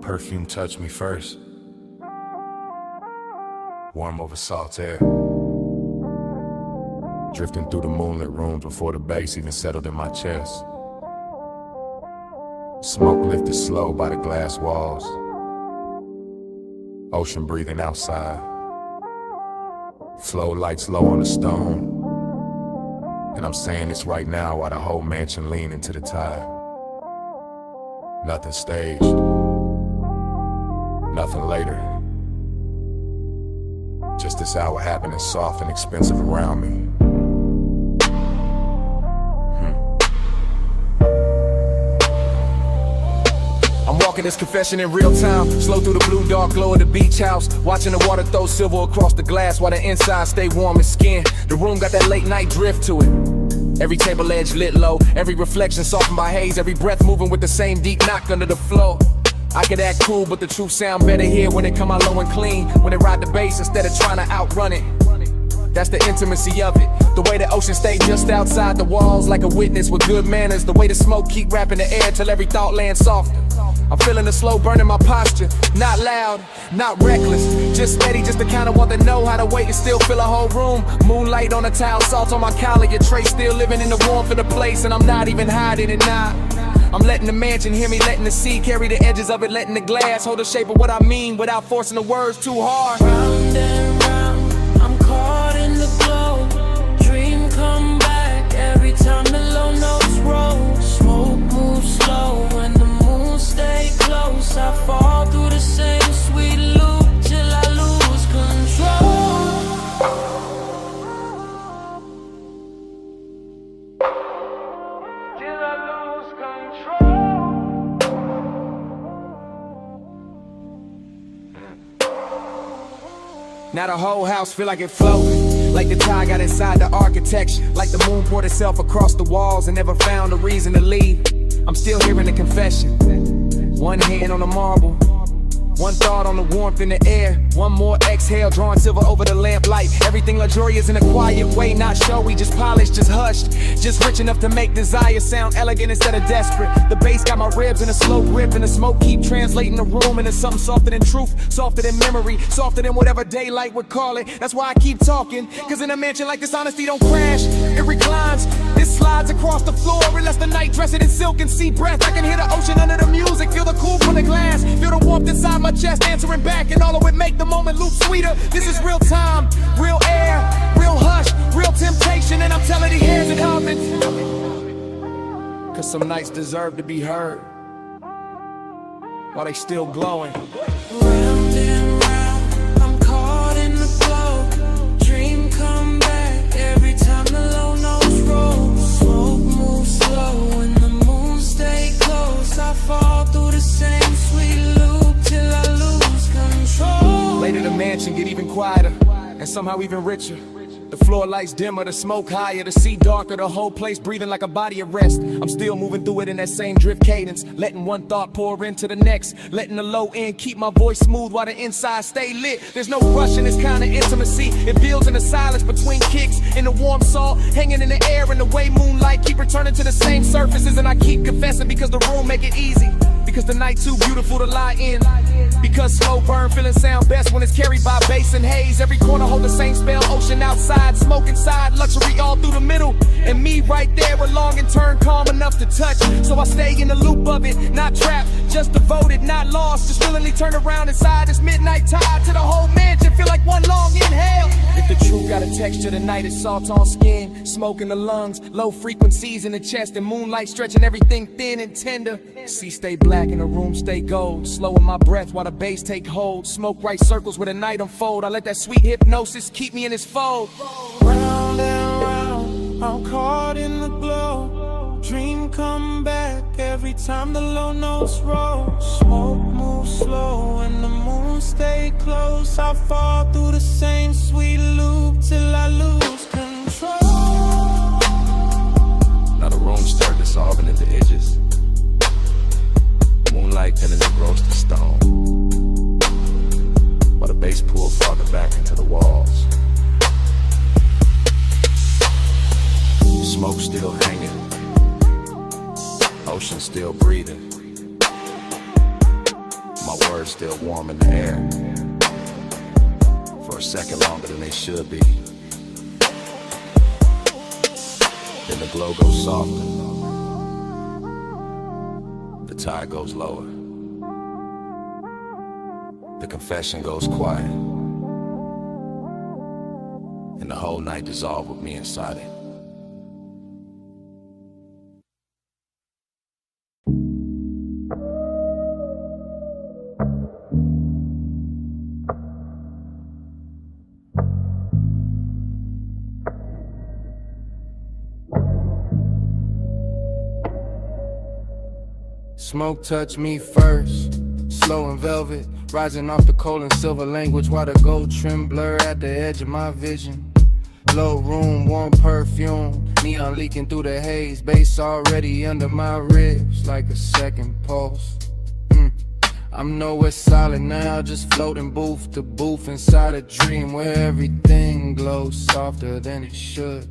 Perfume touched me first, warm over salt air, drifting through the moonlit rooms before the bass even settled in my chest. Smoke lifted slow by the glass walls, ocean breathing outside, flow lights low on the stone, and I'm saying this right now while the whole mansion lean into the tide. Nothing staged, nothing later. Just this hour happening soft and expensive around me. I'm walking this confession in real time, slow through the blue dark glow of the beach house, watching the water throw silver across the glass while the inside stay warm as skin. The room got that late night drift to it. Every table edge lit low, every reflection softened by haze, every breath moving with the same deep knock under the flow. I could act cool, but the truth sound better here when it come out low and clean, when it ride the bass instead of trying to outrun it. That's the intimacy of it. The way the ocean stayed just outside the walls like a witness with good manners. The way the smoke keep wrapping the air till every thought lands soft. I'm feeling the slow burn in my posture. Not loud, not reckless, just steady, just the kind of one that know how to wait and still fill a whole room. Moonlight on a towel, salt on my collar, your tray still living in the warmth of the place, and I'm not even hiding it now. I'm letting the mansion hear me, letting the sea carry the edges of it, letting the glass hold the shape of what I mean without forcing the words too hard. Round and round, I'm caught in the glow. Dream come back every time the low notes roll. Smoke moves slow and the moon stay close. I fall through the same sweet loop till I lose control. Now the whole house feel like it floating, like the tide got inside the architecture, like the moon poured itself across the walls and never found a reason to leave. I'm still hearing the confession. One hand on the marble, one thought on the warmth in the air, one more exhale drawing silver over the lamplight. Everything luxurious in a quiet way, not showy, just polished, just hushed, just rich enough to make desire sound elegant instead of desperate. The bass got my ribs in a slow grip, and the smoke keep translating the room into something softer than truth, softer than memory, softer than whatever daylight would call it. That's why I keep talking, cause in a mansion like this honesty don't crash, it reclines. This slides across the floor, it lets the night dress it in silk and sea breath. I can hear the ocean under the music, feel the cool from the glass, feel the warmth inside my chest answering back, and all of it make the moment loop sweeter. This is real time, real air, real hush, real temptation, and I'm telling the airs it humming. Cause some nights deserve to be heard while they still glowing. Round and round, I'm caught in the flow. Dream come back every time the low notes roll. Smoke moves slow and the moon stay close. I fall through the same sweet loop till I lose control. Later the mansion get even quieter, and somehow even richer. The floor lights dimmer, the smoke higher, the sea darker, the whole place breathing like a body of rest. I'm still moving through it in that same drift cadence, letting one thought pour into the next, letting the low end keep my voice smooth while the inside stay lit. There's no rush in this kind of intimacy, it builds in the silence between kicks, in the warm salt, hanging in the air, and the way moonlight keep returning to the same surfaces. And I keep confessing because the room make it easy, because the night too beautiful to lie in, because slow burn feeling sound best when it's carried by bass and haze. Every corner hold the same spell, ocean outside, smoke inside, luxury all through the middle, and me right there with long and turn calm enough to touch. So I stay in the loop of it, not trapped, just devoted, not lost, just willingly turn around inside this midnight tide to the whole mansion, feel like one long inhale. If the truth got a texture, the night is salt on skin, smoke in the lungs, low frequencies in the chest, and moonlight stretching everything thin and tender. Sea stay black and the room stay gold, slowing my breath while the bass take hold. Smoke right circles where the night unfold. I let that sweet hypnosis keep me in its fold. Round and round, I'm caught in the glow. Dream come back every time the low notes roll. Smoke moves slow and the moon stay close. I fall through the same sweet loop till I lose control. Now the room stirred dissolving at the edges, moonlight turning to roasted stone, while the bass pulled farther back into the walls. Smoke still hanging, ocean still breathing. My My words still warm in the air, for a second longer than they should be. Then the glow goes softer, the tide goes lower, the confession goes quiet, and the whole night dissolved with me inside it. Smoke touched me first, slow and velvet, rising off the coal and silver language, while the gold trim blur at the edge of my vision. Low room, warm perfume, neon leaking through the haze, bass already under my ribs like a second pulse. I'm nowhere solid now, just floating booth to booth inside a dream where everything glows softer than it should.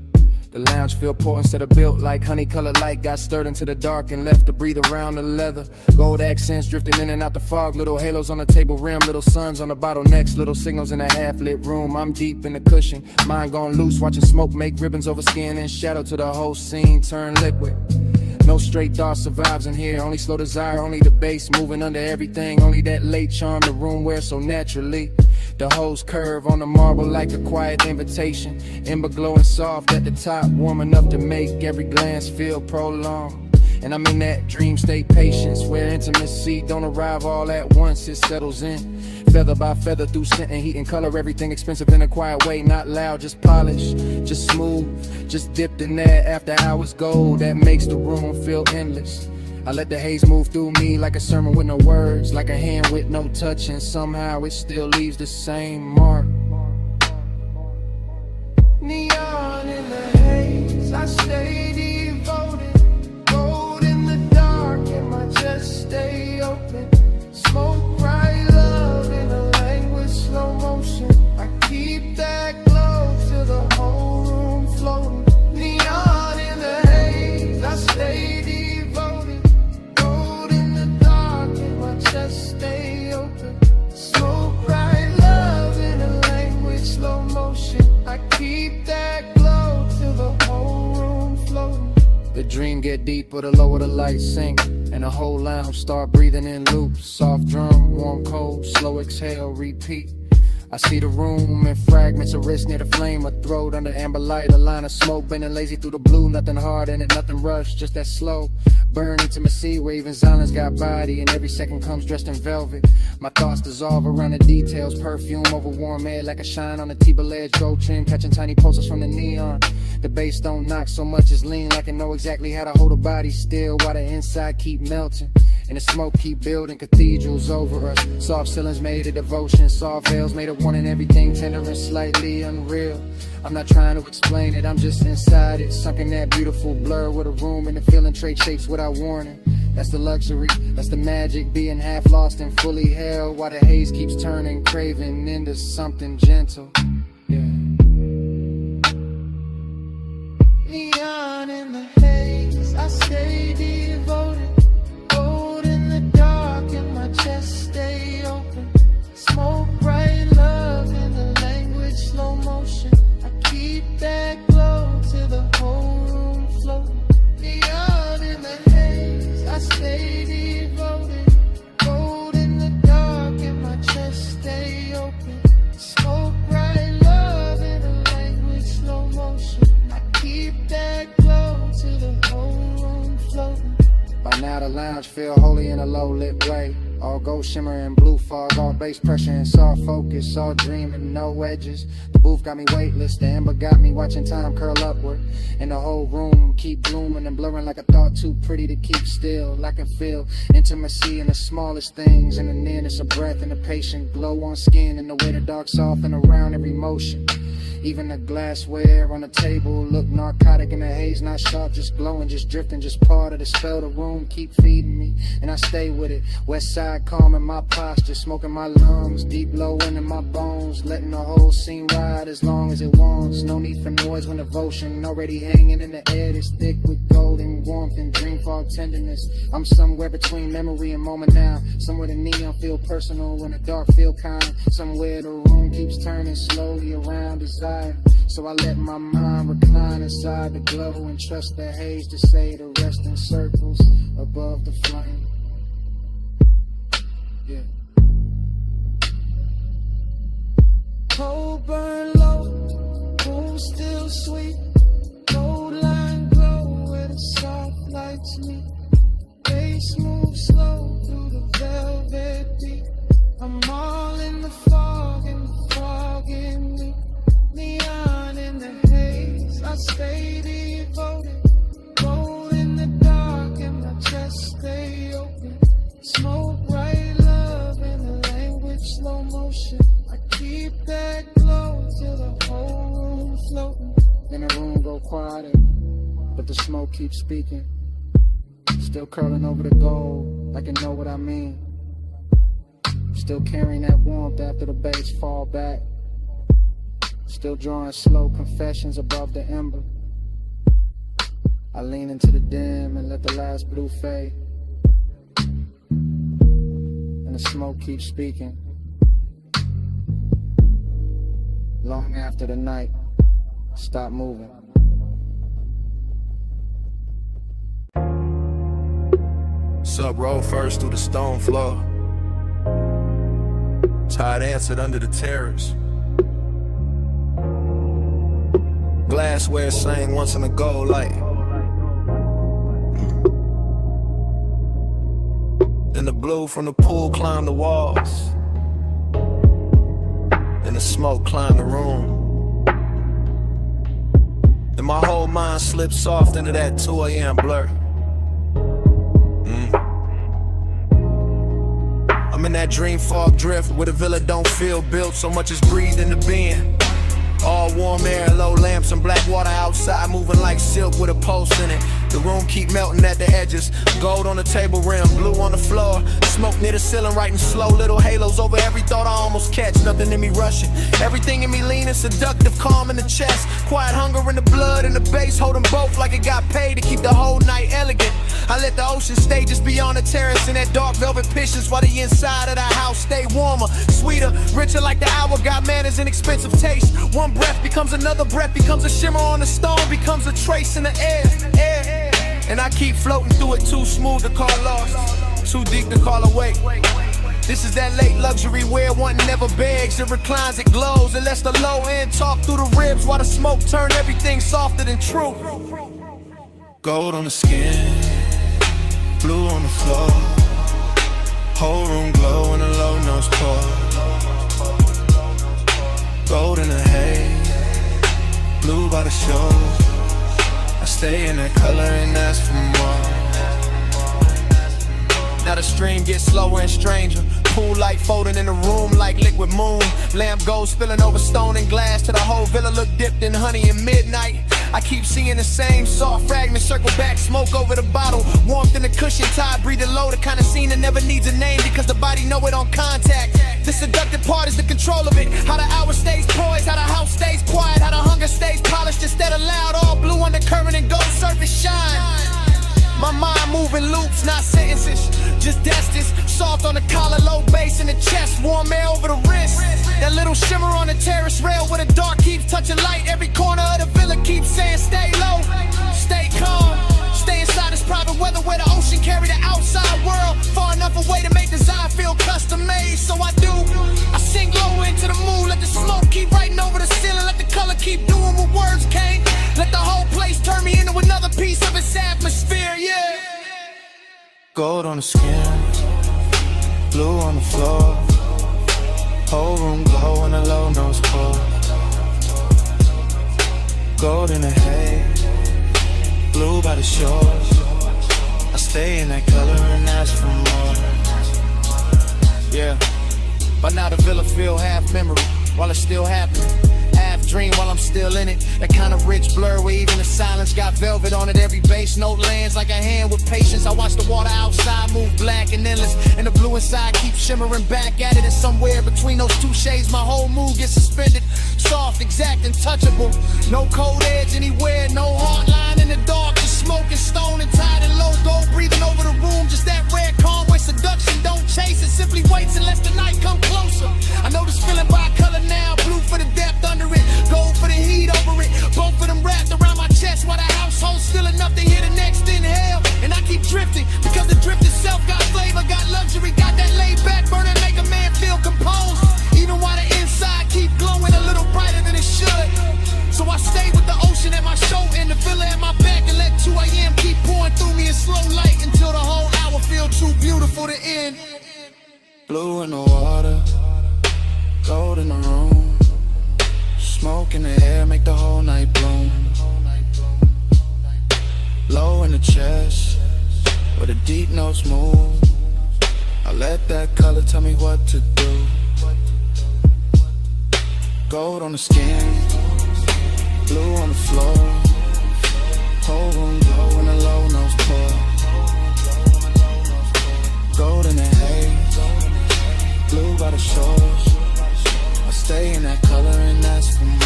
The lounge feel poor instead of built like honey-colored light got stirred into the dark and left to breathe around the leather. Gold accents drifting in and out the fog, little halos on the table rim, little suns on the bottlenecks, little signals in a half-lit room. I'm deep in the cushion, mind gone loose, watching smoke make ribbons over skin and shadow to the whole scene turn liquid. No straight thought survives in here, only slow desire, only the bass moving under everything, only that late charm the room wears so naturally. The hose curve on the marble like a quiet invitation, ember glowing soft at the top, warm enough to make every glance feel prolonged. And I'm in that dream state patience, where intimacy don't arrive all at once, it settles in. Feather by feather through scent and heat and color, everything expensive in a quiet way, not loud, just polished, just smooth, just dipped in that after hours gold that makes the room feel endless. I let the haze move through me like a sermon with no words, like a hand with no touch, and somehow it still leaves the same mark. Neon in the haze, I stay devoted, gold in the dark and my chest stay open. Smoke bright love in a language slow motion, I keep that glow till the whole room floating. Neon in the haze, I stay devoted, gold in the dark and my chest stay open. Smoke bright love in a language slow motion, I keep that glow till the whole room floating. The dream get deeper the lower the lights sink, and the whole lounge start breathing in loops. Soft drum, warm cold, slow exhale, repeat. I see the room in fragments, a wrist near the flame, a throat under amber light, a line of smoke bending lazy through the blue. Nothing hard in it, nothing rushed, just that slow burn intimacy where even silence got body, and every second comes dressed in velvet. My thoughts dissolve around the details, perfume over warm air like a shine on a T-bill edge, gold trim catching tiny pulses from the neon. The bass don't knock so much as lean, like I know exactly how to hold a body still while the inside keep melting. And the smoke keep building cathedrals over us. Soft ceilings made of devotion, soft veils made of wanting everything tender and slightly unreal. I'm not trying to explain it, I'm just inside it, sunk in that beautiful blur with a room and the feeling trade shapes without warning. That's the luxury, that's the magic, being half lost and fully held while the haze keeps turning, craving into something gentle. Yeah. Neon in the haze, I stay devoted, gold in the dark and my chest stay open. Smoke bright love in the language slow motion, I keep that glow till the whole room floating. Neon in the haze, I stay devoted, gold in the dark and my chest stay open. Smoke bright love in the language slow motion, I keep that glow till the whole room floating. By now the lounge feel holy in a low-lit way, all gold shimmer and blue fog, all bass pressure and soft focus, all dreaming, no edges. The booth got me weightless, the amber got me watching time curl upward, and the whole room keep blooming and blurring like a thought too pretty to keep still. I can feel intimacy in the smallest things, and the nearness of breath and the patient glow on skin, and the way the dark soften around every motion. Even the glassware on the table look narcotic in the haze, not sharp, just glowing, just drifting, just part of the spell. The room keep feeding me, and I stay with it. West side calming my posture, smoking my lungs, deep low into my bones, letting the whole scene ride as long as it wants. No need for noise when devotion already hanging in the air. It's thick with golden warmth and dream fog tenderness. I'm somewhere between memory and moment now. Somewhere the neon feel personal when the dark feel kind. Somewhere the room keeps turning slowly around desire. So I let my mind recline inside the glow and trust the haze to say the rest in circles above the flame. Yeah. Coal burn low, room still sweet. Gold line glow where the soft lights meet. Bass move slow through the velvet beat. I'm all in the fog and the fog in me. Neon in the haze, I stay devoted. Gold in the dark and my chest stay open. Smoke bright love in the language slow motion. I keep that glow till the whole room floating. Then the room go quieter, but the smoke keeps speaking. Still curling over the gold, like you know what I mean. Still carrying that warmth after the bass fall back. Still drawing slow confessions above the ember. I lean into the dim and let the last blue fade. And the smoke keeps speaking. Long after the night, stop moving. Sub roll first through the stone floor. Tired answered under the terrace. Glassware sang once in a gold light. Then the blue from the pool climbed the walls. Then the smoke climbed the room. Then my whole mind slipped soft into that 2 a.m. blur. I'm in that dream fog drift where the villa don't feel built, so much is breathed into being. All warm air, low lamps and black water outside, moving like silk with a pulse in it. The room keep melting at the edges. Gold on the table rim, blue on the floor. Smoke near the ceiling, writing slow little halos over every thought I almost catch. Nothing in me rushing, everything in me leaning, seductive, calm in the chest. Quiet hunger in the blood and the bass, holding both like it got paid to keep the whole night elegant. I let the ocean stay just beyond the terrace in that dark velvet patience, while the inside of the house stay warmer, sweeter, richer like the hour. Got manners and expensive taste. One breath becomes another breath, becomes a shimmer on the stone, becomes a trace in the air. And I keep floating through it, too smooth to call lost, too deep to call awake. This is that late luxury where one never begs, it reclines, it glows, it lets the low end talk through the ribs, while the smoke turn everything softer than truth. Gold on the skin, blue on the floor, whole room glow in a low nose pour. Gold in the haze, blue by the shore. I stay in that color and ask for more. Now the stream gets slower and stranger. Pool light folding in the room like liquid moon. Lamp gold spilling over stone and glass till the whole villa look dipped in honey and midnight. I keep seeing the same soft fragments circle back, smoke over the bottle. Warmth in the cushion, tide breathing low, the kind of scene that never needs a name because the body know it on contact. The seductive part is the control of it. How the hour stays poised, how the house stays quiet, how the hunger stays polished instead of loud. All blue undercurrent and gold surface shine. My mind moving loops, not sentences, just destines. Soft on the collar, low bass in the chest, warm air over the wrist. That little shimmer on the terrace rail where the dark keeps touching light. Every corner of the villa keeps saying stay low, stay calm. Stay inside this private weather where the ocean carry the outside world far enough away to make design feel custom made. So I do, I sing low into the moon, let the smoke keep writing over the ceiling, let the color keep doing what words can't. Let the whole place turn me into another piece of its atmosphere, yeah. Gold on the skin, blue on the floor, whole room glow in a low nose pour. Gold in the haze, blue by the shore. I stay in that color and ask for more. Yeah, by now the villa feel half memory while it's still happening. half dream while I'm still in it. That kind of rich blur where even the silence got velvet on it. Every bass note lands like a hand with patience. I watch the water outside move black and endless, and the blue inside keeps shimmering back at it. And somewhere between those two shades, my whole mood gets suspended. Soft, exact, and touchable. No cold edge anywhere, no hard line in the dark. Just smoking, stone and tied and low, gold breathing over the room. Just that rare calm where seduction don't chase it, simply waits and lets the night come closer. I know this feeling by color now, blue for the depth under it, gold for the heat over it. Both of them wrapped around my chest while the household's still enough to hear the next inhale. And I keep drifting because the drift itself got flavor, got luxury, got that laid back burner, make a man feel composed. Even while the inside keep glowing a little brighter than it should. So I stay with the ocean at my show and the villa at my back, and let 2 a.m. keep pouring through me in slow light until the whole hour feel too beautiful to end. Blue in the water, gold in the room, smoke in the air make the whole night bloom. Low in the chest, where the deep notes move, I let that color tell me what to do. Gold on the skin, blue on the floor, whole room glow when the low notes pour. Gold in the haze, blue by the shores, I stay in that color and ask for more.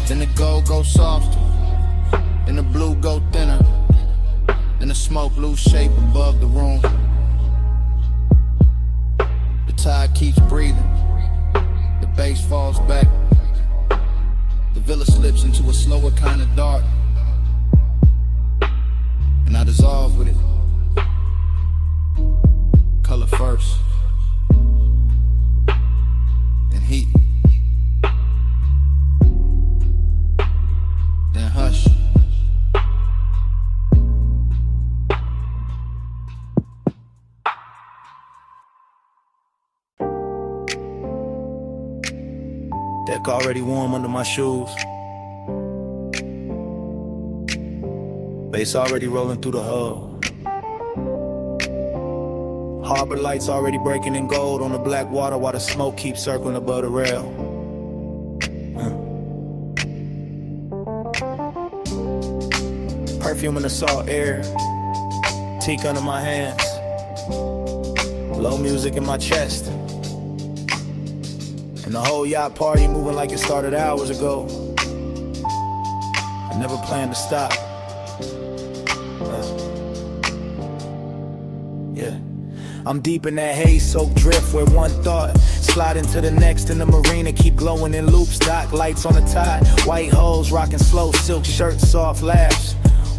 Then the gold goes softer, then the blue go thinner, then the smoke lose shape above the room. The tide keeps breathing, the bass falls back, the villa slips into a slower kind of dark, and I dissolve with it. Color first, then heat, then hush. Deck already warm under my shoes, bass already rolling through the hull. Harbor lights already breaking in gold on the black water while the smoke keeps circling above the rail. Perfume in the salt air, teak under my hands, low music in my chest, and the whole yacht party moving like it started hours ago. I never planned to stop. Yeah. I'm deep in that haze-soaked drift where one thought slide into the next in the marina, keep glowing in loops, dock lights on the tide, white holes rocking slow, silk shirts, soft laughs,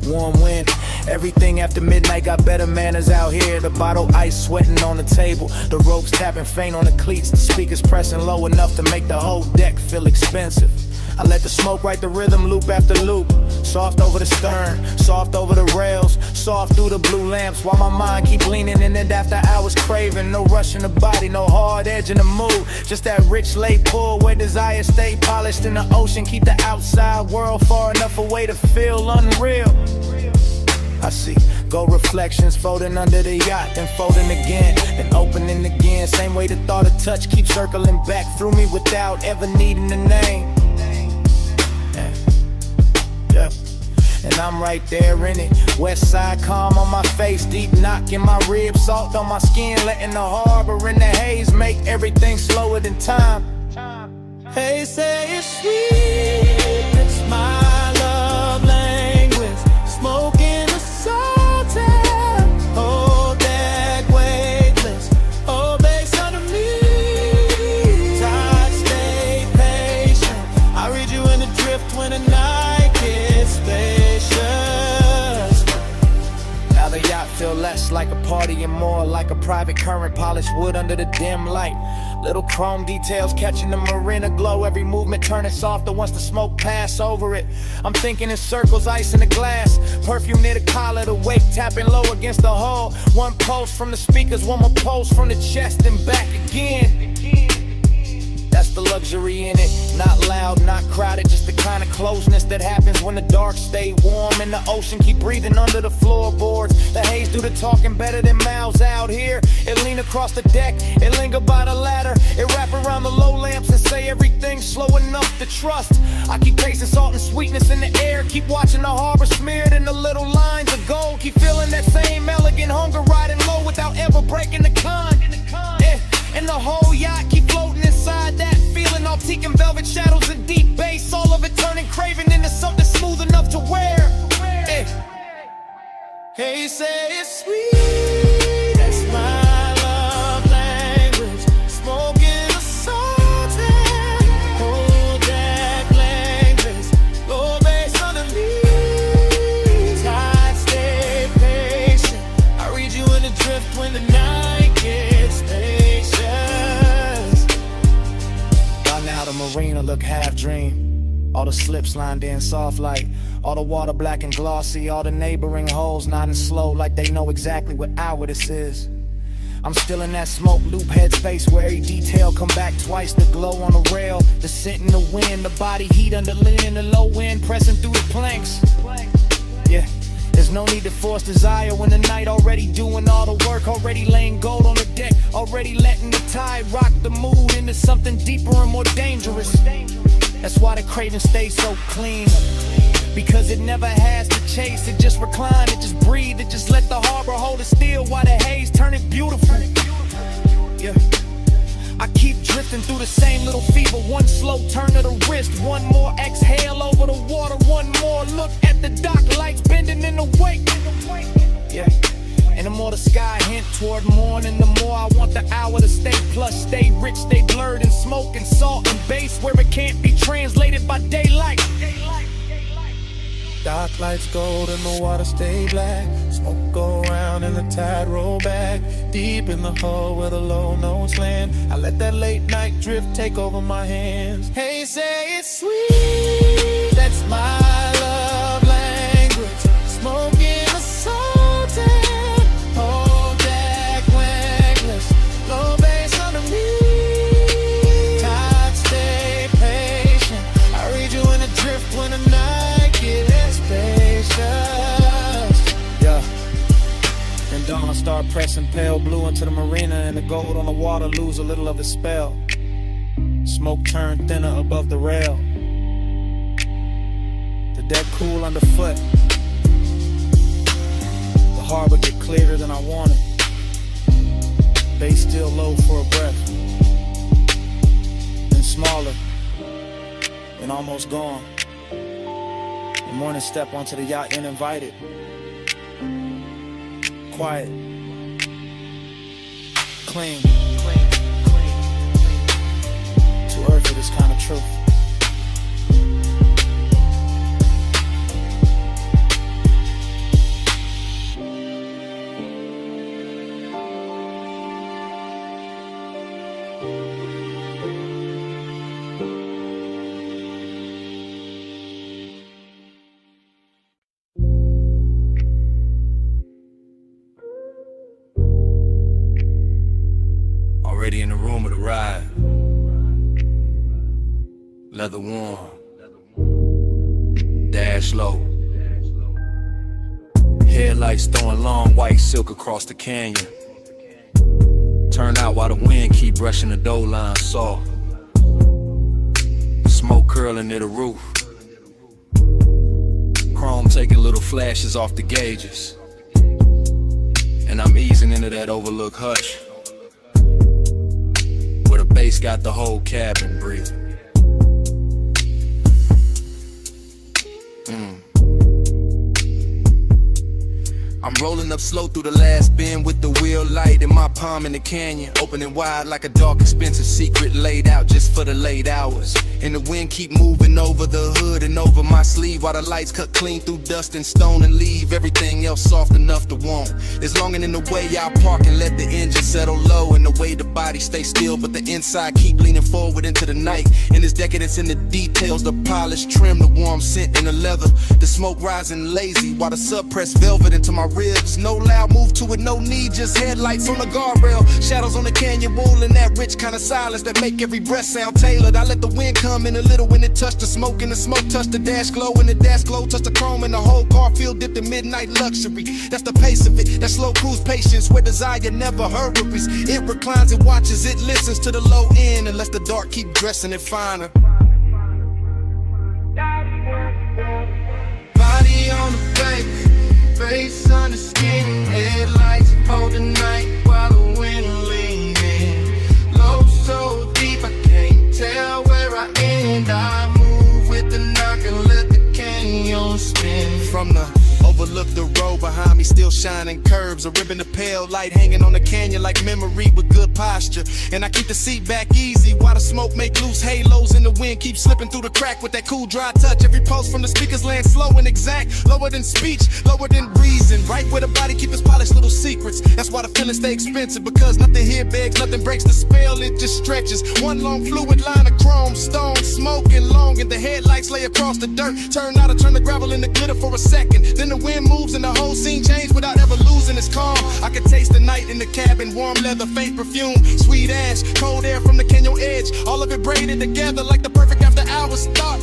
warm wind. Everything after midnight got better manners out here. The bottle ice sweating on the table, the ropes tapping faint on the cleats, the speakers pressing low enough to make the whole deck feel expensive. I let the smoke write the rhythm loop after loop, soft over the stern, soft over the rails, soft through the blue lamps, while my mind keep leaning in it after hours craving. No rush in the body, no hard edge in the mood, just that rich late pull where desire stay polished in the ocean. Keep the outside world far enough away to feel unreal. I see gold reflections folding under the yacht, then folding again, then opening again. Same way the thought of touch keeps circling back through me without ever needing a name. Yeah. And I'm right there in it, west side calm on my face, deep knock in my ribs, salt on my skin, letting the harbor in the haze make everything slower than time. They say it's sweet, it's my love language, smoke in the salt air, hold that weightless, oh bass under me, tide stay patient, I read you in the drift when the night gets spacious. Now the yacht feel less like a party and more like a private current, polished wood under the dim light. Little chrome details catching the marina glow, every movement turning softer once the smoke pass over it. I'm thinking in circles, ice in the glass, perfume near the collar, the wake tapping low against the hull. One pulse from the speakers, one more pulse from the chest and back again. That's the luxury in it, not loud, not crowded, just the kind of closeness that happens when the dark stay warm and the ocean keep breathing under the floorboards. The haze Do the talking better than mouths out here. It lean across the deck, it linger by the ladder. It wrap around the low lamps and say everything's slow enough to trust. I keep tasting salt and sweetness in the air. Keep watching the harbor smeared in the little lines of gold. Keep feeling that same elegant hunger riding low without ever breaking the con. Yeah. And the whole yacht keep floating inside that feeling. All teak and velvet shadows and deep bass. All of it turning craving into something smooth enough to wear. Yeah. Hey, say it's sweet. That's my love language. Smoking a salty. Hold that language. Low bass underneath. Tide, stay patient. I read you in the drift when the night gets spacious. By now the marina look half dream. All the slips lined in soft light. All the water black and glossy. All the neighboring holes nodding slow like they know exactly what hour this is. I'm still in that smoke loop headspace where every detail come back twice. The glow on the rail, the scent in the wind, the body heat under lean, the low wind pressing through the planks. Yeah, there's no need to force desire when the night already doing all the work. Already laying gold on the deck, already letting the tide rock the mood into something deeper and more dangerous. That's why the craving stays so clean, because it never has to chase. It just recline, it just breathe, it just let the harbor hold it still while the haze turn it beautiful. Yeah, I keep drifting through the same little fever. One slow turn of the wrist, one more exhale over the water, one more look at the dock lights bending in the wake. Yeah, and the more the sky hint toward morning, the more I want the hour to stay plush, stay rich, stay blurred in smoke and salt and bass where it can't be translated by daylight. Dark lights gold and the water stay black. Smoke go round and the tide roll back. Deep in the hole where the low notes land, I let that late night drift take over my hands. Hey, say it's sweet. That's my love language. Smoking a salty. Hold that wangless. Low bass underneath. Tide stay patient. I read you in the drift when the night gets spacious. Yeah. Then dawn start pressing pale blue into the marina, and the gold on the water lose a little of its spell. Smoke turned thinner above the rail. The deck cool underfoot. The harbor get clearer than I wanted. Bass still low for a breath. Then smaller. Then almost gone. The morning step onto the yacht uninvited. Quiet. Clean. Too early for this kind of truth. Already in the room of the ride. Leather warm. Dash low. Headlights throwing long white silk across the canyon. Turn out while the wind keep brushing the dough line soft. Smoke curling near the roof. Chrome taking little flashes off the gauges. And I'm easing into that overlooked hush, where the bass got the whole cabin breathing. I'm rolling up slow through the last bend with the wheel light in my palm in the canyon, opening wide like a dark expensive secret laid out just for the late hours. And the wind keep moving over the hood and over my sleeve, while the lights cut clean through dust and stone and leave everything else soft enough to want. There's longing in the way I'll park and let the engine settle low, and the way the body stay still, but the inside keep leaning forward into the night. And there's decadence in the details, the polished trim, the warm scent in the leather, the smoke rising lazy while the suppressed velvet into my real. There's no loud move to it, no need, just headlights on the guardrail. Shadows on the canyon wall and that rich kind of silence that make every breath sound tailored. I let the wind come in a little when it touched the smoke, and the smoke touched the dash glow, and the dash glow touched the chrome, and the whole car feel dipped in midnight luxury. That's the pace of it, that slow cruise patience where desire never hurries. It reclines and watches, it listens to the low end and lets the dark keep dressing it finer. Body on the baby, face on the skin, headlights hold the night while the wind leaning. Low so deep I can't tell where I end. I move with the knock and let the canyon spin. From the overlook the road behind me, still shining curbs. A ribbon of pale light hanging on the canyon like memory with good posture. And I keep the seat back easy while the smoke make loose halos in the wind. Keep slipping through the crack with that cool dry touch. Every pulse from the speakers land slow and exact. Lower than speech, lower than reason. Right where the body keep its polished little secrets. That's why the feelings stay expensive, because nothing here begs, nothing breaks the spell, it just stretches. One long fluid line of chrome, stone, smoking long, and the headlights lay across the dirt. Turn out to turn the gravel into glitter for a second. Then the wind moves and the whole scene changed without ever losing its calm. I could taste the night in the cabin, warm leather, faint perfume, sweet ash, cold air from the canyon edge. All of it braided together like the perfect after hours thought.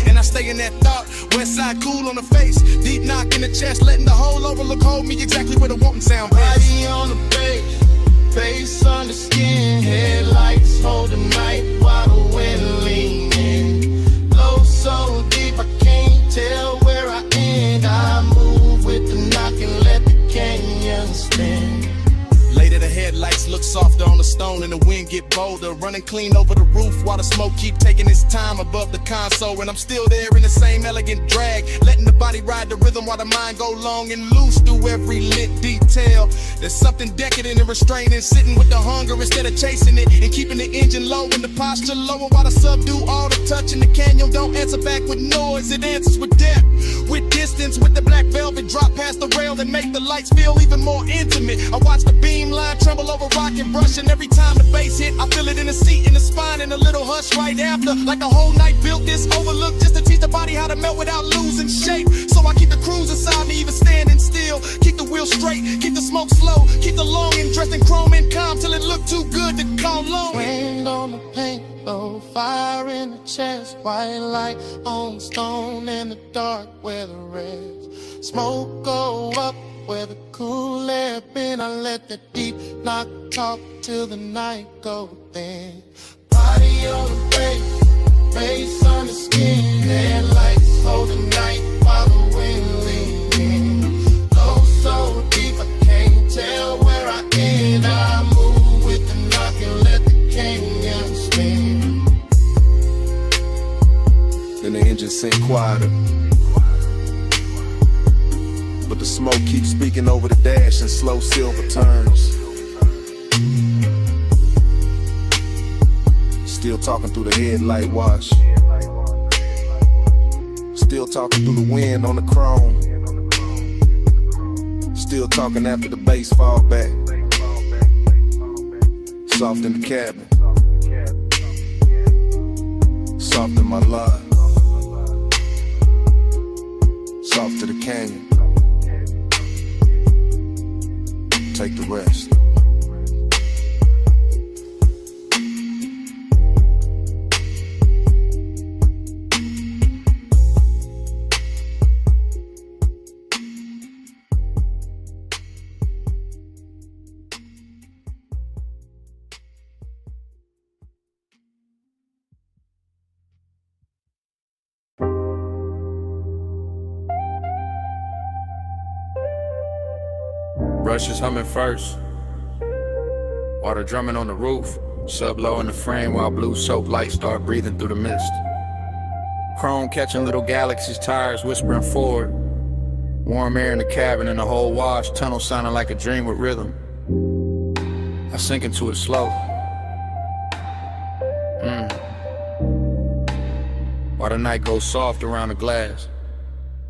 And I stay in that thought, west side cool on the face, deep knock in the chest, letting the whole overlook hold me exactly where the wanting sound plays. Body on the base, face on the skin, headlights hold the night while the wind leaning. Low so deep I can't tell where I end. I move with the knock and let the canyon spin. Later the headlights look softer on the stone and the wind get bolder, running clean over the roof while the smoke keep taking its time above the console. And I'm still there in the same elegant drag, letting the body ride the rhythm while the mind go long and loose through every lit detail. There's something decadent and restraining, sitting with the hunger instead of chasing it, and keeping the engine low and the posture lower while the subdue all the touch. And the canyon don't answer back with noise, it answers with depth, with distance, with the black velvet drop past the rail that make the lights feel even more intimate. I watch the beam line tremble over rock and brush, and every time the bass hit I feel it in the seat, in the spine, and a little hush right after. Like the whole night built this overlook just to teach the body how to melt without losing shape. So I keep the cruise inside me even standing still, keep the wheel straight, keep the smoke slow, keep the longing dressed in chrome and calm till it look too good to call long. Wind on the paint, low fire in the chest, white light on stone in the dark where the rest. Smoke go up where the cool air been. I let the deep knock talk till the night go thin. Body on the base, face on the skin, headlights hold the night while the wind leaning. Low so deep I can't tell where I end. I move with the knock and let the canyon spin. Then the engine sink quieter, but the smoke keeps speaking over the dash in slow silver turns. Still talking through the headlight wash, still talking through the wind on the chrome, still talking after the bass fall back. Soft in the cabin, soft in my life, soft to the canyon. Take the rest. Brushes humming first, water drumming on the roof, sub low in the frame while blue soap lights start breathing through the mist. Chrome catching little galaxies, tires whispering forward, warm air in the cabin and the whole wash, tunnel sounding like a dream with rhythm. I sink into it slow. While the night goes soft around the glass,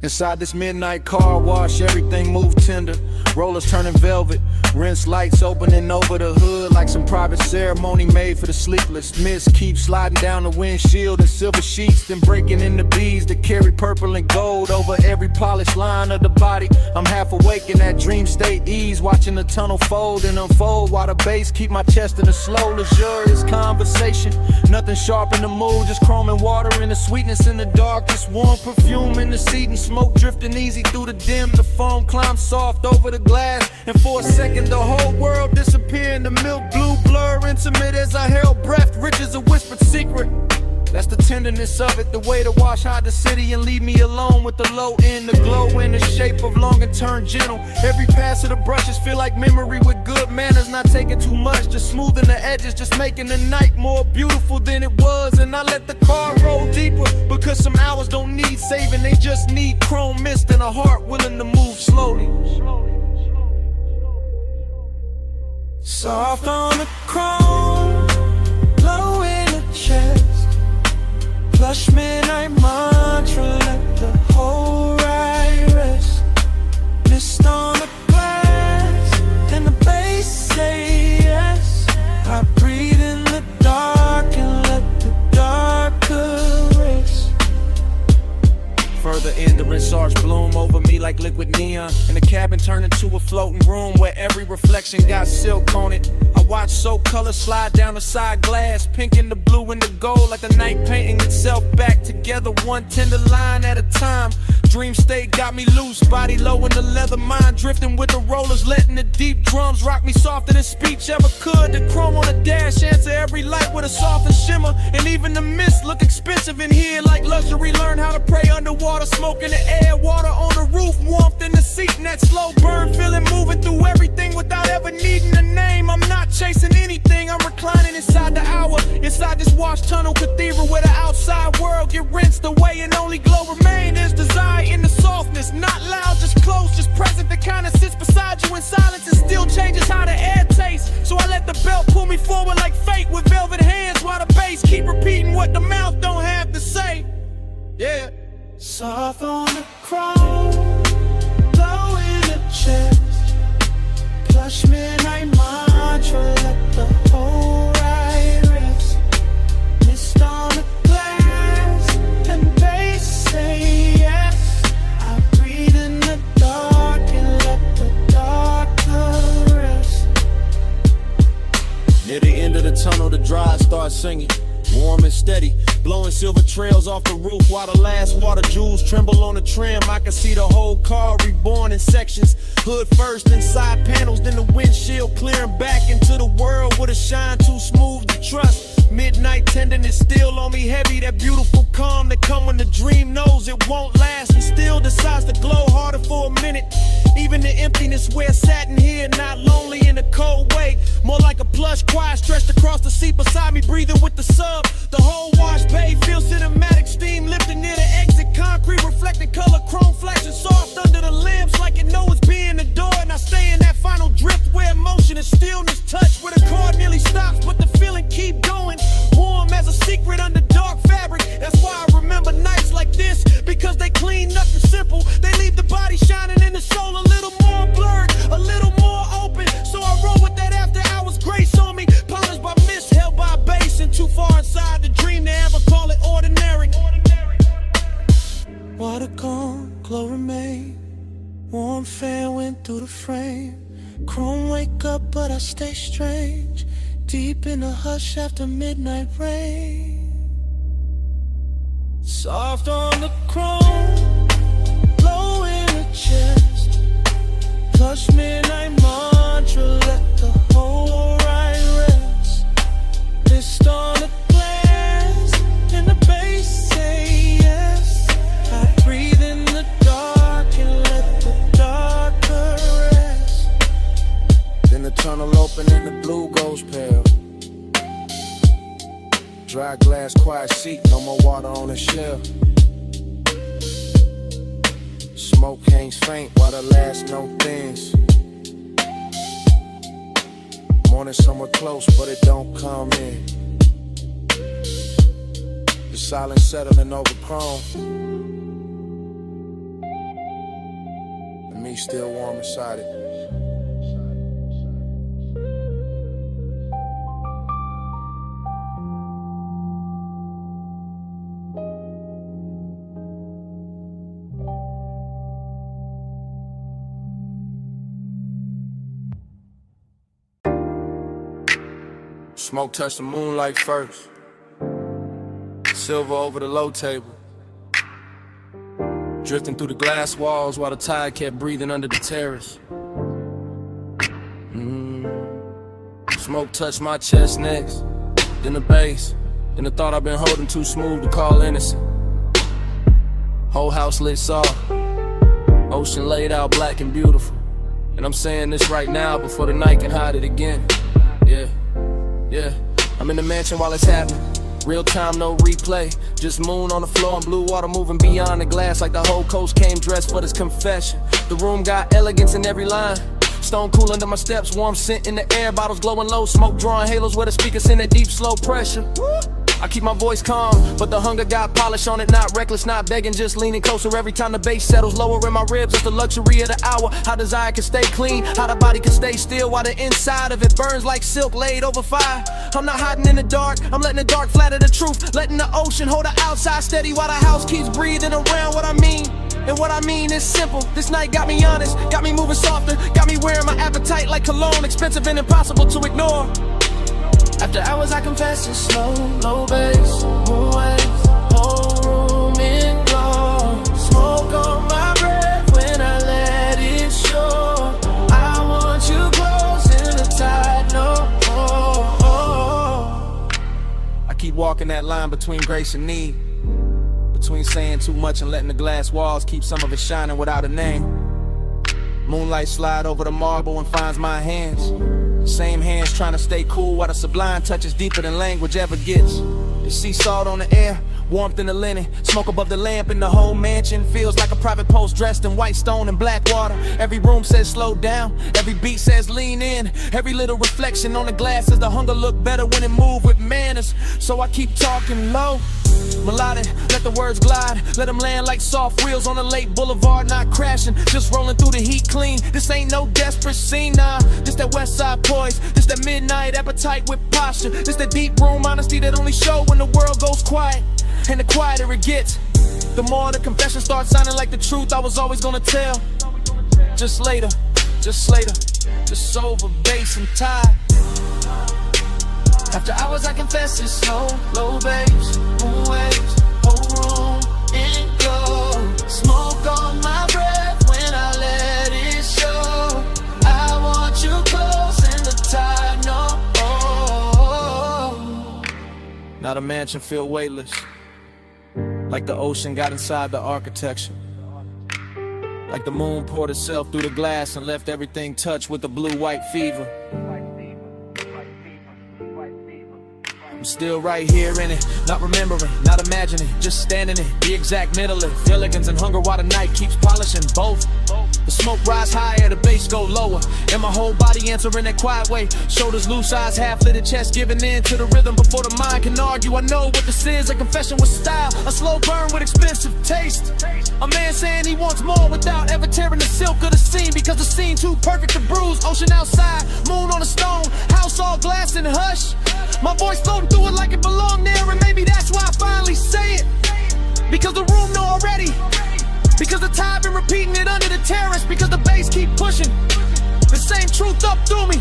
Inside this midnight car wash, everything move tender. Rollers turning velvet, rinse lights opening over the hood like some private ceremony made for the sleepless. Mist keeps sliding down the windshield in silver sheets, then breaking into beads that carry purple and gold over every polished line of the body. I'm half awake in that dream state ease, watching the tunnel fold and unfold while the bass keep my chest in a slow, luxurious conversation. Nothing sharp in the mood, just chrome and water and the sweetness in the dark. Just warm perfume in the seat and smoke drifting easy through the dim. The foam climbs soft over the glass, and for a second the whole world disappeared in the milk blue blur, intimate as I held breath, rich as a whispered secret. That's the tenderness of it, the way to wash hide the city and leave me alone with the low end, the glow in the shape of long and turn gentle. Every pass of the brushes feel like memory with good manners, not taking too much, just smoothing the edges, just making the night more beautiful than it was. And I let the car roll deeper, because some hours don't need saving, they just need chrome mist and a heart willing to move slowly. Soft on the chrome, low in the chest, plush midnight mantra, let the whole ride rest. Mist on the glass, and the bass say yes. I breathe in the dark and let the dark caress. Further in, the rinse bloom over me like liquid neon, and the cabin turned into a floating room where every reflection got silk on it. I watch soap color slide down the side glass, pink and the blue and the gold, like the night painting itself back together, one tender line at a time. Dream state got me loose, body low in the leather, mind drifting with the rollers, letting the deep drums rock me softer than speech ever could. The chrome on the dash answer every light with a softer shimmer, and even the mist look expensive in here like luxury. Learn how to pray underwater, smoke in the air, water on the roof, warmth in the seat, and that slow burn feeling, moving through everything without ever needing a name. I'm not chasing anything, I'm reclining inside the hour, inside this wash tunnel cathedral where the outside world get rinsed away and only glow remain. There's desire in the softness, not loud, just close, just present, that kind of sits beside you in silence and still changes how the air tastes. So I let the belt pull me forward like fate with velvet hands, while the bass keep repeating what the mouth don't have to say. Yeah. Soft on the chrome, low in the chest, plush midnight mantra, let the whole ride rest. Mist on the glass, and the bass say yes. I breathe in the dark and let the dark caress. Near the end of the tunnel, the drive starts singing, warm and steady, blowing silver trails off the roof while the last water jewels tremble on the trim. I can see the whole car reborn in sections, hood first and side panels, then the windshield clearing back into the world with a shine too smooth to trust. Midnight tenderness still on me heavy, that beautiful calm that come when the dream knows it won't last and still decides to glow harder for a minute. Even the emptiness where satin here, not lonely in a cold way, more like a plush quiet stretched across the seat beside me, breathing with the sub. The whole wash bay feels cinematic, steam lifting near the exit, concrete reflecting color, chrome flashing soft under the limbs like it knows it's being adored. And I stay in that final drift where emotion and stillness touch, where the car nearly stops but the feeling keep going, warm as a secret under dark fabric. That's why I remember nights like this, because they clean nothing simple, they leave the body shining and the soul a little more blurred, a little more open. So I roll with that after hours grace on me, polished by mist, held by bass, and too far inside the dream to ever call it ordinary. Water gone, glow remain, warm fan went through the frame. Chrome wake up but I stay strange, deep in the hush after midnight rain. Soft on the chrome, low in the chest, plush midnight mantra, let the whole ride rest. Mist on the glass, and the bass say yes. I breathe in the dark and let the dark caress. Then the tunnel open and the blue goes pale. Dry glass, quiet seat, no more water on the shelf. Smoke hangs faint while the last note thins. Morning somewhere close, but it don't come in. The silence settling over chrome. me still warm inside it. Smoke touched the moonlight first. Silver over the low table. Drifting through the glass walls while the tide kept breathing under the terrace. Smoke touched my chest next, then the base, then the thought I've been holding too smooth to call innocent. Whole house lit soft, ocean laid out black and beautiful. And I'm saying this right now before the night can hide it again. Yeah, I'm in the mansion while it's happening. Real time, no replay. Just moon on the floor and blue water moving beyond the glass like the whole coast came dressed for this confession. The room got elegance in every line. Stone cool under my steps, warm scent in the air, bottles glowing low, smoke drawing halos where the speakers send that deep slow pressure. I keep my voice calm, but the hunger got polish on it. Not reckless, not begging, just leaning closer every time the bass settles lower in my ribs. It's the luxury of the hour, how desire can stay clean, how the body can stay still while the inside of it burns like silk laid over fire. I'm not hiding in the dark, I'm letting the dark flatter the truth, letting the ocean hold the outside steady while the house keeps breathing around what I mean. And what I mean is simple. This night got me honest, got me moving softer, got me wearing my appetite like cologne, expensive and impossible to ignore. After hours I confess it's slow, low bass, moon waves, whole room in glow. Smoke on my breath when I let it show. I want you close in the tide, no. I keep walking that line between grace and need, between saying too much and letting the glass walls keep some of it shining without a name. Moonlight slide over the marble and finds my hands. Same hands trying to stay cool while the sublime touches deeper than language ever gets. The sea salt on the air, warmth in the linen, smoke above the lamp in the whole mansion. Feels like a private post dressed in white stone and black water. Every room says slow down, every beat says lean in. Every little reflection on the glass says the hunger look better when it move with manners. So I keep talking low, melodic, let the words glide, let them land like soft wheels on a late boulevard, not crashing, just rolling through the heat clean. This ain't no desperate scene, nah, this that west side poise, this that midnight appetite with posture, this that deep room honesty that only show when the world goes quiet. And the quieter it gets, the more the confession starts sounding like the truth I was always gonna tell. Just later, just over bass and tide. After hours I confess it's slow, low bass, moon waves, whole room in glow. Smoke on my breath when I let it show. I want you close in the tide, no. Now the mansion feel weightless, like the ocean got inside the architecture. Like the moon poured itself through the glass and left everything touched with the blue-white fever. I'm still right here in it, not remembering, not imagining, just standing in the exact middle of elegance and hunger while the night keeps polishing both. The smoke rise higher, the bass go lower, and my whole body answering that quiet way. Shoulders loose, eyes half-lit, chest giving in to the rhythm before the mind can argue. I know what this is, a confession with style, a slow burn with expensive taste. A man saying he wants more without ever tearing the silk of the scene, because the scene too perfect to bruise. Ocean outside, moon on a stone, house all glass and hush. My voice floating through it like it belonged there, and maybe that's why I finally say it. Because the room know already, because the tide been repeating it under the terrace, because the bass keep pushing the same truth up through me.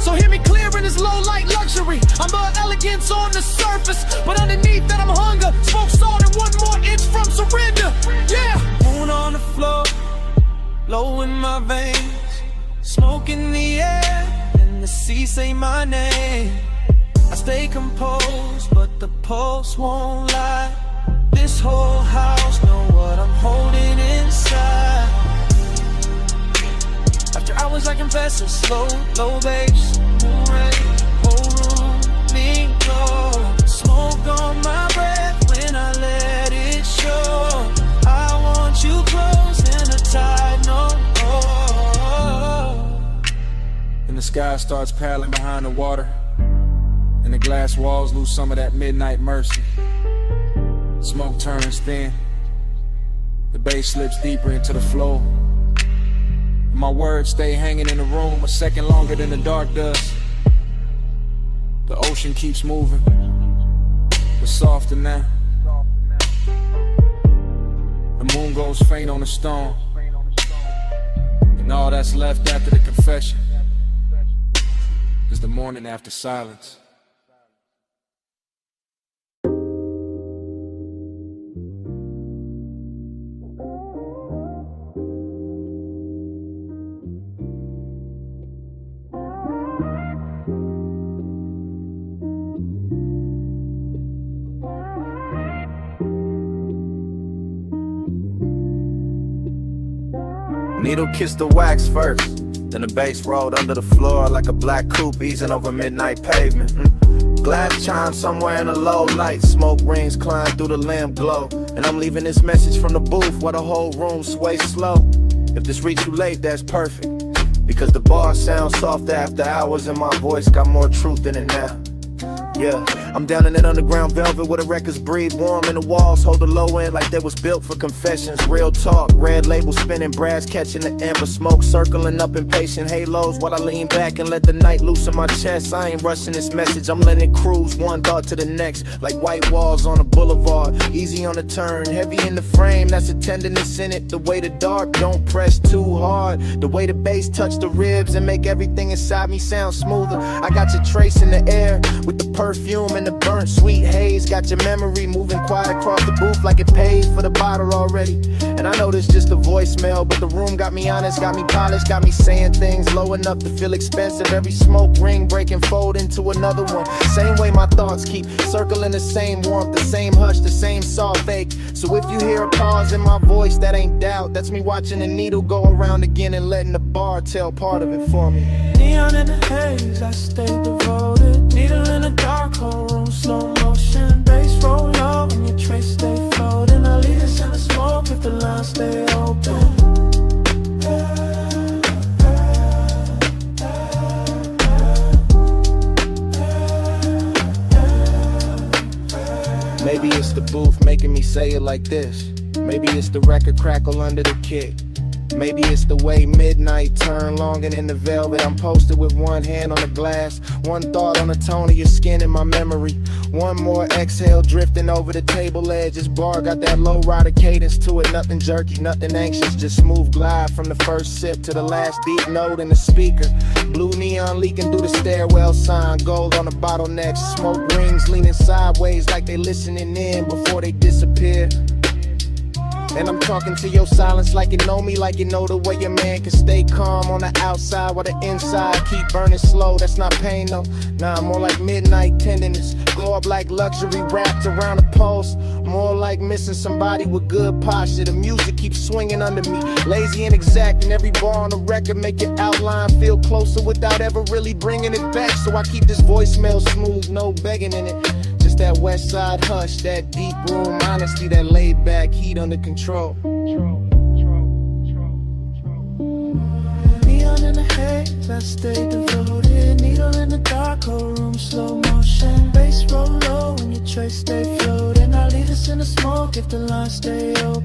So hear me clear in this low light luxury. I'm the elegance on the surface, but underneath that I'm hunger. Smoke salt and 1 more inch from surrender. Yeah. Moon on the floor, low in my veins, smoke in the air, and the sea say my name. I stay composed, but the pulse won't lie. This whole house know what I'm holding inside. After hours I confess it's slow, low bass, moon rays, whole room, me glow. Smoke on my breath when I let it show. I want you close in the tide, no. And the sky starts paddling behind the water, and the glass walls lose some of that midnight mercy. Smoke turns thin, the bass slips deeper into the flow, My words stay hanging in the room a second longer than the dark does. The ocean keeps moving, but softer now. The moon goes faint on the stone, and all that's left after the confession is the morning after silence. Needle kissed the wax first, then the bass rolled under the floor like a black coupe easing over midnight pavement. Glass chimes somewhere in the low light, smoke rings climb through the lamp glow, and I'm leaving this message from the booth while the whole room sways slow. If this reached you late, that's perfect, because the bar sounds soft after hours and my voice got more truth in it now. Yeah, I'm down in that underground velvet where the records breathe warm and the walls hold the low end like they was built for confessions. Real talk, red label spinning, brass catching the amber smoke, circling up impatient halos while I lean back and let the night loose in my chest. I ain't rushing this message, I'm letting it cruise one thought to the next, like white walls on a boulevard, easy on the turn, heavy in the frame, that's a tenderness in it. The way the dark don't press too hard, the way the bass touch the ribs and make everything inside me sound smoother. I got your trace in the air with the perfume and the burnt sweet haze. Got your memory moving quiet across the booth like it paid for the bottle already. And I know this just a voicemail, but the room got me honest, got me polished, got me saying things low enough to feel expensive. Every smoke ring breaking fold into another one. Same way my thoughts keep circling the same warmth, the same hush, the same soft ache. So if you hear a pause in my voice, that ain't doubt. That's me watching the needle go around again and letting the bar tell part of it for me. Neon in the haze, I stay devoted. Needle in the dark, whole room, slow motion. Bass roll low and your trace stay floating. I lead us in the smoke if the lines stay open. Maybe it's the booth making me say it like this. Maybe it's the record crackle under the kick. Maybe it's the way midnight turn long and in the velvet. I'm posted with one hand on the glass, one thought on the tone of your skin in my memory. One more exhale drifting over the table edge. This bar got that low rider cadence to it. Nothing jerky, nothing anxious, just smooth glide from the first sip to the last deep note in the speaker. Blue neon leaking through the stairwell sign, gold on the bottlenecks, smoke rings leaning sideways like they listening in before they disappear. And I'm talking to your silence like you know me, like you know the way your man can stay calm on the outside while the inside keep burning slow. That's not pain though, nah, more like midnight tenderness. Glow up like luxury wrapped around the pulse. More like missing somebody with good posture. The music keeps swinging under me, lazy and exact, and every bar on the record make your outline feel closer without ever really bringing it back. So I keep this voicemail smooth, no begging in it. Just that west side hush, that deep room honesty, that laid back heat under control. Neon in the haze, I stay devoted. Needle in the dark, whole room, slow motion. Bass roll low and your trace stay floating. I lead us in the smoke if the lines stay open.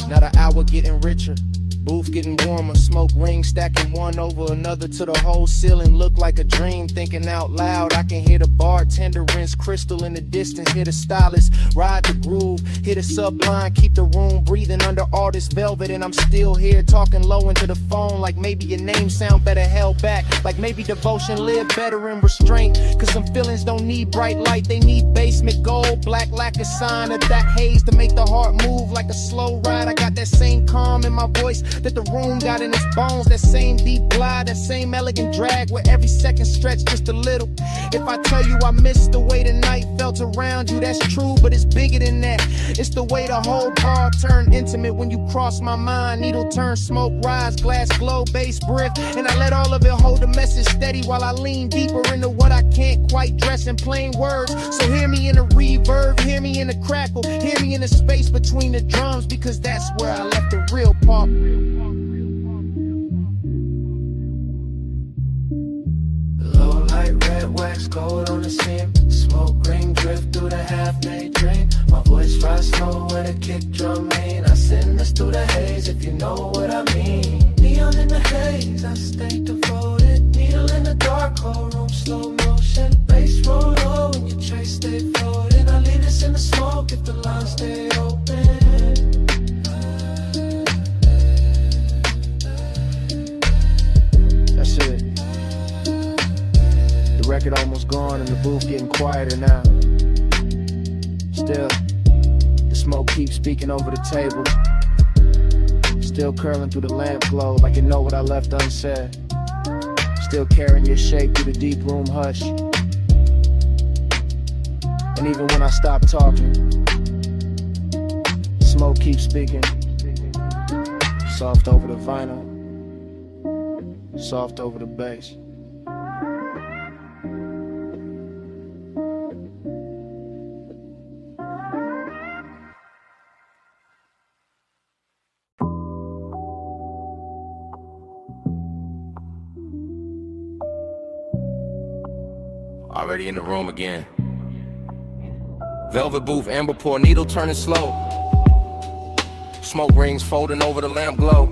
Now the hour getting richer, booth getting warmer, smoke rings stacking one over another to the whole ceiling look like a dream. Thinking out loud, I can hear the bartender rinse crystal in the distance, hear the stylist ride the groove, hit a sublime, keep the room breathing under all this velvet. And I'm still here talking low into the phone like maybe your name sound better held back, like maybe devotion live better in restraint. Cause some feelings don't need bright light, they need basement gold, black lack a sign of that haze to make the heart move like a slow ride. I got that same calm in my voice that the room got in its bones, that same deep glide, that same elegant drag where every second stretch just a little. If I tell you I miss the way the night felt around you, that's true, but it's bigger than that. It's the way the whole bar turned intimate when you cross my mind. Needle turn, smoke rise, glass glow, bass brief, and I let all of it hold the message steady while I lean deeper into what I can't quite dress in plain words. So hear me in the reverb, hear me in the crackle, hear me in the space between the drums, because that's where I left the real part. Low light red wax cold on the seam. Smoke ring drift through the half-made dream. My voice rise slow with a kick drum mean. I send this through the haze if you know what I mean. Neon in the haze, I stay devoted. Needle in the dark, whole room slow motion. Bass roll low and your trace stay floating. I leave this in the smoke if the lines stay open. That's it. The record almost gone and the booth getting quieter now. Still, the smoke keeps speaking over the table. Still curling through the lamp glow like you know what I left unsaid. Still carrying your shape through the deep room hush. And even when I stop talking, smoke keeps speaking. Soft over the vinyl, soft over the bass. Already in the room again. Velvet booth, amber pour, needle turning slow. Smoke rings folding over the lamp glow.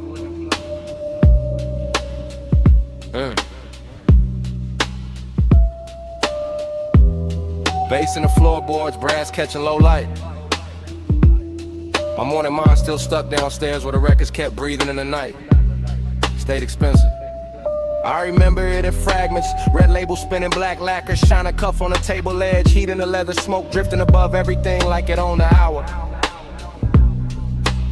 Bass in the floorboards, brass catching low light. My morning mind still stuck downstairs where the records kept breathing in the night. Stayed expensive. I remember it in fragments. Red label spinning, black lacquer, shine a cuff on the table edge, heat in the leather, smoke drifting above everything like it owned the hour.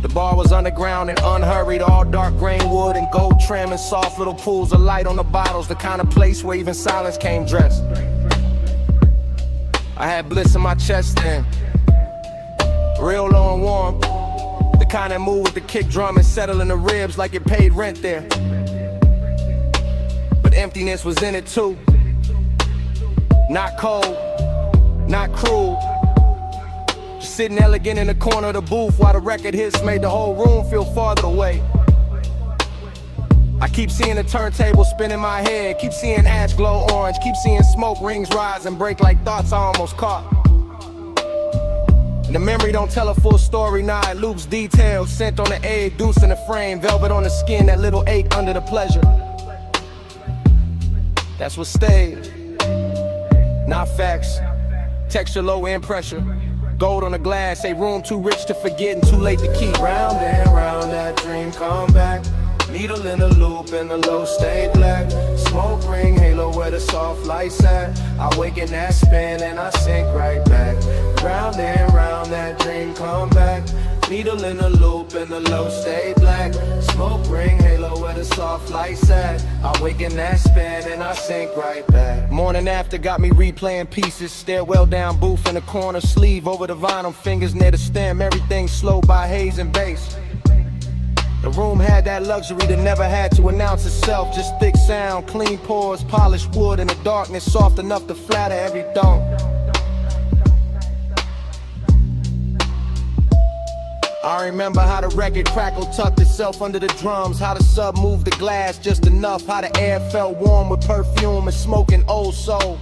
The bar was underground and unhurried, all dark grain wood and gold trim and soft little pools of light on the bottles, the kind of place where even silence came dressed. I had bliss in my chest then, real low and warm, the kind that move with the kick drum and settle in the ribs like it paid rent there. But emptiness was in it too. Not cold, not cruel. Just sitting elegant in the corner of the booth while the record hits made the whole room feel farther away. I keep seeing the turntable spin in my head, keep seeing ash glow orange, keep seeing smoke rings rise and break like thoughts I almost caught. And the memory don't tell a full story, nah, it loops details. Scent on the egg, deuce in the frame, velvet on the skin, that little ache under the pleasure. That's what stayed, not facts. Texture low in pressure, gold on the glass, a room too rich to forget and too late to keep. Round and round that dream come back. Needle in the loop and the low stay black. Smoke ring halo where the soft lights at. I wake in that spin and I sink right back. Round and round that dream come back. Needle in the loop and the low stay black. Smoke ring halo where the soft lights at. I wake in that spin and I sink right back. Morning after got me replaying pieces. Stairwell down booth in the corner, sleeve over the vinyl, fingers near the stem. Everything slow by haze and bass. The room had that luxury that never had to announce itself. Just thick sound, clean pours, polished wood in the darkness, soft enough to flatter every dome. I remember how the record crackled, tucked itself under the drums, how the sub moved the glass just enough, how the air felt warm with perfume and smoking old soul.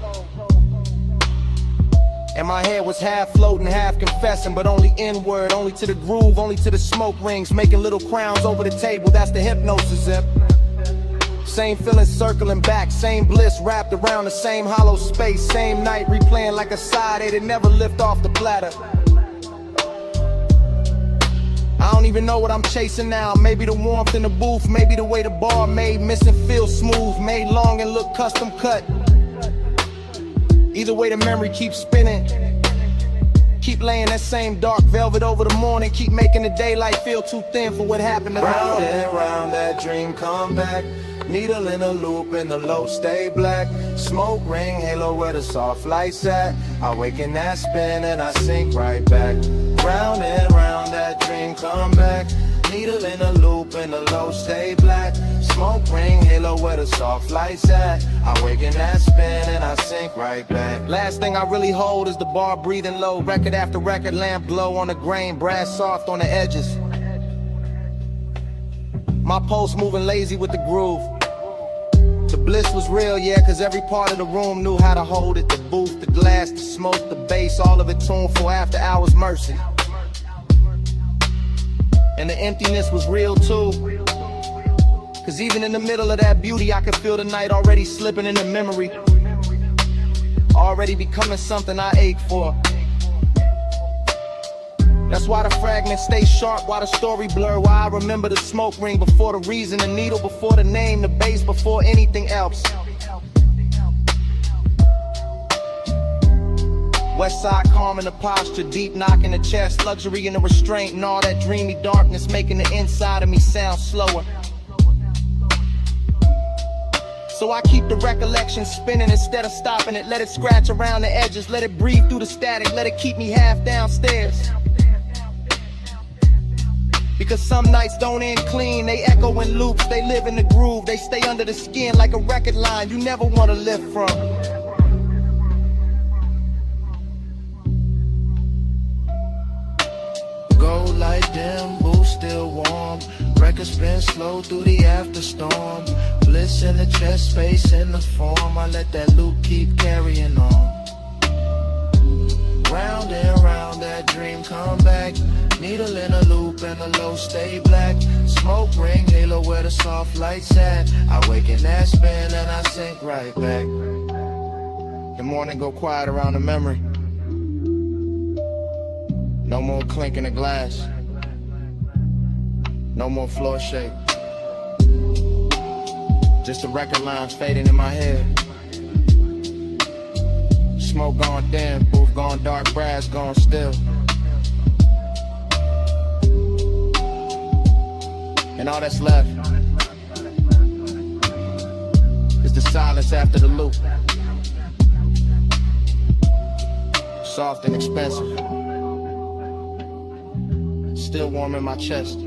And my head was half floating, half confessing, but only inward, only to the groove, only to the smoke rings, making little crowns over the table. That's the hypnosis zip. Same feeling circling back, same bliss wrapped around the same hollow space, same night replaying like a side A that never lift off the platter. I don't even know what I'm chasing now. Maybe the warmth in the booth, maybe the way the bar made missing feel smooth, made long and look custom cut. Either way the memory keeps spinning. Keep laying that same dark velvet over the morning. Keep making the daylight feel too thin for what happened to round and round that dream come back. Needle in a loop and the low stay black. Smoke ring halo where the soft lights at. I wake in that spin and I sink right back. Round and round that dream come back. Needle in a loop and the low stay black. Smoke ring halo where the soft lights at. I wake in that spin and I sink right back. Last thing I really hold is the bar breathing low. Record after record, lamp glow on the grain, brass soft on the edges. My pulse moving lazy with the groove. The bliss was real, yeah, cause every part of the room knew how to hold it. The booth, the glass, the smoke, the bass, all of it tuneful after hours mercy. And the emptiness was real too, cause even in the middle of that beauty I could feel the night already slipping into memory, already becoming something I ache for. That's why the fragments stay sharp, why the story blur, why I remember the smoke ring before the reason, the needle before the name, the bass before anything else. West side calm in the posture, deep knock in the chest, luxury in the restraint, and all that dreamy darkness making the inside of me sound slower. So I keep the recollection spinning instead of stopping it, let it scratch around the edges, let it breathe through the static, let it keep me half downstairs. Because some nights don't end clean, they echo in loops, they live in the groove, they stay under the skin like a record line you never want to lift from. Gold light dim, booth still warm. Record spin slow through the after storm. Bliss in the chest, space in the form. I let that loop keep carrying on. Round and round, that dream come back. Needle in a loop and the low stay black. Smoke ring, halo where the soft lights at. I wake in that spin and I sink right back. The morning go quiet around the memory. No more clinking of glass. No more floor shake. Just the record lines fading in my head. Smoke gone dim, booth gone dark, brass gone still. And all that's left is the silence after the loop. Soft and expensive, still warm in my chest.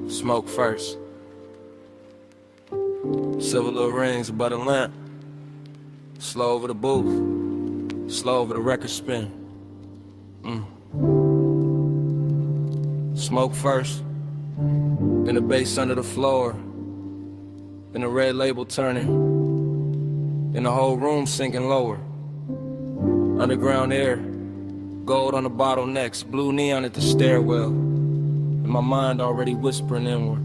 Smoke first. Silver little rings above the lamp. Slow over the booth. Slow over the record spin. Smoke first. Then the bass under the floor. Then the red label turning. Then the whole room sinking lower. Underground air. Gold on the bottlenecks. Blue neon at the stairwell. And my mind already whispering inward.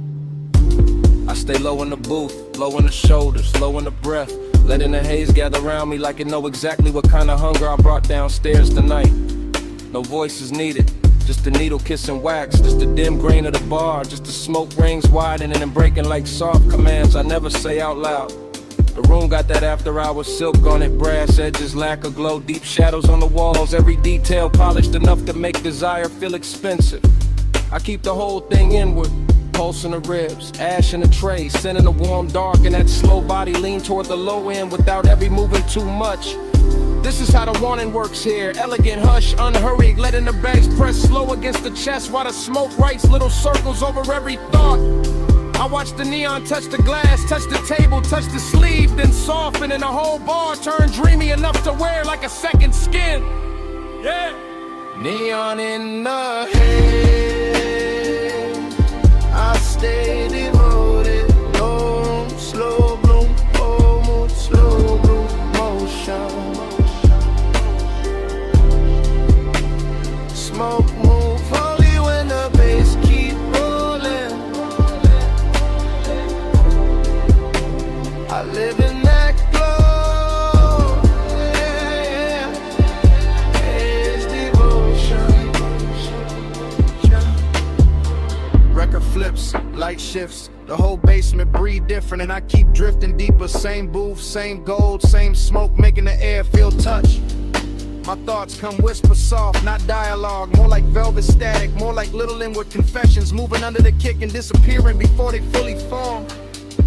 I stay low in the booth, low in the shoulders, low in the breath, letting the haze gather around me like it know exactly what kind of hunger I brought downstairs tonight. No voices needed, just the needle kissing wax, just the dim grain of the bar, just the smoke rings widening and breaking like soft commands I never say out loud. The room got that after hours silk on it, brass edges, lack of glow, deep shadows on the walls, every detail polished enough to make desire feel expensive. I keep the whole thing inward, pulse in the ribs, ash in the tray, sending the warm dark and that slow body lean toward the low end without ever moving too much. This is how the warning works here, elegant hush, unhurried, letting the bass press slow against the chest while the smoke writes little circles over every thought. I watch the neon touch the glass, touch the table, touch the sleeve, then soften and the whole bar turn dreamy enough to wear like a second skin. Yeah. Neon in the head, I stay devoted. No slow bloom, oh, slow bloom motion. Smoke move only when the bass keep rolling. I live in that glow. flips, light shifts. The whole basement breathe different, and I keep drifting deeper. Same booth, same gold, same smoke, making the air feel touch. My thoughts come whisper soft, not dialogue. More like velvet static, more like little inward confessions, moving under the kick and disappearing before they fully form.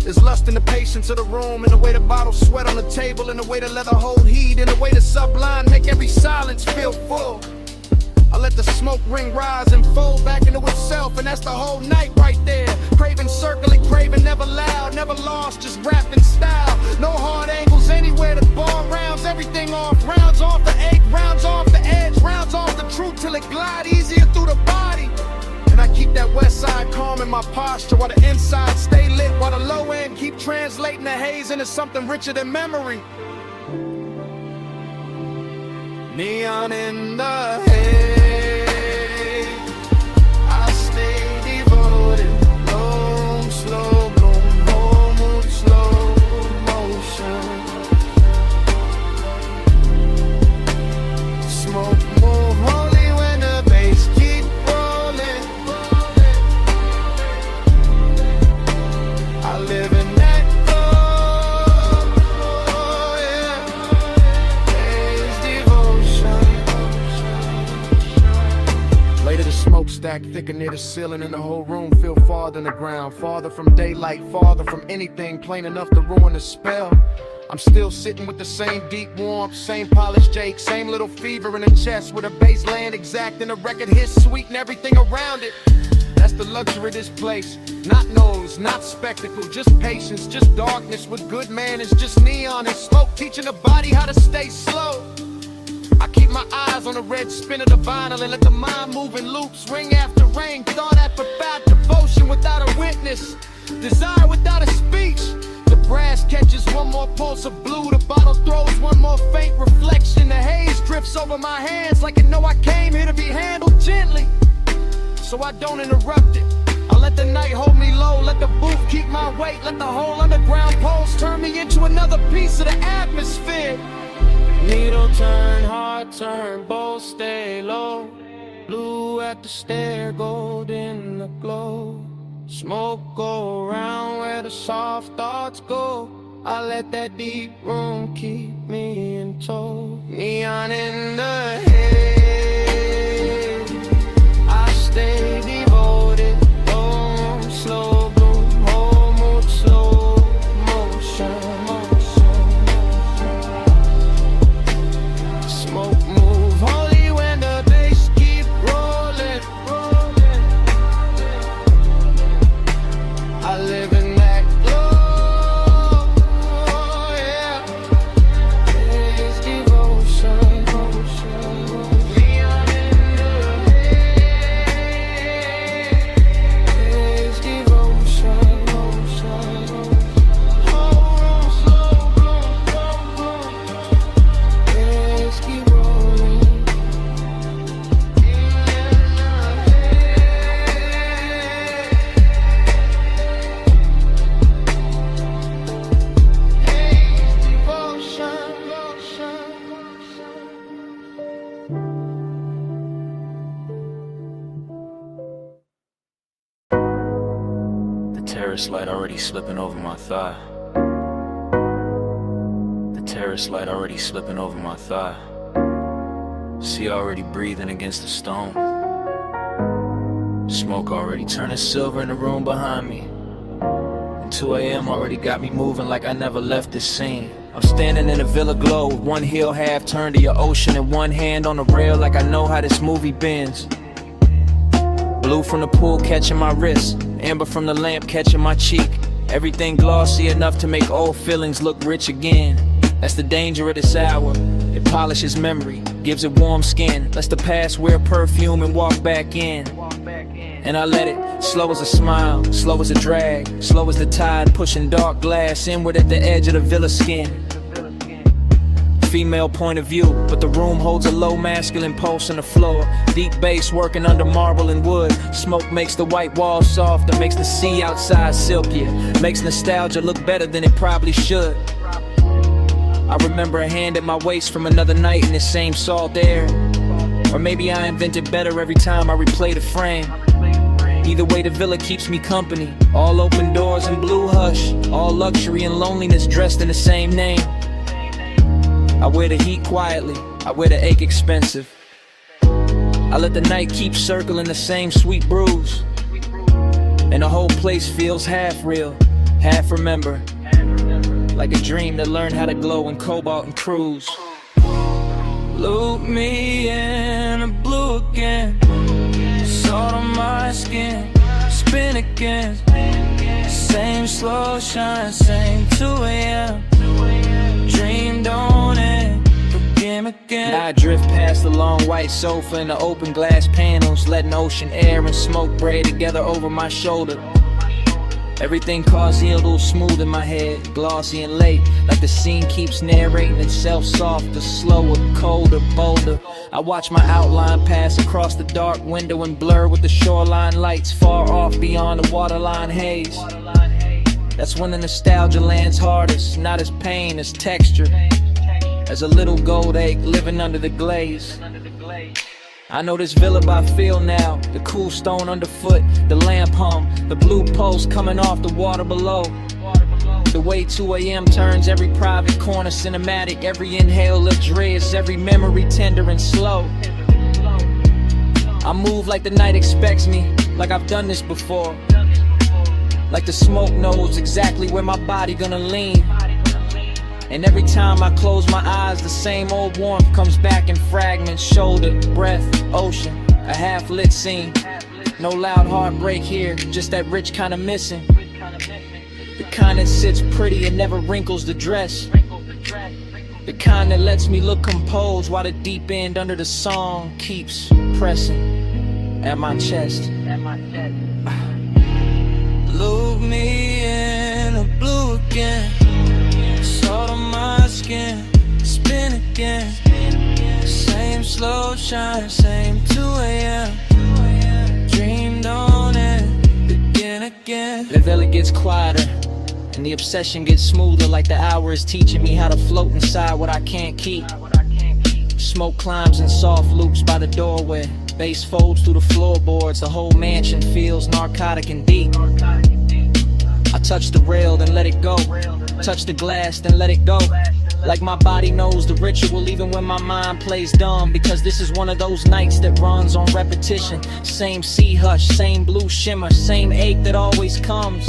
There's lust in the patience of the room, in the way the bottles sweat on the table, in the way the leather hold heat, in the way the sublime make every silence feel full. I let the smoke ring rise and fold back into itself, and that's the whole night right there. Craving, circling, craving, never loud, never lost, just wrapped in style. No hard angles anywhere, the ball rounds everything off. Rounds off the egg, rounds off the edge, rounds off the truth till it glide easier through the body. And I keep that west side calm in my posture, while the inside stay lit, while the low end keep translating the haze into something richer than memory. Neon in the haze, I stay devoted. Bloom, slow bloom, whole mood, slow motion. Smoke move holy when the bass keep rolling. I live in that glow, yeah. Later the smokestack thicker near the ceiling, and the whole room feel farther than the ground. Farther from daylight, farther from anything plain enough to ruin the spell. I'm still sitting with the same deep warmth, same polished Jake, same little fever in the chest, with a bass land exact and a record hit sweet and everything around it. That's the luxury of this place. Not noise, not spectacle, just patience, just darkness with good manners, just neon and smoke teaching the body how to stay slow. I keep my eyes on the red spin of the vinyl and let the mind move in loops, ring after ring, thought after profound devotion without a witness, desire without a speech. The brass catches one more pulse of blue, the bottle throws one more faint reflection, the haze drifts over my hands like it know I came here to be handled gently, so I don't interrupt it. I let the night hold me low, let the booth keep my weight, let the whole underground pulse turn me into another piece of the atmosphere. Needle turn, heart turn, both stay low. Blue at the stair, gold in the glow. Smoke go around where the soft thoughts go. I let that deep room keep me in tow. Neon in the head, I stay devoted. Bloom, slow bloom, whole mood, slow motion. Smoke move holy when the bass keep rolling. I live in that glow, yeah. It's devotion. Neon in the head. It's devotion. Whole room slow bloom. Let's keep rolling. The terrace light already slipping over my thigh. The terrace light already slipping over my thigh. Sea already breathing against the stone. Smoke already turning silver in the room behind me. And 2 a.m. already got me moving like I never left this scene. I'm standing in a villa glow with one heel half turned to your ocean and one hand on the rail like I know how this movie bends. Blue from the pool catching my wrist, amber from the lamp catching my cheek. Everything glossy enough to make old feelings look rich again. That's the danger of this hour. It polishes memory, gives it warm skin, lets the past wear perfume and walk back in. And I let it, slow as a smile, slow as a drag, slow as the tide pushing dark glass inward at the edge of the villa skin. Female point of view, but the room holds a low masculine pulse on the floor. Deep bass working under marble and wood. Smoke makes the white walls soft and makes the sea outside silkier. Makes nostalgia look better than it probably should. I remember a hand at my waist from another night in this same salt air. Or maybe I invented better every time I replay the frame. Either way, the villa keeps me company. All open doors and blue hush, all luxury and loneliness dressed in the same name. I wear the heat quietly, I wear the ache expensive. I let the night keep circling the same sweet brews, and the whole place feels half real, half remember. Like a dream that learned how to glow in cobalt and cruise. Look me in the blue again, salt on my skin, spin again. Same slow shine, same 2 a.m. Dream don't end, begin again. I drift past the long white sofa and the open glass panels, letting ocean air and smoke braid together over my shoulder. Everything causey, a little smooth in my head, glossy and late, like the scene keeps narrating itself softer, slower, colder, bolder. I watch my outline pass across the dark window and blur with the shoreline lights far off beyond the waterline haze. That's when the nostalgia lands hardest, not as pain, as texture, as a little gold egg living under the glaze. I know this villa by feel now, the cool stone underfoot, the lamp hum, the blue pulse coming off the water below. The way 2 a.m. turns every private corner cinematic, every inhale luxurious, every memory tender and slow. I move like the night expects me, like I've done this before. Like the smoke knows exactly where my body gonna lean. And every time I close my eyes, the same old warmth comes back in fragments. Shoulder, breath, ocean, a half-lit scene. No loud heartbreak here, just that rich kind of missing. The kind that sits pretty and never wrinkles the dress. The kind that lets me look composed while the deep end under the song keeps pressing at my chest. Look me in the blue again, salt on my skin, spin again. Same slow shine, same 2 a.m. Dream don't end, begin again. The villa gets quieter, and the obsession gets smoother, like the hour is teaching me how to float inside what I can't keep. Smoke climbs in soft loops by the doorway, bass folds through the floorboards, the whole mansion feels narcotic and deep. I touch the rail, then let it go. Touch the glass, then let it go. Like my body knows the ritual even when my mind plays dumb. Because this is one of those nights that runs on repetition. Same sea hush, same blue shimmer, same ache that always comes.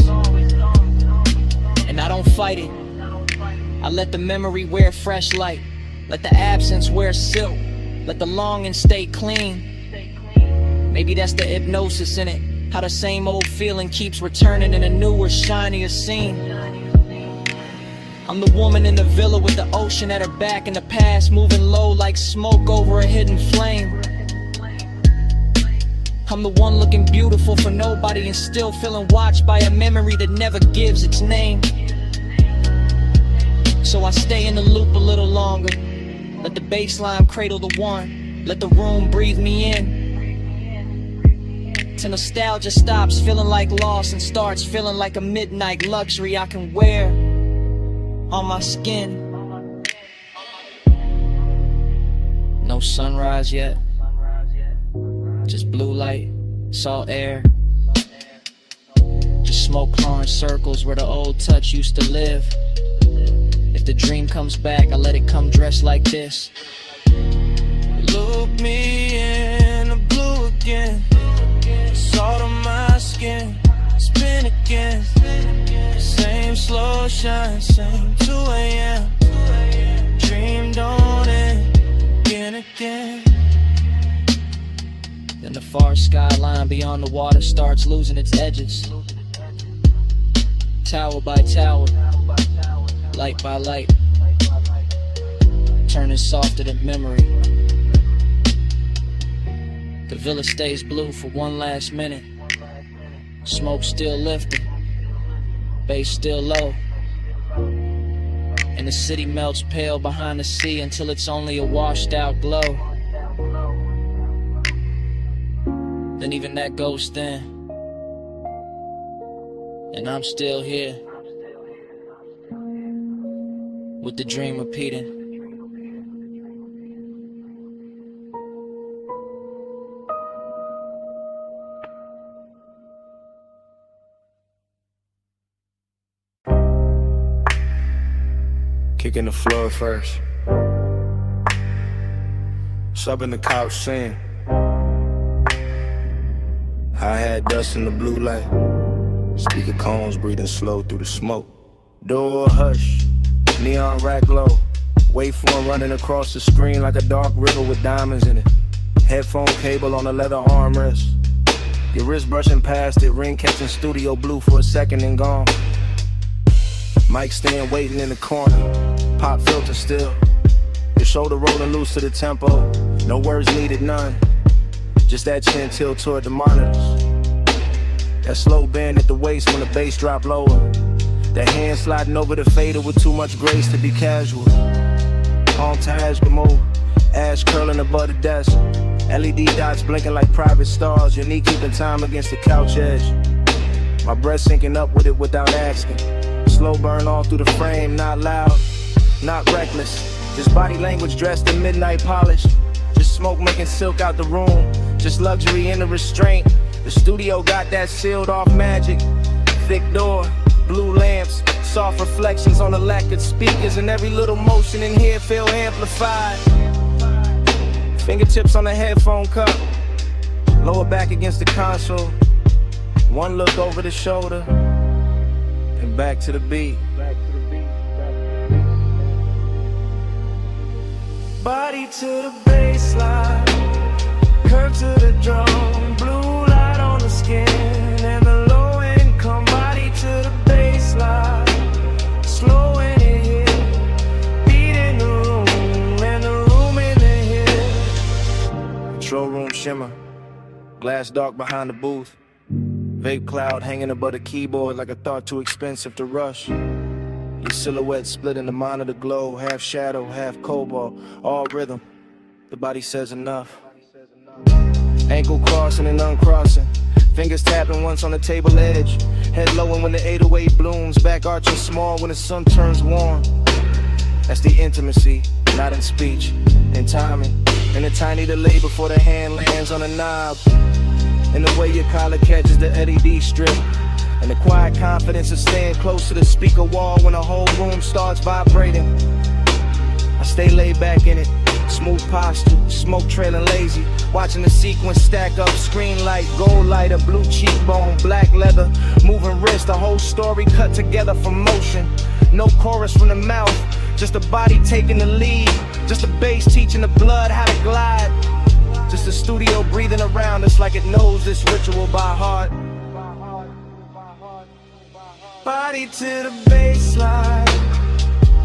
And I don't fight it, I let the memory wear fresh light. Let the absence wear silk, let the longing stay clean. Maybe that's the hypnosis in it, how the same old feeling keeps returning in a newer, shinier scene. I'm the woman in the villa with the ocean at her back, and the past moving low like smoke over a hidden flame. I'm the one looking beautiful for nobody and still feeling watched by a memory that never gives its name. So I stay in the loop a little longer, let the bassline cradle the one, let the room breathe me in. Till nostalgia stops feeling like loss and starts feeling like a midnight luxury I can wear on my skin. No sunrise yet, just blue light, salt air, just smoke pouring circles where the old touch used to live. If the dream comes back, I let it come dressed like this. Look me in the blue again, salt on my skin, spin again. Same slow shine, same 2 a.m. Dream don't end, begin again. Then the far skyline beyond the water starts losing its edges. Tower by tower, light by light, turning softer than memory. The villa stays blue for one last minute. Smoke still lifting, bass still low, and the city melts pale behind the sea until it's only a washed out glow. Then even that goes thin, and I'm still here with the dream repeating. Kicking the floor first. Subbing the couch saying hi-hat dust in the blue light. Speaker cones breathing slow through the smoke. Door hush, neon rack glow. Waveform running across the screen like a dark river with diamonds in it. Headphone cable on a leather armrest. Your wrist brushing past it, ring catching studio blue for a second and gone. Mic stand waiting in the corner, pop filter still. Your shoulder rolling loose to the tempo, no words needed, none. Just that chin tilt toward the monitors. That slow bend at the waist when the bass drop lower. That hand sliding over the fader with too much grace to be casual. Montage mode, ash curling above the desk. LED dots blinking like private stars. Your knee keeping time against the couch edge. My breath syncing up with it without asking. Slow burn all through the frame, not loud, not reckless. Just body language dressed in midnight polish. Just smoke making silk out the room. Just luxury in the restraint. The studio got that sealed off magic. Thick door, blue lamps, soft reflections on the lacquered speakers. And every little motion in here feel amplified. Fingertips on the headphone cup, lower back against the console. One look over the shoulder, and back to the beat. Body to the baseline, curve to the drum, blue light on the skin, and the low income. Body to the baseline, slow in it here, beat in the room, and the room in the here. Control room shimmer, glass dark behind the booth. Vape cloud hanging above the keyboard like a thought too expensive to rush. Your silhouette split in the monitor glow, half shadow, half cobalt, all rhythm. The body says enough. Ankle crossing and uncrossing, fingers tapping once on the table edge. Head lowering when the 808 blooms, back arching small when the sun turns warm. That's the intimacy, not in speech, in timing, and a tiny delay before the hand lands on the knob. And the way your collar catches the LED strip, and the quiet confidence of staying close to the speaker wall when the whole room starts vibrating. I stay laid back in it, smooth posture, smoke trailing lazy, watching the sequence stack up, screen light, gold lighter, blue cheekbone, black leather, moving wrist, the whole story cut together from motion. No chorus from the mouth, just the body taking the lead, just the bass teaching the blood how to glide, just the studio breathing around us like it knows this ritual by heart. Body to the baseline,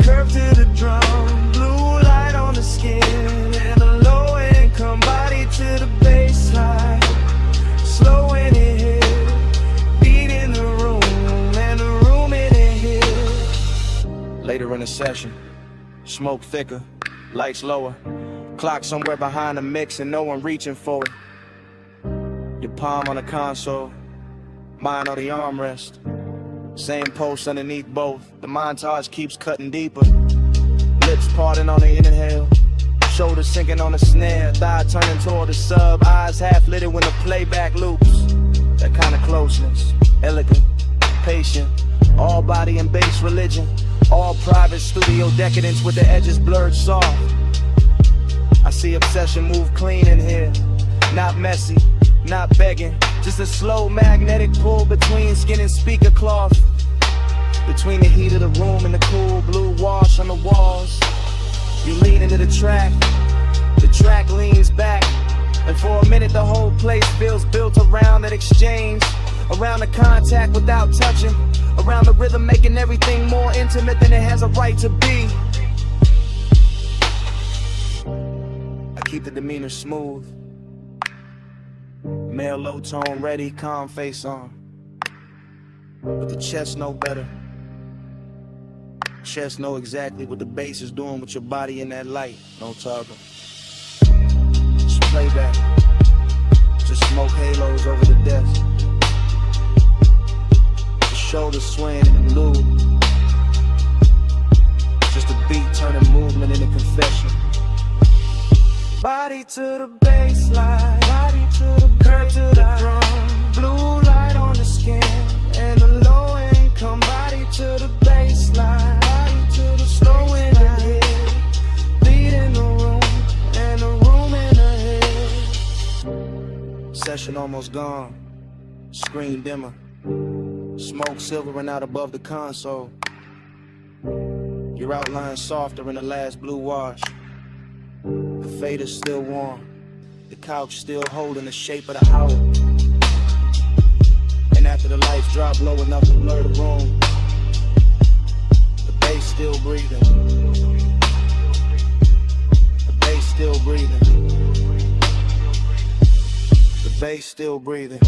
curve to the drum, blue light on the skin, and the low income. Body to the baseline, slow in it here, beat in the room, and the room in it here. Later in the session, smoke thicker, lights lower, clock somewhere behind the mix and no one reaching for it. Your palm on the console, mine on the armrest. Same post underneath both, the montage keeps cutting deeper. Lips parting on the inhale, shoulders sinking on the snare, thigh turning toward the sub, eyes half lit when the playback loops. That kind of closeness, elegant, patient, all body and bass religion, all private studio decadence with the edges blurred soft. I see obsession move clean in here, not messy, not begging, just a slow magnetic pull between skin and speaker cloth, between the heat of the room and the cool blue wash on the walls. You lean into the track leans back, and for a minute the whole place feels built around that exchange, around the contact without touching, around the rhythm making everything more intimate than it has a right to be. I keep the demeanor smooth, male low tone ready, calm face on, but the chest know better. Chest know exactly what the bass is doing with your body in that light. No talking. Just playback. Just smoke halos over the desk. The shoulders swaying in the loop. Just a beat turning movement into confession. Body to the baseline, body to the curve to the drum, blue light on the skin, and the low income. Body to the baseline, body to the slow in almost gone. Screen dimmer. Smoke silvering out above the console. Your outline softer in the last blue wash. The fader's still warm. The couch still holding the shape of the owl. And after the lights drop low enough to blur the room, the bass still breathing. The bass still breathing. The bass still breathing.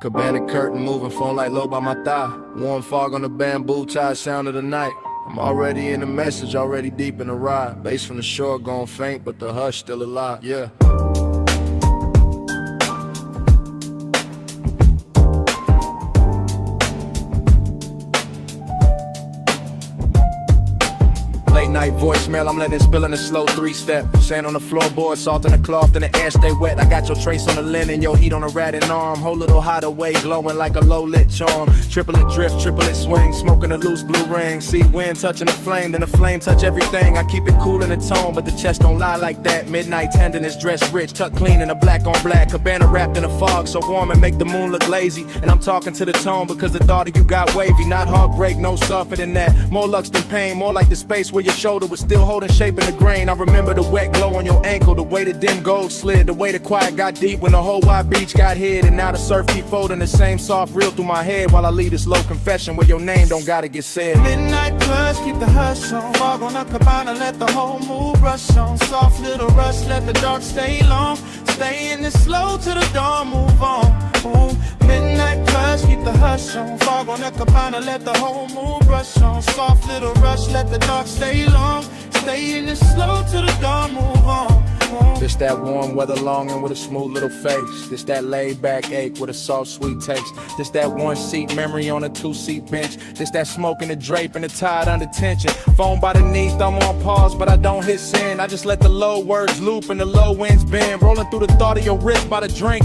Cabana curtain moving, phone light low by my thigh. Warm fog on the bamboo tie, sound of the night. I'm already in the message, already deep in the ride. Bass from the shore gone faint, but the hush still alive, yeah. Night voicemail, I'm letting it spill in a slow 3-step. Sand on the floorboard, salt in the cloth, and the air stay wet. I got your trace on the linen, your heat on a ratted arm. Whole little hideaway, glowing like a low-lit charm. Triplet drift, triplet swing, smoking a loose blue ring. See wind touching the flame, then the flame touch everything. I keep it cool in the tone, but the chest don't lie like that. Midnight tenderness, dressed rich, tucked clean in a black on black. Cabana wrapped in a fog, so warm and make the moon look lazy. And I'm talking to the tone because the thought of you got wavy. Not heartbreak, no softer than that. More lux than pain, more like the space where your shoulder was still holding shape in the grain. I remember the wet glow on your ankle, the way the dim gold slid, the way the quiet got deep when the whole wide beach got hid. And now the surf keep folding the same soft reel through my head while I leave this low confession where your name don't gotta get said. Midnight plus, keep the hush on. Fog on the cabana, let the whole mood rush on. Soft little rush, let the dark stay long. Stay in this slow till the dawn, move on. Ooh. Midnight plus, keep the hush on. Fog on the cabana, let the whole mood rush on. Soft little rush, let the dark stay long. Stay in this slow till the dawn, move on. This that warm weather longing with a smooth little face. This that laid back ache with a soft sweet taste. This that one seat memory on a 2-seat bench. This that smoke in the drape and the tide under tension. Phone by the knee, thumb on pause, but I don't hit send. I just let the low words loop and the low winds bend. Rolling through the thought of your wrist by the drink.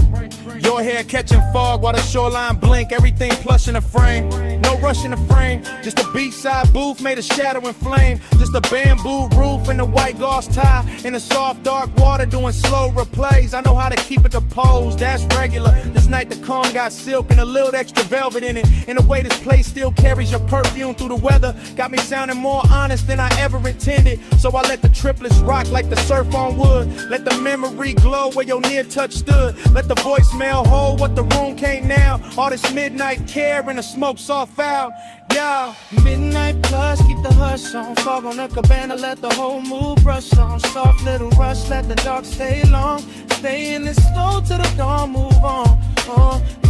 Your hair catching fog while the shoreline blink. Everything plush in the frame, no rush in the frame. Just a beachside booth made of shadow and flame. Just a bamboo roof and a white gauze tie. In the soft dark water doing slow replays. I know how to keep it composed, that's regular. This night the calm got silk and a little extra velvet in it. In a way this place still carries your perfume through the weather. Got me sounding more honest than I ever intended. So I let the triplets rock like the surf on wood. Let the memory glow where your near touch stood. Let the voicemail hold what the room can't now. All this midnight care and the smoke soft foul. Yeah. Midnight plus, keep the hush on. Fog on the cabana, let the whole mood brush on. Soft little rush, let the dark stay long. Stay in this slow till the dawn, move on.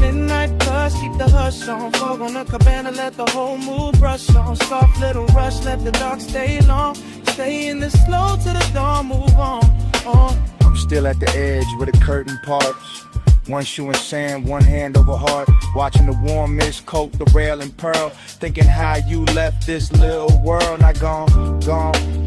Midnight plus, keep the hush on. Fog on the cabana, let the whole mood brush on. Soft little rush, let the dark stay long. Stay in this slow till the dawn, move on. I'm still at the edge where the curtain parts. One shoe in sand, one hand over heart. Watching the warm mist coat the rail and pearl. Thinking how you left this little world. Not gone,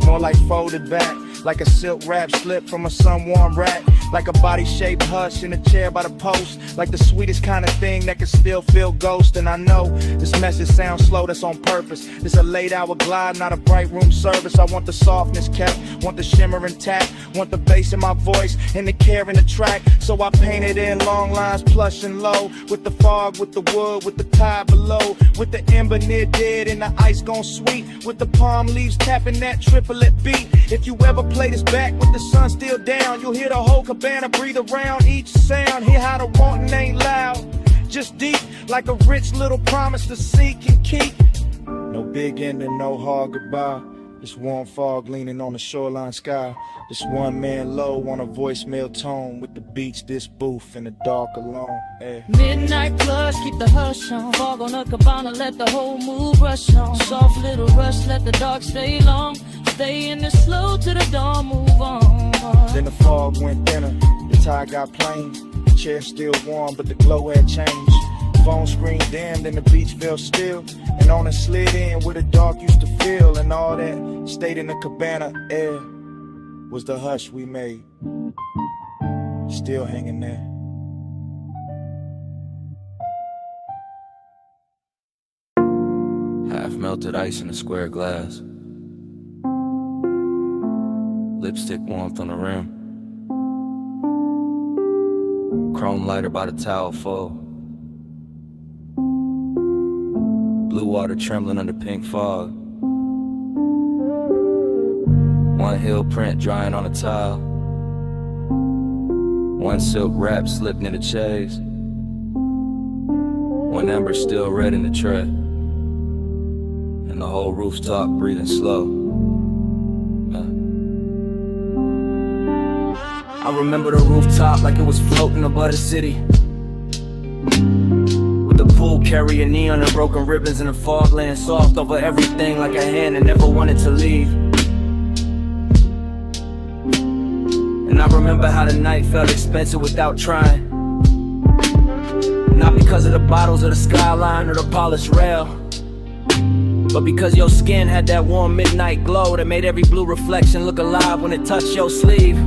more like folded back. Like a silk wrap slip from a sun-warm rack. Like a body-shaped hush in a chair by the post. Like the sweetest kind of thing that can still feel ghost. And I know this message sounds slow, that's on purpose. This a late-hour glide, not a bright room service. I want the softness kept, want the shimmer intact. Want the bass in my voice and the care in the track. So I painted in long lines, plush and low. With the fog, with the wood, with the tide below. With the ember near dead and the ice gone sweet. With the palm leaves tapping that triplet beat. If you ever play this back with the sun still down, you'll hear the whole cabana breathe around each sound. Hear how the wanting ain't loud, just deep, like a rich little promise to seek and keep. No big ending, no hard goodbye. This warm fog leaning on the shoreline sky. This one man low on a voicemail tone with the beach, this booth in the dark alone. Yeah. Midnight plush, keep the hush on. Fog on the cabana, let the whole mood rush on. Soft little rush, let the dark stay long. Stay in the slow to the dawn, move on. Then the fog went thinner, the tide got plain. The chair still warm, but the glow had changed. Phone screen dimmed and the beach felt still. And on it slid in where the dark used to feel. And all that stayed in the cabana air was the hush we made. Still hanging there. Half melted ice in a square glass. Lipstick warmth on the rim. Chrome lighter by the towel full. Blue water trembling under pink fog. One heel print drying on a tile. One silk wrap slipped in the chaise. One ember still red in the tray. And the whole rooftop breathing slow. I remember the rooftop like it was floating above the city. With the pool carrying neon and broken ribbons and the fog laying soft over everything like a hand that never wanted to leave. And I remember how the night felt expensive without trying. Not because of the bottles or the skyline or the polished rail, but because your skin had that warm midnight glow that made every blue reflection look alive when it touched your sleeve.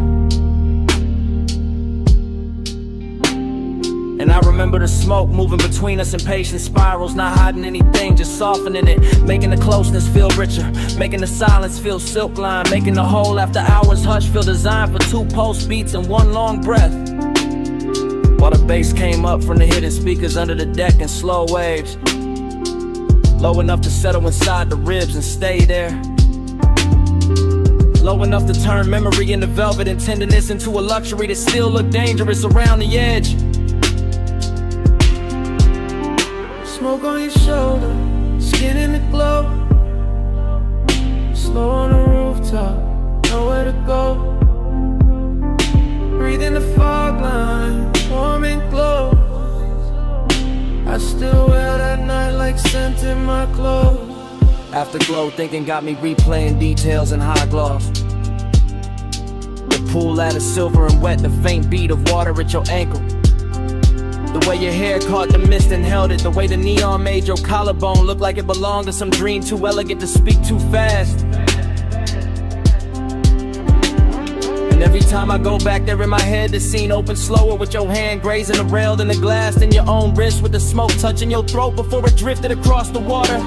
And I remember the smoke moving between us in patient spirals, not hiding anything, just softening it, making the closeness feel richer, making the silence feel silk lined, making the whole after hours hush feel designed for 2 pulse beats and 1 long breath. While the bass came up from the hidden speakers under the deck in slow waves, low enough to settle inside the ribs and stay there. Low enough to turn memory into velvet and tenderness into a luxury that still looked dangerous around the edge. Smoke on your shoulder, skin in the glow. Slow on the rooftop, nowhere to go. Breathe in the fog line, warm and glow. I still wear that night like scent in my clothes. Afterglow thinking got me replaying details in high gloss. The pool ladder silver and wet, the faint beat of water at your ankle. The way your hair caught the mist and held it. The way the neon made your collarbone look like it belonged to some dream too elegant to speak too fast. And every time I go back there in my head, the scene opens slower with your hand grazing the rail than the glass, then your own wrist with the smoke touching your throat before it drifted across the water.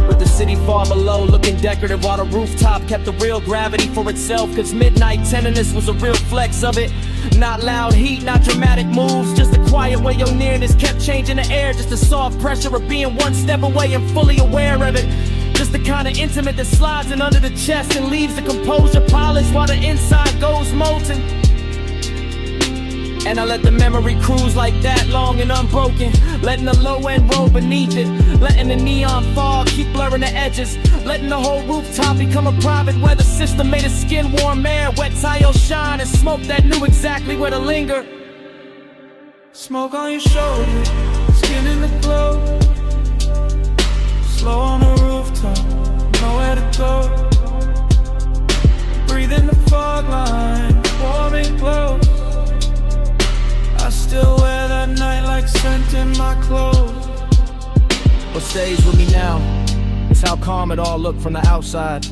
With the city far below looking decorative while the rooftop kept the real gravity for itself, cause midnight tenderness was a real flex of it. Not loud heat, not dramatic moves, just a quiet way your nearness kept changing the air. Just the soft pressure of being 1 step away and fully aware of it. Just the kind of intimate that slides in under the chest and leaves the composure polished while the inside goes molten. And I let the memory cruise like that, long and unbroken, letting the low end roll beneath it, letting the neon fog keep blurring the edges, letting the whole rooftop become a private weather system made of skin warm air, wet tile shine and smoke that knew exactly where to linger. Smoke on your shoulder, skin in the glow. Slow on the rooftop, nowhere to go. Breathe in the fog line, warm and close. I still wear that night like scent in my clothes. What stays with me now is how calm it all looked from the outside.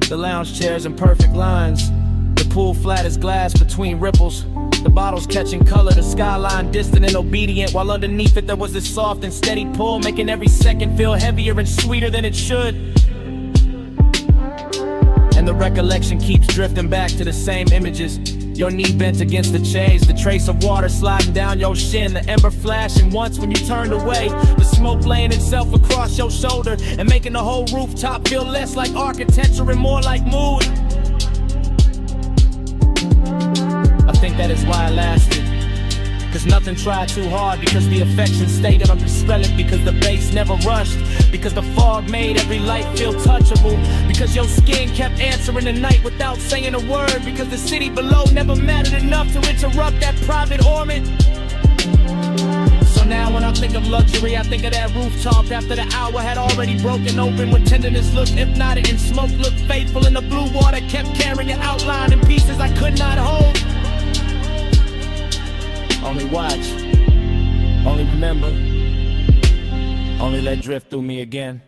The lounge chairs in perfect lines, the pool flat as glass between ripples, the bottles catching color, the skyline distant and obedient, while underneath it there was this soft and steady pull, making every second feel heavier and sweeter than it should. And the recollection keeps drifting back to the same images. Your knee bent against the chaise, the trace of water sliding down your shin, the ember flashing once when you turned away, the smoke laying itself across your shoulder and making the whole rooftop feel less like architecture and more like mood. I think that is why I lasted. Cause nothing tried too hard, because the affection stayed undispelled, because the bass never rushed, because the fog made every light feel touchable, because your skin kept answering the night without saying a word, because the city below never mattered enough to interrupt that private orbit. So now when I think of luxury, I think of that rooftop after the hour had already broken open, when tenderness looked hypnotic and smoke looked faithful, and the blue water kept carrying an outline in pieces I could not hold. Only watch, only remember, only let drift through me again.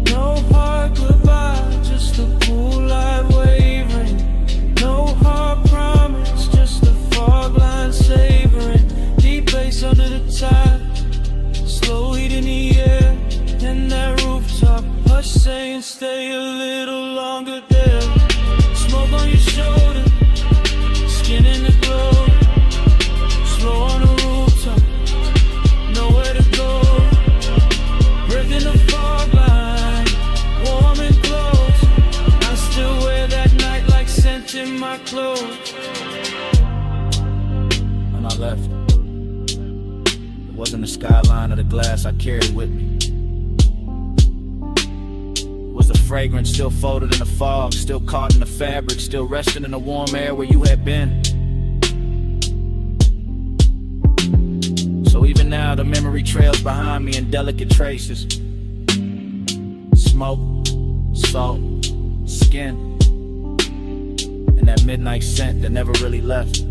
No hard goodbye, just a cool light wavering. No hard promise, just a fog line savoring. Deep bass under the tide, slow heat in the air, and that rooftop hush saying stay a little longer there. Smoke on your shoulder, skin in the glow. Slow on the rooftop, nowhere to go. Breath in the fog line, warm and close. I still wear that night like scent in my clothes. When I left, it wasn't the skyline or the glass I carried with me. It was the fragrance still folded in the fog, still caught in the fabric, still resting in the warm air where you had been. So even now the memory trails behind me in delicate traces. Smoke, salt, skin, and that midnight scent that never really left.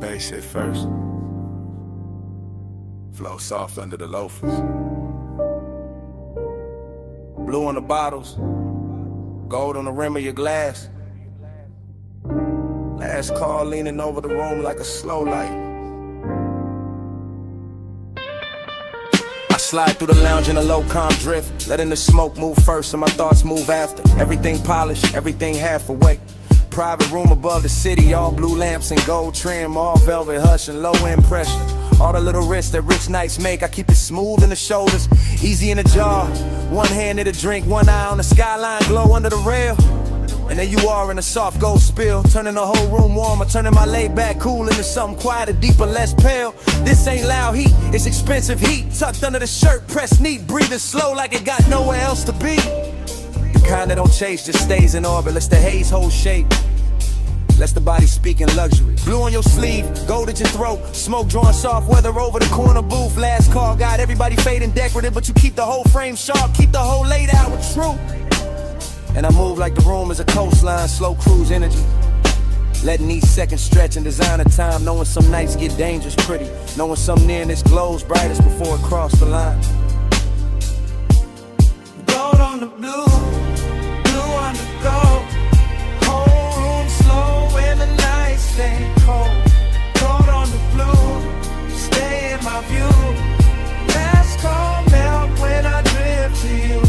Bass hit first. Flow soft under the loafers. Blue on the bottles, gold on the rim of your glass. Last call leaning over the room like a slow light. I slide through the lounge in a low calm drift, letting the smoke move first and my thoughts move after. Everything polished, everything half awake. Private room above the city, all blue lamps and gold trim, all velvet hush and low end pressure. All the little risks that rich nights make, I keep it smooth in the shoulders, easy in the jaw. One hand in the drink, one eye on the skyline glow under the rail. And there you are in a soft gold spill, turning the whole room warmer, turning my laid back cool into something quieter, deeper, less pale. This ain't loud heat, it's expensive heat, tucked under the shirt, pressed neat, breathing slow like it got nowhere else to be. The kind that don't chase, just stays in orbit, lets the haze hold shape, lets the body speak in luxury. Blue on your sleeve, gold at your throat, smoke drawing soft weather over the corner booth. Last call, got everybody fading decorative, but you keep the whole frame sharp, keep the whole laid out with truth. And I move like the room is a coastline, slow cruise energy, letting each second stretch in designer time, knowing some nights get dangerous pretty, knowing some nearness glows brightest before it crossed the line. Gold on the blue, blue on the gold. Whole room slow when the nights stay cold. Gold on the blue, stay in my view. Last call melt when I drift to you.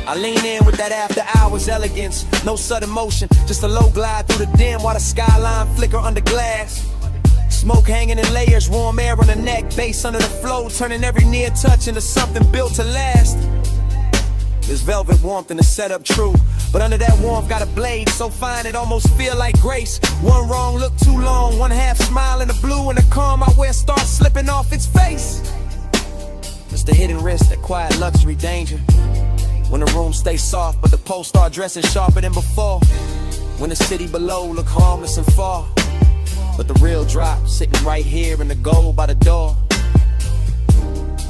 I lean in with that after hours elegance, no sudden motion, just a low glide through the dim while the skyline flicker under glass. Smoke hanging in layers, warm air on the neck, bass under the flow, turning every near touch into something built to last. There's velvet warmth in the setup, true, but under that warmth got a blade so fine it almost feel like grace. One wrong look too long, one half smile in the blue, and the calm I wear starts slipping off its face. Just the hidden risk, that quiet luxury danger. When the room stays soft, but the posts start dressing sharper than before. When the city below look harmless and far, but the real drop sitting right here in the gold by the door.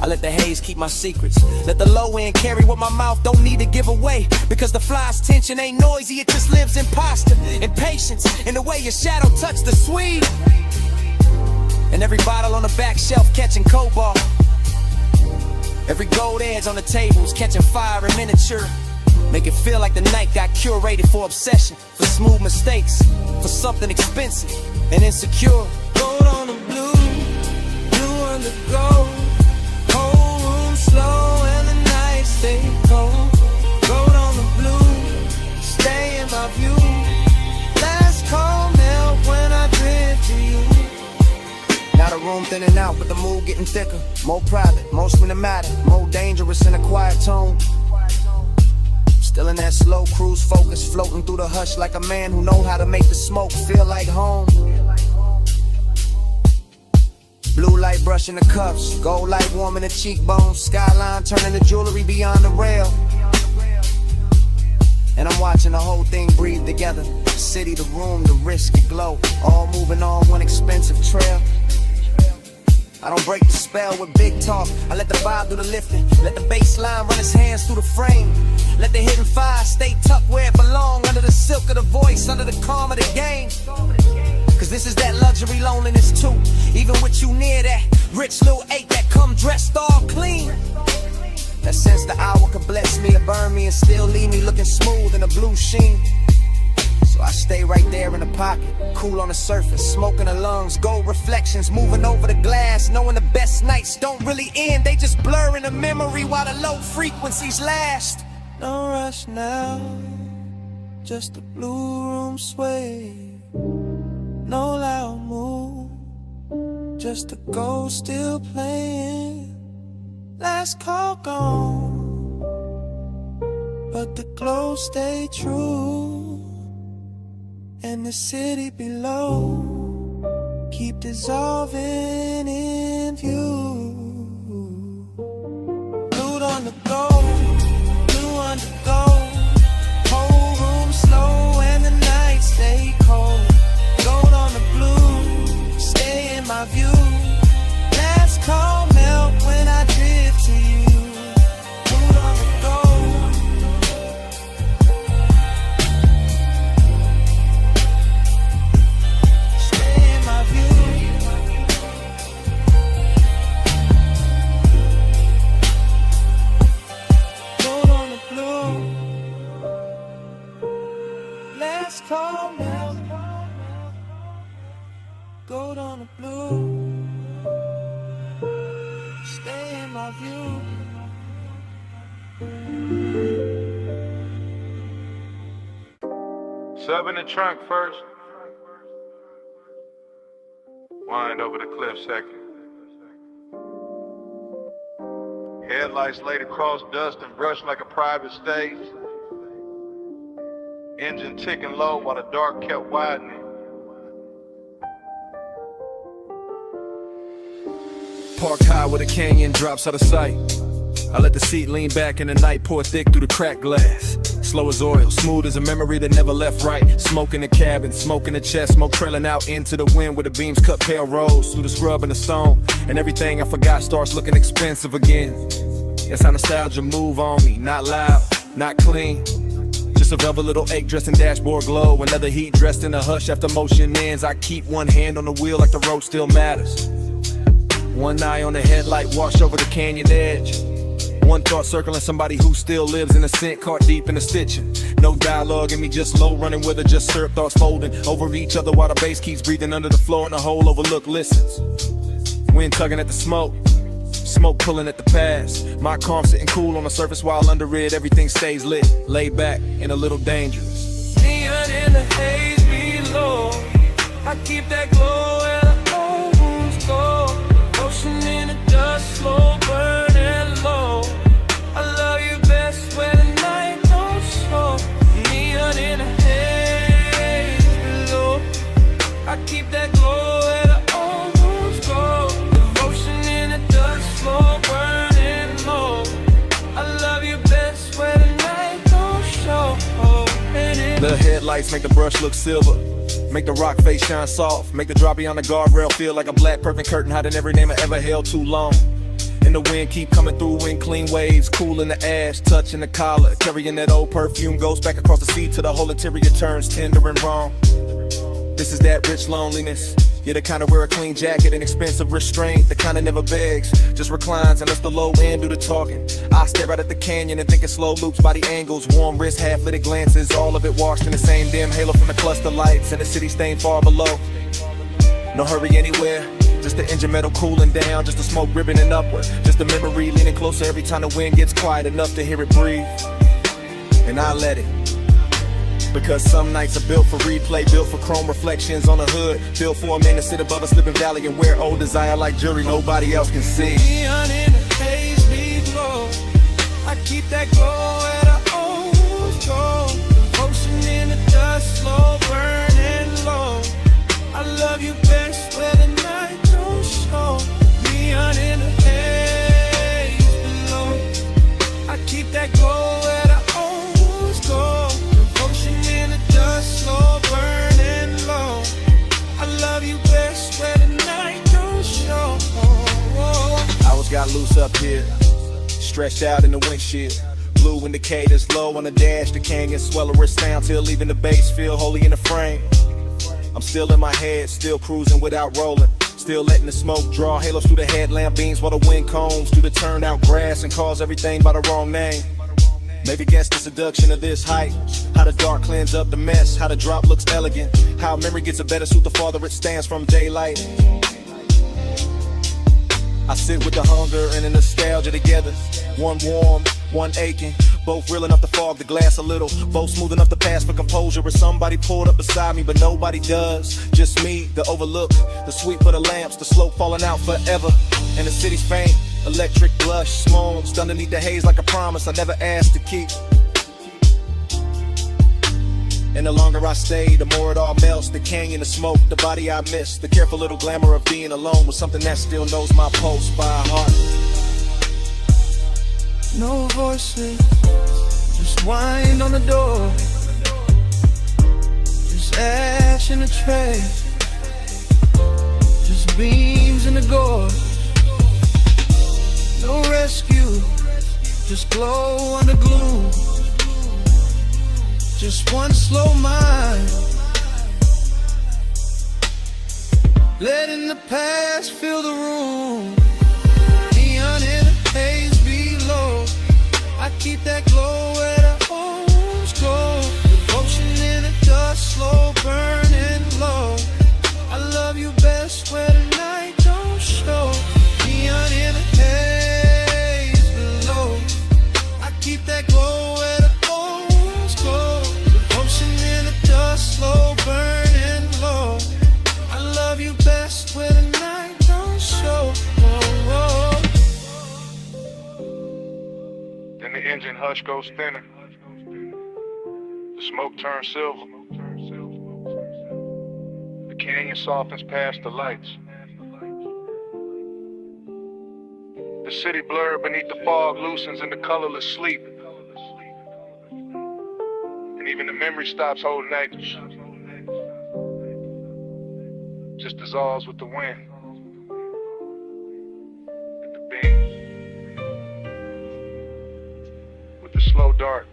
I let the haze keep my secrets. Let the low end carry what my mouth don't need to give away. Because the fly's tension ain't noisy, it just lives in posture, in patience, in the way your shadow touch the sweet. And every bottle on the back shelf catching cobalt. Every gold edge on the tables catching fire in miniature. Make it feel like the night got curated for obsession, for smooth mistakes, for something expensive and insecure. Gold on the blue, blue on the gold. Whole room slow and the night stay cold. Gold on the blue, stay in my view. Last call melt when I drift to you. Now the room thinning out, but the mood getting thicker. More private, more cinematic, more dangerous in a quiet tone. Still in that slow cruise focus, floating through the hush like a man who know how to make the smoke feel like home. Blue light brushing the cuffs, gold light warming the cheekbones, skyline turning the jewelry beyond the rail. And I'm watching the whole thing breathe together. The city, the room, the risk, the glow, all moving on one expensive trail. I don't break the spell with big talk. I let the vibe do the lifting. Let the bass line run its hands through the frame. Let the hidden fire stay tucked where it belong, under the silk of the voice, under the calm of the game. Cause this is that luxury loneliness too. Even with you near that rich little ache that come dressed all clean. That sense the hour could bless me or burn me and still leave me looking smooth in a blue sheen. So I stay right there in the pocket, cool on the surface, smoking the lungs, gold reflections moving over the glass, knowing the best nights don't really end, they just blur in the memory while the low frequencies last. No rush now, just the blue room sway. No loud move, just the ghost still playing. Last call gone, but the glow stay true. And the city below keep dissolving in view. Blue on the gold, blue on the gold. Whole room slow and the night stay cold. Gold on the blue, stay in my view. Last call melt when I drift to you. Blue on the gold. Stay in my view. Gold on the blue. Last call melt. Gold on the blue. Stay in my view. Sub in the trunk first. Wind over the cliff second. Headlights laid across dust and brushed like a private stage. Engine ticking low while the dark kept widening. Parked high where the canyon drops out of sight. I let the seat lean back and the night pour thick through the cracked glass. Slow as oil, smooth as a memory that never left right. Smoke in the cabin, smoke in the chest, smoke trailing out into the wind where the beams cut pale roads through the scrub and the stone. And everything I forgot starts looking expensive again. That's how nostalgia move on me, not loud, not clean. Just a velvet little ache dressed in dashboard glow. Another heat dressed in a hush after motion ends. I keep one hand on the wheel like the road still matters. One eye on the headlight, washed over the canyon edge. One thought circling somebody who still lives in a scent, caught deep in the stitching. No dialogue in me, just low running with her, just syrup thoughts folding over each other while the bass keeps breathing under the floor and the whole overlook listens. Wind tugging at the smoke, smoke pulling at the past. My calm sitting cool on the surface while under it everything stays lit, laid back and a little dangerous. Neon in the haze below, I keep that glow and the old wounds go. Ocean in the dust, slow burning low. I love you best when the night don't show. Neon in the haze below, I keep that glow and the old wounds go. Devotion in the dust, slow burning low. I love you best when the night don't show. The headlights make the brush look silver, make the rock face shine soft, make the drop beyond the guardrail feel like a black perfect curtain hiding every name I ever held too long. And the wind keep coming through in clean waves, cooling the ash, touching the collar, carrying that old perfume, goes back across the sea till the whole interior turns tender and wrong. This is that rich loneliness. Yeah, the kind of wear a clean jacket and expensive restraint. The kind of never begs, just reclines and lets the low end do the talking. I stare out at the canyon and think in slow loops by the angles. Warm wrist, half-lit glances, all of it washed in the same dim halo from the cluster lights and the city stain far below. No hurry anywhere, just the engine metal cooling down, just the smoke ribboning upward, just the memory leaning closer every time the wind gets quiet enough to hear it breathe. And I let it. Because some nights are built for replay, built for chrome reflections on the hood, built for a man to sit above a slipping valley and wear old desire like jewelry nobody else can see. Neon in the haze, be glow. I keep that glow at an old goal. Devotion in the dust, slow burning low. I love you best where the night don't show. Neon in the haze below. I keep that glow at an old goal. Slow burning low. I love you best where the night don't show. Hours got loose up here, stretched out in the windshield. Blue indicators low on the dash, the canyon swell a wrist down till leaving the base feel holy in the frame. I'm still in my head, still cruising without rolling. Still letting the smoke draw halos through the headlamp beams while the wind combs through the turned out grass and calls everything by the wrong name. Maybe guess the seduction of this height. How the dark cleans up the mess, how the drop looks elegant, how memory gets a better suit the farther it stands from daylight. I sit with the hunger and the nostalgia together. One warm, one aching, both real enough to fog the glass a little, both smooth enough to pass for composure. Or somebody pulled up beside me, but nobody does. Just me, the overlook, the sweep of the lamps, the slope falling out forever, and the city's faint. Electric blush, smokes underneath the haze like a promise I never asked to keep. And the longer I stay, the more it all melts. The canyon, the smoke, the body I miss. The careful little glamour of being alone with something that still knows my pulse by heart. No voices, just wind on the door. Just ash in the tray, just beams in the gore. No rescue, just glow under gloom. Just one slow mind, letting the past fill the room. Neon in the haze below. I keep that glow at a old goal. Devotion in the dust, slow burning low. I love you best where the night don't show. Neon in the haze below. I keep that glow at a old goal. Devotion in the dust, slow burning low. I love you best where the night don't show. Then the engine hush goes thinner. The smoke turns silver. The canyon softens past the lights. The city blurred beneath the fog loosens into colorless sleep. And even the memory stops holding anchors. Just dissolves with the wind. With the beams. With the slow dark.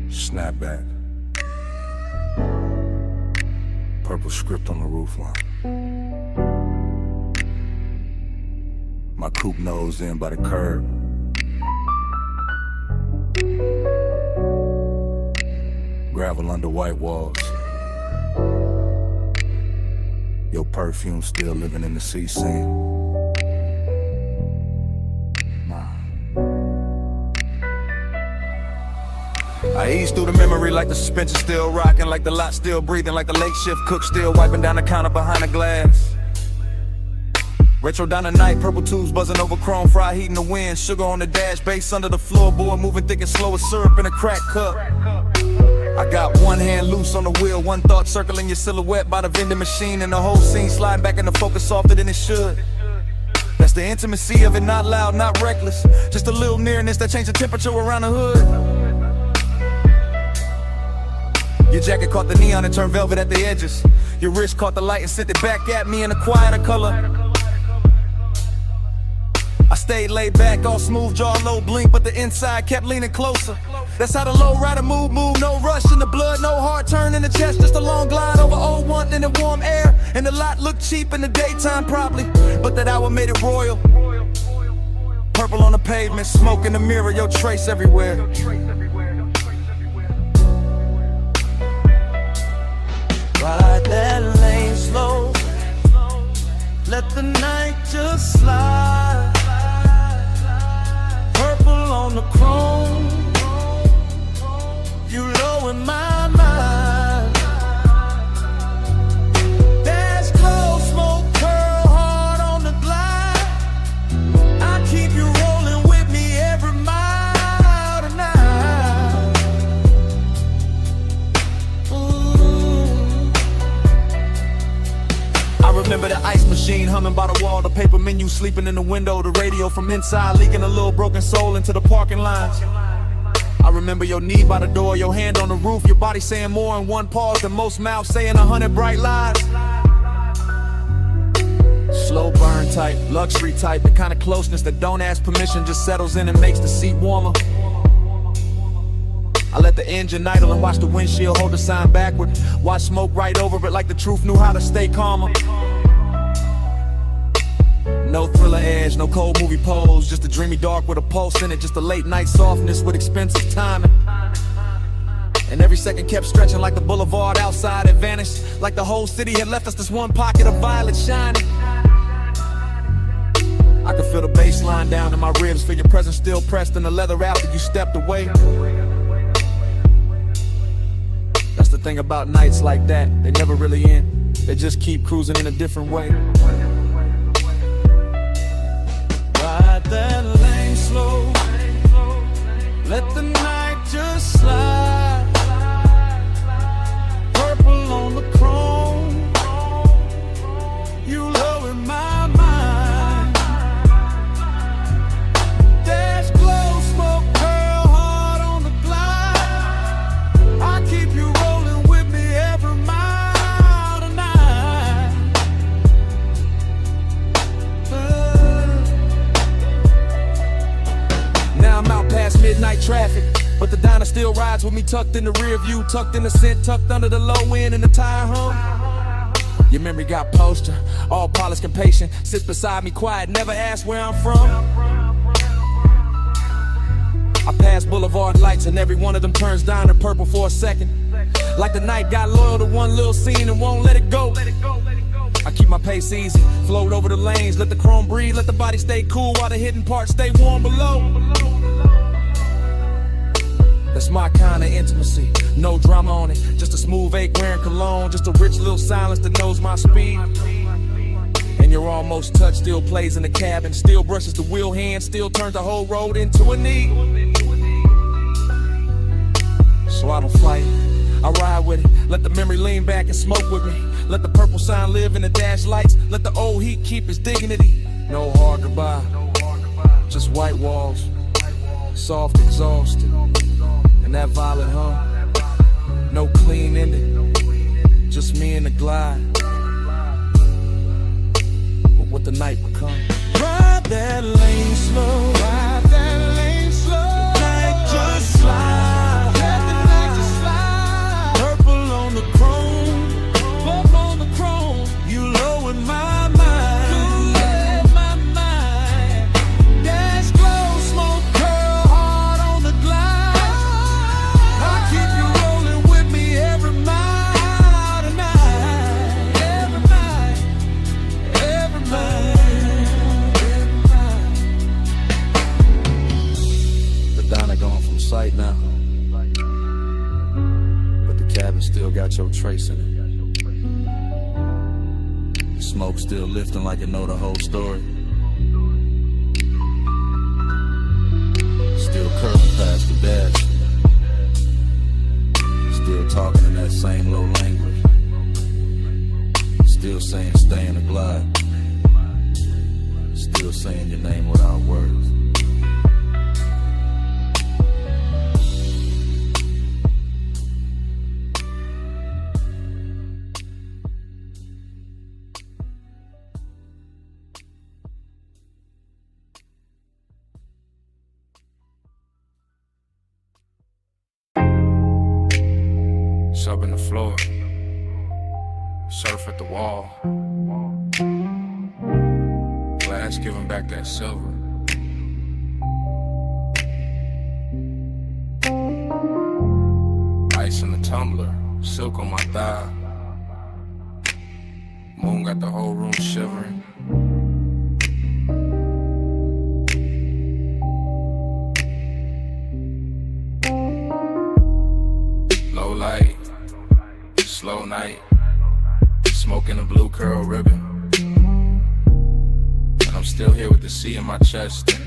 Snapback. Purple script on the roofline. My coupe nose in by the curb. Gravel under white walls. Your perfume still living in the sea scene. I ease through the memory like the suspension still rocking, like the lot still breathing, like the late shift cook still wiping down the counter behind the glass. Retro down the night, purple tubes buzzing over chrome, fry heat in the wind, sugar on the dash, bass under the floorboard, moving thick and slow as syrup in a cracked cup. I got one hand loose on the wheel, one thought circling your silhouette by the vending machine, and the whole scene sliding back into focus softer than it should. That's the intimacy of it, not loud, not reckless. Just a little nearness that changed the temperature around the hood. Your jacket caught the neon and turned velvet at the edges. Your wrist caught the light and sent it back at me in a quieter color. I stayed laid back, all smooth jaw, low blink, but the inside kept leaning closer. That's how the low rider move, no rush in the blood, no hard turn in the chest, just a long glide over old one in the warm air. And the lot looked cheap in the daytime probably, but that hour made it royal. Purple on the pavement, smoke in the mirror, your trace everywhere. Ride that lane slow, let the night just slide. Purple on the chrome, you low in my mind. Dash close, smoke curl hard on the glide. I keep you rolling with me every mile tonight. I remember the ice machine humming by the wall, the paper menu sleeping in the window, the radio from inside leaking a little broken soul into the parking lines. I remember your knee by the door, your hand on the roof, your body saying more in one pause than most mouths saying 100 bright lies. Slow burn type, luxury type, the kind of closeness that don't ask permission, just settles in and makes the seat warmer. I let the engine idle and watch the windshield hold the sign backward. Watch smoke right over it like the truth knew how to stay calmer. No thriller edge, no cold movie pose, just a dreamy dark with a pulse in it, just a late night softness with expensive timing. And every second kept stretching like the boulevard outside had vanished, like the whole city had left us this one pocket of violet shining. I could feel the bass line down in my ribs, feel your presence still pressed in the leather after you stepped away. That's the thing about nights like that, they never really end, they just keep cruising in a different way. Ride that lane slow, let the night just slide. Purple on the chrome, you low in my mind. Dash close, smoke curl hard on the glide. I keep you rolling with me every mile tonight. Now I'm out past midnight traffic, but the diner still rides with me tucked in the rear view, tucked in the scent, tucked under the low end and the tire hum. Your memory got posture, all polished and patient, sits beside me quiet, never asked where I'm from. I pass boulevard lights and every one of them turns down to purple for a second, like the night got loyal to one little scene and won't let it go. I keep my pace easy, float over the lanes, let the chrome breathe, let the body stay cool while the hidden parts stay warm below. That's my kind of intimacy, no drama on it, just a smooth ache wearing cologne, just a rich little silence that knows my speed. And your almost touch still plays in the cabin, still brushes the wheel hand, still turns the whole road into a knee. So I don't fight it, I ride with it, let the memory lean back and smoke with me. Let the purple sign live in the dash lights, let the old heat keep its dignity. No hard goodbye, just white walls, soft exhausted, and that violet hum. No clean ending, just me and the glide. But what the night become. Ride that lane slow, ride that lane slow. The night just slide, let the night just slide. Purple on the chrome, purple on the chrome. You low in my mind, low in my mind. Dash close, smoke curl hard on the glide. I keep you rolling with me every mile tonight, every night, every night. Gone from sight now, but the cabin still got your trace in it. Smoke still lifting like it know the whole story. Still curving past the dash, Still talking in that same low language. Still saying stay in the glide. Still saying your name without words. Sub in the floor, surf at the wall. Glass giving back that silver. Ice in the tumbler, silk on my thigh. Moon got the whole room shivering. Low light, slow night, smoking a blue curl ribbon. And I'm still here with the sea in my chest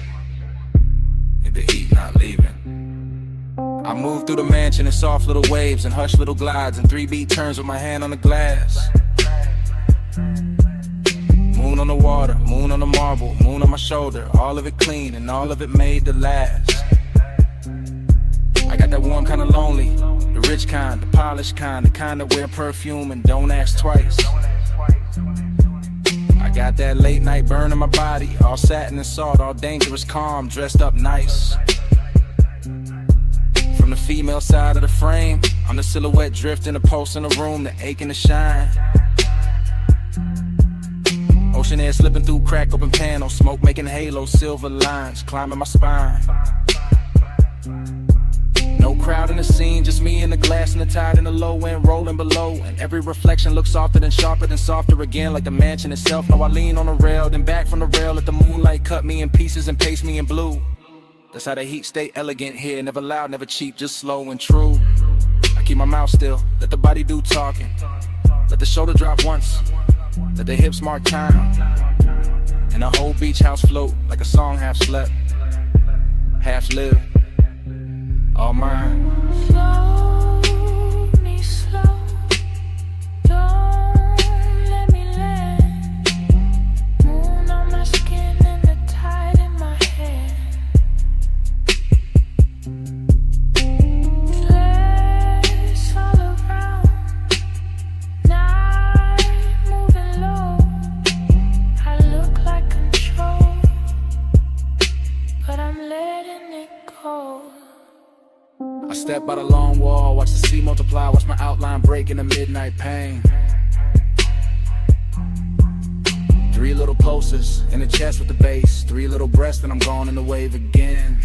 and the heat not leaving. I move through the mansion in soft little waves and hush little glides and 3-beat turns with my hand on the glass. Moon on the water, moon on the marble, moon on my shoulder, all of it clean and all of it made to last. I got that warm kind of lonely, the rich kind, the polished kind, the kind that wear perfume and don't ask twice. I got that late night burn in my body, all satin and salt, all dangerous calm, dressed up nice. From the female side of the frame, I'm the silhouette drifting, a pulse in the room, the aching to shine. Ocean air slipping through crack open panels, smoke making halos, silver lines climbing my spine. No crowd in the scene, just me and the glass and the tide and the low end rolling below. And every reflection looks softer than sharper than softer again, like the mansion itself. Now I lean on the rail, then back from the rail, let the moonlight cut me in pieces and paste me in blue. That's how the heat stay elegant here, never loud, never cheap, just slow and true. I keep my mouth still, let the body do talking. Let the shoulder drop once, let the hips mark time. And the whole beach house float like a song half slept, half lived. All mine. Slow me slow, don't let me land. Moon on my skin and the tide in my hair. Flares all around, night moving low. I look like control, but I'm letting it go. I step by the long wall, watch the sea multiply, watch my outline break in the midnight pain. 3 little pulses in the chest with the bass, 3 little breaths and I'm gone in the wave again.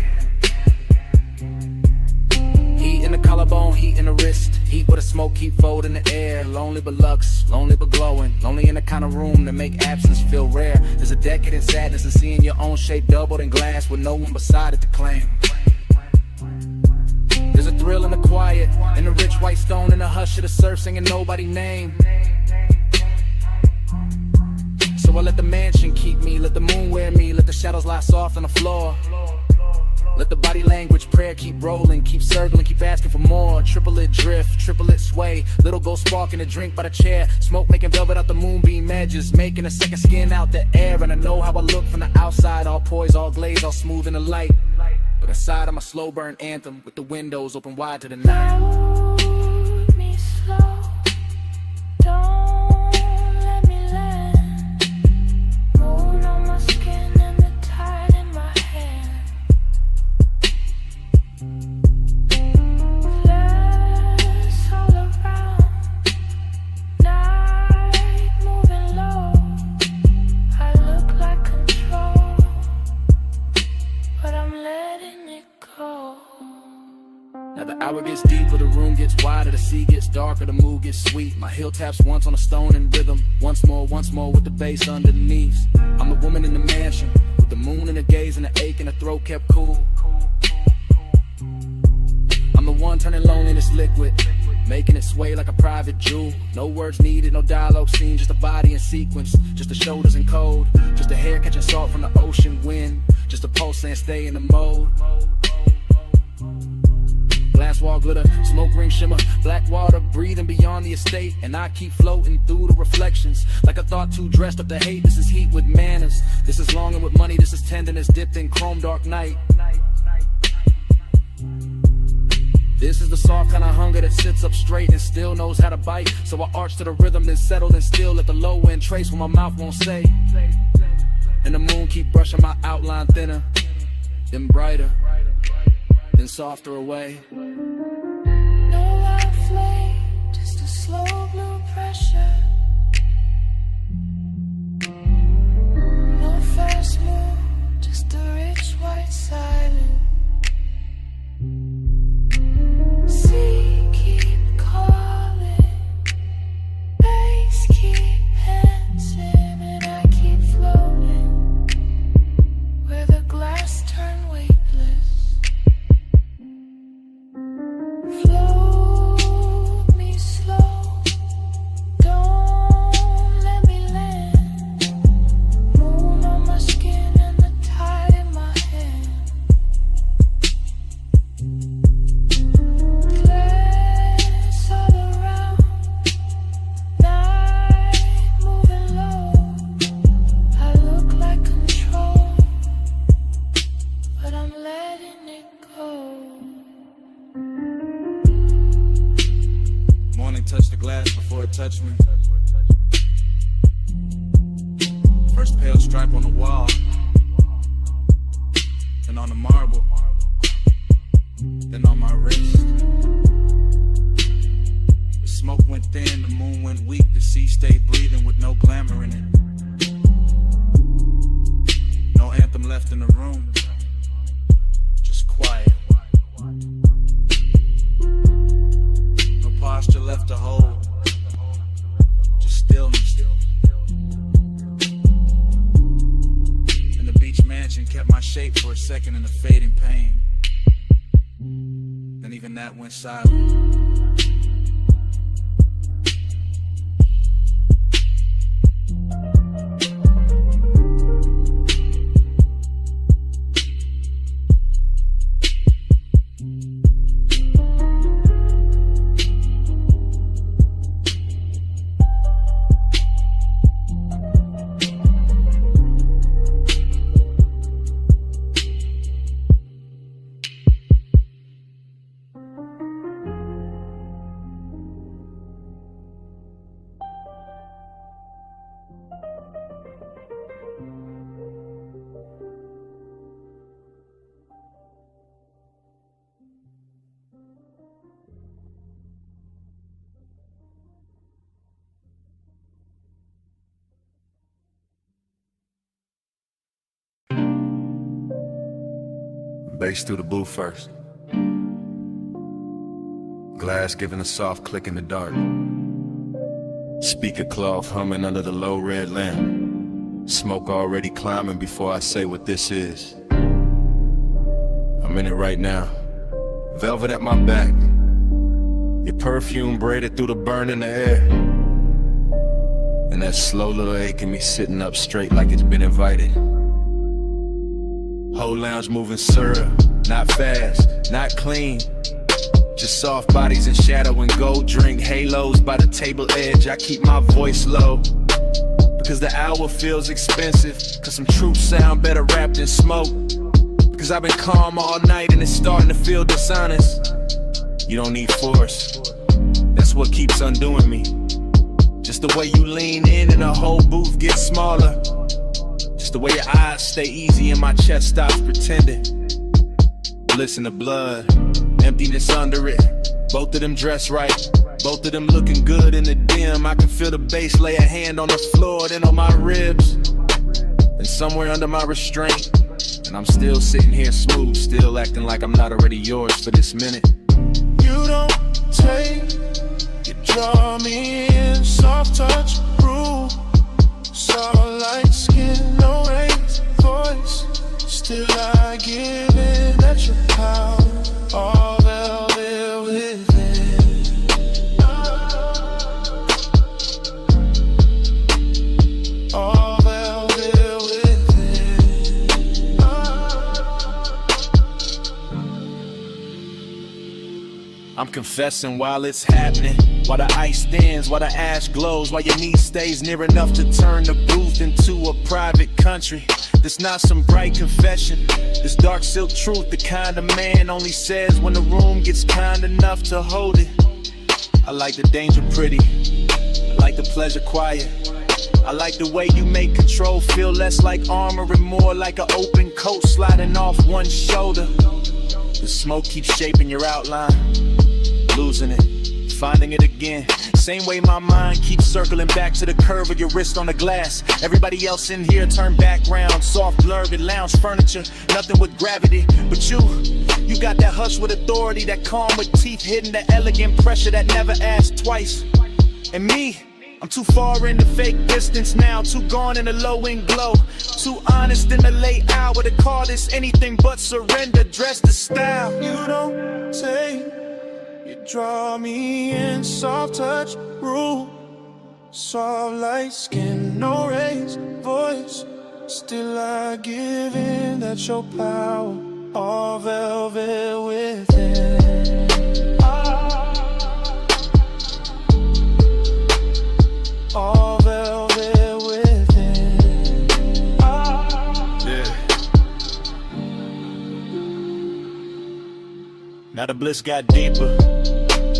Heat in the collarbone, heat in the wrist, heat with a smoke keep folding in the air. Lonely but lux, lonely but glowing, lonely in the kind of room that make absence feel rare. There's a decadent sadness in seeing your own shape doubled in glass with no one beside it to claim. There's a thrill in the quiet, in the rich white stone, in the hush of the surf singing nobody's name. So I let the mansion keep me, let the moon wear me, let the shadows lie soft on the floor. Let the body language prayer keep rolling, keep circling, keep asking for more. Triplet drift, triplet sway, little gold spark in a drink by the chair. Smoke making velvet out the moonbeam edges, making a second skin out the air. And I know how I look from the outside, all poised, all glazed, all smooth in the light. But inside I'm a slow burn anthem with the windows open wide to the night. Hold me slow, don't let me land. Moon on my skin and the tide in my hair. Flares all around, night moving low. I look like control, but I'm letting it go. Now the hour gets deeper, the room gets wider, the sea gets darker, the mood gets sweet. My heel taps once on a stone in rhythm, once more with the bass underneath. I'm the woman in the mansion, with the moon in the gaze and the ache in the throat kept cool. I'm the one turning loneliness liquid, making it sway like a private jewel. No words needed, no dialogue scene, just a body in sequence, just the shoulders in code, just a hair catching salt from the ocean wind, just a pulse saying stay in the mode. Glass wall glitter, smoke ring shimmer, black water breathing beyond the estate. And I keep floating through the reflections like a thought too dressed up to hate. This is heat with manners, this is longing with money, this is tenderness dipped in chrome dark night. This is the soft kind of hunger that sits up straight and still knows how to bite. So I arch to the rhythm, then settle and still let the low end trace what my mouth won't say. And the moon keep brushing my outline thinner, then brighter, then softer away. No loud flame, just a slow blue pressure. No fast move, just a rich white silence. Sea keep calling, bass keep dancing, and I keep floating where the glass turn weightless. Float me slow, don't let me land. Moon on my skin and the tide in my hand. Glass all around, night moving low. I look like control, but I'm letting it go. Morning touched the glass before it touched me. First pale stripe on the wall, then on the marble, then on my wrist. The smoke went thin, the moon went weak, the sea stayed breathing with no glamour in it. No anthem left in the room, just quiet. No posture left to hold, just stillness. And the beach mansion kept my shape for a second in the fading pain. Then even that went silent. Bass through the blue first. Glass giving a soft click in the dark. Speaker cloth humming under the low red lamp. Smoke already climbing before I say what this is. I'm in it right now. Velvet at my back. Your perfume braided through the burn in the air. And that slow little ache in me sitting up straight like it's been invited. Whole lounge moving syrup, not fast, not clean. Just soft bodies in shadow and gold drink halos by the table edge. I keep my voice low because the hour feels expensive. Cause some truth sound better wrapped in smoke. Cause I've been calm all night and it's starting to feel dishonest. You don't need force, that's what keeps undoing me. Just the way you lean in and the whole booth gets smaller. Just the way your eyes stay easy and my chest stops pretending. Listen to blood, emptiness under it. Both of them dressed right, both of them looking good in the dim. I can feel the bass lay a hand on the floor, then on my ribs, and somewhere under my restraint. And I'm still sitting here smooth, still acting like I'm not already yours for this minute. You don't take, you draw me in, soft touch, rule. Soft light skin, no raised voice. Still I give in at your power, all velvet within. All velvet within. confessing while it's happening, while the ice thins, while the ash glows, while your knee stays near enough to turn the booth into a private country. This not some bright confession, this dark silk truth, the kind of man only says when the room gets kind enough to hold it. I like the danger pretty, I like the pleasure quiet, I like the way you make control feel less like armor and more like an open coat sliding off one shoulder. The smoke keeps shaping your outline, losing it, finding it again. Same way my mind keeps circling back to the curve of your wrist on the glass. Everybody else in here turn background, soft blurred lounge furniture, nothing with gravity. But you got that hush with authority, that calm with teeth hidden, that elegant pressure that never asks twice. And me, I'm too far in the fake distance now, too gone in the low-end glow, too honest in the late hour to call this anything but surrender. Dress the style. You don't say, you draw me in, soft touch, rule, soft light skin, no raised voice. Still I give in, that's your power, all velvet within. All velvet within. Yeah. Now the bliss got deeper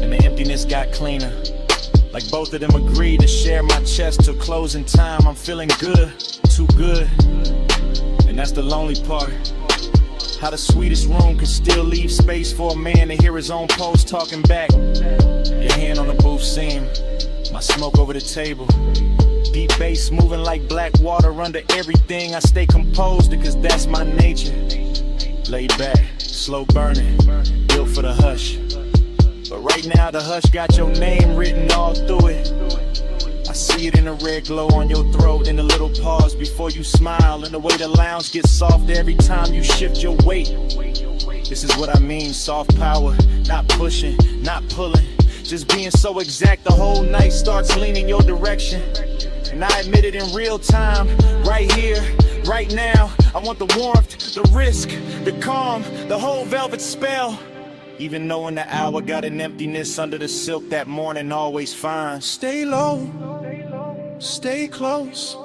and the emptiness got cleaner. Like both of them agreed to share my chest till closing time. I'm feeling good, too good. And that's the lonely part. How the sweetest room can still leave space for a man to hear his own pulse talking back. Your hand on the booth seam, my smoke over the table. Deep bass moving like black water under everything. I stay composed because that's my nature. Laid back, slow burning, built for the hush. But right now the hush got your name written all through it. I see it in the red glow on your throat, in the little pause before you smile, and the way the lounge gets softer every time you shift your weight. This is what I mean, soft power, not pushing, not pulling, just being so exact the whole night starts leaning your direction. And I admit it in real time, right here, right now. I want the warmth, the risk, the calm, the whole velvet spell. Even knowing the hour got an emptiness under the silk that morning always finds. Stay low, stay close,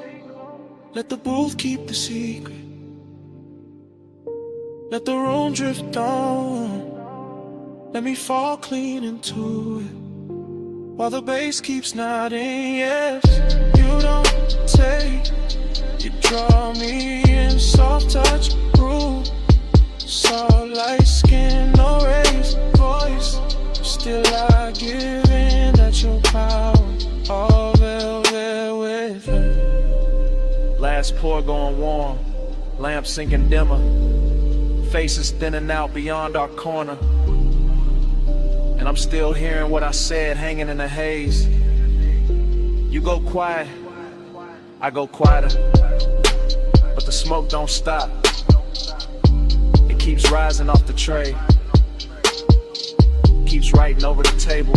let the booth keep the secret. Let the room drift on, let me fall clean into it. While the bass keeps nodding, yes. You don't take, you draw me in, soft touch, rule, soft light skin, no raised voice. Still I give in, that's your power, all velvet within. Last pour going warm, lamp sinking dimmer, faces thinning out beyond our corner. And I'm still hearing what I said hanging in the haze. You go quiet, I go quieter, but the smoke don't stop. It keeps rising off the tray, keeps writing over the table,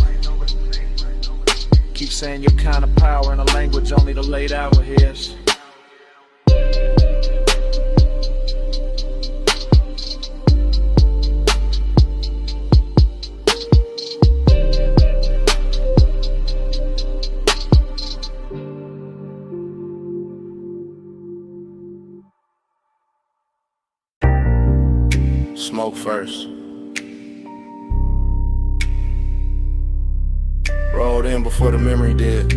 keeps saying your kind of power in a language only the late hour hears. Smoke first. Rolled in before the memory did.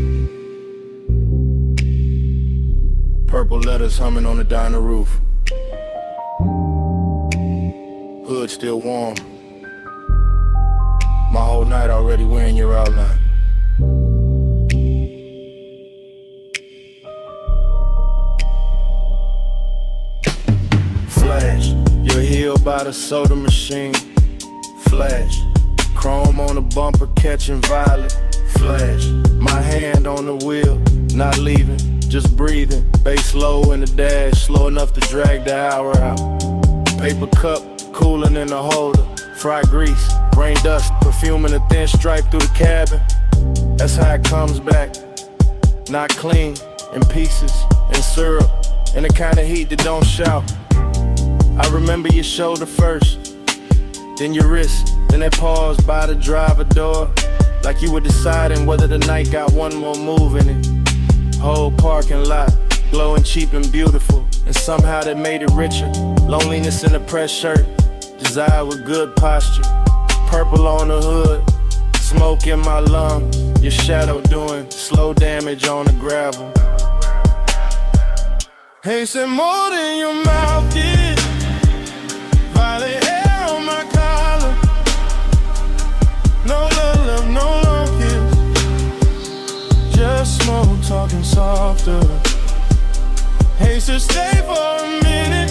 Purple letters humming on the diner roof. Hood still warm. My whole night already wearing your outline. Flash, you're healed by the soda machine. Flash, chrome on the bumper catching violet. Flash, my hand on the wheel, not leaving, just breathing. Bass low in the dash, slow enough to drag the hour out. Paper cup, cooling in the holder. Fried grease, rain dust, perfume in a thin stripe through the cabin. That's how it comes back. Not clean, in pieces, in syrup, in the kind of heat that don't shout. I remember your shoulder first, then your wrist, Then they paused by the driver door, like you were deciding whether the night got one more move in it. Whole parking lot, glowing cheap and beautiful, and somehow that made it richer. Loneliness in a press shirt, desire with good posture. Purple on the hood, smoke in my lung. Your shadow doing slow damage on the gravel. Hey, said more than your mouth did. Violet hair on my collar. No love, no long kiss. Just smoke talking softer. Hey, so stay for a minute.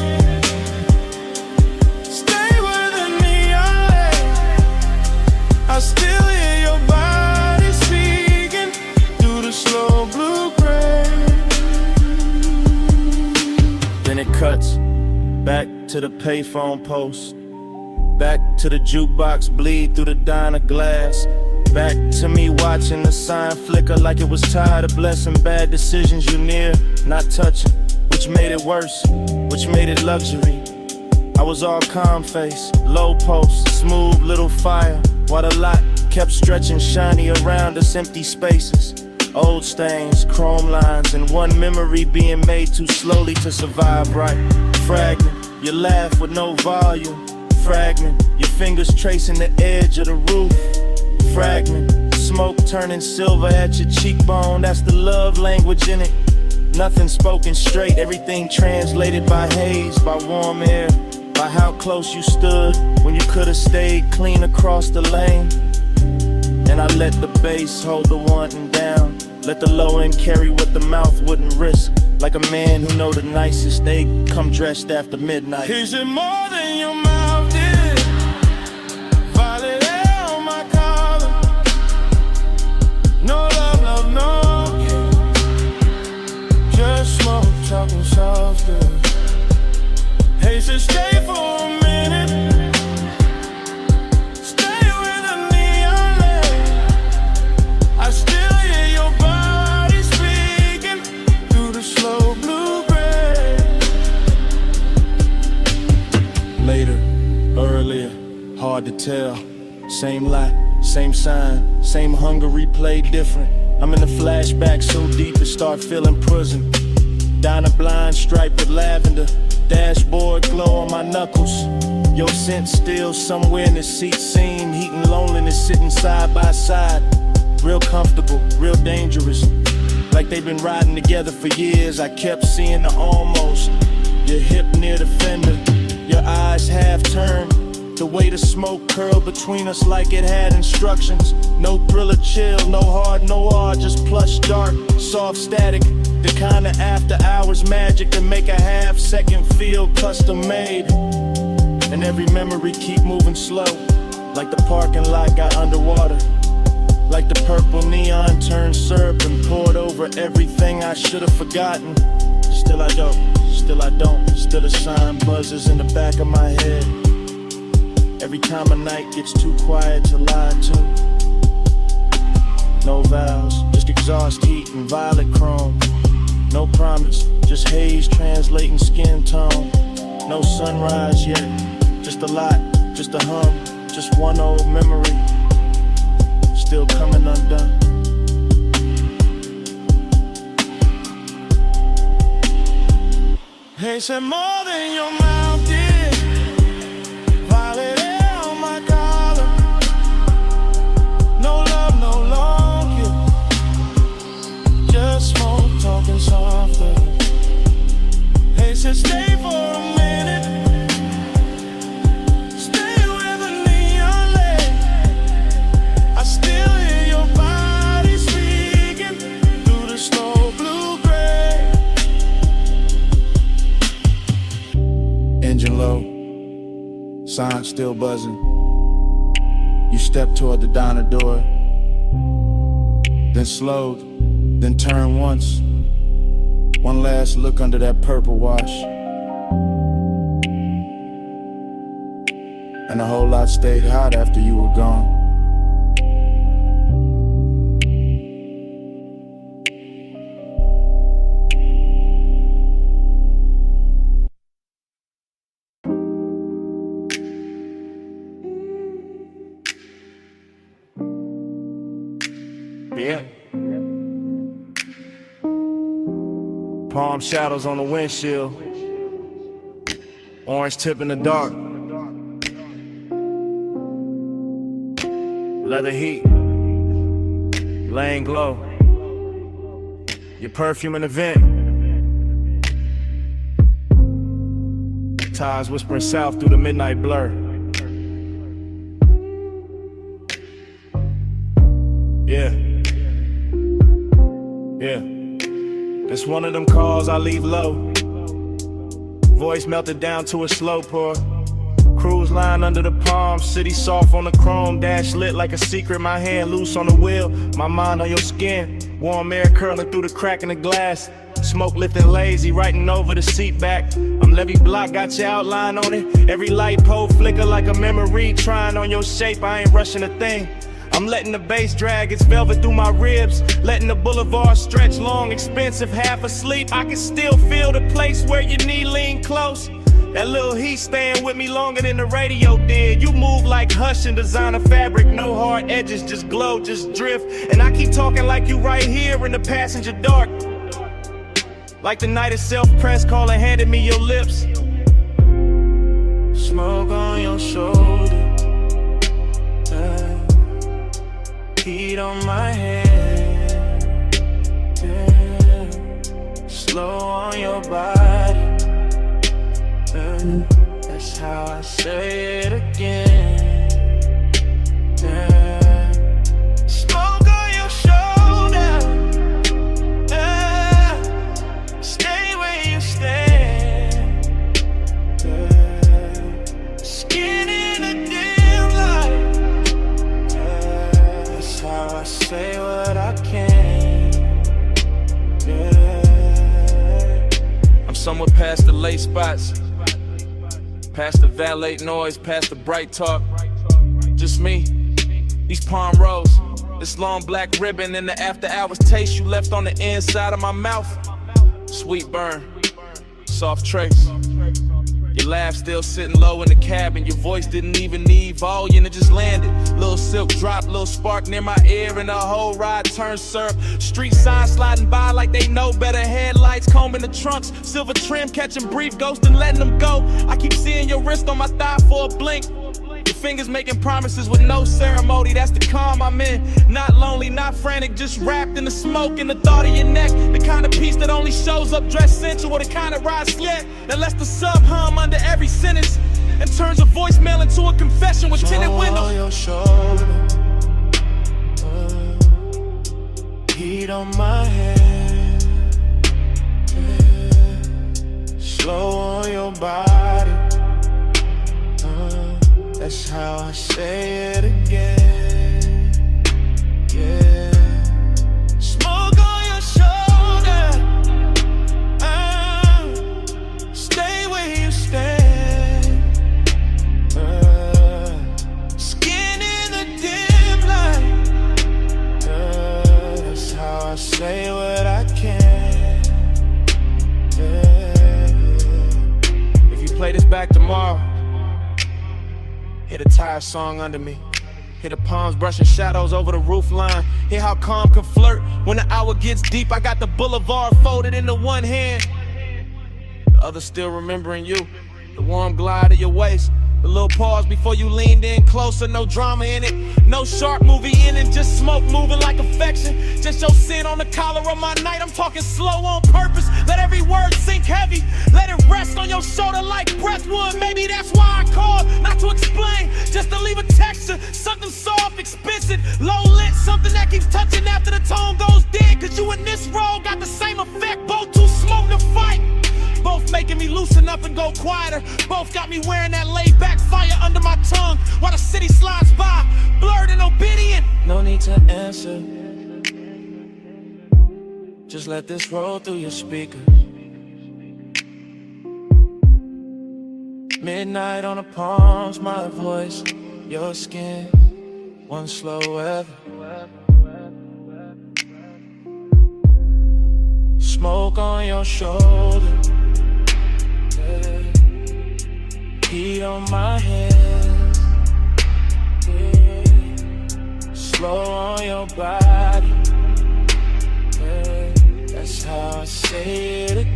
Stay with the neon light. I still hear your body speaking through the slow blue gray. Then it cuts back to the payphone post, back to the jukebox bleed through the diner glass, back to me watching the sign flicker like it was tired of blessing bad decisions you near not touching, which made it worse, which made it luxury. I was all calm face, low post, smooth little fire, while the lot kept stretching shiny around us, empty spaces. Old stains, chrome lines, and one memory being made too slowly to survive right. Fragment, you laugh with no volume. Fragment, your fingers tracing the edge of the roof. Fragment, smoke turning silver at your cheekbone. That's the love language in it. Nothing spoken straight, everything translated by haze, by warm air, by how close you stood when you could have stayed clean across the lane. And I let the bass hold the wanting down, let the low end carry what the mouth wouldn't risk. Like a man who know the nicest, they come dressed after midnight. Is it more than your mouth did? Violet hair on my collar. No love, no just smoke talking softer. Hey, so stay for a minute. Hard to tell, same lot, same sign, same hunger replayed different. I'm in the flashback so deep it start feeling prison. Diner blind striped with lavender, dashboard glow on my knuckles. Your scent still somewhere in the seat seam, heat and loneliness sitting side by side. Real comfortable, real dangerous, like they've been riding together for years. I kept seeing the almost, your hip near the fender, your eyes half turned. The way the smoke curled between us like it had instructions. No thriller chill, no hard noir, just plush dark, soft static. The kind of after hours magic that make a half second feel custom made. And every memory keep moving slow, like the parking lot got underwater. Like the purple neon turned syrup and poured over everything I should have forgotten. Still I don't, still a sign buzzes in the back of my head. Every time a night gets too quiet to lie to. No vows, just exhaust heat and violet chrome. No promise, just haze translating skin tone. No sunrise yet, just a lot, just a hum, just one old memory, still coming undone. Hey, said more than your mouth did. Violet hair on my collar. No love, no long kiss. Just smoke talking softer. Hey, said stay for a minute. Stay with the neon light. I still hear your body speaking through the slow blue gray. Engine low, sign still buzzing. You step toward the diner door, then slowed, then turned once. One last look under that purple wash, and a whole lot stayed hot after you were gone. Palm shadows on the windshield, orange tip in the dark, leather heat, laying glow, your perfume in the vent, tides whispering south through the midnight blur. Yeah, it's one of them calls I leave low, voice melted down to a slow pour. Cruise line under the palm, city soft on the chrome, dash lit like a secret, my hand loose on the wheel, my mind on your skin, warm air curling through the crack in the glass, smoke lifting lazy, writing over the seat back. I'm Levy Block, got your outline on it, every light pole flicker like a memory, trying on your shape, I ain't rushing a thing. I'm letting the bass drag its velvet through my ribs, letting the boulevard stretch long, expensive, half asleep. I can still feel the place where your knee lean close. That little heat staying with me longer than the radio did. You move like Hush and designer fabric, no hard edges, just glow, just drift. And I keep talking like you right here in the passenger dark, like the night itself, press call and handed me your lips. Smoke on your shoulder, heat on my head, slow on your body, that's how I say it again, smoke on your shoulder, stay where you stand, skin in the dim light, that's how I say what I can, I'm somewhere past the late spots, past the valet noise, past the bright talk. Just me, these palm rows, this long black ribbon, and the after hours taste you left on the inside of my mouth. Sweet burn, soft trace. Your laugh still sitting low in the cabin. Your voice didn't even need volume, it just landed. Little silk drop, little spark near my ear, and the whole ride turned syrup. Street signs sliding by like they know better. Headlights combing the trunks, silver trim catching brief ghosts and letting them go. I keep seeing your wrist on my thigh for a blink. Your fingers making promises with no ceremony. That's the calm I'm in. Not lonely, not frantic, just wrapped in the smoke and the thought of your neck. The kind of peace that only shows up dressed sensual, or the kind of ride slick that lets the sub hum under every sentence and turns a voicemail into a confession with tinted windows. On your shoulder, heat on my head, slow on your body, that's how I say it again, yeah. Smoke on your shoulder, stay where you stand, skin in the dim light, that's how I say what I can, yeah. If you play this back tomorrow, hear the tire song under me, hear the palms brushing shadows over the roof line, hear how calm can flirt when the hour gets deep. I got the boulevard folded into one hand, the other still remembering you, the warm glide of your waist, the little pause before you leaned in closer. No drama in it, no sharp movie in it, just smoke moving like affection. Just your sin on the collar of my night. I'm talking slow on purpose, let every word sink heavy, let it rest on your shoulder like breath would. Maybe that's why I called, not to explain, just to leave a texture, something soft, expensive, low lit, something that keeps touching after the tone goes dead. Cause you and this role got the same effect, both too smoke to fight, both making me loosen up and go quieter, both got me wearing that laid back fire under my tongue while the city slides by, blurred and obedient. No need to answer, just let this roll through your speakers. Midnight on the palms, my voice, your skin, one slow ever. Smoke on your shoulder, heat on my head, slow on your body, that's how I say it again.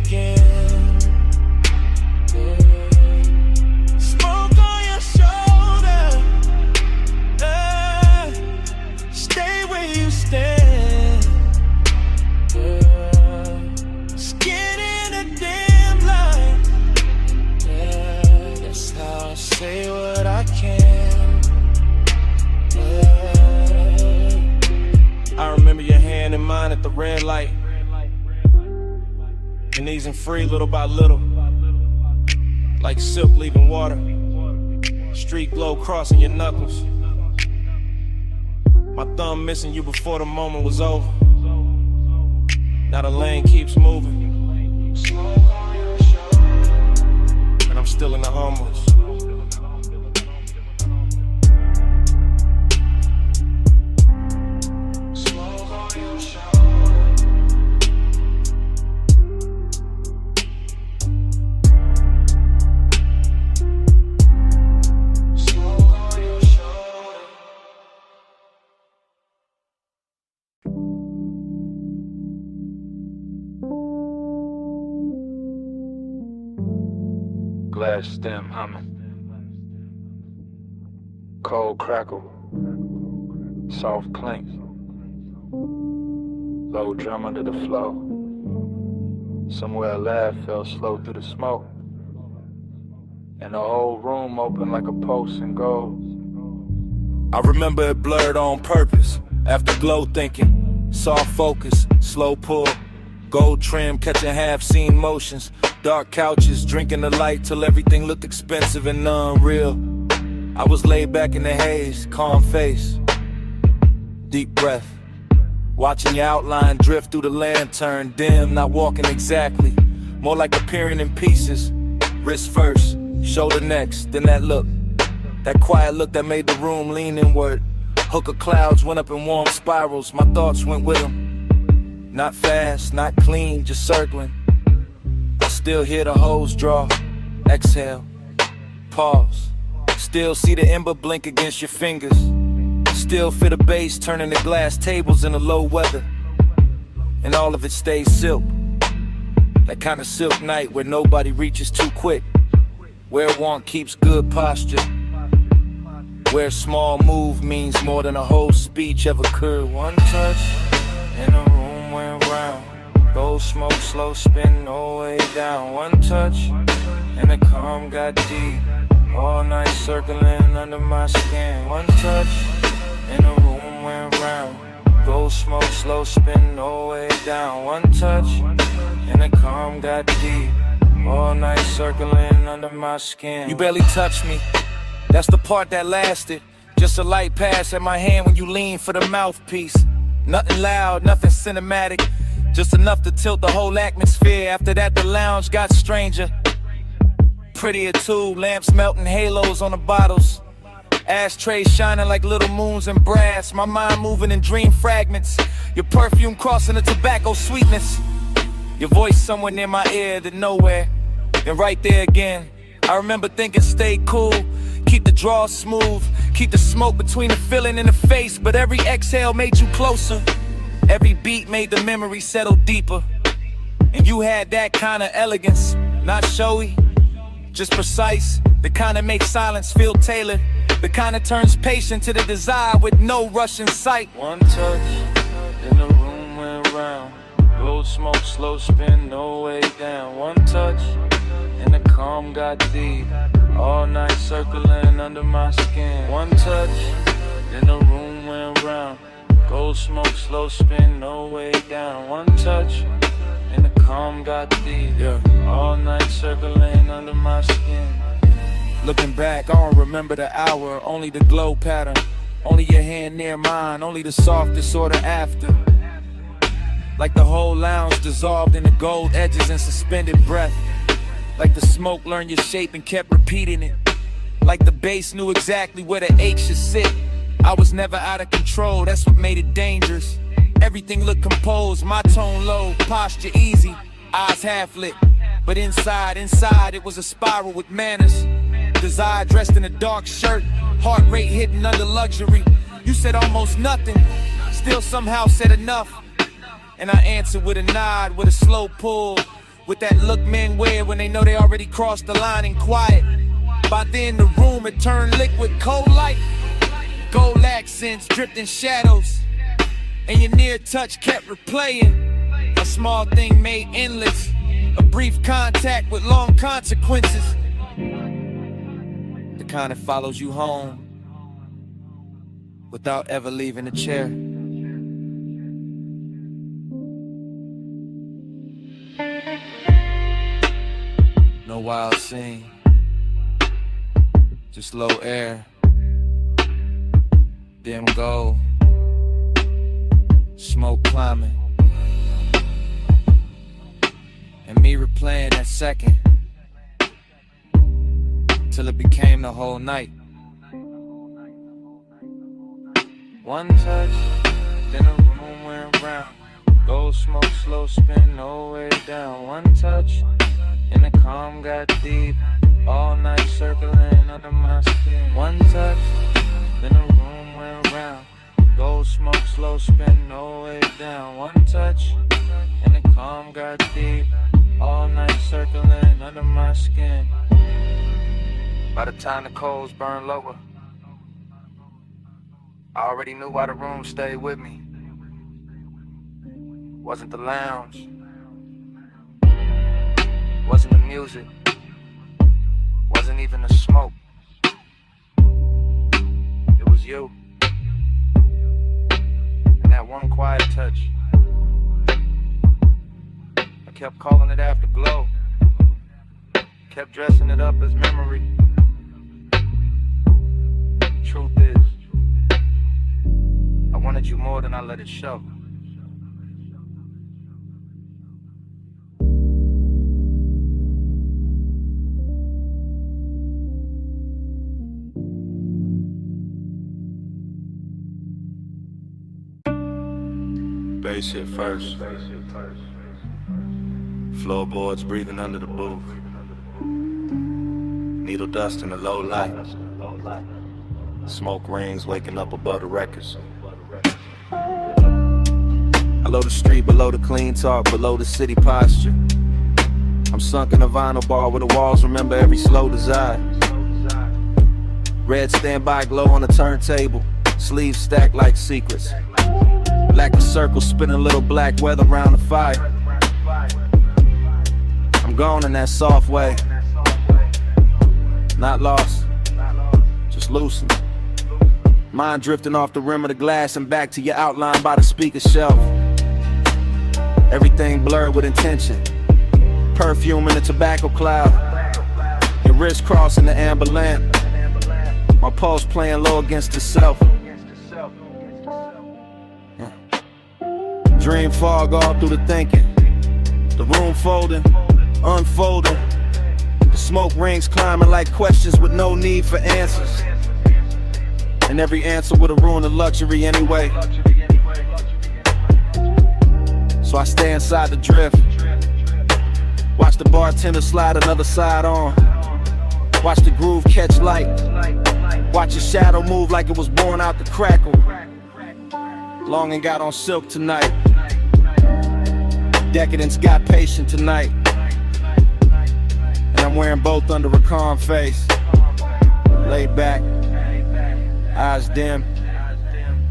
in mind at the red light. And easing free little by little. Like silk leaving water. Street glow crossing your knuckles. My thumb missing you before the moment was over. Now the lane keeps moving. And I'm still in the Hummers. Glass stem humming. Cold crackle. Soft clink. Low drum under the flow. Somewhere a laugh fell slow through the smoke. And the whole room opened like a pulse in gold. I remember it blurred on purpose. After glow thinking, soft focus, slow pull, gold trim catching half-seen motions, dark couches drinking the light till everything looked expensive and unreal. I was laid back in the haze, calm face, deep breath, watching your outline drift through the lantern, dim, not walking exactly, more like appearing in pieces. Wrist first, shoulder next, then that look, that quiet look that made the room lean inward. Hook of clouds went up in warm spirals, my thoughts went with them. Not fast, not clean, just circling. I still hear the hose draw, exhale, pause. Still see the ember blink against your fingers. Still feel the bass turning the glass tables in the low weather. And all of it stays silk. That kind of silk night where nobody reaches too quick. Where one keeps good posture. Where a small move means more than a whole speech ever could. One touch, and the room went round. Gold smoke, slow spin, no way down. One touch, and the calm got deep. All night circling under my skin. One touch, and the room went round. Gold smoke, slow spin, no way down. One touch, and the calm got deep. All night circling under my skin. You barely touched me, that's the part that lasted. Just a light pass at my hand when you lean for the mouthpiece. Nothing loud, nothing cinematic, just enough to tilt the whole atmosphere. After that the lounge got stranger. Prettier too, lamps melting halos on the bottles. Ashtrays shining like little moons and brass. My mind moving in dream fragments. Your perfume crossing the tobacco sweetness. Your voice somewhere near my ear, then nowhere, then right there again. I remember thinking stay cool, keep the draw smooth, keep the smoke between the feeling and the face. But every exhale made you closer. Every beat made the memory settle deeper. And you had that kind of elegance, not showy, just precise. The kind that makes silence feel tailored. The kind that turns patient to the desire with no rush in sight. One touch, then the room went round. Gold smoke, slow spin, no way down. One touch, and the calm got deep. All night circling under my skin. One touch, then the room went round. Gold smoke, slow spin, no way down. One touch, and the calm got deep. All night circling under my skin. Looking back, I don't remember the hour, only the glow pattern. Only your hand near mine, only the softest order after. Like the whole lounge dissolved in the gold edges and suspended breath. Like the smoke learned your shape and kept repeating it. Like the bass knew exactly where the H should sit. I was never out of control, that's what made it dangerous. Everything looked composed, my tone low, posture easy, eyes half lit. But inside it was a spiral with manners. Desire dressed in a dark shirt, heart rate hidden under luxury. You said almost nothing, still somehow said enough. And I answered with a nod, with a slow pull, with that look men wear when they know they already crossed the line in quiet. By then the room had turned liquid, cold light, gold accents dripped in shadows, and your near touch kept replaying. A small thing made endless, a brief contact with long consequences. The kind that follows you home without ever leaving the chair. wild scene. Just low air, dim gold, smoke climbing, and me replaying that second till it became the whole night. One touch, then the room went round. Gold smoke, slow spin, no way down. One touch, and the calm got deep. All night circling under my skin. One touch, then the room went round. Gold smoke, slow spin, no way down. One touch, and the calm got deep. All night circling under my skin. By the time the coals burned lower, I already knew why the room stayed with me. Wasn't the lounge, wasn't the music, wasn't even the smoke. It was you, and that one quiet touch. I kept calling it afterglow, kept dressing it up as memory. Truth is, I wanted you more than I let it show. Bass hit first. Floorboards breathing under the booth. Needle dust in the low light. Smoke rings waking up above the records. Below the street, below the clean talk, below the city posture. I'm sunk in a vinyl bar where the walls remember every slow desire. Red standby glow on the turntable, sleeves stacked like secrets. Black circle spinning little black weather around the fire. I'm gone in that soft way. Not lost, just loosened. Mind drifting off the rim of the glass and back to your outline by the speaker shelf. Everything blurred with intention. Perfume in the tobacco cloud. Your wrist crossing the amber lamp. My pulse playing low against itself. Dream fog all through the thinking. The room folding, unfolding. The smoke rings climbing like questions with no need for answers. And every answer would've ruined the luxury anyway. So I stay inside the drift. Watch the bartender slide another side on. Watch the groove catch light. Watch a shadow move like it was born out the crackle. Longing got on silk tonight. Decadence got patient tonight. And I'm wearing both under a calm face. Laid back, eyes dim,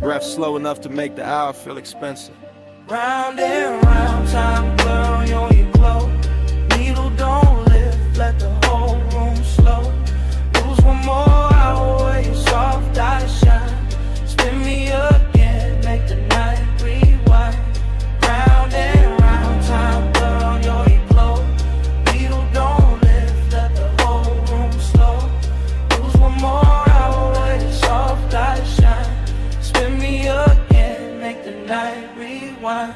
breath slow enough to make the hour feel expensive. Round and round, time blur on your glow. Needle don't lift, let the whole room slow. Lose one more hour where your soft eyes shine. Spin me again, make the night rewind. Round and round, time blur on your glow. Needle don't lift, let the whole room slow. Lose one more hour where your soft eyes shine. Spin me again, make the night rewind.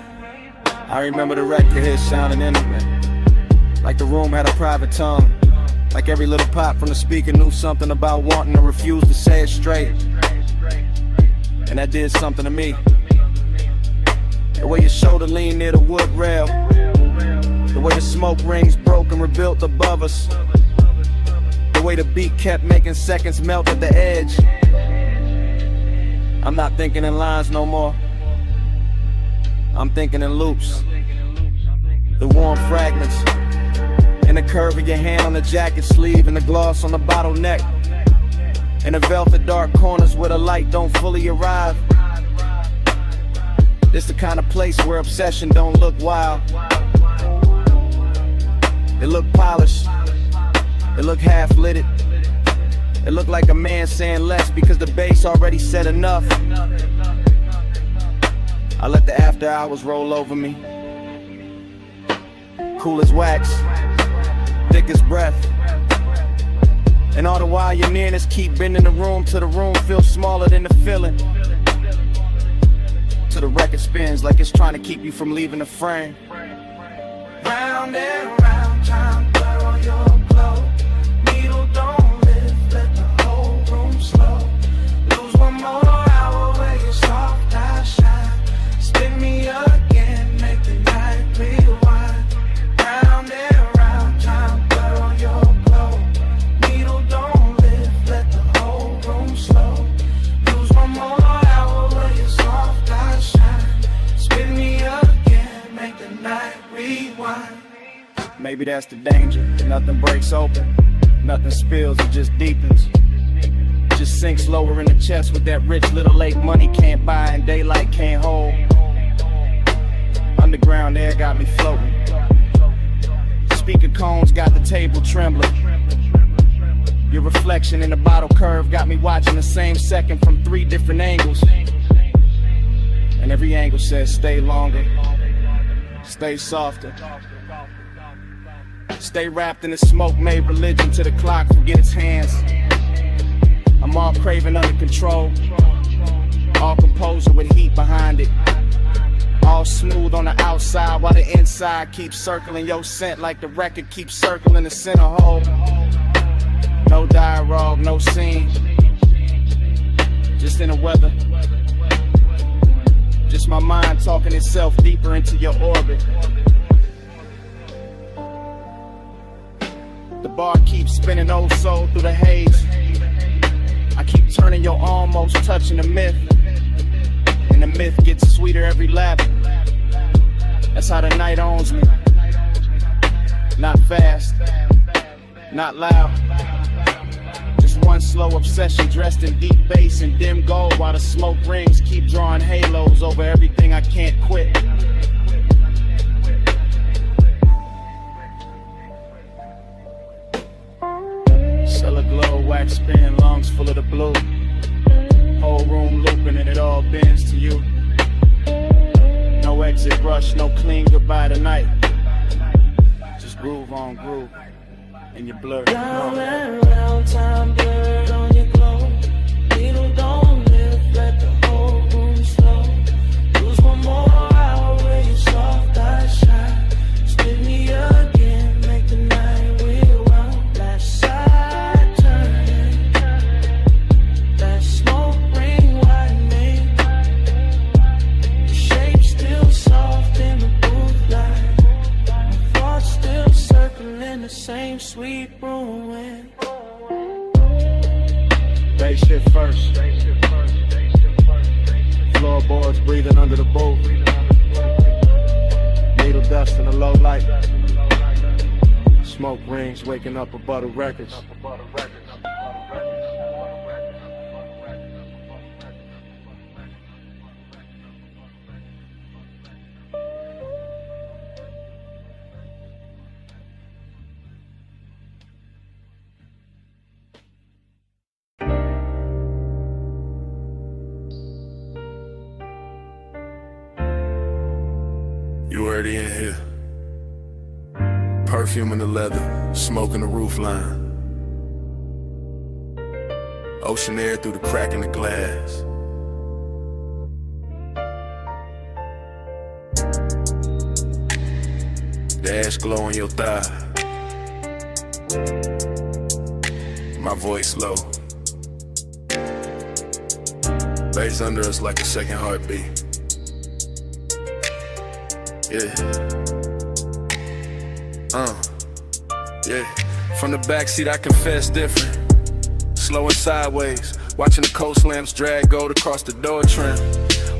I remember the record here sounding intimate, like the room had a private tongue. Like every little pop from the speaker knew something about wanting to refuse to say it straight. And that did something to me. The way your shoulder leaned near the wood rail. The way the smoke rings broke and rebuilt above us. The way the beat kept making seconds melt at the edge. I'm not thinking in lines no more. I'm thinking in loops. The warm fragments. And the curve of your hand on the jacket sleeve. And the gloss on the bottleneck. And the velvet dark corners where the light don't fully arrive. This the kind of place where obsession don't look wild. It look polished. It look half-lit. It look like a man saying less because the bass already said enough. I let the after hours roll over me. Cool as wax. thick as breath. And all the while your nearness keep bending the room till the room feels smaller than the feeling. Till the record spins like it's trying to keep you from leaving the frame. Round and round, time blur on your glow. Needle don't lift, let the whole room slow. Lose one more hour where your soft eyes shine. Spin me again, make the night rewind. Round and round, time blur on your glow. Needle don't lift, let the whole room slow. Lose one more hour where your soft eyes shine. Spin me again, make the night rewind. Maybe that's the danger. Nothing breaks open, nothing spills, it just deepens. Just sinks lower in the chest with that rich little lake money can't buy and daylight can't hold. Underground air got me floating. Speaker cones got the table trembling. Your reflection in the bottle curve got me watching the same second from 3 different angles. And every angle says stay longer, stay softer. Stay wrapped in the smoke, made religion to the clock, forget its hands. I'm all craving under control, all composure with heat behind it. All smooth on the outside while the inside keeps circling your scent like the record keeps circling the center hole. No dialogue, no scene, just in the weather. Just my mind talking itself deeper into your orbit. The bar keeps spinning old soul through the haze. I keep turning your almost touching the myth. And the myth gets sweeter every lap. That's how the night owns me. Not fast, not loud. Just one slow obsession dressed in deep bass and dim gold, while the smoke rings keep drawing halos over everything I can't quit. Cellar glow, wax spin, lungs full of the blue. Whole room looping and it all bends to you. No exit rush, no clean goodbye tonight. Just groove on groove, and you blur. Round and round, time blurred on your glow. Needle don't lift, let the whole room slow. Lose one more hour where your soft eyes shine. Spin me again, make the night rewind. Last side turning, that smoke ring widening. Your shape still soft in the booth light. My thoughts still circling the same sweet ruin. Bass shit first. Floorboards breathing under the booth. Needle dust in the low light. Smoke rings waking up above the records. You already in here. Perfume in the leather, smoke in the roof line. Ocean air through the crack in the glass. The ash glow on your thigh. My voice low. Bass under us like a second heartbeat. Yeah. Yeah. From the backseat I confess different. Slow and sideways, watching the coast lamps drag gold across the door trim.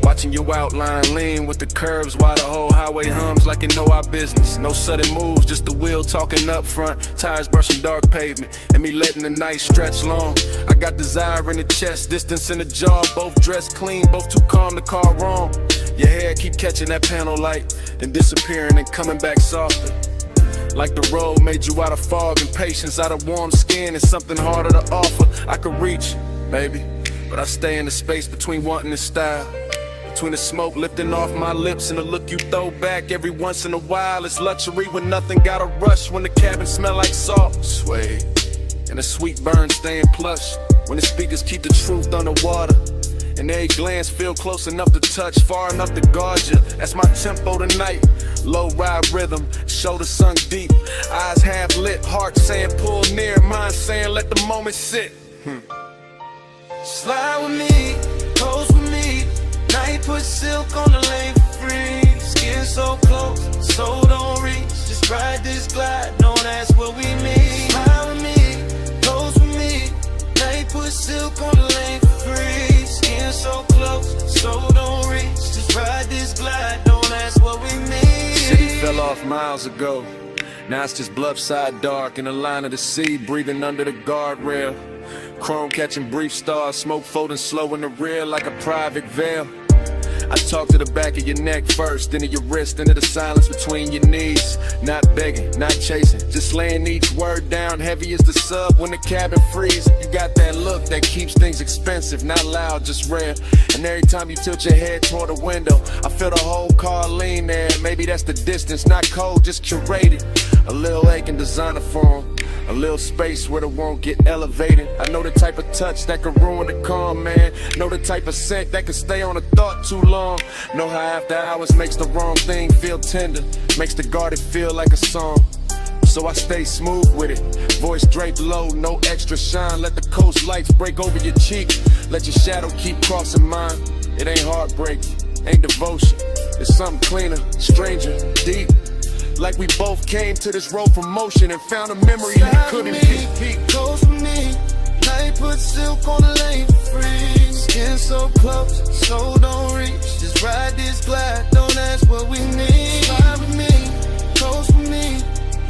Watching your outline lean with the curves while the whole highway hums like it know our business. No sudden moves, just the wheel talking up front. Tires brushing dark pavement and me letting the night stretch long. I got desire in the chest, distance in the jaw. Both dressed clean, both too calm to call wrong. Your hair keep catching that panel light, then disappearing and coming back softer. Like the road made you out of fog and patience, out of warm skin and something harder to offer. I could reach, maybe, but I stay in the space between wanting and style. Between the smoke lifting off my lips and the look you throw back every once in a while. It's luxury when nothing got a rush, when the cabin smell like salt. Sway, and the sweet burn staying plush, when the speakers keep the truth underwater. And every glance feel close enough to touch, far enough to guard you. That's my tempo tonight. Low ride rhythm, shoulders sunk deep, eyes half lit, heart saying pull near, mind saying let the moment sit. Slide with me, pose with me. Night put silk on the lane for free. Skin so close, so don't reach. Just ride this glide, no, that's what we mean. Slide with me, pose with me. Night put silk on the lane for free. Skin so close, so don't reach. Just ride this glide, no, that's what we mean. City fell off miles ago. Now it's just bluffside dark in the line of the sea, breathing under the guardrail. Chrome catching brief stars, smoke folding slow in the rear like a private veil. I talk to the back of your neck first, then to your wrist, into the silence between your knees. Not begging, not chasing, just laying each word down heavy as the sub when the cabin freezes. You got that look that keeps things expensive, not loud, just rare. And every time you tilt your head toward the window, I feel the whole car lean there. Maybe that's the distance, not cold, just curated. A little aching designer form, a little space where it won't get elevated. I know the type of touch that could ruin the calm, man. Know the type of scent that could stay on a thought too long. Know how after hours makes the wrong thing feel tender, makes the guarded feel like a song. So I stay smooth with it, voice draped low, no extra shine. Let the coast lights break over your cheek, let your shadow keep crossing mine. It ain't heartbreak, ain't devotion, it's something cleaner, stranger, deep. Like we both came to this road from motion and found a memory that couldn't be. Close with me, night put silk on the lane for free. Skin so close, so don't reach. Just ride this glide, don't ask what we need. Slide with me, close with me.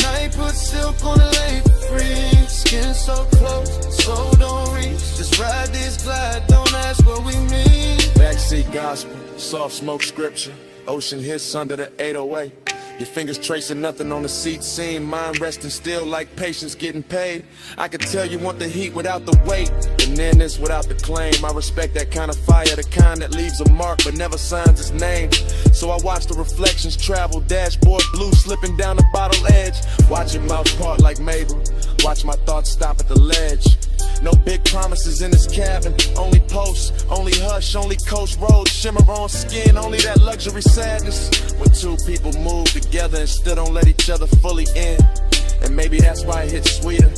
Night put silk on the lane for free. Skin so close, so don't reach. Just ride this glide, don't ask what we need. Backseat gospel, soft smoke scripture, ocean hits under the 808. Your fingers tracing nothing on the seat seam, mind resting still like patience getting paid. I could tell you want the heat without the weight, and then this without the claim. I respect that kind of fire, the kind that leaves a mark but never signs its name. So I watch the reflections travel, dashboard blue slipping down the bottle edge. Watch your mouth part like Mabel, watch my thoughts stop at the ledge. No big promises in this cabin, only posts, only hush, only coast roads, shimmer on skin, only that luxury sadness. When two people move together and still don't let each other fully in. And maybe that's why it hits sweeter,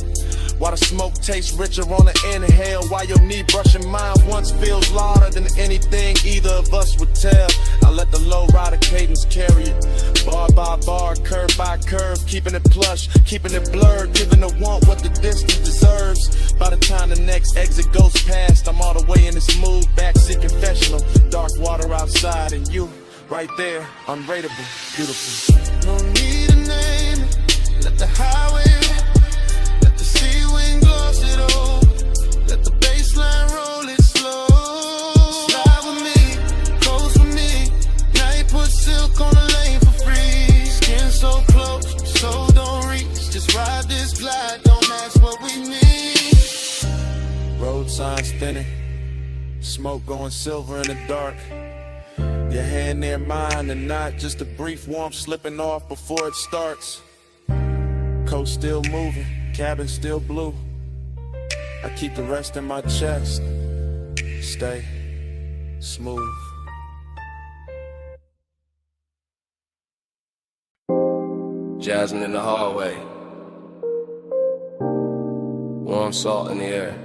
why the smoke tastes richer on the inhale, why your knee brushing mine once feels louder than anything either of us would tell. I let the low rider cadence carry it, bar by bar, curve by curve, keeping it plush, keeping it blurred, giving the want what the distance deserves. By the time the next exit goes past, I'm all the way in this mood, backseat confessional, dark water outside and you right there, unrateable, beautiful. No need to name it, let the highway rip, let the sea wind gloss it over, let the baseline roll it slow. Slide with me, close with me, night put silk on the lane for free. Skin so close, so don't reach, just ride this glide, don't ask what we need. Road signs thinning, smoke going silver in the dark. Your hand near mine and not just a brief warmth slipping off before it starts. Coast still moving, cabin still blue. I keep the rest in my chest. Stay smooth. Jasmine in the hallway, warm salt in the air.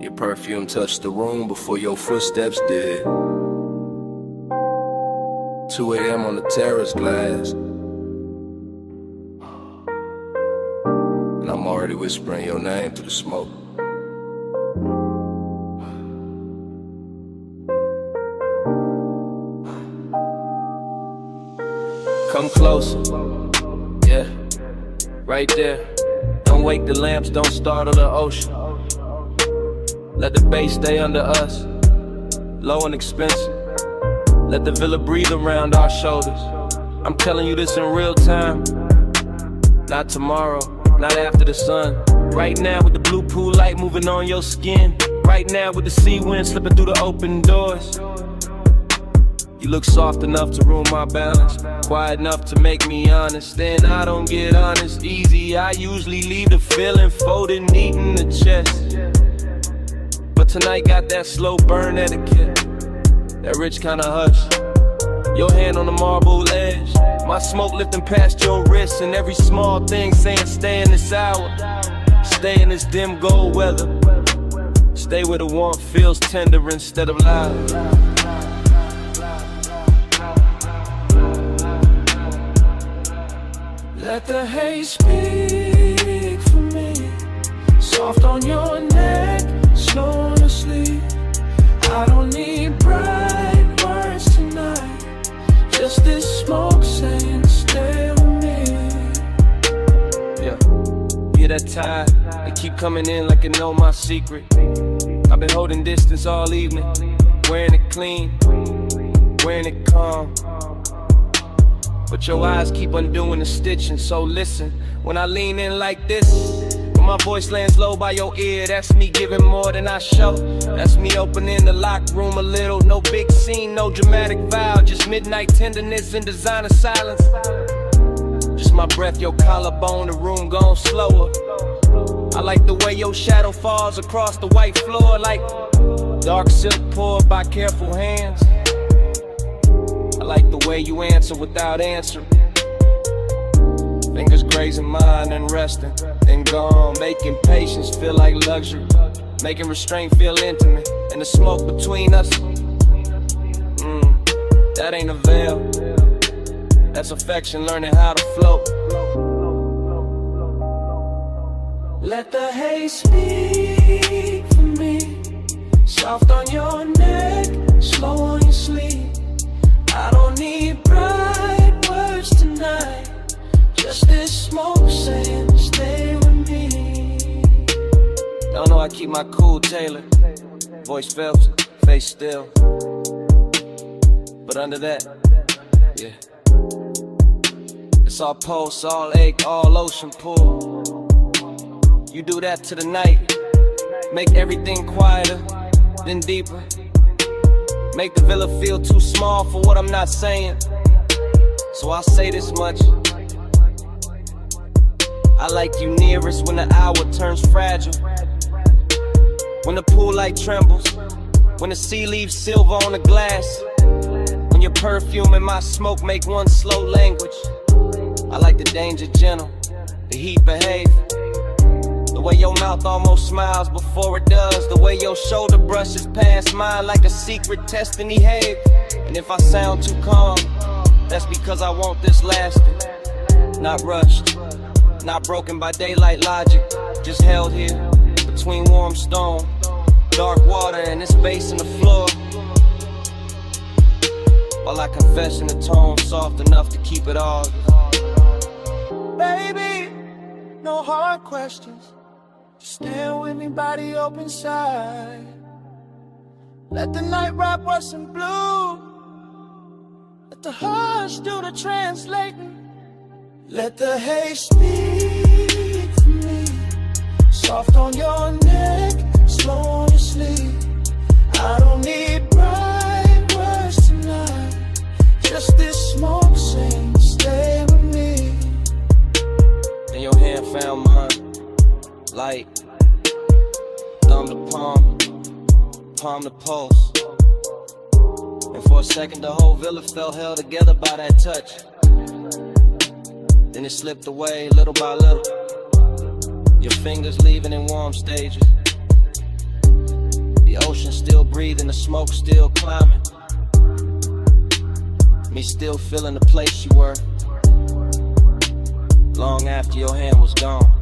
Your perfume touched the room before your footsteps did. 2 a.m. on the terrace glass, and I'm already whispering your name through the smoke. Come closer, yeah, right there. Don't wake the lamps, don't startle the ocean. Let the bass stay under us, low and expensive. Let the villa breathe around our shoulders. I'm telling you this in real time, not tomorrow, not after the sun. Right now with the blue pool light moving on your skin. right now with the sea wind slipping through the open doors. You look soft enough to ruin my balance, quiet enough to make me honest. Then I don't get honest easy. I usually leave the feeling folded neat in the chest, but tonight got that slow burn etiquette, that rich kind of hush. Your hand on the marble edge, my smoke lifting past your wrist, and every small thing saying stay in this hour, stay in this dim gold weather, stay where the warmth feels tender instead of loud. Let the haze speak for me, soft on your neck, slow on your sleep. I don't need bright words tonight, just this smoke saying stay with me. Yeah, that tide, they keep coming in like it know my secret. I've been holding distance all evening, wearing it clean, wearing it calm, but your eyes keep undoing the stitching. So listen, when I lean in like this, when my voice lands low by your ear, that's me giving more than I show. That's me opening the locked room a little. No big scene, no dramatic vow, just midnight tenderness and designer silence. Just my breath, your collarbone, the room gone slower. I like the way your shadow falls across the white floor, like dark silk poured by careful hands. I like the way you answer without answering, fingers grazing mine and resting, then gone, making patience feel like luxury, making restraint feel intimate, and the smoke between us, that ain't a veil, that's affection learning how to float. Let the haze speak for me, soft on your neck, slow on your sleep. I don't need bright words tonight, just this smoke saying stay with me. Y'all know I keep my cool tailored, voice Phelps, face still, but under that, yeah, it's all pulse, all ache, all ocean pull. You do that to the night, make everything quieter, then deeper. Make the villa feel too small for what I'm not saying, so I'll say this much. I like you nearest when the hour turns fragile, when the pool light trembles, when the sea leaves silver on the glass, when your perfume and my smoke make one slow language. I like the danger gentle, the heat behave, the way your mouth almost smiles before it does, the way your shoulder brushes past mine like a secret test and behave. And if I sound too calm, that's because I want this lasting, not rushed, not broken by daylight logic, just held here between warm stone, dark water, and this space in the floor, while I confess in a tone soft enough to keep it all. Baby, no hard questions, just stand with me, body open side. Let the night wrap us in blue, let the hush do the translating. Let the haze speak for me, soft on your neck, slow on your sleep. I don't need bright words tonight, just this smoke saying stay with me. Then your hand found mine, light, thumb to palm, palm to pulse. And for a second the whole villa felt held together by that touch. Then it slipped away little by little, your fingers leaving in warm stages, the ocean still breathing, the smoke still climbing, me still feeling the place you were, long after your hand was gone.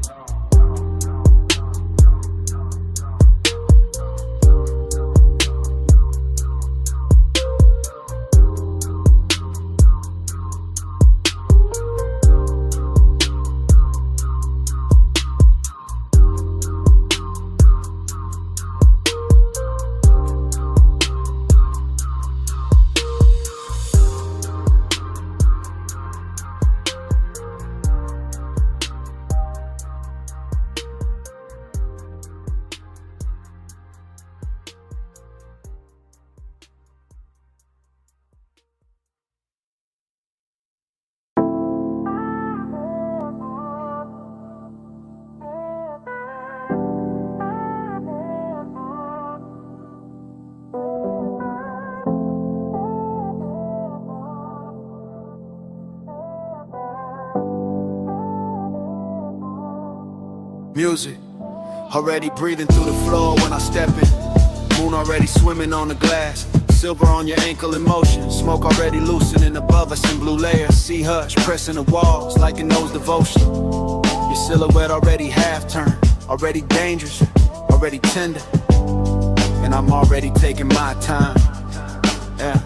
Music, already breathing through the floor when I step in. Moon already swimming on the glass. Silver on your ankle in motion. Smoke already loosening above us in blue layers. Sea hush pressing the walls like it knows devotion. Your silhouette already half turned. Already dangerous, already tender. And I'm already taking my time. Yeah,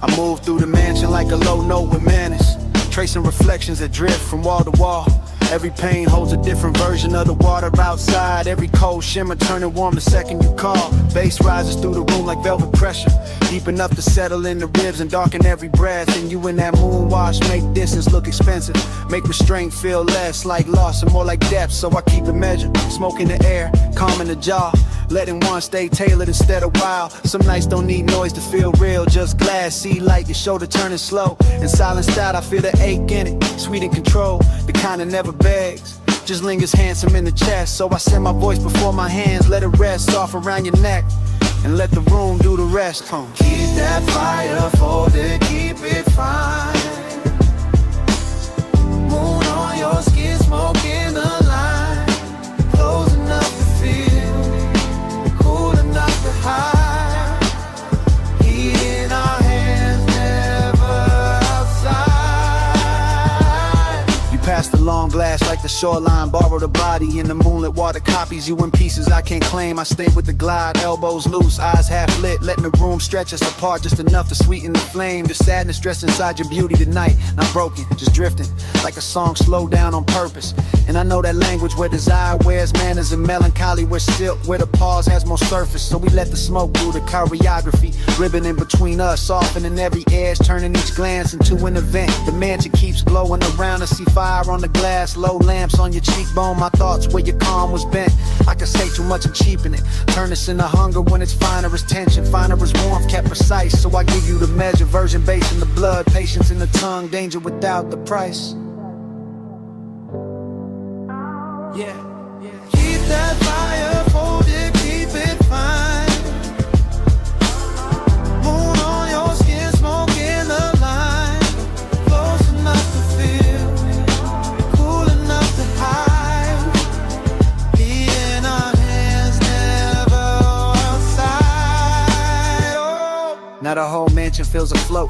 I move through the mansion like a low note with manners. Tracing reflections that drift from wall to wall. Every pane holds a different version of the water outside. Every cold shimmer turning warm the second you call. Bass rises through the room like velvet pressure, deep enough to settle in the ribs and darken every breath. And you in that moon wash make distance look expensive, make restraint feel less like loss and more like depth. So I keep it measured, smoke in the air, calm in the jaw, letting one stay tailored instead of wild. Some nights don't need noise to feel real, just glass, see light, your shoulder turning slow. In silenced out, I feel the ache in it, sweet in control, the kind that never begs, just lingers handsome in the chest. So I send my voice before my hands, let it rest soft around your neck, and let the room do the rest. Keep that fire folded, keep it fine. Moon on your skin, smoke in the line. Close enough to feel, cool enough to hide. Heat in our hands, never outside. You pass the long glass like the shoreline, borrow the body in the moonlit water copies you in pieces I can't claim. I stay with the glide, elbows loose, eyes half lit, letting the room stretch us apart just enough to sweeten the flame. The sadness dressed inside your beauty tonight, not broken, just drifting like a song slowed down on purpose. And I know that language where desire wears manners and melancholy where silk, where the pause has more surface. So we let the smoke do the choreography, ribbon in between us, softening every edge, turning each glance into an event. The mansion keeps glowing around us, see fire on the glass, low lamps on your cheekbone. My thoughts where your calm was bent. I can say too much and cheapen it, turn this into hunger when it's finer as tension, finer as warmth, kept precise. So I give you the measure, virgin base in the blood, patience in the tongue, danger without the price. Yeah. Keep that fire folded, keep it fine. Moon on your skin, smoke in the line. Close enough to feel, cool enough to hide. Heat in our hands, never outside. Oh. Now the whole mansion feels afloat,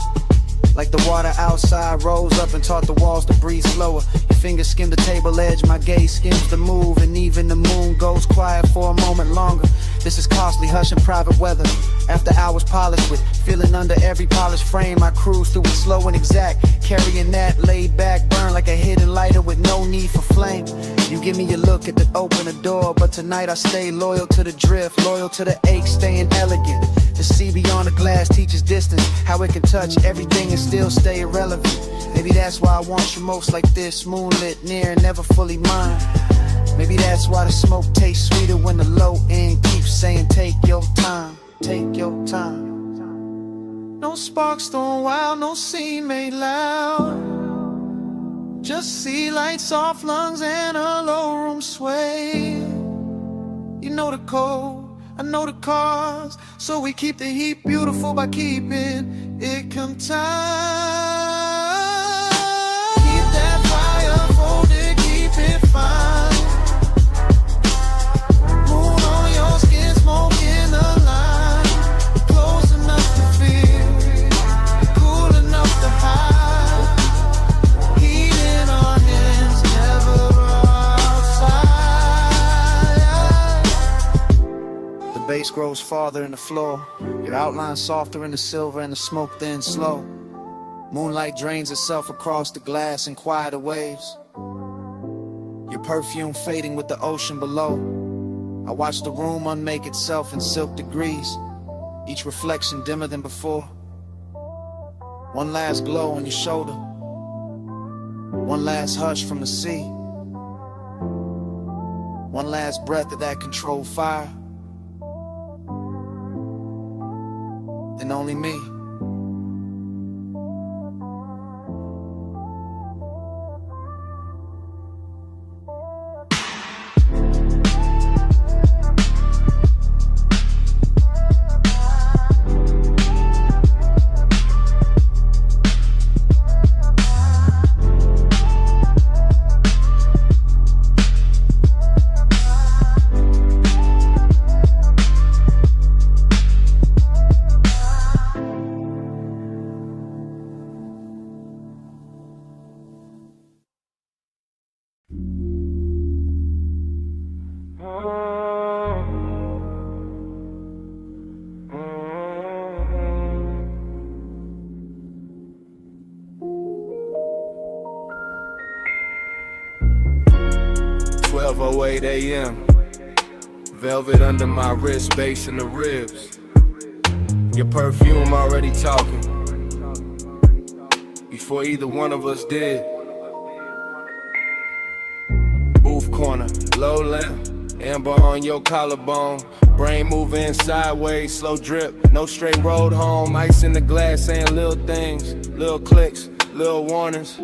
like the water outside rose up and taught the walls to breathe slower. Your fingers skim the table edge, my gaze skims the move, and even the moon goes quiet for a moment longer. This is costly, hush and private weather. After hours polished with feeling under every polished frame, I cruise through it slow and exact, carrying that laid back burn like a hidden lighter with no need for flame. You give me a look at the open the door, but tonight I stay loyal to the drift, loyal to the ache, staying elegant. To see beyond the glass teaches distance, how it can touch everything and still stay irrelevant. Maybe that's why I want you most like this, moonlit, near and never fully mine. Maybe that's why the smoke tastes sweeter when the low end keeps saying take your time, take your time. No sparks thrown wild, no scene made loud. Just sea light, soft lungs, and a low room sway. You know the code, I know the cause, so we keep the heat beautiful by keeping it contained. Keep that fire folded, keep it fine. Moon on your skin, smoke in the line. Close enough to feel, cool enough to hide. Heat in our hands, never outside. The bass grows farther in the floor, your outline softer in the silver and the smoke thin slow. Moonlight drains itself across the glass in quieter waves, your perfume fading with the ocean below. I watch the room unmake itself in silk degrees, each reflection dimmer than before. One last glow on your shoulder, one last hush from the sea, one last breath of that controlled fire. And only me. 12:08 a.m. Velvet under my wrist, bass in the ribs. Your perfume already talking before either one of us did. Booth corner, low lamp, amber on your collarbone. Brain moving sideways, slow drip, no straight road home. Ice in the glass saying little things, little clicks, little warnings.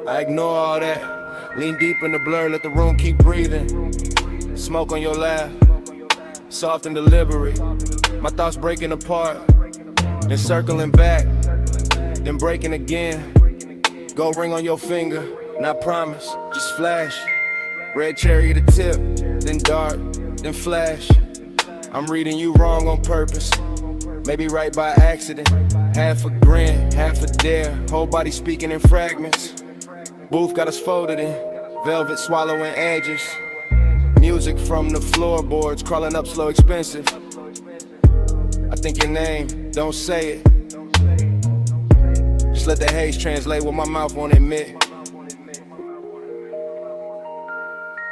I ignore all that, lean deep in the blur, let the room keep breathing. Smoke on your lap, soft and deliberate. My thoughts breaking apart, then circling back, then breaking again. Gold ring on your finger, not promise, just flash. Red cherry to tip, then dark, then flash. I'm reading you wrong on purpose, maybe right by accident. Half a grin, half a dare, whole body speaking in fragments. Booth got us folded in, velvet swallowing edges. Music from the floorboards, crawling up slow, expensive. I think your name, don't say it. Just let the haze translate what my mouth won't admit.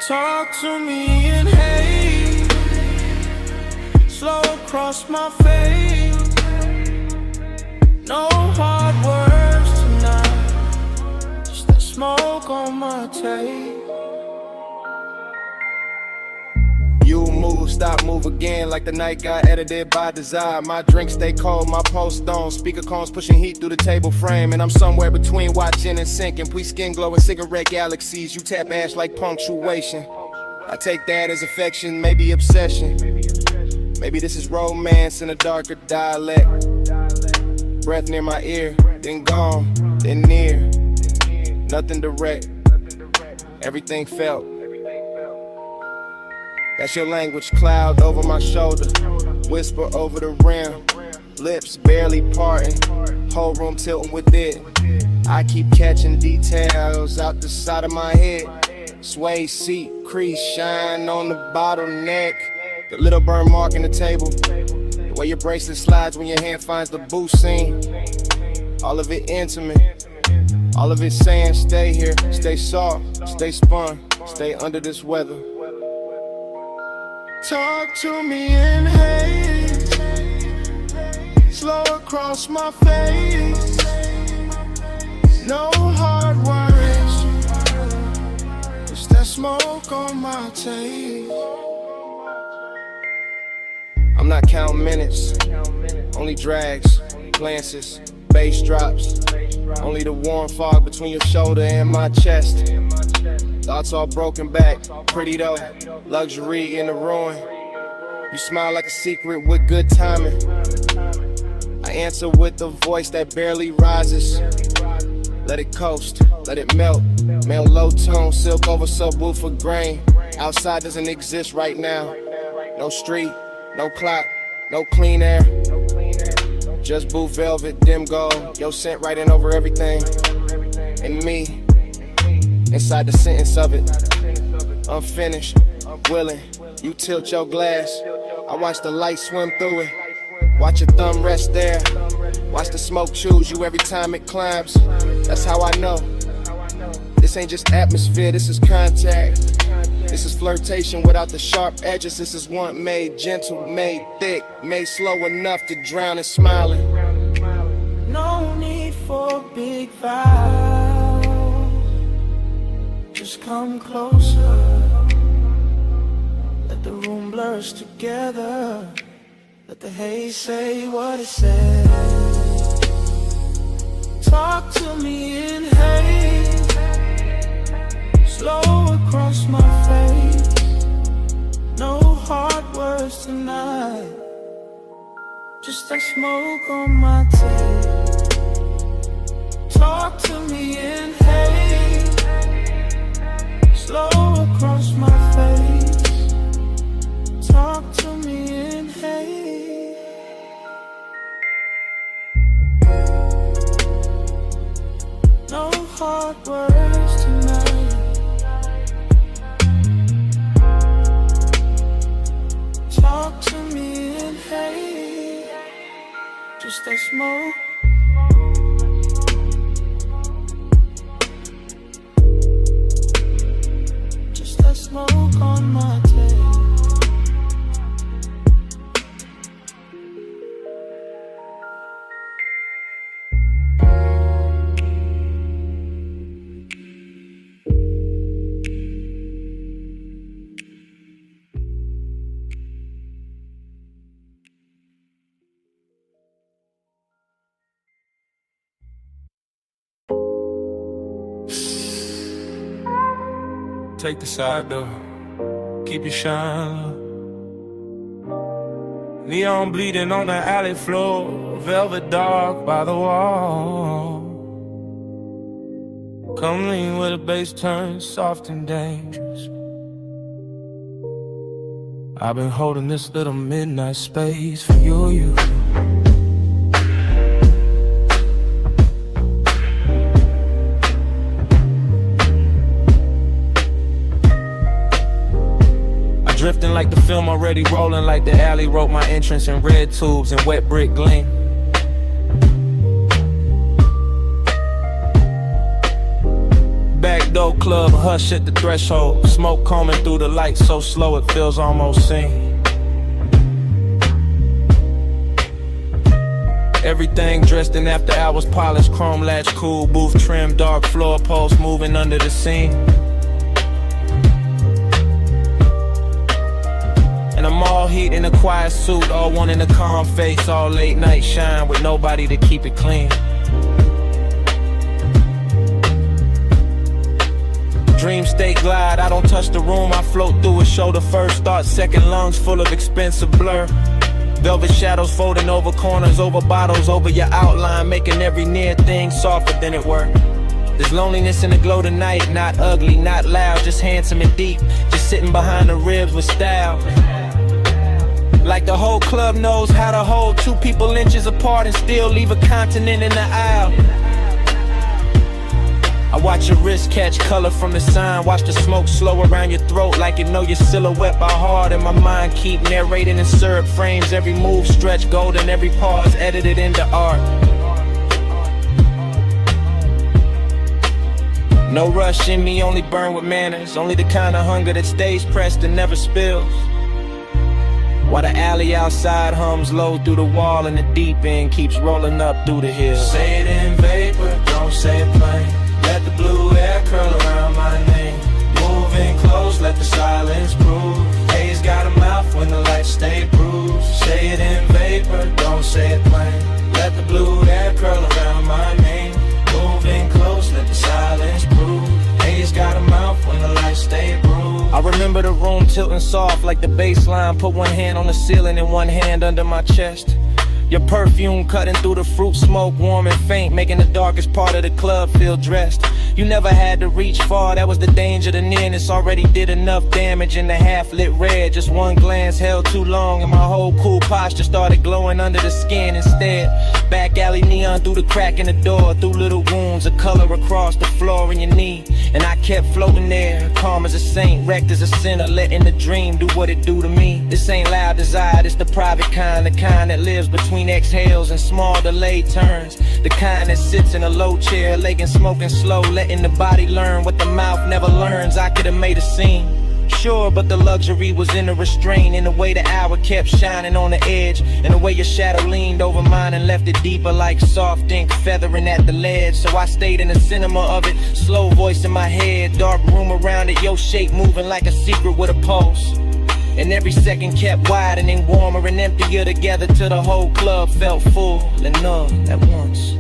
Talk to me in haze, slow across my face. No hard words tonight, just that smoke on my tape. You move, stop, move again, like the night got edited by desire. My drink stay cold, my post on. Speaker cones pushing heat through the table frame. And I'm somewhere between watching and sinking. We skin glowing cigarette galaxies. You tap ash like punctuation. I take that as affection, maybe obsession. Maybe this is romance in a darker dialect. Breath near my ear, then gone, then near. Nothing direct, everything felt. That's your language, cloud over my shoulder, whisper over the rim, lips barely parting, whole room tilting with it. I keep catching details out the side of my head. Sway seat, crease, shine on the bottleneck. The little burn mark in the table, the way your bracelet slides when your hand finds the boost seam. All of it intimate, all of it saying stay here, stay soft, stay spun, stay under this weather. Talk to me in haze, slow across my face. No hard words, just that smoke on my tape. I'm not counting minutes, only drags, glances, bass drops. Only the warm fog between your shoulder and my chest. Thoughts all broken back, pretty though, luxury in the ruin. You smile like a secret with good timing. I answer with a voice that barely rises. Let it coast, let it melt. Male low tone, silk over subwoofer grain. Outside doesn't exist right now. No street, no clock, no clean air. Just blue velvet, dim gold. Your scent writing over everything. And me, inside the sentence of it. Unfinished, willing. You tilt your glass. I watch the light swim through it. Watch your thumb rest there. Watch the smoke choose you every time it climbs. That's how I know. This ain't just atmosphere, this is contact. This is flirtation without the sharp edges. This is one made gentle, made thick, made slow enough to drown in smiling. No need for big vows, just come closer. Let the room blurs together. Let the haze say what it says. Talk to me in haze, slow across my face. No hard words tonight, just that smoke on my tape. Talk to me in haze, slow across my face. Talk to me in haze. No hard words tonight. Talk to me in haze. Just that smoke. Just that smoke. Take the side door, keep your shine low. Neon bleeding on the alley floor, velvet dark by the wall. Come lean where the bass turns soft and dangerous. I've been holding this little midnight space for you. Drifting like the film already rolling, like the alley wrote my entrance in red tubes and wet brick gleam. Backdoor club, hush at the threshold. Smoke combing through the lights so slow it feels almost seen. Everything dressed in after hours, polished, chrome latch, cool, booth trim, dark floor posts moving under the scene. And I'm all heat in a quiet suit, all one in a calm face, all late night shine with nobody to keep it clean. Dream state glide, I don't touch the room, I float through it, shoulder first, thought second, lungs full of expensive blur. Velvet shadows folding over corners, over bottles, over your outline, making every near thing softer than it were. There's loneliness in the glow tonight, not ugly, not loud, just handsome and deep, just sitting behind the ribs with style. Like the whole club knows how to hold two people inches apart and still leave a continent in the aisle. I watch your wrist catch color from the sign, watch the smoke slow around your throat like you know your silhouette by heart. And my mind keep narrating in syrup frames, every move stretch golden, every pause edited into art. No rush in me, only burn with manners, only the kind of hunger that stays pressed and never spills. While the alley outside hums low through the wall and the deep end keeps rolling up through the hills. Say it in vapor, don't say it plain. Let the blue air curl around my name. Moving close, let the silence prove. Haze got a mouth when the lights stay bruised. Say it in vapor, don't say it plain. Let the blue air curl around my name. Moving close, let the silence prove. Haze got a mouth when the lights stay bruised. I remember the room tilting soft like the bass line. Put one hand on the ceiling and one hand under my chest. Your perfume cutting through the fruit smoke, warm and faint, making the darkest part of the club feel dressed. You never had to reach far, that was the danger. The nearness already did enough damage in the half-lit red. Just one glance held too long and my whole cool posture started glowing under the skin instead. Back alley neon through the crack in the door, through little wounds, a color across the floor in your knee. And I kept floating there, calm as a saint, wrecked as a sinner, letting the dream do what it do to me. This ain't loud desire, it's the private kind, the kind that lives between exhales and small delayed turns. The kind that sits in a low chair, leg and smoking slow, letting the body learn what the mouth never learns. I could've made a scene, sure, but the luxury was in the restraint, in the way the hour kept shining on the edge, and the way your shadow leaned over mine and left it deeper like soft ink feathering at the ledge. So I stayed in the cinema of it, slow voice in my head, dark room around it, your shape moving like a secret with a pulse. And every second kept widening, warmer and emptier together till the whole club felt full and numb at once.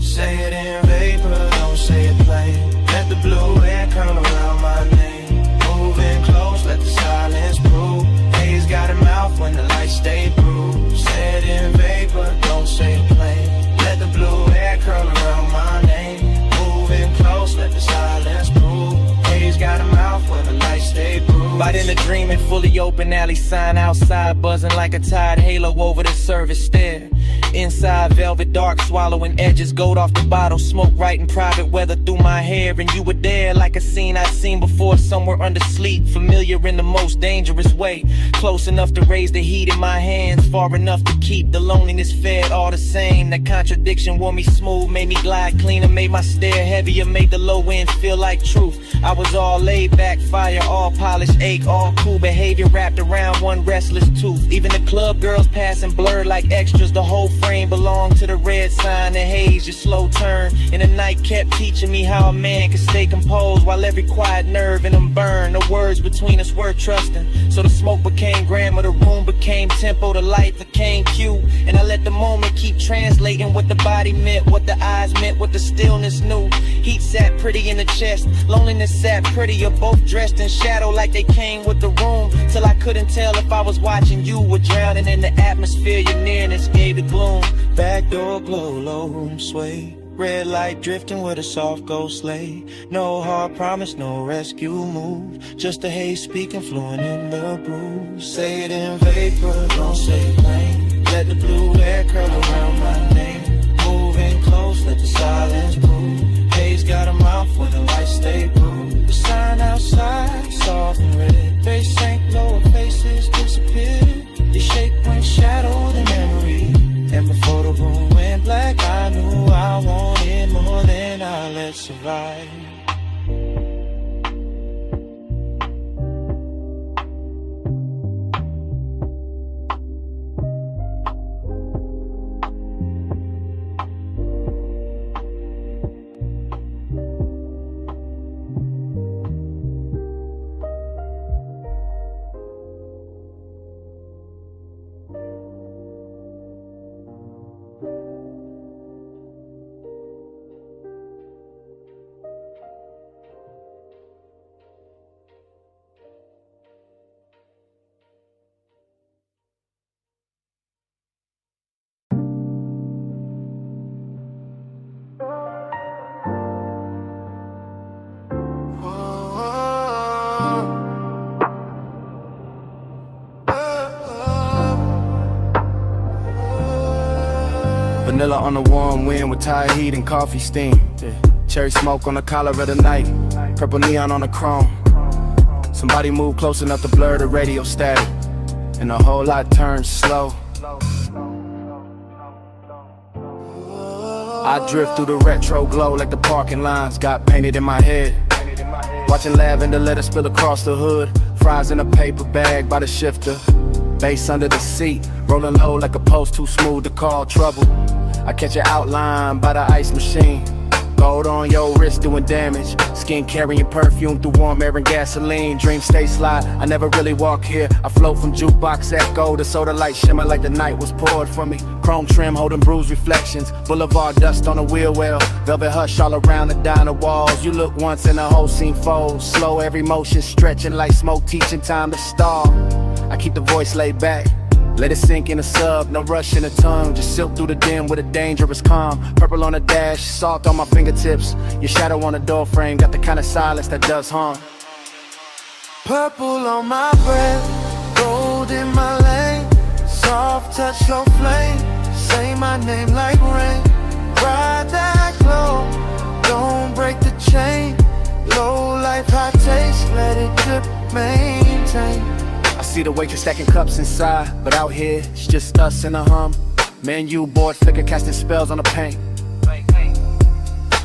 Say it in vapor, don't say it plain. Let the blue air curl around my name. Moving close, let the silence prove. Haze got a mouth when the lights stay bruised. Say it in vapor, don't say it plain. Let the blue air curl around my name. Moving close, let the silence prove. Haze got a mouth when the lights stay bruised. Right in the dreaming, fully open alley sign outside, buzzing like a tide halo over the service stair. Inside velvet dark, swallowing edges, gold off the bottle, smoke right in private weather through my hair. And you were there like a scene I'd seen before, somewhere under sleep, familiar in the most dangerous way. Close enough to raise the heat in my hands, far enough to keep the loneliness fed all the same. That contradiction wore me smooth, made me glide cleaner, made my stare heavier, made the low end feel like truth. I was all laid back, fire, all polished, ache, all cool behavior wrapped around one restless tooth. Even the club girls passing blurred like extras, the whole frame belonged to the red sign. The haze, your slow turn. And the night kept teaching me how a man can stay composed while every quiet nerve in him burned. The words between us were trusting. So the smoke became grammar, the room became tempo, the light became cue. And I let the moment keep translating what the body meant, what the eyes meant, what the stillness knew. Heat sat pretty in the chest, loneliness sat prettier, both dressed in shadow like they came with the room. Till I couldn't tell if I was watching you or drowning in the atmosphere. Your nearness gave the gloom. Back door glow, low room sway. Red light drifting with a soft ghost lay. No hard promise, no rescue move. Just a haze speaking fluent in the bruise. Say it in vapor, don't say it plain. Let the blue hair curl around my name. Moving close, let the silence prove. Haze got a mouth when the lights stay blue. The sign outside, soft and red. They sank lower, faces disappeared. They shape when shadowed in memory. And before the room went black, I knew I wanted more than I let survive. Vanilla on the warm wind with Thai heat and coffee steam. Cherry smoke on the collar of the night. Purple neon on the chrome. Somebody move close enough to blur the radio static. And a whole lot turns slow. I drift through the retro glow like the parking lines got painted in my head. Watching lavender let it spill across the hood. Fries in a paper bag by the shifter. Bass under the seat, rolling low like a post too smooth to call trouble. I catch an outline by the ice machine. Gold on your wrist doing damage. Skin carrying perfume through warm air and gasoline. Dreams stay sly, I never really walk here. I float from jukebox echo to soda light shimmer like the night was poured for me. Chrome trim holding bruised reflections. Boulevard dust on a wheel well. Velvet hush all around the diner walls. You look once and the whole scene folds. Slow every motion stretching like smoke teaching time to stall. I keep the voice laid back. Let it sink in a sub, no rush in the tongue. Just silk through the dim with a dangerous calm. Purple on the dash, salt on my fingertips. Your shadow on the door frame, got the kind of silence that does harm. Purple on my breath, gold in my lane. Soft touch your flame, say my name like rain. Ride that glow, don't break the chain. Low life, high taste, let it drip, maintain. I see the waitress stacking cups inside, but out here, it's just us and a hum. Man, you bored flicker casting spells on the paint.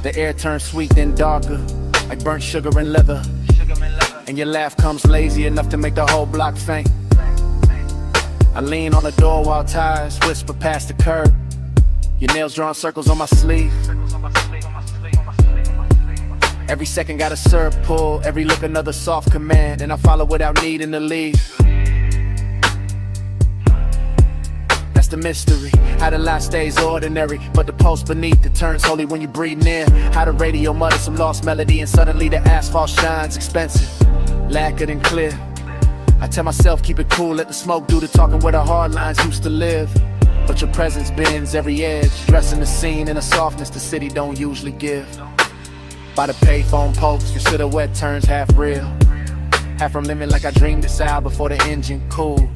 The air turns sweet then darker, like burnt sugar and leather. And your laugh comes lazy enough to make the whole block faint. I lean on the door while tires whisper past the curb. Your nails drawing circles on my sleeve. Every second got a syrup pull, every look another soft command. And I follow without needing to leave. That's the mystery, how the life stays ordinary, but the pulse beneath it turns holy when you breathe near. How the radio mutters some lost melody and suddenly the asphalt shines expensive, lacquered and clear. I tell myself keep it cool, let the smoke do the talking where the hard lines used to live. But your presence bends every edge, dressing the scene in a softness the city don't usually give. By the payphone post, your silhouette turns half real. Half from living like I dreamed this out before the engine cooled.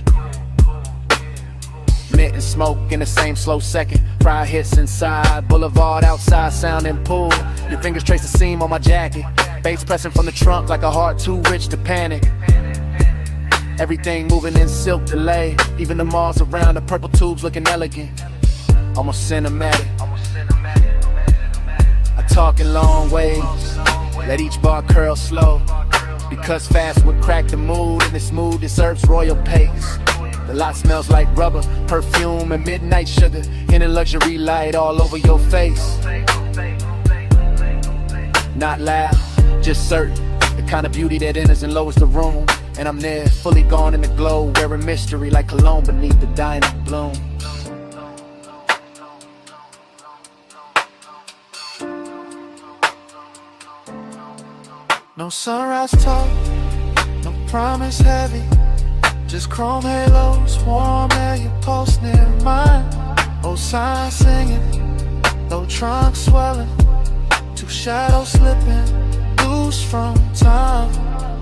Mint and smoke in the same slow second. Fry hits inside, boulevard outside sounding pool. Your fingers trace the seam on my jacket. Bass pressing from the trunk like a heart too rich to panic. Everything moving in silk delay. Even the malls around, the purple tubes looking elegant. Almost cinematic. I talk in long waves, let each bar curl slow. Because fast would crack the mood, and this mood deserves royal pace. The lot smells like rubber, perfume, and midnight sugar. In a luxury light all over your face. Not loud, just certain. The kind of beauty that enters and lowers the room. And I'm there, fully gone in the glow, wearing mystery like cologne beneath the dying bloom. No sunrise talk, no promise heavy. Just chrome halos, warm air, your pulse near mine. Old signs singing, low trunk swelling. Two shadows slipping, loose from time.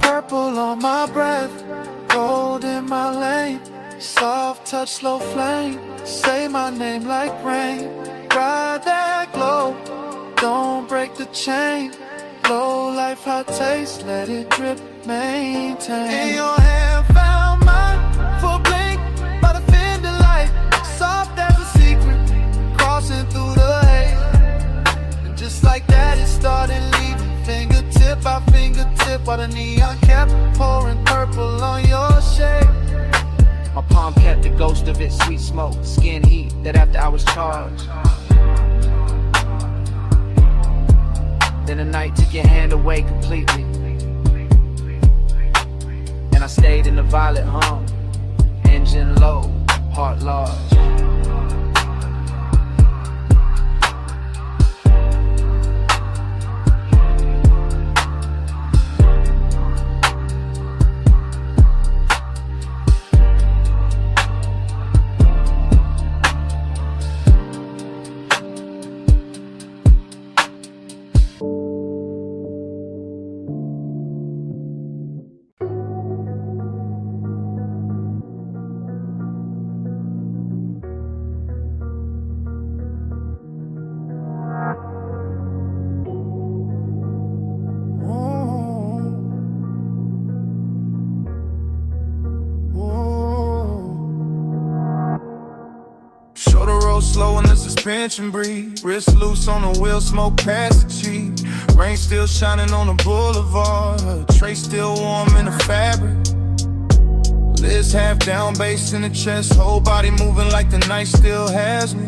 Purple on my breath, gold in my lane. Soft touch, slow flame, say my name like rain. Ride that glow, don't break the chain. Low life, hot taste, let it drip, maintain. In your hand, found mine for a blink by the fender light. Soft as a secret, crossing through the haze. And just like that, it started leaving. Fingertip by fingertip, while the neon kept pouring purple on your shade. My palm kept the ghost of it, sweet smoke, skin heat, that after I was charged. Then the night took your hand away completely. And I stayed in the violet hum. Engine low, heart large. Slow in the suspension breathe. Wrist loose on the wheel, smoke past the cheek. Rain still shining on the boulevard. Tray still warm in the fabric. Lids half down, bass in the chest. Whole body moving like the night still has me.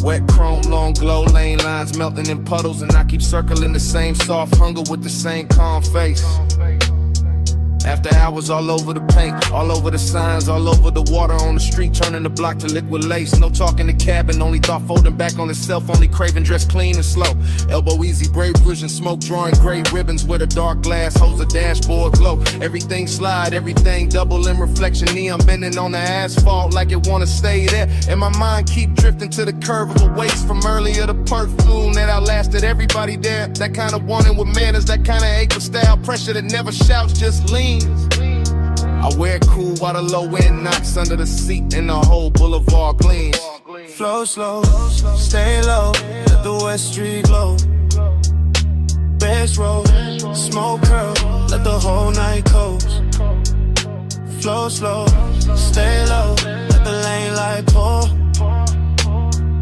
Wet chrome, long glow, lane lines melting in puddles. And I keep circling the same soft hunger with the same calm face. After hours all over the paint, all over the signs, all over the water on the street, turning the block to liquid lace. No talking the cabin, only thought folding back on itself, only craving dress clean and slow. Elbow easy, brave vision, smoke drawing gray ribbons with a dark glass, holds a dashboard glow. Everything slide, everything double in reflection, neon bending on the asphalt like it wanna stay there. And my mind keep drifting to the curve of a waist from earlier, the perfume that outlasted everybody there. That kind of wanting with manners, that kind of ache with style, pressure that never shouts, just lean. I wear it cool while the low end knocks under the seat and the whole boulevard gleams. Flow slow, stay low, let the West Street glow. Bass roll, smoke curl, let the whole night coast. Flow slow, stay low, let the lane light pour.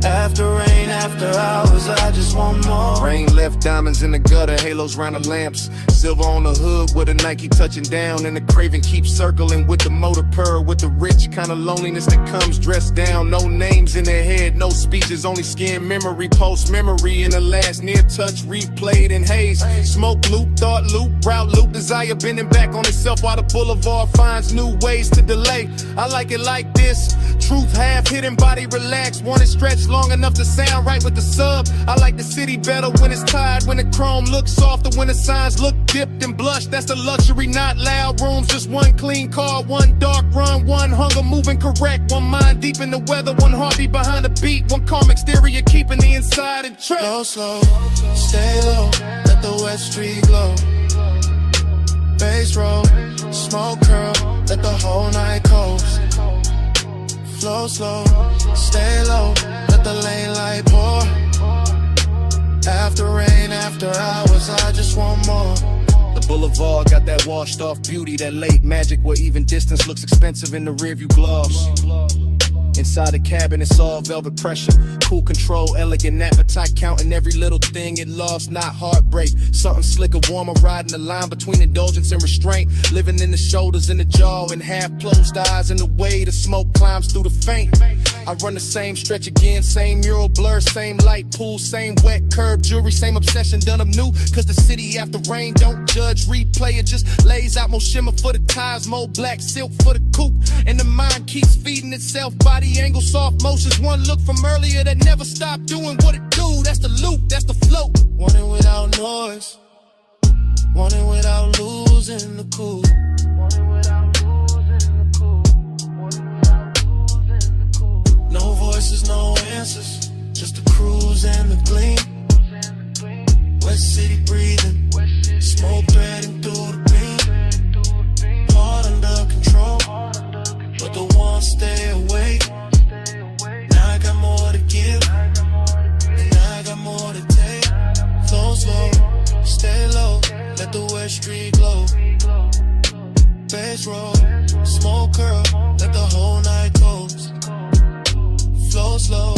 After rain, after hours, I just want more. Rain left diamonds in the gutter, halos round the lamps. Silver on the hood with a Nike touching down. And the craving keeps circling with the motor purr. With the rich kind of loneliness that comes dressed down. No names in their head, no speeches, only skin memory. Post memory in the last near touch, replayed in haze. Smoke loop, thought loop, route loop. Desire bending back on itself while the boulevard finds new ways to delay. I like it like this. Truth half hidden, body relaxed. Want it stretched long enough to sound right with the sub. I like the city better when it's tired, when the chrome looks softer, when the signs look dipped and blushed. That's the luxury, not loud rooms. Just one clean car, one dark run, one hunger moving correct. One mind deep in the weather, one heartbeat behind the beat. One calm exterior keeping the inside in check. Flow slow, stay low, let the West Street glow. Bass roll, smoke curl, let the whole night coast. Flow slow, stay low, let the lane light pour. After rain, after hours, I just want more. The boulevard got that washed off beauty, that late magic where even distance looks expensive in the rearview gloss. Inside the cabin, it's all velvet pressure. Cool control, elegant appetite, counting every little thing it lost, not heartbreak. Something slicker, warmer, riding the line between indulgence and restraint. Living in the shoulders and the jaw, and half closed eyes, and the way the smoke climbs through the faint. I run the same stretch again, same mural blur, same light pool, same wet curb jewelry, same obsession done them new. Cause the city after rain don't judge, replay it, just lays out more shimmer for the ties, more black silk for the coupe. And the mind keeps feeding itself, body angle, soft motions. One look from earlier that never stopped doing what it do. That's the loop, that's the flow. Want it without noise, want it without losing the cool. No voices, no answers, just the cruise and the gleam. West City breathing, smoke threading through the beam. Heart under control, but the one stay away. Now I got more to give, and I got more to take. Flow slow, stay low, let the West Street glow. Bass roll, smoke curl, let the whole night close. Flow slow,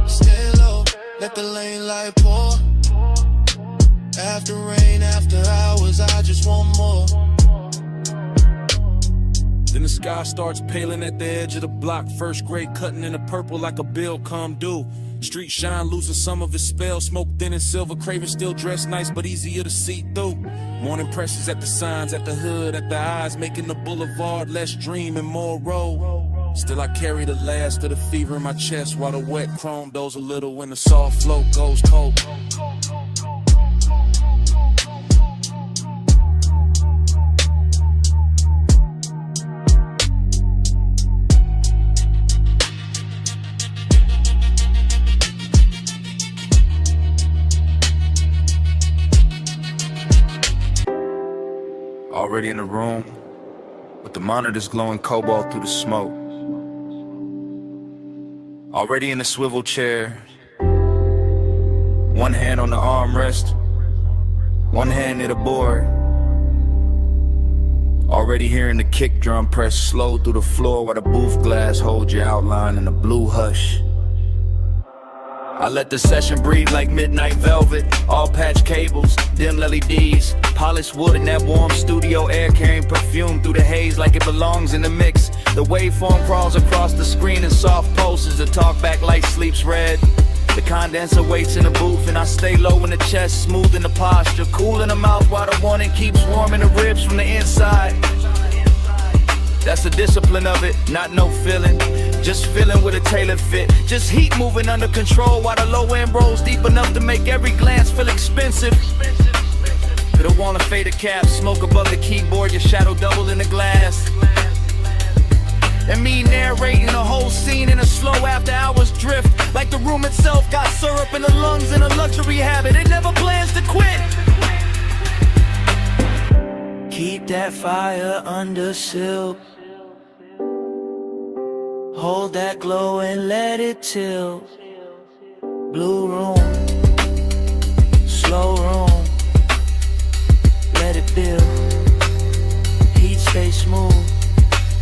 stay low, let the lane light pour. After rain, after hours, I just want more. Then the sky starts paling at the edge of the block. First grade cutting in the purple like a bill come due. Street shine losing some of its spell. Smoke thin and silver, craving still dressed nice but easier to see through. Morning presses at the signs, at the hood, at the eyes, making the boulevard less dream and more road. Still I carry the last of the fever in my chest, while the wet chrome doze a little when the soft flow goes cold. Already in the room, with the monitors glowing cobalt through the smoke. Already in the swivel chair, one hand on the armrest, one hand near the board. Already hearing the kick drum press slow through the floor while the booth glass holds your outline in a blue hush. I let the session breathe like midnight velvet. All patch cables, dim LEDs, polished wood in that warm studio air, carrying perfume through the haze like it belongs in the mix. The waveform crawls across the screen in soft pulses. The talkback light sleeps red. The condenser waits in the booth, and I stay low in the chest, smooth in the posture, cool in the mouth while the warning keeps warming the ribs from the inside. That's the discipline of it, not no feeling, just feeling with a tailored fit. Just heat moving under control while the low end rolls deep enough to make every glance feel expensive. Could have worn a faded cap, smoke above the keyboard, your shadow double in the glass. And me narrating the whole scene in a slow after hours drift, like the room itself got syrup in the lungs in a luxury habit. It never plans to quit. Keep that fire under silk. Hold that glow and let it tilt. Blue room, slow room, let it build. Heat stay smooth,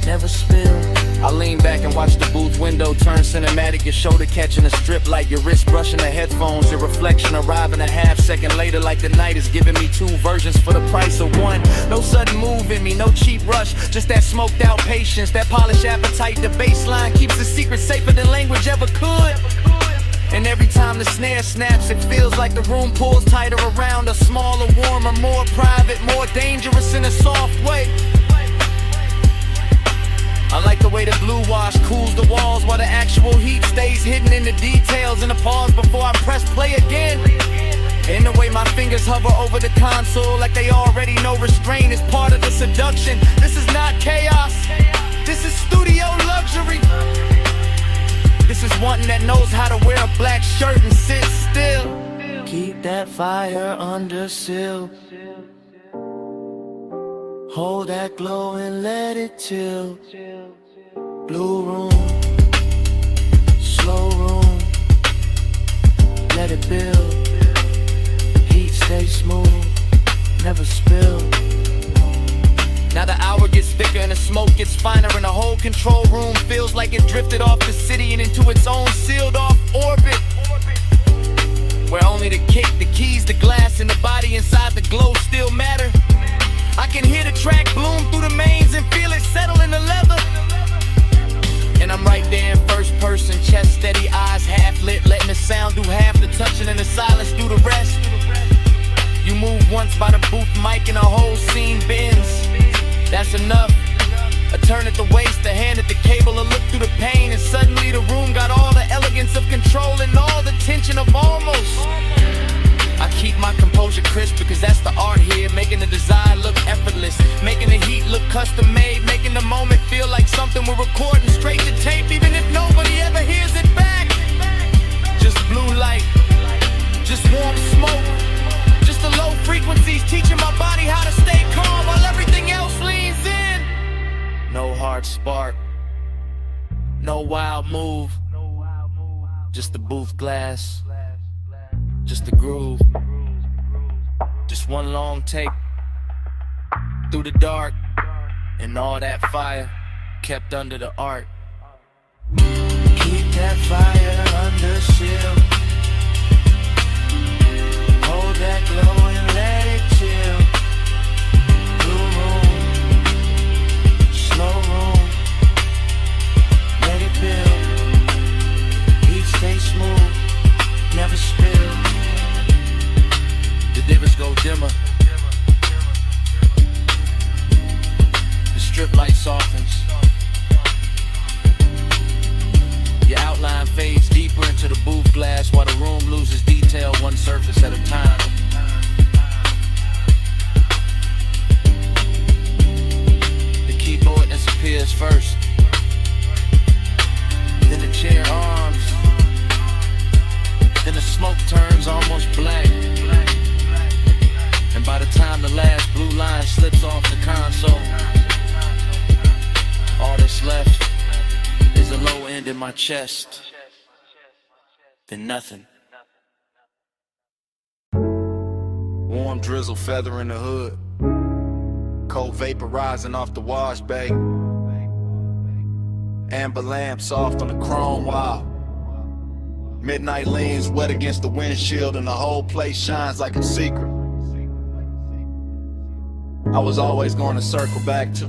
never spill. I lean back and watch the booth window turn cinematic. Your shoulder catching a strip light, your wrist brushing the headphones. Your reflection arriving a half second later, like the night is giving me two versions for the price of one. No sudden move in me, no cheap rush, just that smoked out patience, that polished appetite. The baseline keeps the secret safer than language ever could. And every time the snare snaps, it feels like the room pulls tighter around us. Smaller, warmer, more private, more dangerous in a soft way. I like the way the blue wash cools the walls while the actual heat stays hidden in the details. And the pause before I press play again. And the way my fingers hover over the console like they already know restraint is part of the seduction. This is not chaos, this is studio luxury. This is one that knows how to wear a black shirt and sit still. Keep that fire under seal. Hold that glow and let it tilt. Blue room, slow room, let it build. Heat stay smooth, never spill. Now the hour gets thicker and the smoke gets finer, and the whole control room feels like it drifted off the city with a kick. The keys, the glass, and the body inside the glow still matter. I can hear the track bloom through the mains and feel it settle in the leather. And I'm right there in first person, chest steady, eyes half lit, letting the sound do half the touching and the silence do the rest. You move once by the booth mic and the whole scene bends. That's enough. A turn at the waist, a hand at the cable, a look through the pain, and suddenly the room got all the elegance of control and all the tension of almost. I keep my composure crisp because that's the art here, making the design look effortless, making the heat look custom made, making the moment feel like something we're recording straight to tape, even if nobody ever hears it back. Just blue light, just warm smoke, just the low frequencies teaching my body how to stay calm while everything else leans in. No hard spark, no wild move, just the booth glass, just the groove, just one long take through the dark, and all that fire kept under the art. Keep that fire under shield, hold that glow and let it chill. Blue room, slow room, let it build. Heat stay smooth, never spill. The divas go dimmer, the strip light softens, your outline fades deeper into the booth glass while the room loses detail one surface at a time. The keyboard disappears first, then the chair arms, then the smoke turns almost black. And by the time the last blue line slips off the console, all that's left is a low end in my chest, then nothing. Warm drizzle feather in the hood, cold vapor rising off the wash bay, amber lamp soft on the chrome wall. Midnight leans wet against the windshield and the whole place shines like a secret I was always going to circle back to.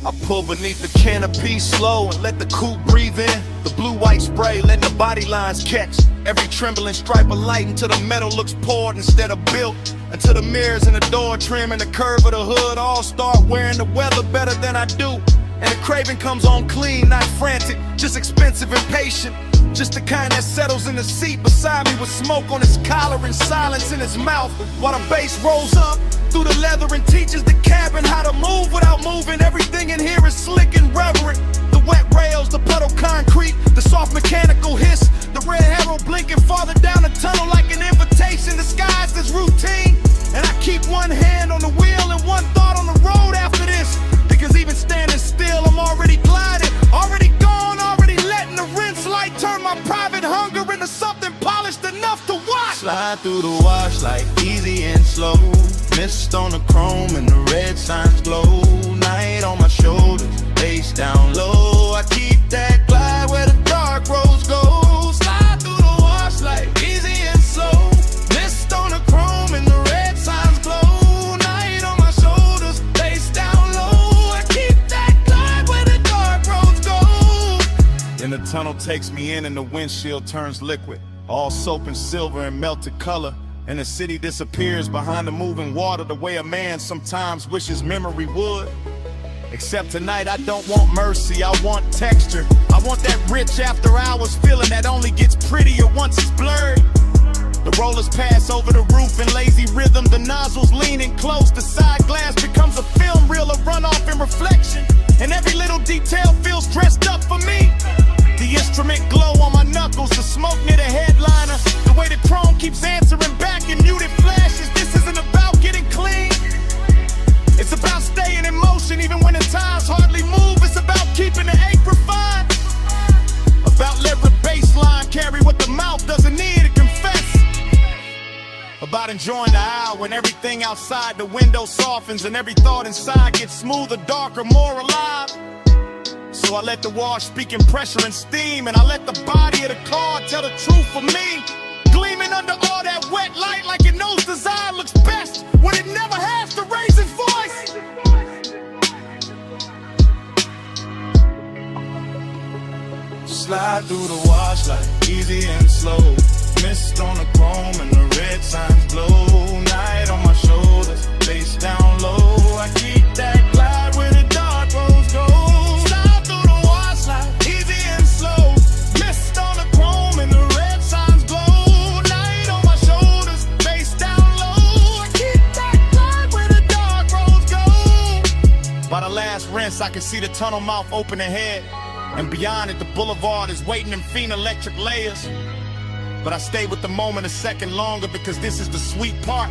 I pull beneath the canopy slow and let the coupe breathe in. The blue-white spray letting the body lines catch every trembling stripe of light until the metal looks poured instead of built, until the mirrors and the door trim and the curve of the hood all start wearing the weather better than I do. And the craving comes on clean, not frantic, just expensive and patient. Just the kind that settles in the seat beside me with smoke on his collar and silence in his mouth while the bass rolls up through the leather and teaches the cabin how to move without moving. Everything in here is slick and reverent. The wet rails, the puddle concrete, the soft mechanical hiss, the red arrow blinking farther down the tunnel like an invitation disguised as routine. And I keep one hand on the wheel and one thought on the road after this, because even standing still I'm already gliding, already gone, already letting the rinse light turn my private hunger into something polished enough to watch. Slide through the wash like easy and slow, mist on the chrome and the red signs glow. Night on my shoulders, face down low. I keep that glide where the dark roads go. Slide through the wash like easy and slow, mist on the chrome and the red signs glow. Night on my shoulders, face down low. I keep that glide where the dark roads go. Then the tunnel takes me in and the windshield turns liquid, all soap and silver and melted color. And the city disappears behind the moving water the way a man sometimes wishes memory would. Except tonight I don't want mercy, I want texture. I want that rich after hours feeling that only gets prettier once it's blurred. The rollers pass over the roof in lazy rhythm, the nozzles leaning close, the side glass becomes a film reel of runoff and reflection. And every little detail feels dressed up for me. The instrument glow on my knuckles, the smoke near the headliner, the way the chrome keeps answering back in muted flashes. This isn't about getting clean, it's about staying in motion even when the times hardly move. It's about keeping the ache refined, about letting the baseline carry what the mouth doesn't need to confess, about enjoying the hour when everything outside the window softens and every thought inside gets smoother, darker, more alive. So So I let the wash speak in pressure and steam, and I let the body of the car tell the truth for me. Gleaming under all that wet light like it knows design looks best when it never has to raise its voice. Slide through the wash like easy and slow. Mist on the chrome and the red signs glow. Night on my shoulders, face down low. I keep that glide where the dark roads go. Slide through the wash like easy and slow. Mist on the chrome and the red signs glow. Night on my shoulders, face down low. I keep that glide where the dark roads go. By the last rinse, I can see the tunnel mouth open ahead. And beyond it, the boulevard is waiting in fiend electric layers. But I stay with the moment a second longer because this is the sweet part.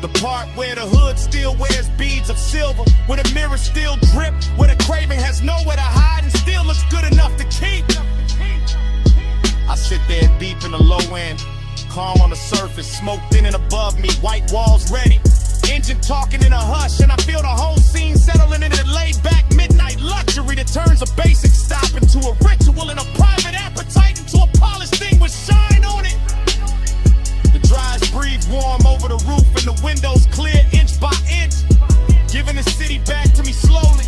The part where the hood still wears beads of silver, where the mirrors still drip, where the craving has nowhere to hide and still looks good enough to keep. I sit there deep in the low end, calm on the surface, smoke thin and above me, white walls ready. Engine talking in a hush, and I feel the whole scene settling into laid-back midnight luxury that turns a basic stop into a ritual and a private appetite into a polished thing with shine on it. The dries breathe warm over the roof and the windows clear inch by inch, giving the city back to me slowly.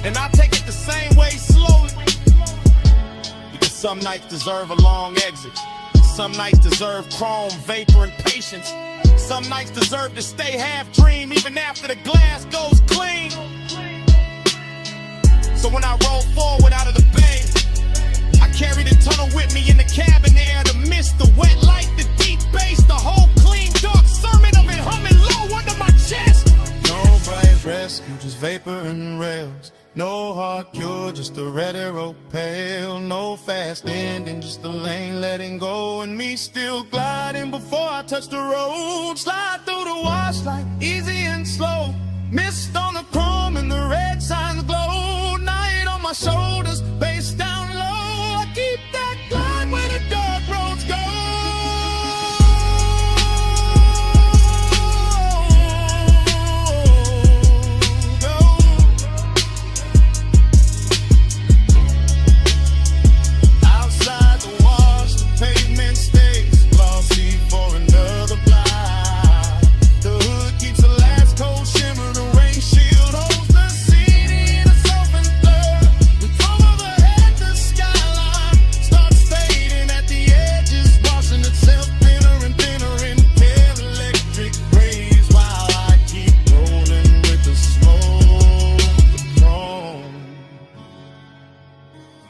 And I take it the same way slowly, because some nights deserve a long exit. Some nights deserve chrome, vapor, and patience. Some nights deserve to stay half dream even after the glass goes clean. So when I roll forward out of the bay, I carry the tunnel with me in the cabin air. The mist, the wet light, the deep bass, the whole clean dark sermon of it humming low under my chest. No bright rescue, just vapor and rails. No hard cure, just a red arrow pale. No fast ending, just the lane letting go. And me still gliding before I touch the road. Slide through the wash like easy and slow. Mist on the chrome and the red signs glow. Night on my shoulders, face down low. I keep that glide where the dark roads go.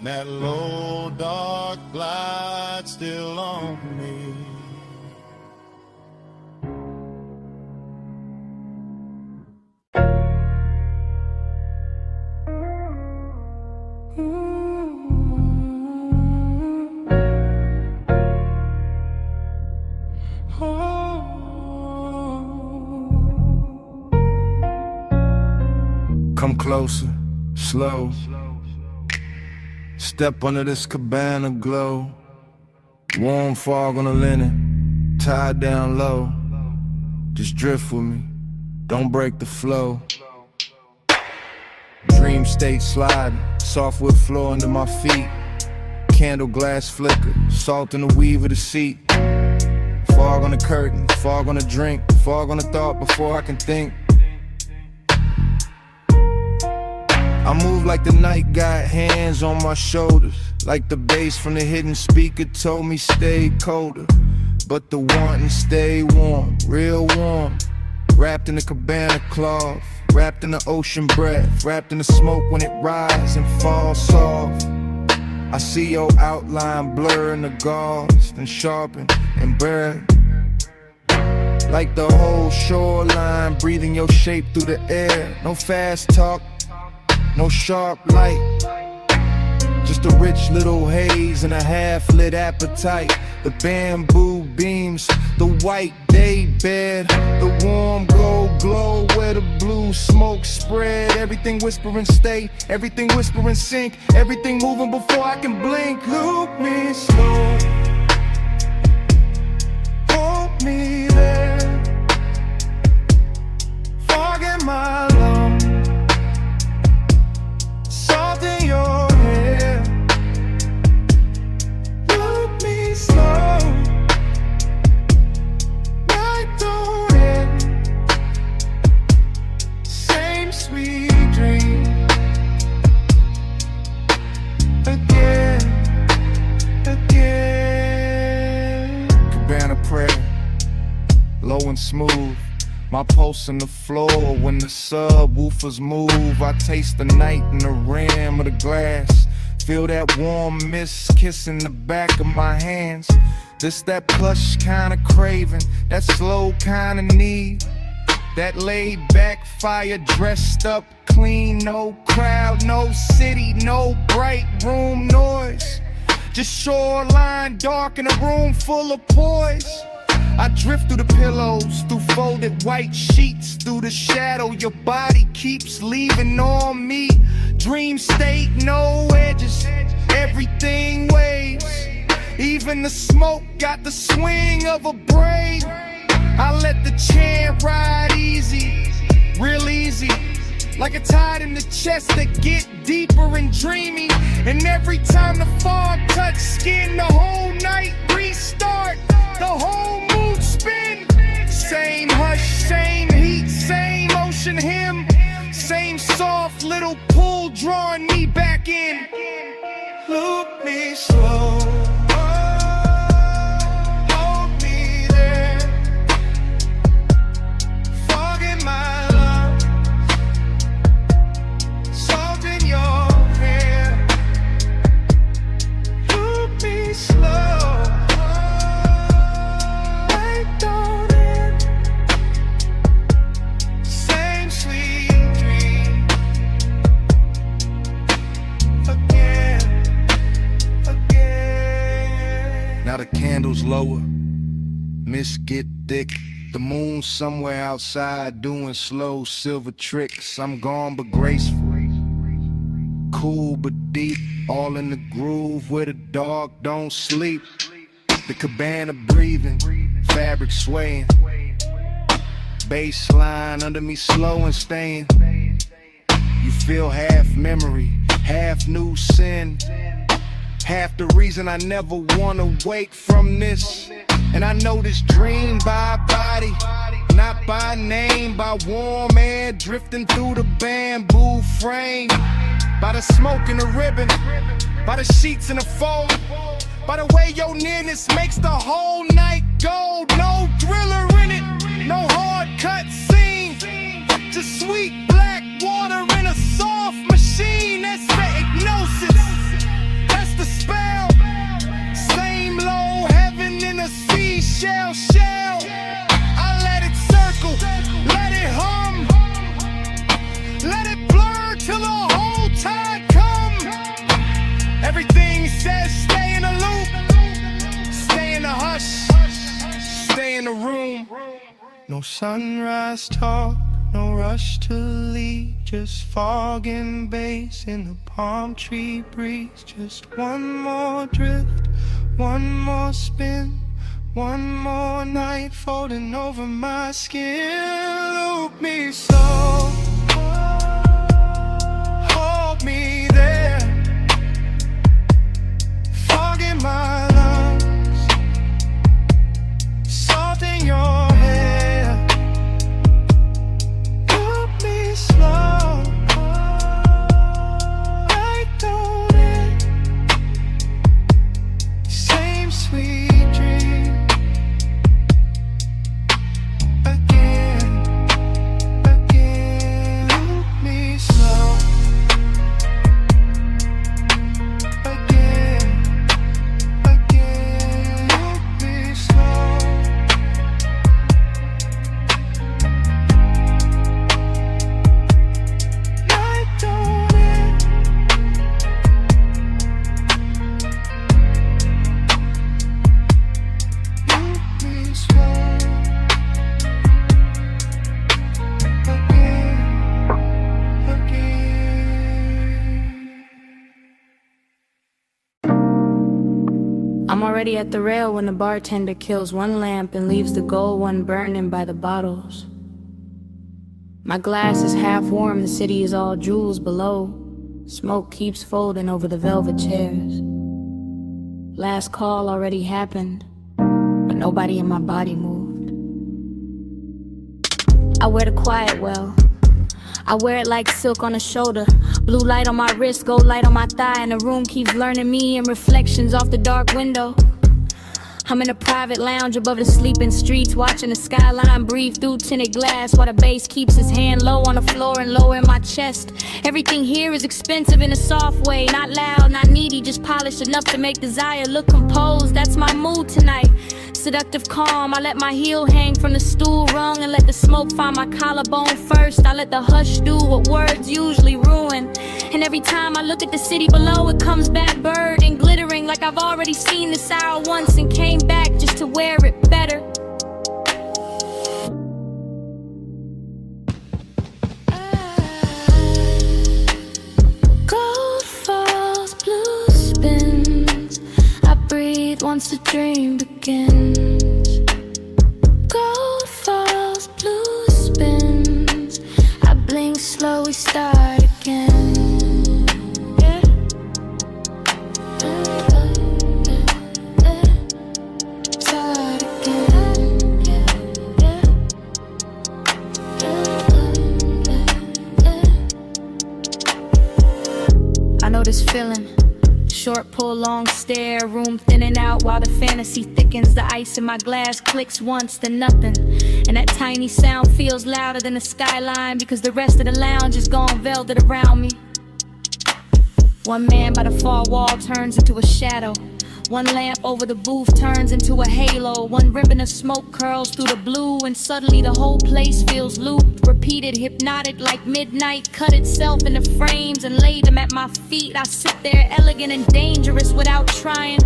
That low dark glide still on me. Come closer, slow. Step under this cabana glow. Warm fog on the linen, tied down low. Just drift with me, don't break the flow. Dream state sliding, softwood floor under my feet. Candle glass flicker, salt in the weave of the seat. Fog on the curtain, fog on the drink, fog on the thought before I can think. I move like the night got hands on my shoulders, like the bass from the hidden speaker told me stay colder. But the wanting stay warm, real warm. Wrapped in the cabana cloth, wrapped in the ocean breath, wrapped in the smoke when it rises and falls soft. I see your outline blur in the gauze, then sharpen and burn. Like the whole shoreline, breathing your shape through the air. No fast talk, no sharp light, just a rich little haze and a half-lit appetite. The bamboo beams, the white day bed, the warm gold glow where the blue smoke spread. Everything whispering stay, everything whispering sink, everything moving before I can blink. Loop me slow, hold me there, fog in my lungs, salt again, again. Cabana prayer, low and smooth. My pulse on the floor when the subwoofers move. I taste the night in the rim of the glass. Feel that warm mist kissing the back of my hands. This that plush kind of craving, that slow kind of need. That laid back fire dressed up clean. No crowd, no city, no bright room noise. Just shoreline dark in a room full of poise. I drift through the pillows, through folded white sheets, through the shadow your body keeps leaving on me. Dream state, no edges, everything waves. Even the smoke got the swing of a braid. I let the chant ride easy, real easy. Like a tide in the chest that get deeper and dreamy. And every time the fog touch skin, the whole night restart, the whole mood spin. Same hush, same heat, same ocean hymn. Same soft little pull drawing me back in. Look me slow, hold me there. Fog in my lungs, salt in your hair. Look me slow, wait on it. Same sweet dream again, again. Now the candles lower, mist get thick. The moon somewhere outside doing slow silver tricks. I'm gone but graceful, cool but deep, all in the groove where the dog don't sleep. The cabana breathing, fabric swaying, bass line under me slow and staying. You feel half memory, half new sin, half the reason I never wanna wake from this. And I know this dream by body, not by name, by warm air drifting through the bamboo frame, by the smoke and the ribbon, by the sheets and the fold, by the way your nearness makes the whole night gold. No thriller in it, no hard cut scene, just sweet black water in a soft machine. That's the hypnosis, that's the spell. Same low heaven in a seashell shell. I let it circle, let it hum, let it blur till the whole tide come. Everything says stay in the loop, stay in the hush, stay in the room. No sunrise talk, no rush to leave. Just fog and bass in the palm tree breeze. Just one more drift, one more spin, one more night folding over my skin. Look me slow, hold me there. Fog in my lungs, salt in your hair. Look me slow, right on it. Same sweet dream again, again. Look me slow again, again. Look me slow. Night on it. Look me slow again, again. I'm already at the rail when the bartender kills one lamp and leaves the gold one burning by the bottles. My glass is half warm, the city is all jewels below. Smoke keeps folding over the velvet chairs. Last call already happened, but nobody in my body moved. I wear the quiet well. I wear it like silk on a shoulder. Blue light on my wrist, gold light on my thigh, and the room keeps learning me and reflections off the dark window. I'm in a private lounge above the sleeping streets, watching the skyline breathe through tinted glass while the bass keeps his hand low on the floor and low in my chest. Everything here is expensive in a soft way, not loud, not needy, just polished enough to make desire look composed. That's my mood tonight. Seductive calm, I let my heel hang from the stool rung and let the smoke find my collarbone first. I let the hush do what words usually ruin. And every time I look at the city below, it comes back bird and glittering like I've already seen this hour once and came back just to wear it better. Gold falls, blue spins. I breathe once the dream begins. Gold falls, blue spins. I blink slow, we start again. I know this feeling. Short pull, long stare, room thinning out while the fantasy thickens. The ice in my glass clicks once, then nothing. And that tiny sound feels louder than the skyline because the rest of the lounge is gone velvet around me. One man by the far wall turns into a shadow. One lamp over the booth turns into a halo. One ribbon of smoke curls through the blue, and suddenly the whole place feels looped, repeated, hypnotic like midnight. Cut itself into frames and laid them at my feet. I sit there elegant and dangerous without trying.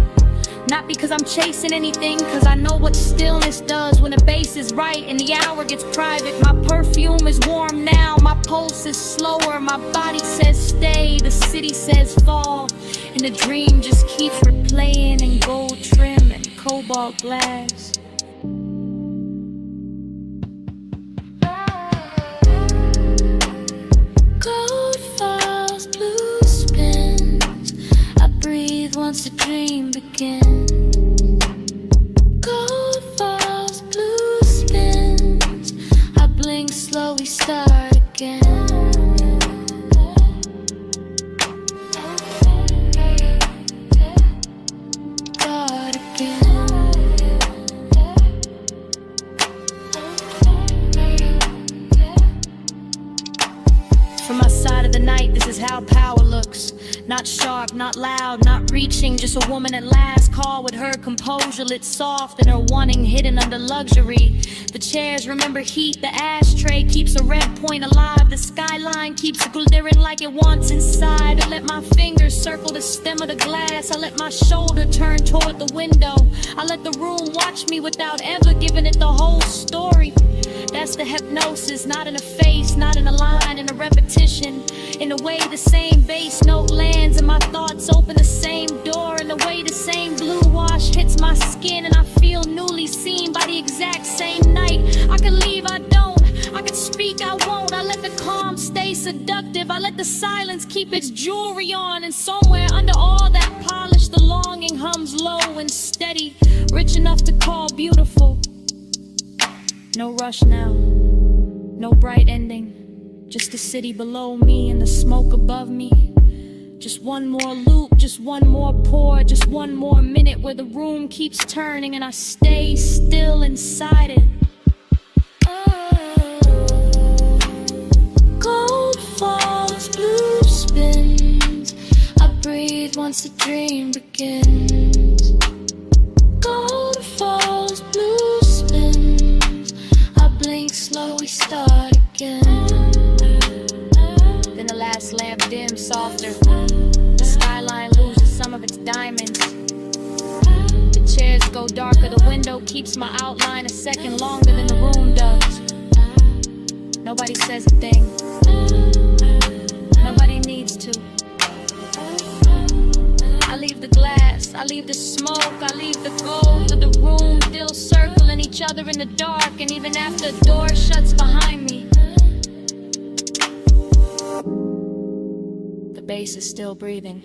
Not because I'm chasing anything, cause I know what stillness does when the bass is right and the hour gets private. My perfume is warm now, my pulse is slower. My body says stay, the city says fall. And the dream just keeps replaying in gold trim and cobalt glass. Gold falls, blue spins. I breathe once the dream begins. Gold falls, blue spins. I blink slow, we start again. From my side of the night, this is how power looks. Not sharp, not loud, not reaching, just a woman at last call with her composure lit soft and her wanting hidden under luxury. The chairs remember heat, the ashtray keeps a red point alive. The skyline keeps glittering like it wants inside. I let my fingers circle the stem of the glass. I let my shoulder turn toward the window. I let the room watch me without ever giving it the whole story. That's the hypnosis, not in a face, not in a line, in a repetition. In the way the same bass note lands and my thoughts open the same door. In the way the same blue wash hits my skin and I feel newly seen by the exact same night. I could leave, I don't. I could speak, I won't. I let the calm stay seductive. I let the silence keep its jewelry on. And somewhere under all that polish, the longing hums low and steady, rich enough to call beautiful. No rush now, no bright ending, just the city below me and the smoke above me. Just one more loop, just one more pour, just one more minute where the room keeps turning and I stay still inside it. Gold falls, blue spins. I breathe once the dream begins. Gold falls, blue spins. I blink slow, we start again. Then the last lamp dims softer. The skyline loses some of its diamonds. The chairs go darker. The window keeps my outline a second longer than the room does. Nobody says a thing. Nobody needs to. I leave the glass, I leave the smoke, I leave the gold to the room, still circling each other in the dark. And even after the door shuts behind me, the bass is still breathing.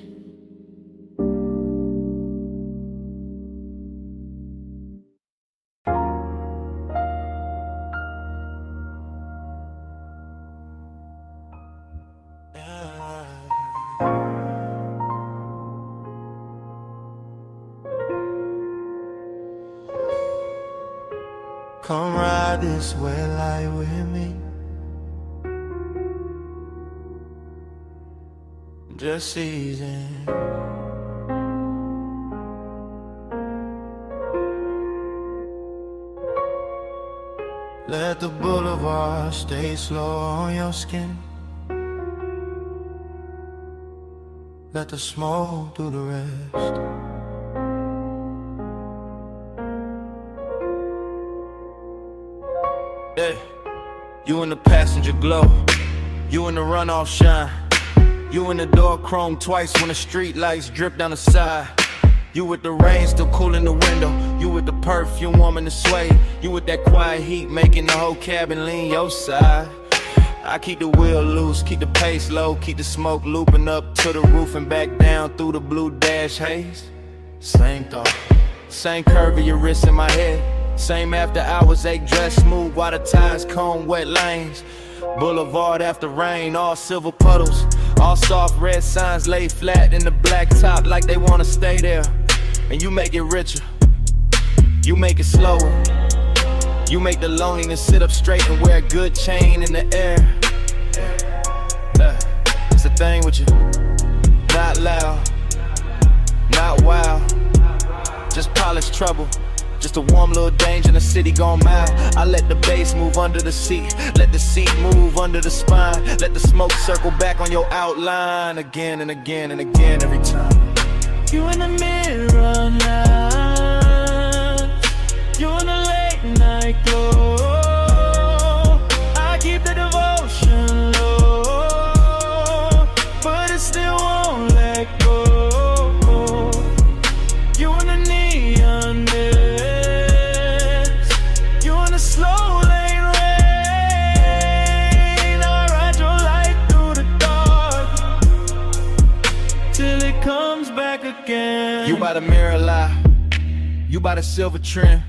Come ride this red light with me. Just easing. Let the boulevard stay slow on your skin. Let the smoke do the rest. Yeah, you in the passenger glow, you in the runoff shine, you in the door chrome twice when the street lights drip down the side. You with the rain still cool in the window, you with the perfume warming the sway, you with that quiet heat making the whole cabin lean your side. I keep the wheel loose, keep the pace low, keep the smoke looping up to the roof and back down through the blue dash haze. Same thought, same curve of your wrist in my head, same after hours ache dress smooth while the tires comb wet lanes. Boulevard after rain, all silver puddles, all soft red signs laid flat in the black top like they wanna stay there. And you make it richer, you make it slower, you make the loneliness sit up straight and wear a good chain in the air. It's the thing with you, not loud, not wild, just polished trouble. Just a warm little danger in the city gone mild. I let the bass move under the seat, let the seat move under the spine, let the smoke circle back on your outline again and again and again every time. You in the mirror now, you in the late night glow. I keep the devotion low, but it still won't let go. You in the neon slow lane rain, I ride your light through the dark till it comes back again. You by the mirror lie, you by the silver trim,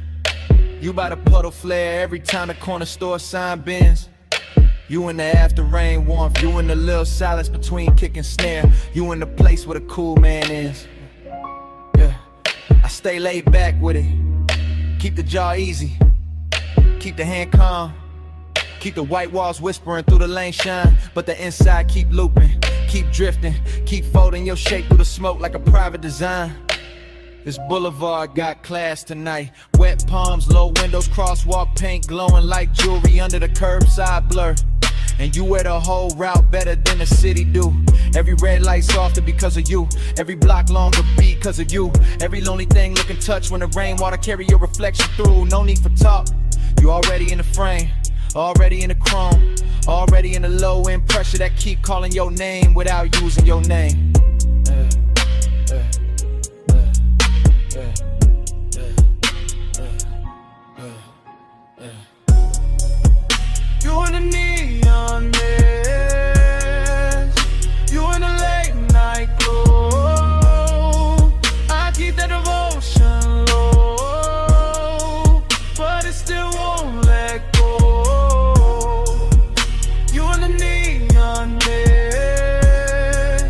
you by the puddle flare every time the corner store sign bends. You in the after rain warmth, you in the little silence between kick and snare, you in the place where the cool man is. Yeah, I stay laid back with it, keep the jaw easy, keep the hand calm, keep the white walls whispering through the lane shine, but the inside keep looping, keep drifting, keep folding your shape through the smoke like a private design. This boulevard got class tonight, wet palms, low windows, crosswalk paint glowing like jewelry under the curbside blur. And you wear the whole route better than the city do. Every red light softer because of you, every block longer because of you, every lonely thing looking touch when the rainwater carry your reflection through. No need for talk, you already in the frame, already in the chrome, already in the low end pressure that keep calling your name without using your name. You in the neon mist, you in the late night glow. I keep that devotion low, but it still won't let go. You in the neon mist,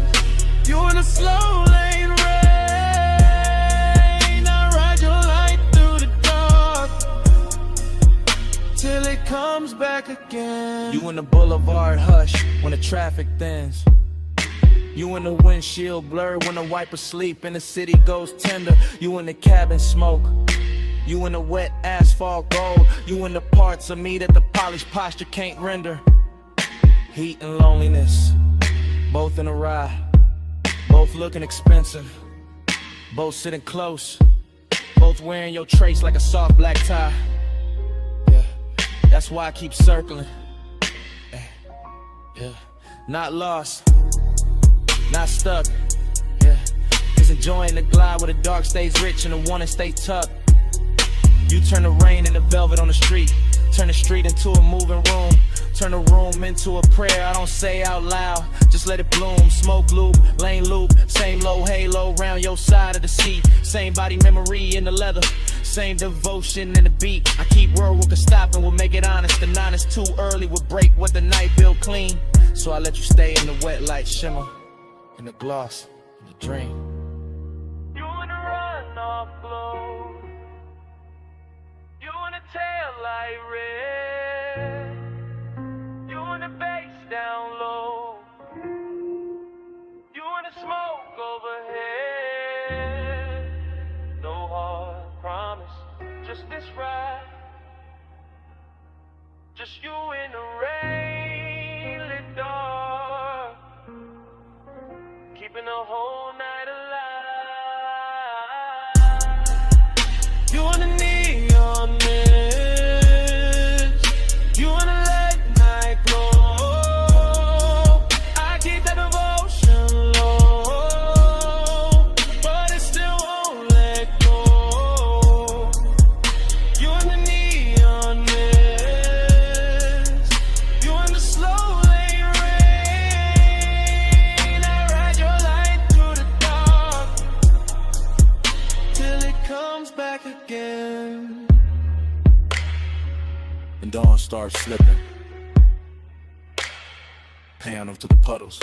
you in the slow lane rain. I ride your light through the dark till it comes back again. You in the boulevard hush when the traffic thins, you in the windshield blur when the wipers sleep and the city goes tender. You in the cabin smoke, you in the wet asphalt gold, you in the parts of me that the polished posture can't render. Heat and loneliness, both in a ride, both looking expensive, both sitting close, both wearing your trace like a soft black tie. Yeah, that's why I keep circling. Yeah, not lost, not stuck. Yeah, just enjoying the glide where the dark stays rich and the one that stays tucked. You turn the rain into velvet on the street, turn the street into a moving room, turn the room into a prayer I don't say out loud, just let it bloom. Smoke loop, lane loop, same low halo round your side of the seat, same body memory in the leather, same devotion in the beat. I keep word we could stop and we'll make it honest. The 9 is too early, we'll break what the night built clean. So I let you stay in the wet light shimmer, in the gloss, in the dream. You in the runoff glow, you in the tail light. was this ride? Just you in the rain, lit dark, keeping the whole night alive. You on the neon mist, you on the late night glow. I keep that devotion low, but it still won't let go. You on the neon mist, you on the slow lane rain. I ride your light through the dark till it comes back again. And dawn starts slipping, pan to the puddles.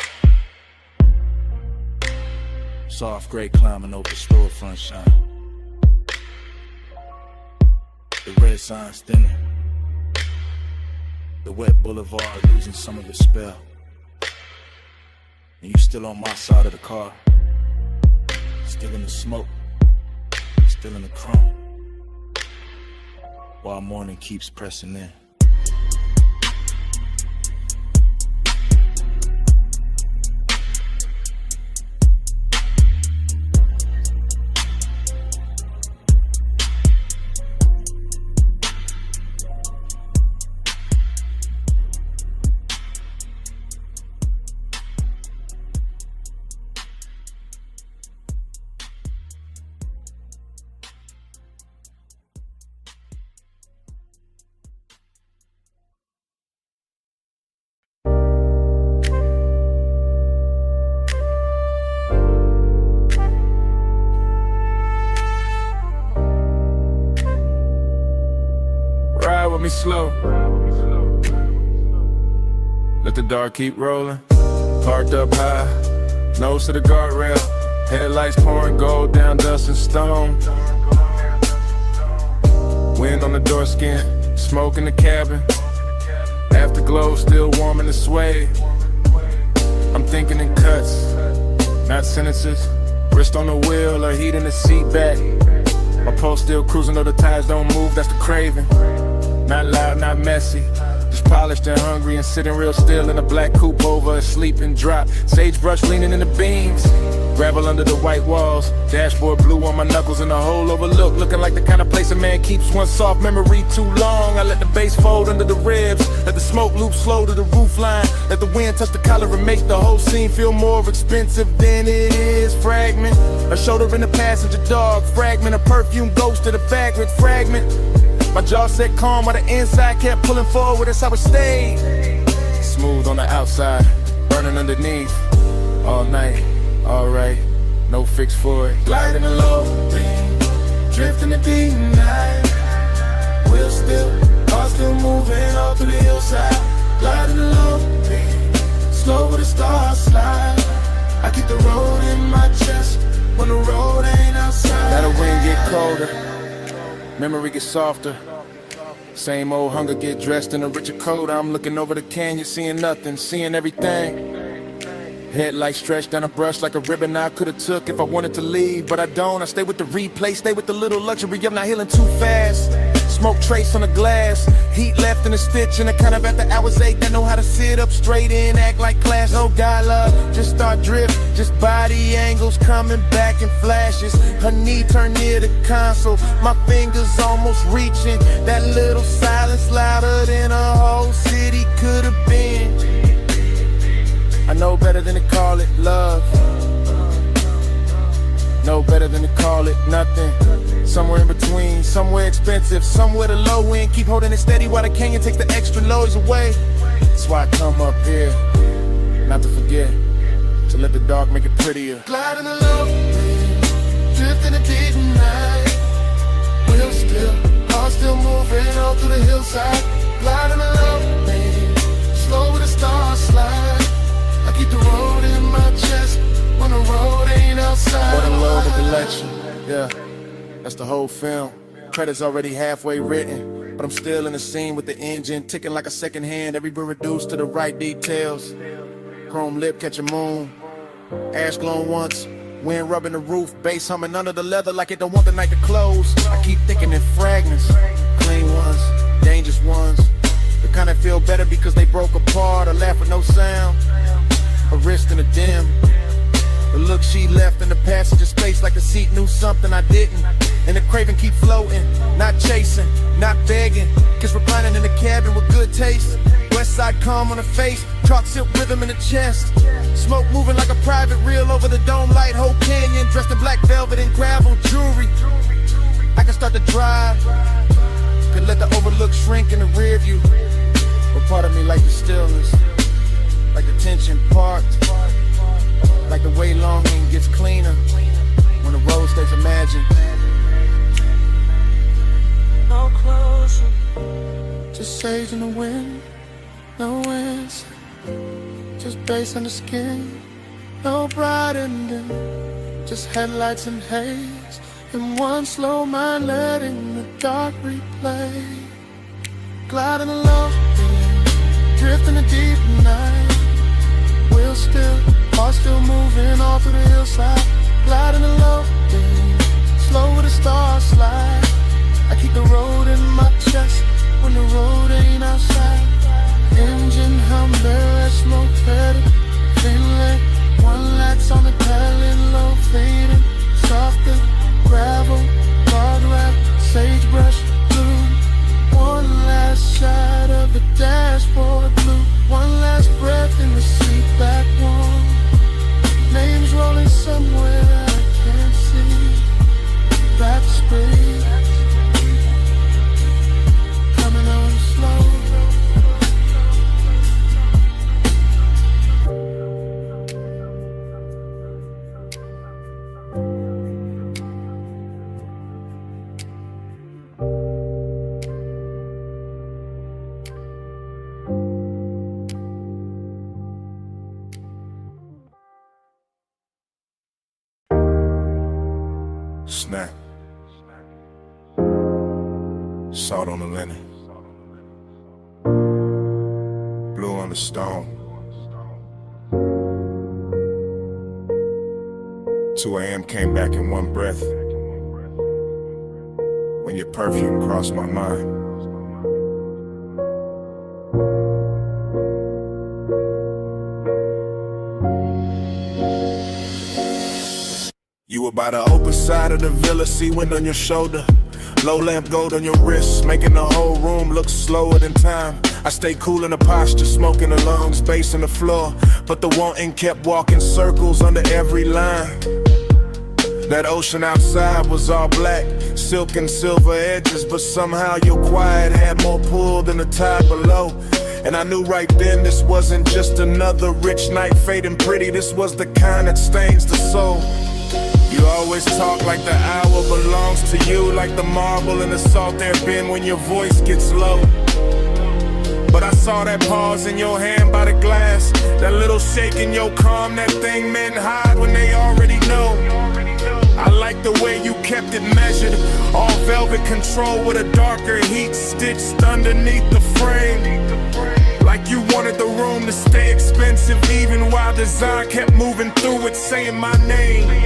Soft gray climbing over the storefront shine. The red signs thinning, the wet boulevard losing some of its spell. And you still on my side of the car, still in the smoke, still in the chrome, while morning keeps pressing in. Ride with me slow. Let the dark keep rolling. Parked up high, nose to the guardrail. Headlights pouring gold down dust and stone. Wind on the door skin, smoke in the cabin. Afterglow still warm in the suede. I'm thinking in cuts, not sentences. Wrist on the wheel or heat in the seat back. My pulse still cruising though the tires don't move, that's the craving. Not loud, not messy, just polished and hungry and sitting real still in a black coupe over a sleeping drop. Sagebrush leaning in the beams, gravel under the white walls. Dashboard blue on my knuckles and the whole overlook, looking like the kind of place a man keeps one soft memory too long. I let the bass fold under the ribs, let the smoke loop slow to the roof line. Let the wind touch the collar and make the whole scene feel more expensive than it is. Fragment, a shoulder in the passenger dog. Fragment, a perfume ghost to the vagrant. Fragment, my jaw set calm while the inside kept pulling forward, that's how it stayed. Smooth on the outside, burning underneath. All night, alright, no fix for it. Gliding the low thing, drifting the deep night. Wheel still, car still moving up to the hillside. Gliding the low thing, slow with the stars slide. I keep the road in my chest when the road ain't outside. Let the wind get colder, memory gets softer. Same old hunger get dressed in a richer coat. I'm looking over the canyon, seeing nothing, seeing everything. Headlights stretched down a brush like a ribbon I could've took if I wanted to leave, but I don't. I stay with the replay, stay with the little luxury of not healing too fast. Smoke trace on the glass, heat left in a stitch, and I kind of at the hours ache. I know how to sit up straight and act like class. No dialogue, just start drift, just body angles coming back in flashes. Her knee turned near the console, my fingers almost reaching. That little silence louder than a whole city could have been. I know better than to call it love. Know better than to call it nothing. Somewhere in between, somewhere expensive, somewhere the low end. Keep holding it steady while the canyon takes the extra loads away. That's why I come up here, not to forget, to let the dark make it prettier. Gliding the low, drifting the deep night. Wheel still, car still moving all through the hillside. Gliding the low, slow with the stars slide. I keep the road in my chest when the road ain't outside. What a load of collection, yeah, that's the whole film. Credits already halfway written, but I'm still in the scene with the engine ticking like a second hand, everywhere reduced to the right details. Chrome lip catch a moon, ash glowing once, Wind rubbing the roof, bass humming under the leather like it don't want the night to close. I keep thinking in fragments, clean ones, dangerous ones. The kind that feel better because they broke apart, or laugh with no sound, a wrist in a dim. The look she left in the passenger space like the seat knew something I didn't. And the craving keep floating, not chasing, not begging. Kiss reclining in the cabin with good taste. West side calm on the face, chalk silk rhythm in the chest. Smoke moving like a private reel over the dome light, whole canyon. Dressed in black velvet and gravel jewelry. I can start to drive, could let the overlook shrink in the rear view. But part of me like the stillness, like the tension parked, like the way longing gets cleaner when the road stays imagined. No closer, just sage in the wind, no answer, just bass on the skin, no bright ending, just headlights and haze, and one slow mind letting the dark replay. Gliding along, drifting a deep night, wheels still, heart still moving all through the hillside. Gliding along, slow with a star slide. I keep the road in my chest when the road ain't outside. Engine hum, barrel smoke better, feeling one lights on the pedal and low fading. Softer gravel, guardrail, sagebrush blue. One last shot of the dashboard blue. One last breath in the seat back warm. Names rolling somewhere that I can't see. Back speed, coming on slow. Snap. Salt on the linen. Blue on the stone. 2 a.m. came back in one breath. When your perfume crossed my mind. You were by the open side of the villa, sea wind on your shoulder. Low lamp gold on your wrist, making the whole room look slower than time. I stay cool in the posture, smoking the lungs, bass in the floor. But the wanting kept walking circles under every line. That ocean outside was all black, silk and silver edges. But somehow your quiet had more pull than the tide below. And I knew right then this wasn't just another rich night fading pretty. This was the kind that stains the soul. You always talk like the hour belongs to you, like the marble in the salt air bin when your voice gets low. But I saw that pause in your hand by the glass, that little shake in your calm, that thing men hide when they already know. I like the way you kept it measured, all velvet control with a darker heat stitched underneath the frame. Like you wanted the room to stay expensive, even while design kept moving through it, saying my name.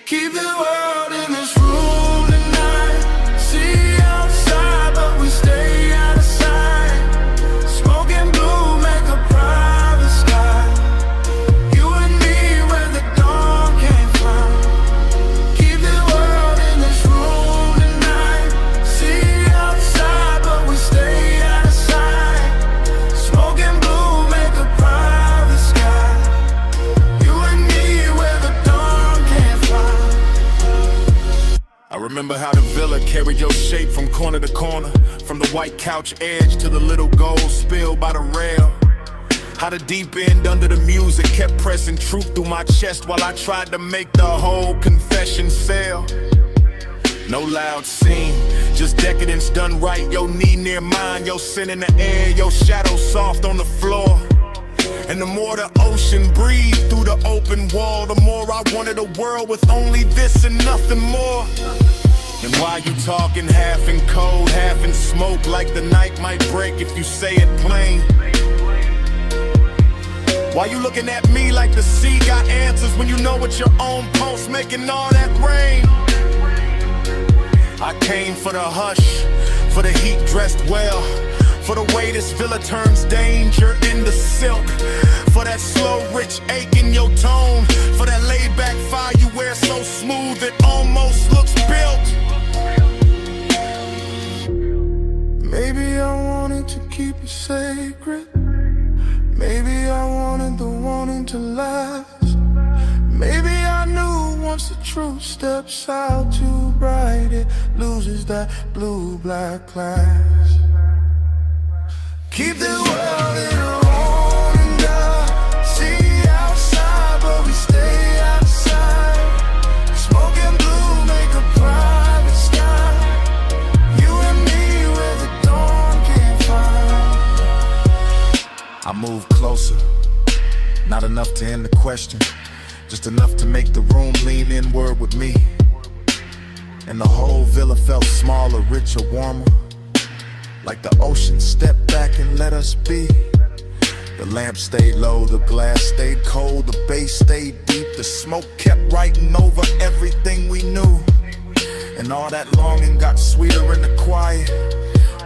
Keep the world in this room tonight. See outside, but we stay out of sight. Smoking blue, make a private sky. You and me where the dawn came from. Keep the world in this room tonight. See outside, but we stay out of sight. Smoking blue, make a private sky. You and me where the dawn came from. I remember how the villa carried your shape from corner to corner, from the white couch edge to the little gold spill by the rail. How the deep end under the music kept pressing truth through my chest while I tried to make the whole confession sell. No loud scene, just decadence done right. Your knee near mine, your sin in the air, your shadow soft on the floor. And the more the ocean breathed through the open wall, the more I wanted a world with only this and nothing more. And why you talking half in cold, half in smoke, like the night might break if you say it plain. Why you looking at me like the sea got answers when you know it's your own pulse making all that rain? I came for the hush, for the heat dressed well, for the way this villa turns danger into silk, for that slow rich ache in your tone, for that laid back fire you wear so smooth it almost looks built. Maybe I wanted to keep it sacred. Maybe I wanted the wanting to last. Maybe I knew once the truth steps out too bright, it loses that blue-black class. Keep the world in our own and see outside, but we stay outside. Smoke and blue make a private sky. You and me where the dawn can't find. I move closer, not enough to end the question, just enough to make the room lean inward with me. And the whole villa felt smaller, richer, warmer, like the ocean stepped back and let us be. The lamp stayed low, the glass stayed cold, the bass stayed deep, the smoke kept writing over everything we knew. And all that longing got sweeter in the quiet,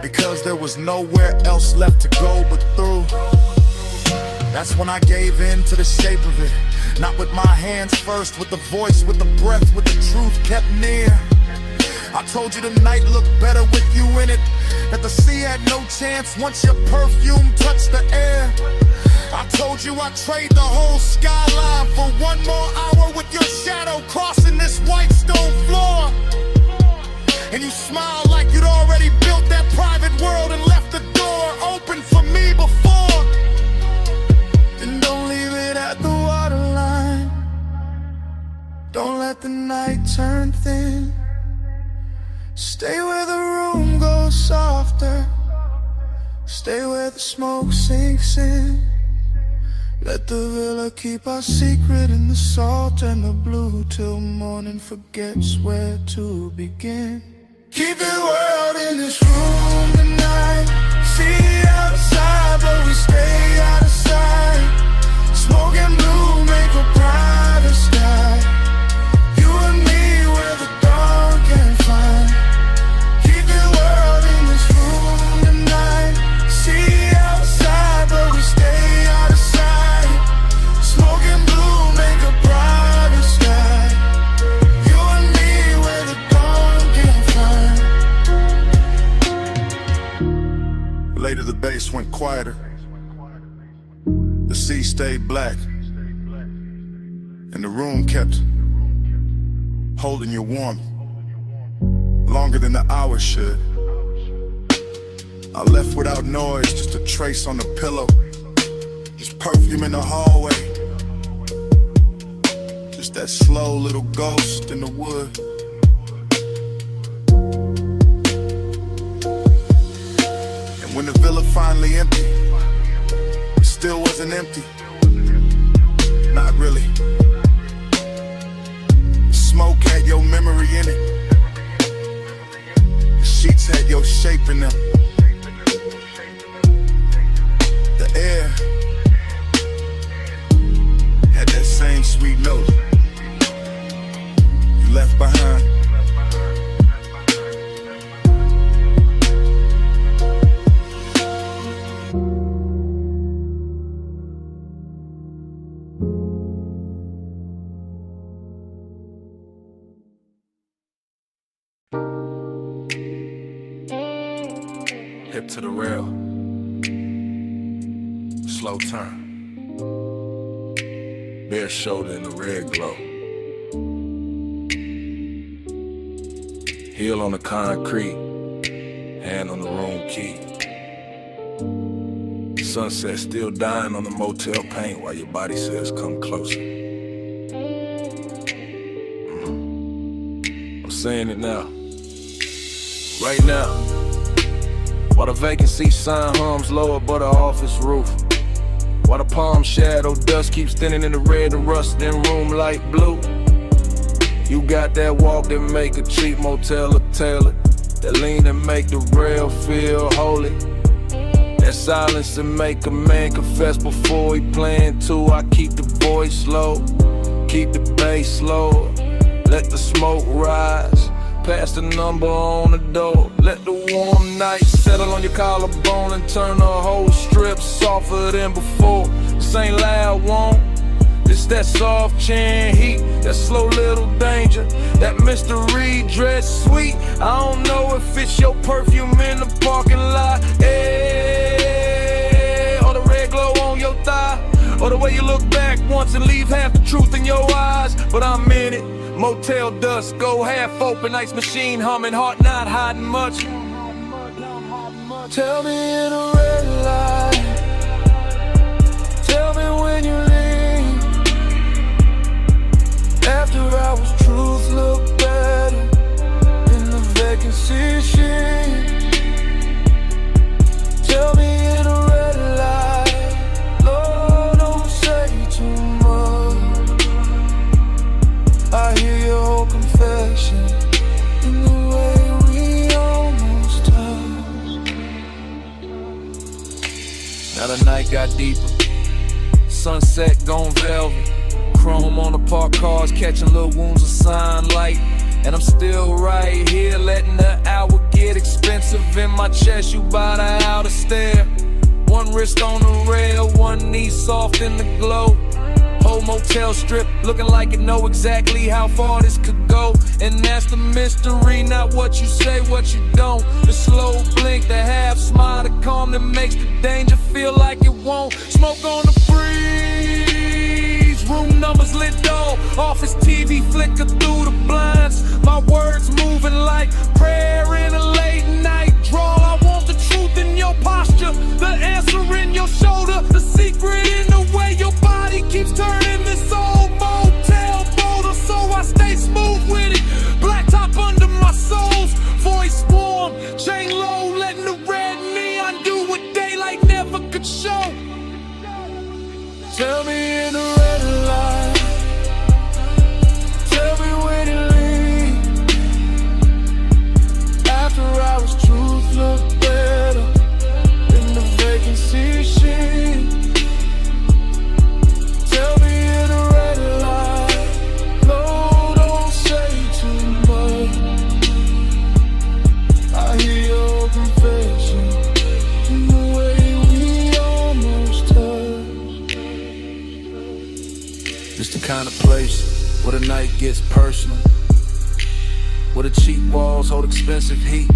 because there was nowhere else left to go but through. That's when I gave in to the shape of it, not with my hands first, with the voice, with the breath, with the truth kept near. I told you the night looked better with you in it, that the sea had no chance once your perfume touched the air. I told you I'd trade the whole skyline for one more hour with your shadow crossing this white stone floor. And you smiled like you'd already built that private world and left the door open for me before. Then don't leave it at the waterline. Don't let the night turn thin. Stay where the room goes softer. Stay where the smoke sinks in. Let the villa keep our secret in the salt and the blue till morning forgets where to begin. Keep the world in this room tonight. See outside, but we stay out of sight. Smoke and blue make a private sky. You and me where the dawn can't find. Keep the world in this room tonight. See outside, but we stay out of sight. Smoke and blue make a private sky. You and me where the dawn can't find. Later the bass went quieter, the sea stayed black, and the room kept holding you warm, longer than the hours should. I left without noise, just a trace on the pillow, just perfume in the hallway, just that slow little ghost in the wood. And when the villa finally emptied, it still wasn't empty, not really. Smoke had your memory in it, the sheets had your shape in them. The air had that same sweet note you left behind. Hip to the rail, slow turn, bare shoulder in the red glow, heel on the concrete, hand on the room key. Sunset still dying on the motel paint while your body says come closer. I'm saying it now, right now. While the vacancy sign hums low above the office roof, while the palm shadow dust keeps thinning in the red and rust in room light blue. You got that walk that make a cheap motel a tailored, that lean and make the rail feel holy. That silence that make a man confess before he playing too. I keep the voice low, keep the bass low, let the smoke rise. Pass the number on the door. Let the warm night settle on your collarbone and turn the whole strip softer than before. This ain't loud, won't. It's that soft chin heat, that slow little danger, that mystery dress sweet. I don't know if it's your perfume in the parking lot, or the red glow on your thigh, or the way you look back once and leave half the truth in your eyes. But I'm in it. Motel dust, go half open, ice machine humming, heart not hiding much. Tell me in a red light, tell me when you leave. After hours, truth look better in the vacancy sheet. Tell me in a red light, Lord, don't say too much. I hear your whole confession in the way we almost touched. Now the night got deeper, sunset gone velvet, chrome on the parked cars catching little wounds of sunlight. And I'm still right here letting the hour get expensive in my chest. You bout to outer stare, one wrist on the rail, one knee soft in the glow. Whole motel strip looking like it know exactly how far this could go. And that's the mystery, not what you say, what you don't. The slow blink, the half smile, the calm that makes the danger feel like it won't. Smoke on the breeze, room numbers lit dull, office TV flicker through the blinds. My words moving like prayer in a late night drawl. I want the truth in your posture, the answer in your shoulder, the secret in the way your body keeps turning this old motel boulder. So I stay smooth with it, black top under my soles, voice warm, chain low, letting the red neon do what daylight never could show. Tell me in the red light, tell me when you leave. After hours, truth look better in the vacancy sheet. Tell me in the red light, no, don't say too much. I hear your confession in the way we almost touched. It's the kind of place where the night gets personal, where the cheap walls hold expensive heat,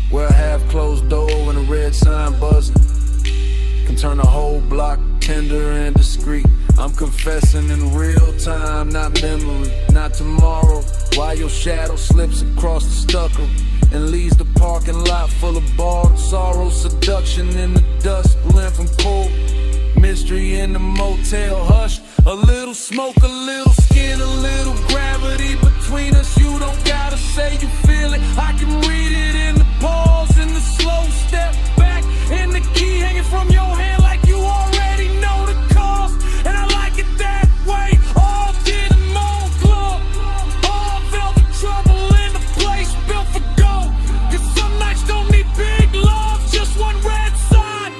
where a half-closed door and a red sign buzzing can turn a whole block tender and discreet. I'm confessing in real time, not memory, not tomorrow. While your shadow slips across the stucco and leaves the parking lot full of bald sorrow. Seduction in the dust, blend from cold mystery in the motel hush. A little smoke, a little skin, a little gravity between us. You don't gotta say you feel it, I can read it in the pause, in the slow step back, in the key hanging from your hand like you already know the cost. And I like it that way, all denim mold glow, all velvet trouble in the place built for gold. Cause some nights don't need big love, just one red sign,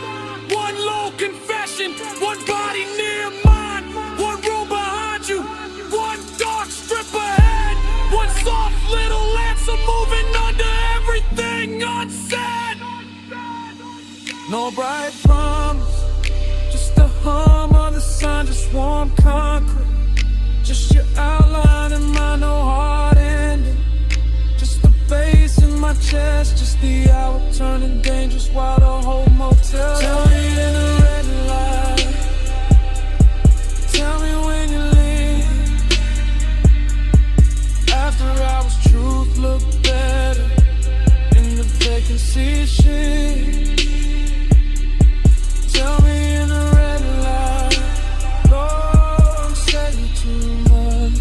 one low confession, one body near mine, one room behind you, one dark strip ahead, one soft little answer moving under everything unsaid. No bright promise, just a hum of the sun, just warm concrete, just your outline in my no hard ending, just the bass in my chest, just the hour turning dangerous while the whole motel. Tell me in the red light, tell me when you leave. After hours, truth look better in the vacancy sheet. Tell me in the red light, don't say too much.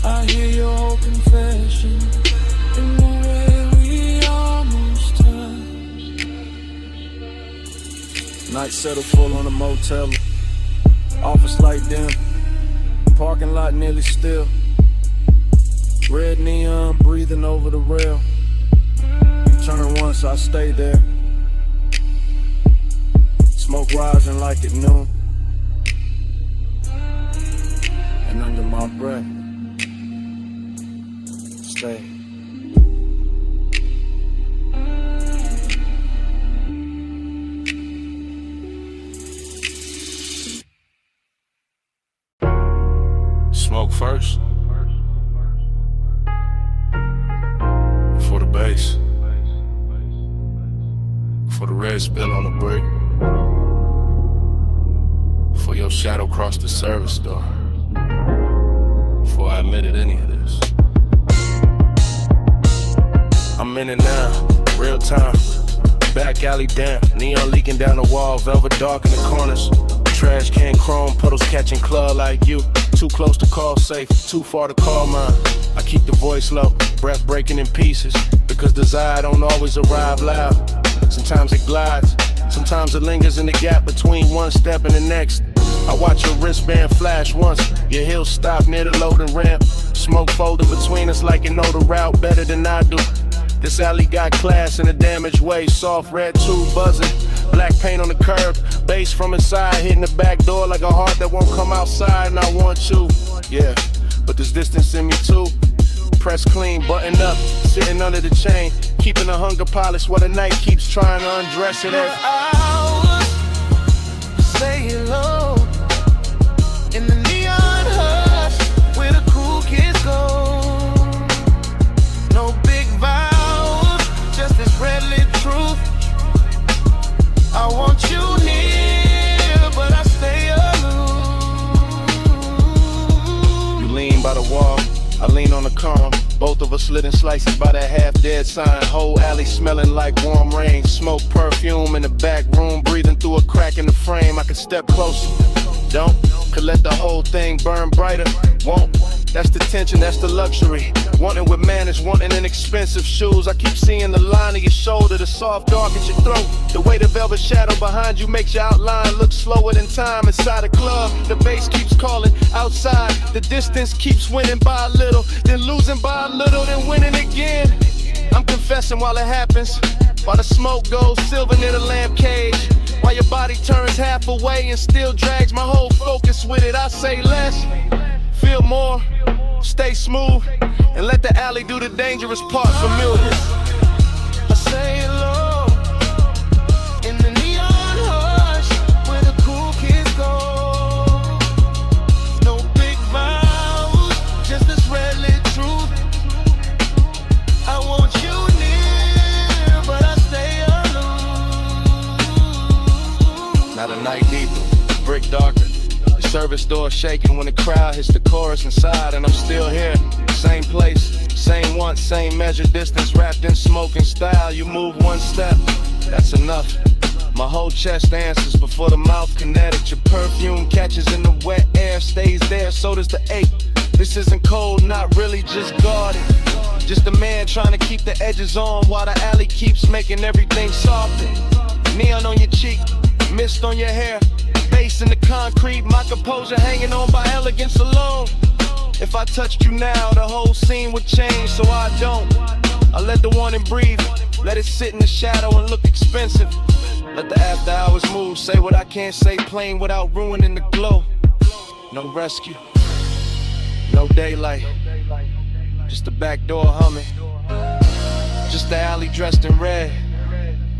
I hear your whole confession in the way we almost touched. Night settle full on the motel, office light dim, parking lot nearly still, red neon breathing over the rail. Turn once, I stay there. Smoke rising like at noon. And under my breath, stay. Smoke first. For the bass. For the red spill on the brick. For your shadow cross the service door. Before I admitted any of this. I'm in it now, real time. Back alley damp, neon leaking down the wall, velvet dark in the corners. Trash can chrome, puddles catching claw like you. Too close to call safe, too far to call mine. I keep the voice low, breath breaking in pieces. Because desire don't always arrive loud. Sometimes it glides, sometimes it lingers in the gap between one step and the next. I watch your wristband flash once, your heels stop near the loading ramp. Smoke folded between us like you know the route better than I do. This alley got class in a damaged way, soft red tube buzzing. Black paint on the curb, bass from inside, hitting the back door like a heart that won't come outside, and I want you. Yeah, but there's distance in me too. Press clean, button up, sitting under the chain, keeping the hunger polished while the night keeps trying to undress it. Hours, say hello in the neon hush where the cool kids go. No big vows, just this red lit truth. I want you near, but I stay aloof. You lean by the wall, I lean on the column. Both of us slitting slices by that half-dead sign. Whole alley smelling like warm rain. Smoke perfume in the back room, breathing through a crack in the frame. I can step closer, don't. Could let the whole thing burn brighter, won't. That's the tension, that's the luxury. Wanting with manners, wanting in expensive shoes. I keep seeing the line of your shoulder, the soft dark at your throat. The way the velvet shadow behind you makes your outline look slower than time. Inside a club, the bass keeps calling. Outside, the distance keeps winning by a little, then losing by a little, then winning again. I'm confessing while it happens, while the smoke goes silver near the lamp cage. While your body turns half away and still drags my whole focus with it. I say less, feel more, stay smooth, and let the alley do the dangerous part familiar. I say hello in the neon hush where the cool kids go. No big vows, just this red lit truth. I want you near, but I stay aloof. Now the night deeper, brick darker. The service door shaking when the crowd hits the chorus inside, and I'm still here. Same place, same want, same measure, distance wrapped in smoke and style. You move one step, that's enough. My whole chest answers before the mouth kinetic. Your perfume catches in the wet air, stays there, so does the ache. This isn't cold, not really, just guarded. Just a man trying to keep the edges on while the alley keeps making everything softer. Neon on your cheek, mist on your hair, bass in the concrete, my composure hanging on by elegance alone. If I touched you now, the whole scene would change, so I don't. I let the warning breathe, let it sit in the shadow and look expensive. Let the after hours move, say what I can't say plain without ruining the glow. No rescue, no daylight, just the back door humming. Just the alley dressed in red,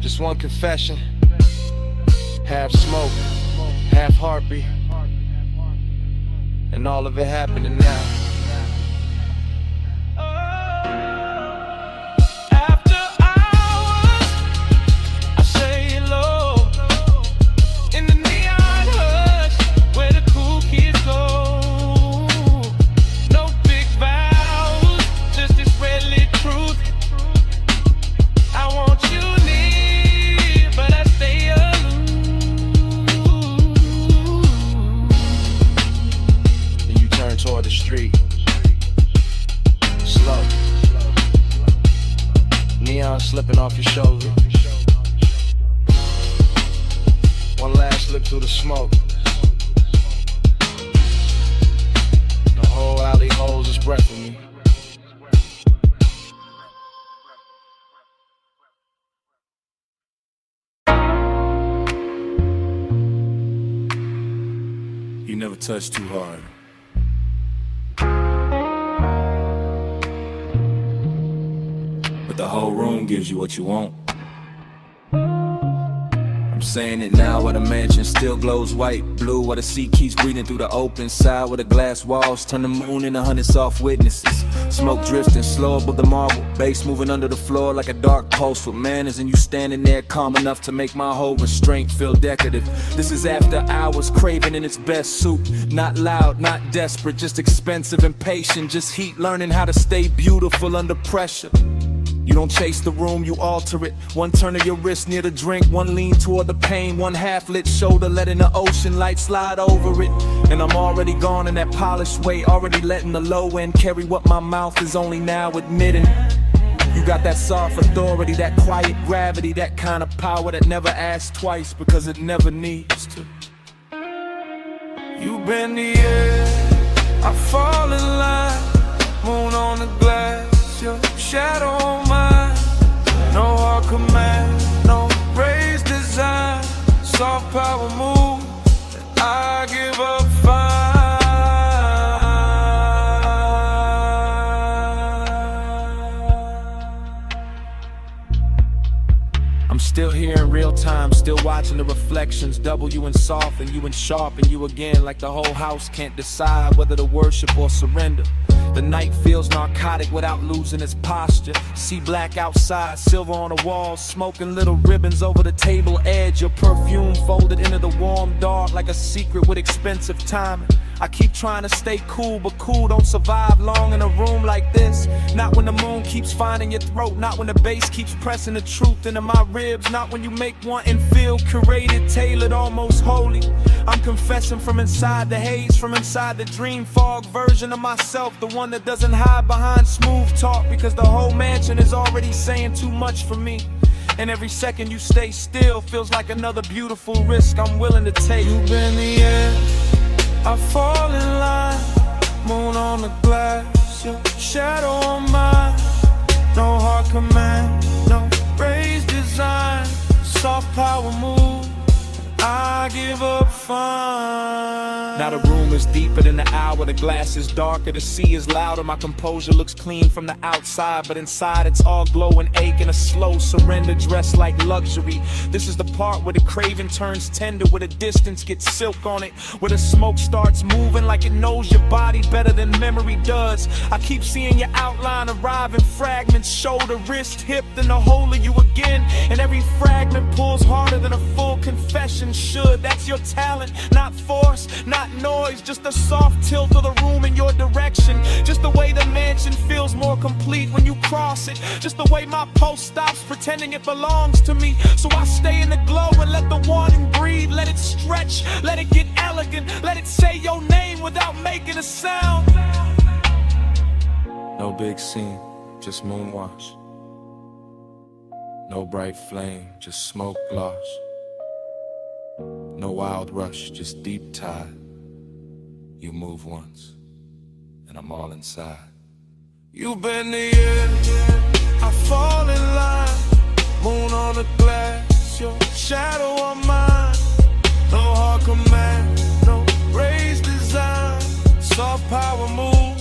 just one confession. Half smoke, half heartbeat, and all of it happening now. After hours, I say hello in the neon hush where the cool kids go. No big vows, just this red lit truth. I want you near, but I stay aloof. Then you turn toward the street, slow. Neon slipping off your shoulder. One last look through the smoke. The whole alley holds its breath in me. touch too hard. But the whole room gives you what you want. I'm saying it now while the mansion still glows white, blue, while the sea keeps breathing through the open side, where the glass walls turn the moon into 100 soft witnesses. Smoke drifting slow above the marble, bass moving under the floor like a dark pulse with manners, and you standing there calm enough to make my whole restraint feel decorative. This is after hours, craving in its best suit, not loud, not desperate, just expensive and patient, just heat, learning how to stay beautiful under pressure. You don't chase the room, you alter it. One turn of your wrist near the drink, one lean toward the pain, one half-lit shoulder letting the ocean light slide over it. And I'm already gone in that polished way, already letting the low end carry what my mouth is only now admitting. You got that soft authority, that quiet gravity, that kind of power that never asks twice because it never needs to. You bend the air, I fall in line, moon on the glass. Your shadow on mine, no hard command, no raised design, soft power move, and I give up fine. I'm still here in real time, still watching the reflections, double you and soft and you and sharp and you again, like the whole house can't decide whether to worship or surrender. The night feels narcotic without losing its posture. See black outside, silver on the walls, smoking little ribbons over the table edge. Your perfume folded into the warm dark like a secret with expensive timing. I keep trying to stay cool, but cool don't survive long in a room like this. Not when the moon keeps finding your throat, not when the bass keeps pressing the truth into my ribs, not when you make one and feel curated, tailored, almost holy. I'm confessing from inside the haze, from inside the dream fog version of myself, the one that doesn't hide behind smooth talk, because the whole mansion is already saying too much for me. And every second you stay still feels like another beautiful risk I'm willing to take. You bend the air, I fall in line, moon on the glass, your shadow on mine, no hard command, no raised design, soft power move, I give up fine. Now the room is deeper than the hour, the glass is darker, the sea is louder, my composure looks clean from the outside, but inside it's all glow and ache and a slow surrender dressed like luxury. This is the part where the craving turns tender, where the distance gets silk on it, where the smoke starts moving like it knows your body better than memory does. I keep seeing your outline arrive in fragments, shoulder, wrist, hip, then the whole of you again, and every fragment pulls harder than a full confession should. That's your talent, not force, not noise, just a soft tilt of the room in your direction. Just the way the mansion feels more complete when you cross it. Just the way my pulse stops pretending it belongs to me. So I stay in the glow and let the wanting breathe. Let it stretch, let it get elegant, let it say your name without making a sound. No big scene, just moonwash. No bright flame, just smoke gloss. No wild rush, just deep tide. You move once, and I'm all inside. You bend the air, I fall in line, moon on the glass, your shadow on mine, no hard command, no raised design, soft power move,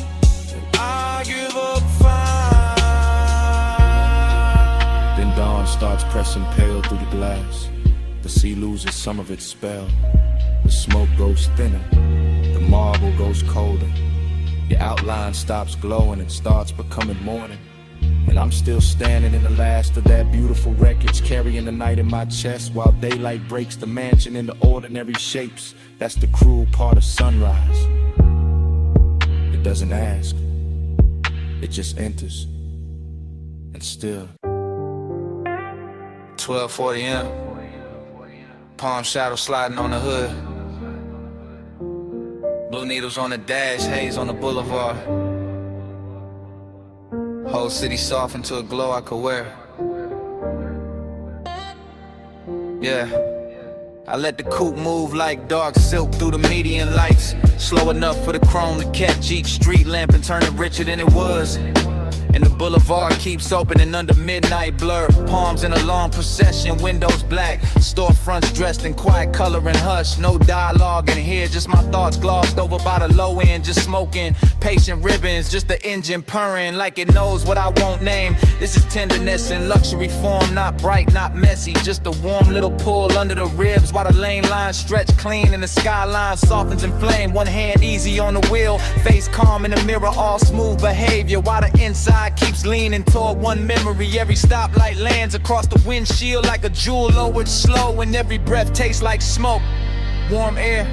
and I give up fine. Then dawn starts pressing pale through the glass. The sea loses some of its spell. The smoke goes thinner, the marble goes colder. Your outline stops glowing and starts becoming morning. And I'm still standing in the last of that beautiful wreckage, carrying the night in my chest while daylight breaks the mansion into ordinary shapes. That's the cruel part of sunrise. It doesn't ask, it just enters. And still 12:40 a.m. Palm shadow sliding on the hood. Blue needles on the dash, haze on the boulevard. Whole city soft into a glow I could wear. Yeah, I let the coupe move like dark silk through the median lights. Slow enough for the chrome to catch each street lamp and turn it richer than it was. And the boulevard keeps opening under midnight blur. Palms in a long procession, windows black. Storefronts dressed in quiet color and hush. No dialogue in here, just my thoughts glossed over by the low end. Just smoking, patient ribbons, just the engine purring like it knows what I won't name. This is tenderness in luxury form, not bright, not messy. Just a warm little pull under the ribs while the lane lines stretch clean and the skyline softens in flame. One hand easy on the wheel, face calm in the mirror, all smooth behavior while the inside keeps leaning toward one memory. Every stoplight lands across the windshield like a jewel lowered slow, and every breath tastes like smoke, warm air,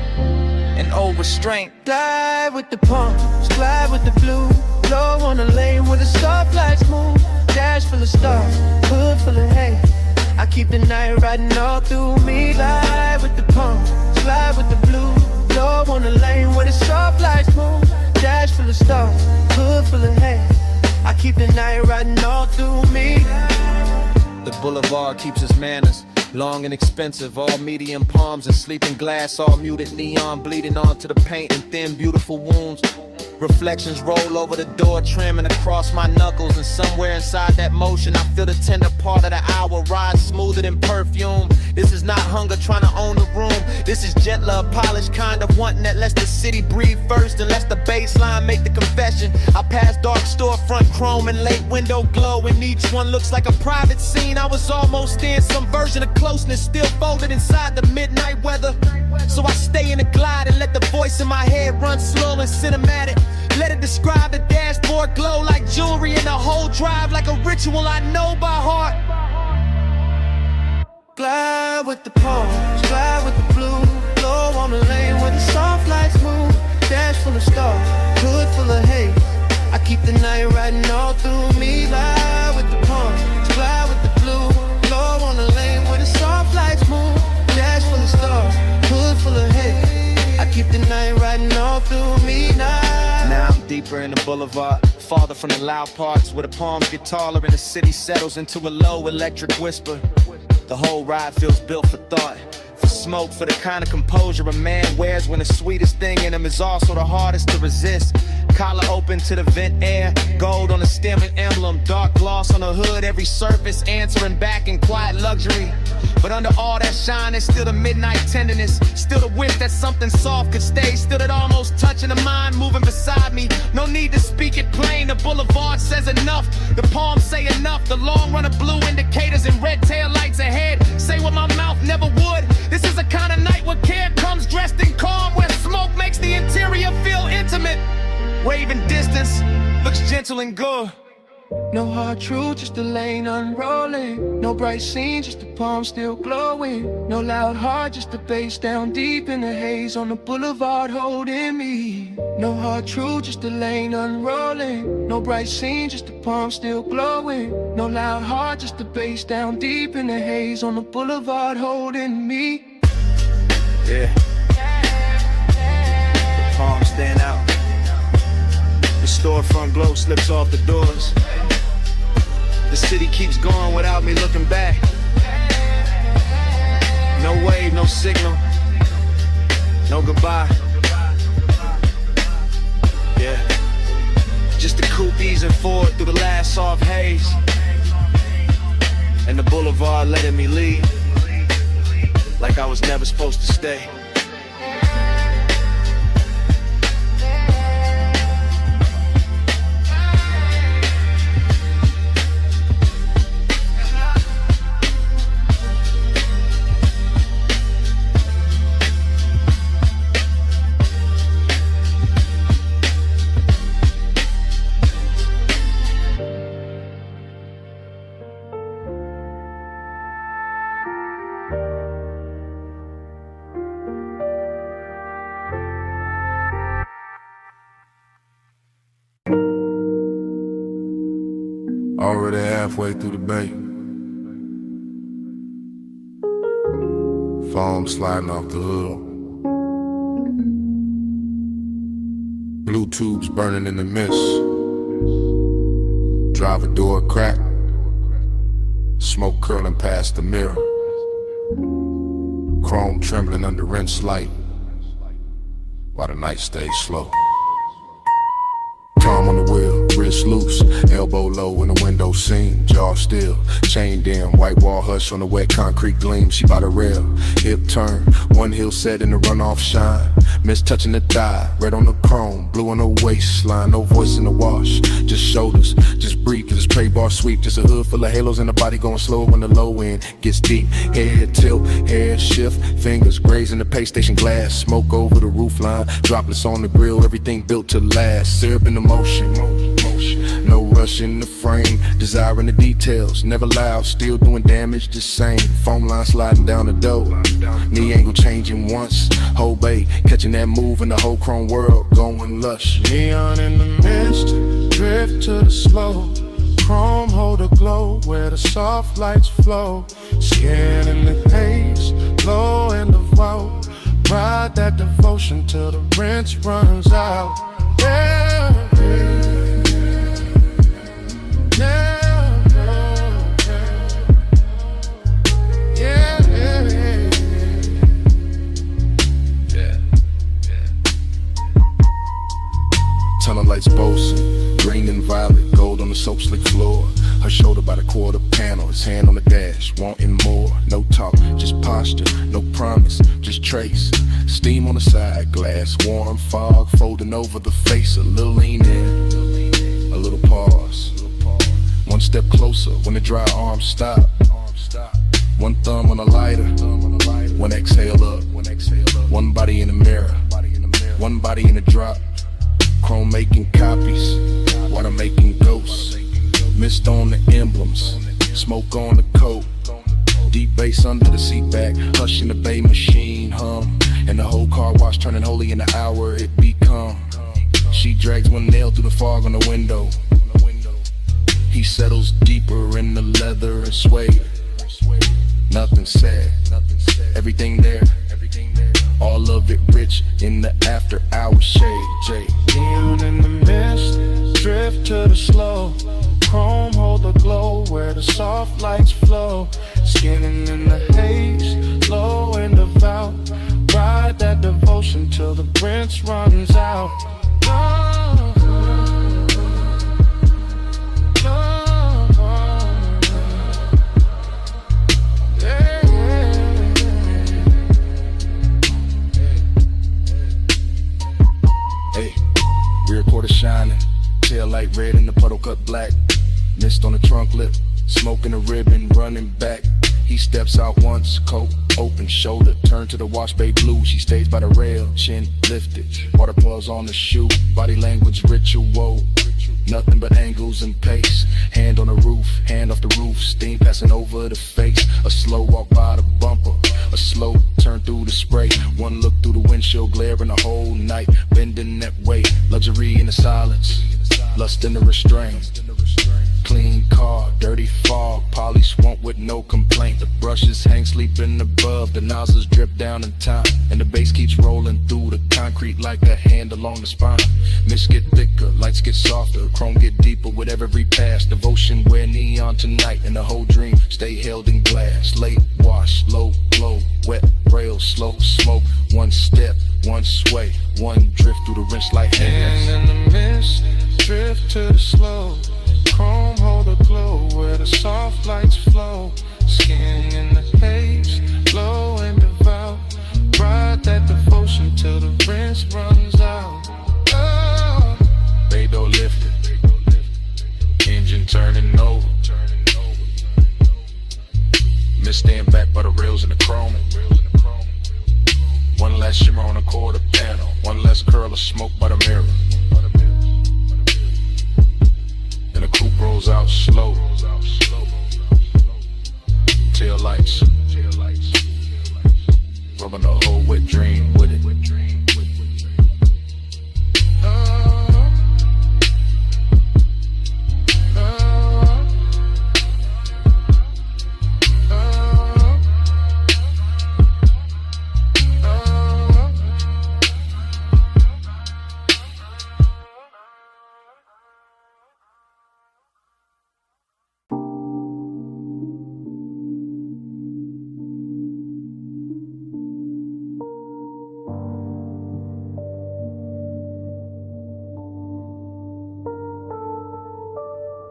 and old restraint. Glide with the palms, glide with the blue. Low on the lane where the stoplights move. Dash full of stars, hood full of hay. I keep the night riding all through me. Glide with the palms, glide with the blue. Low on the lane where the stoplights move. Dash full of stars, hood full of hay. I keep the night riding all through me. The boulevard keeps its manners, long and expensive, all medium palms and sleeping glass, all muted neon bleeding onto the paint and thin beautiful wounds. Reflections roll over the door trim and across my knuckles, and somewhere inside that motion I feel the tender part of the hour ride smoother than perfume. This is not hunger trying to own the room. This is gentler, polished kind of wanting that lets the city breathe first and lets the baseline make the confession. I pass dark storefront chrome and late window glow, and each one looks like a private scene. I was almost in some version of closeness, still folded inside the midnight weather. So I stay in the glide and let the voice in my head run slow and cinematic. Let it describe the dashboard glow like jewelry, and the whole drive like a ritual I know by heart. Glide with the palms, glide with the blue. Low on the lane where the soft lights move. Dash full of stars, hood full of hay. I keep the night riding all through me. Glide with the palms, glide with the blue. Low on the lane where the soft lights move. Dash full of stars, hood full of hay. I keep the night riding all through me now. Now I'm deeper in the boulevard, farther from the loud parts where the palms get taller and the city settles into a low electric whisper. The whole ride feels built for thought, for smoke, for the kind of composure a man wears when the sweetest thing in him is also the hardest to resist. Collar open to the vent air, gold on the stem and emblem, dark gloss on the hood, every surface answering back in quiet luxury. But under all that shine, there's still the midnight tenderness, still the wish that something soft could stay, still that almost touching the mind moving beside me. No need to speak it plain, the boulevard says enough, the palms say enough, the long run of blue indicators and red tail lights ahead say what my mouth never would. This is a kind of night where care comes dressed in calm, where smoke makes the interior feel intimate. Waving distance looks gentle and good. No hard truth, just the lane unrolling. No bright scene, just the palm still glowing. No loud heart, just the bass down deep in the haze on the boulevard holding me. No hard truth, just the lane unrolling. No bright scene, just the palm still glowing. No loud heart, just the bass down deep in the haze on the boulevard holding me. Yeah. The palms stand out. The storefront glow slips off the doors. The city keeps going without me looking back. No wave, no signal, no goodbye. Yeah, just the coupe easing forward through the last soft haze, and the boulevard letting me leave like I was never supposed to stay. Already halfway through the bay. Foam sliding off the hood. Blue tubes burning in the mist. Driver door cracked. Smoke curling past the mirror. Chrome trembling under rinse light while the night stays slow. Palm on the wheel, wrist bust loose. Elbow low in the window seam, jaw still, chained in, white wall hush on the wet concrete gleam. She by the rail, hip turn, one heel set in the runoff shine. Miss touching the thigh, red on the chrome, blue on the waistline. No voice in the wash, just shoulders, just breathe. Cause it's tray bar sweep, just a hood full of halos and the body going slow when the low end gets deep. Head tilt, hair shift, fingers grazing the pay station glass. Smoke over the roof line, droplets on the grill, everything built to last. Syrup in the motion, no rush in the frame, desiring the details, never loud, still doing damage the same. Foam line sliding down the door, knee angle changing once. Whole bay catching that move in the whole chrome world going lush. Neon in the mist, drift to the slow. Chrome hold a glow where the soft lights flow. Skin in the haze, low in the vault. Ride that devotion till the rinse runs out. Yeah, yeah, yeah, yeah. Tunnel lights boasting, green and violet, gold on the soap slick floor. Her shoulder by the quarter panel, his hand on the dash, wanting more. No talk, just posture, no promise, just trace. Steam on the side, glass, warm fog, folding over the face. A little lean in, a little pause. One step closer when the dry arms stop. One thumb on the lighter, one exhale up. One body in the mirror, one body in the drop. Chrome making copies, water making ghosts. Mist on the emblems, smoke on the coat. Deep bass under the seat back, hush in the bay machine hum. And the whole car wash turning holy in the hour it become. She drags one nail through the fog on the window. He settles deeper in the leather and suede. Nothing said, everything there. All of it rich in the after hour shade. Jay. Neon in the mist, drift to the slow. Chrome hold the glow where the soft lights flow. Skinning in the haze, low in the vault. Ride that devotion till the rinse runs out. Oh, oh, oh, yeah, yeah. Hey, rear quarter shining, tail light red and the puddle cut black. Mist on the trunk lip, smoking a ribbon, running back. He steps out once, coat open, shoulder turned to the wash bay blue. She stays by the rail, chin lifted, water pulls on the shoe. Body language ritual, nothing but angles and pace. Hand on the roof, hand off the roof, steam passing over the face. A slow walk by the bumper, a slow turn through the spray. One look through the windshield, glaring the whole night, bending that way. Luxury in the silence, lust in the restraint. Clean car, dirty fog, polish won't with no complaint. The brushes hang sleeping above, the nozzles drip down in time. And the bass keeps rolling through the concrete like a hand along the spine. Mist get thicker, lights get softer, chrome get deeper with every pass. Devotion wear neon tonight, and the whole dream stay held in glass. Late wash, low glow, wet rail, slow smoke. One step, one sway, one drift through the rinse like hands. And in the mist, drift to the slow. Chrome hold a glow where the soft lights flow. Skin in the haze, low and devout. Ride that devotion till the rinse runs out. Oh. Bay door lifted, engine turning over. Mist stand back by the rails in the chrome. One last shimmer on the quarter panel, one less curl of smoke by the mirror. And the coupe rolls out slow. Tail lights, rubbing the whole wet dream with it.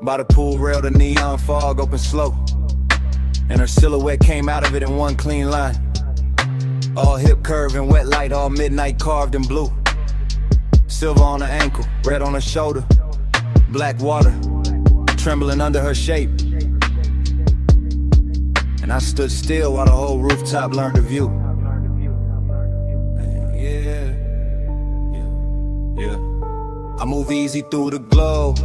By the pool rail, the neon fog opened slow, and her silhouette came out of it in one clean line. All hip curve and wet light, all midnight carved in blue. Silver on her ankle, red on her shoulder, black water trembling under her shape. And I stood still while the whole rooftop learned to view. I move easy through the glow,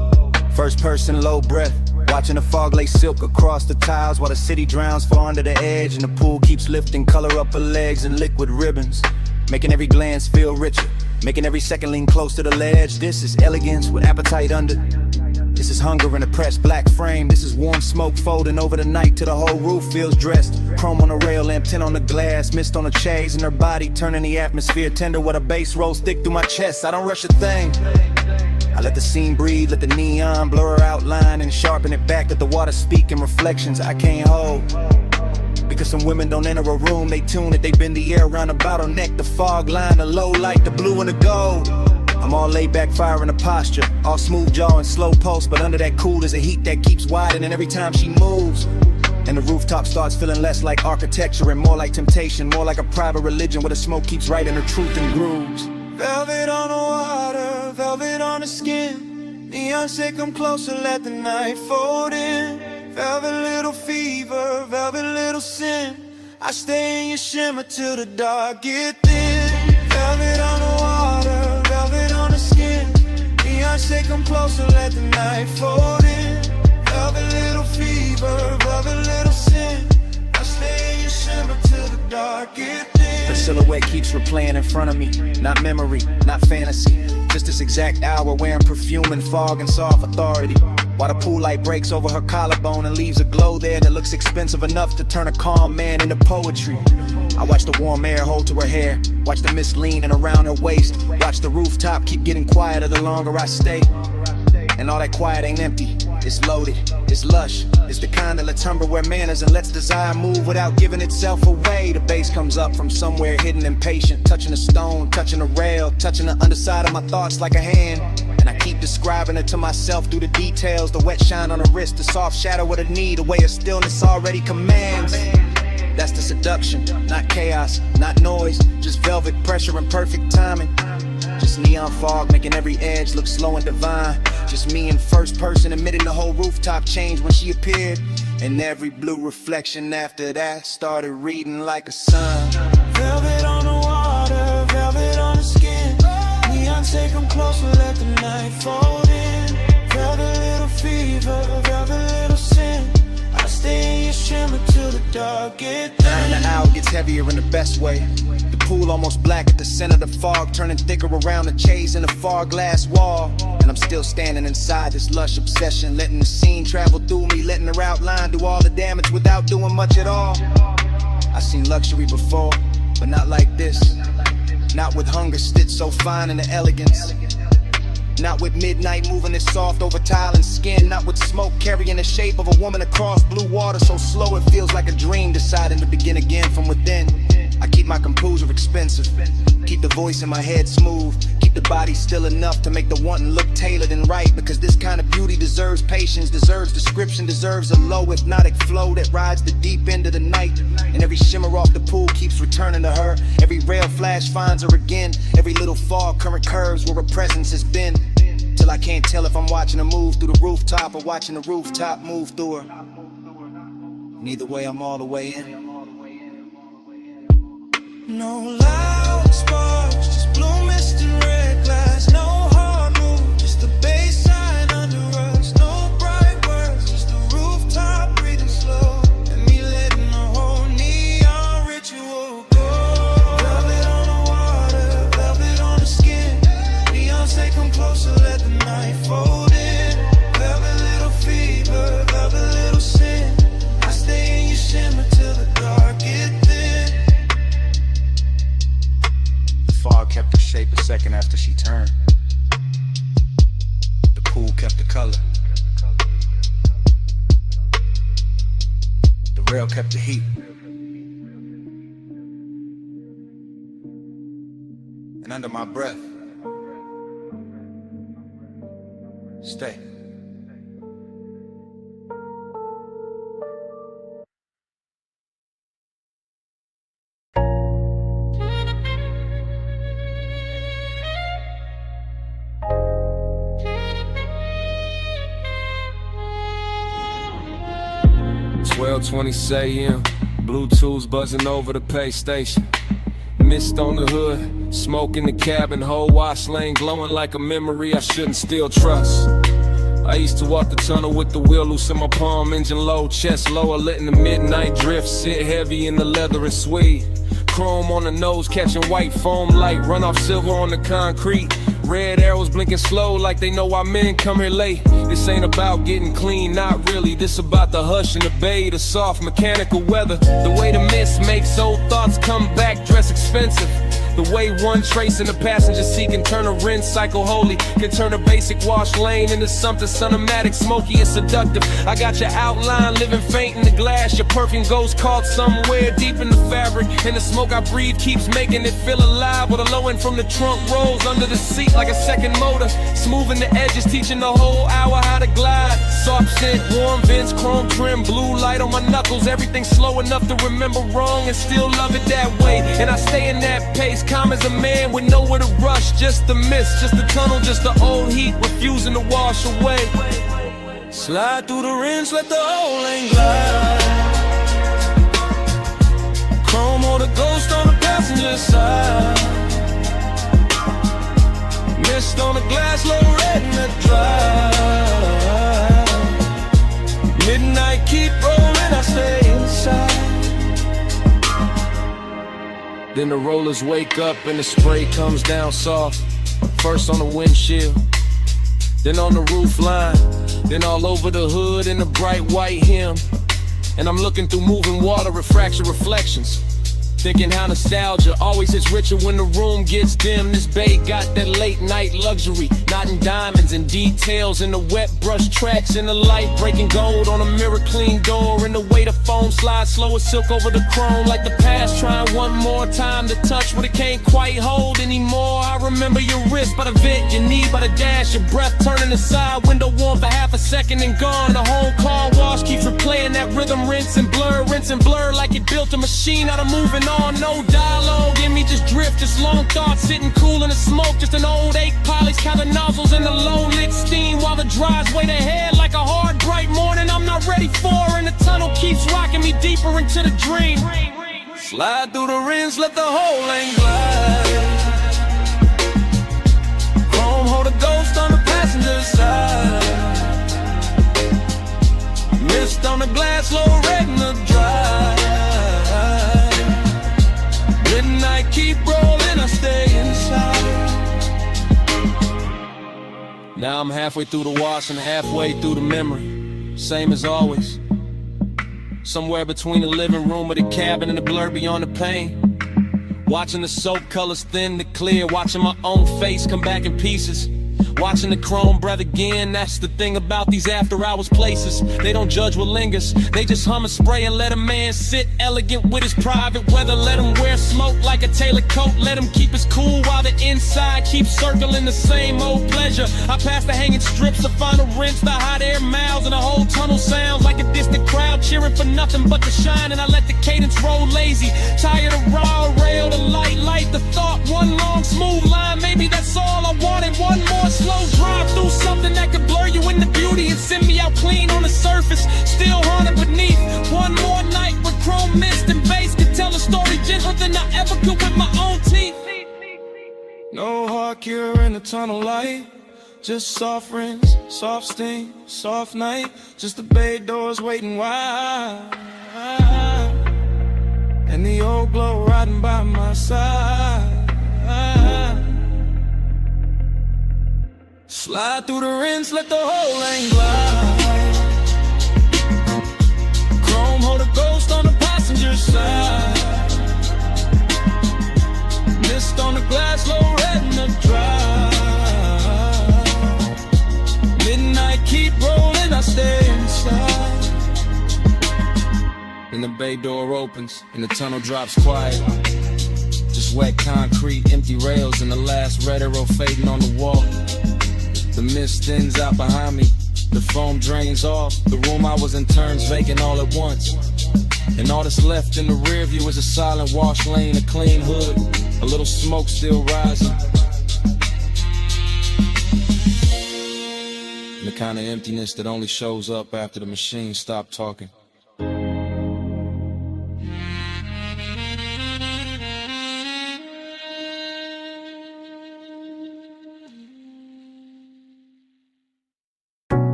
first person low breath, watching the fog lay silk across the tiles while the city drowns far under the edge, and the pool keeps lifting color up her legs in liquid ribbons, making every glance feel richer, making every second lean close to the ledge. This is elegance with appetite under. This is hunger in a pressed black frame. This is warm smoke folding over the night till the whole roof feels dressed. Chrome on the rail, lamp tint on the glass, mist on the chains, and her body turning the atmosphere tender with a bass rolls thick through my chest. I don't rush a thing. I let the scene breathe, let the neon blur her outline and sharpen it back. Let the water speak in reflections I can't hold. Because some women don't enter a room, they tune it, they bend the air around a bottleneck. The fog line, the low light, the blue and the gold. I'm all laid back, firing a posture, all smooth jaw and slow pulse, but under that cool is a heat that keeps widening every time she moves. And the rooftop starts feeling less like architecture and more like temptation, more like a private religion where the smoke keeps writing her truth in grooves. Velvet on the water, velvet on the skin. Neon say come closer, let the night fold in. Velvet little fever, velvet little sin. I stay in your shimmer till the dark get thin. Velvet on the water, velvet on the skin. Neon say come closer, let the night fold in. Velvet little fever, velvet little sin. I stay in your shimmer till the dark get thin. The silhouette keeps replaying in front of me, not memory, not fantasy. Just this exact hour wearing perfume and fog and soft authority. While the pool light breaks over her collarbone and leaves a glow there that looks expensive enough to turn a calm man into poetry. I watch the warm air hold to her hair, watch the mist leaning around her waist, watch the rooftop keep getting quieter the longer I stay. And all that quiet ain't empty, it's loaded, it's lush. It's the kind that lets Tupperware manners and lets desire move without giving itself away. The bass comes up from somewhere hidden and patient, touching a stone, touching a rail, touching the underside of my thoughts like a hand. And I keep describing it to myself through the details, the wet shine on her wrist, the soft shadow of the knee, the way of stillness already commands. That's the seduction, not chaos, not noise, just velvet pressure and perfect timing. Just neon fog making every edge look slow and divine. Just me in first person admitting the whole rooftop changed when she appeared. And every blue reflection after that started reading like a sign. Velvet on the water, velvet on the skin. Neon say come closer, let the night fold in. Velvet little fever, velvet little sin. I stay in your shimmer till the dark get thin. And the hour gets heavier in the best way. The pool almost black at the center of the fog, turning thicker around the chase in the far glass wall. And I'm still standing inside this lush obsession, letting the scene travel through me, letting her outline do all the damage without doing much at all. I've seen luxury before, but not like this. Not with hunger stitched so fine in the elegance. Not with midnight moving it soft over tile and skin. Not with smoke carrying the shape of a woman across blue water so slow it feels like a dream deciding to begin again from within. I keep my composure expensive, keep the voice in my head smooth, keep the body still enough to make the wanting look tailored and right. Because this kind of beauty deserves patience, deserves description, deserves a low hypnotic flow that rides the deep end of the night. And every shimmer off the pool keeps returning to her. Every rail flash finds her again. Every little fog current curves where her presence has been. Till I can't tell if I'm watching her move through the rooftop or watching the rooftop move through her. Neither way, I'm all the way in. No loud sparks, just blue mist and red glass. No hard move, just the bass sign under us. No bright words, just the rooftop breathing slow. And me letting the whole neon ritual go. Velvet on the water, velvet on the skin. Neon say come closer, let the night fold in. Velvet little fever, velvet little sin. I stay in your shimmer till the dark get thin. Fog kept her shape a second after she turned. The pool kept the color. The rail kept the heat. And under my breath, stay. 12:20 a.m. Bluetooth buzzing over the pay station. Mist on the hood, smoke in the cabin, whole wash lane glowing like a memory I shouldn't still trust. I used to walk the tunnel with the wheel loose in my palm, engine low, chest lower, letting the midnight drift sit heavy in the leather and suede. Chrome on the nose, catching white foam light, run off silver on the concrete. Red arrows blinking slow like they know why men come here late. This ain't about getting clean, not really. This about the hush and the bay, the soft mechanical weather. The way the mist makes old thoughts come back, dress expensive. The way one trace in the passenger seat can turn a rinse cycle holy, can turn a basic wash lane into something cinematic, smoky and seductive. I got your outline living faint in the glass. Your perfume goes caught somewhere deep in the fabric, and the smoke I breathe keeps making it feel alive. With a low end from the trunk rolls under the seat like a second motor, smoothing the edges, teaching the whole hour how to glide. Soft scent, warm vents, chrome trim, blue light on my knuckles. Everything slow enough to remember wrong and still love it that way. And I stay in that pace, calm as a man with nowhere to rush. Just the mist, just the tunnel, just the old heat refusing to wash away. Slide through the rinse, let the whole lane glide. Chrome or the ghost on the passenger side. Mist on the glass, low red in the drive. Midnight keep rolling, I stay inside. Then the rollers wake up and the spray comes down soft. First on the windshield, then on the roof line, then all over the hood in the bright white hem. And I'm looking through moving water, refraction reflections, thinking how nostalgia always hits richer when the room gets dim. This bay got that late night luxury, knotting diamonds and details in the wet brush tracks, in the light breaking gold on a mirror clean door, and the way the foam slides slow as silk over the chrome, like the past trying one more time to touch what it can't quite hold anymore. I remember your wrist by the vent, your knee by the dash, your breath turning aside, window warm for half a second and gone. The whole car wash keeps replaying that rhythm, rinse and blur like it built a machine out of moving on. No dialogue in me, just drift, just long thoughts sitting cool in the smoke, just an old ache polish, counting nozzles in the low lit steam while the drives wait ahead like a hard bright morning I'm not ready for, and the tunnel keeps rocking me deeper into the dream. Slide through the rinse, let the whole lane glide. Chrome hold a ghost on the passenger side. Mist on the glass, low red in the drive. Midnight keep rolling, I stay inside. Now I'm halfway through the wash and halfway through the memory, same as always. Somewhere between the living room or the cabin and the blur beyond the pain. Watching the soap colors thin to clear, watching my own face come back in pieces. Watching the chrome breath again, that's the thing about these after hours places. They don't judge what lingers, they just hum and spray and let a man sit elegant with his private weather. Let him wear smoke like a tailored coat, let him keep his cool while the inside keeps circling the same old pleasure. I pass the hanging strips, the final rinse, the hot air miles, and the whole tunnel sounds like a distant crowd cheering for nothing but the shine. And I let the cadence roll lazy, tired of raw rail, the light, the thought, one long smooth line. Maybe that's all I wanted, one more slow drive through something that could blur you into beauty and send me out clean on the surface, still haunted beneath. One more night with chrome mist and bass could tell a story gentler than I ever could with my own teeth. No hard cure in the tunnel light, just soft rinse, soft sting, soft night, just the bay doors waiting wide, and the old glow riding by my side. Slide through the rinse, let the whole lane glide. Chrome hold a ghost on the passenger side. Mist on the glass, low red in the drive. Midnight keep rolling, I stay inside. And the bay door opens and the tunnel drops quiet. Just wet concrete, empty rails, and the last red arrow fading on the wall. The mist thins out behind me, the foam drains off. The room I was in turns vacant all at once. And all that's left in the rear view is a silent wash lane, a clean hood, a little smoke still rising. And the kind of emptiness that only shows up after the machine stopped talking.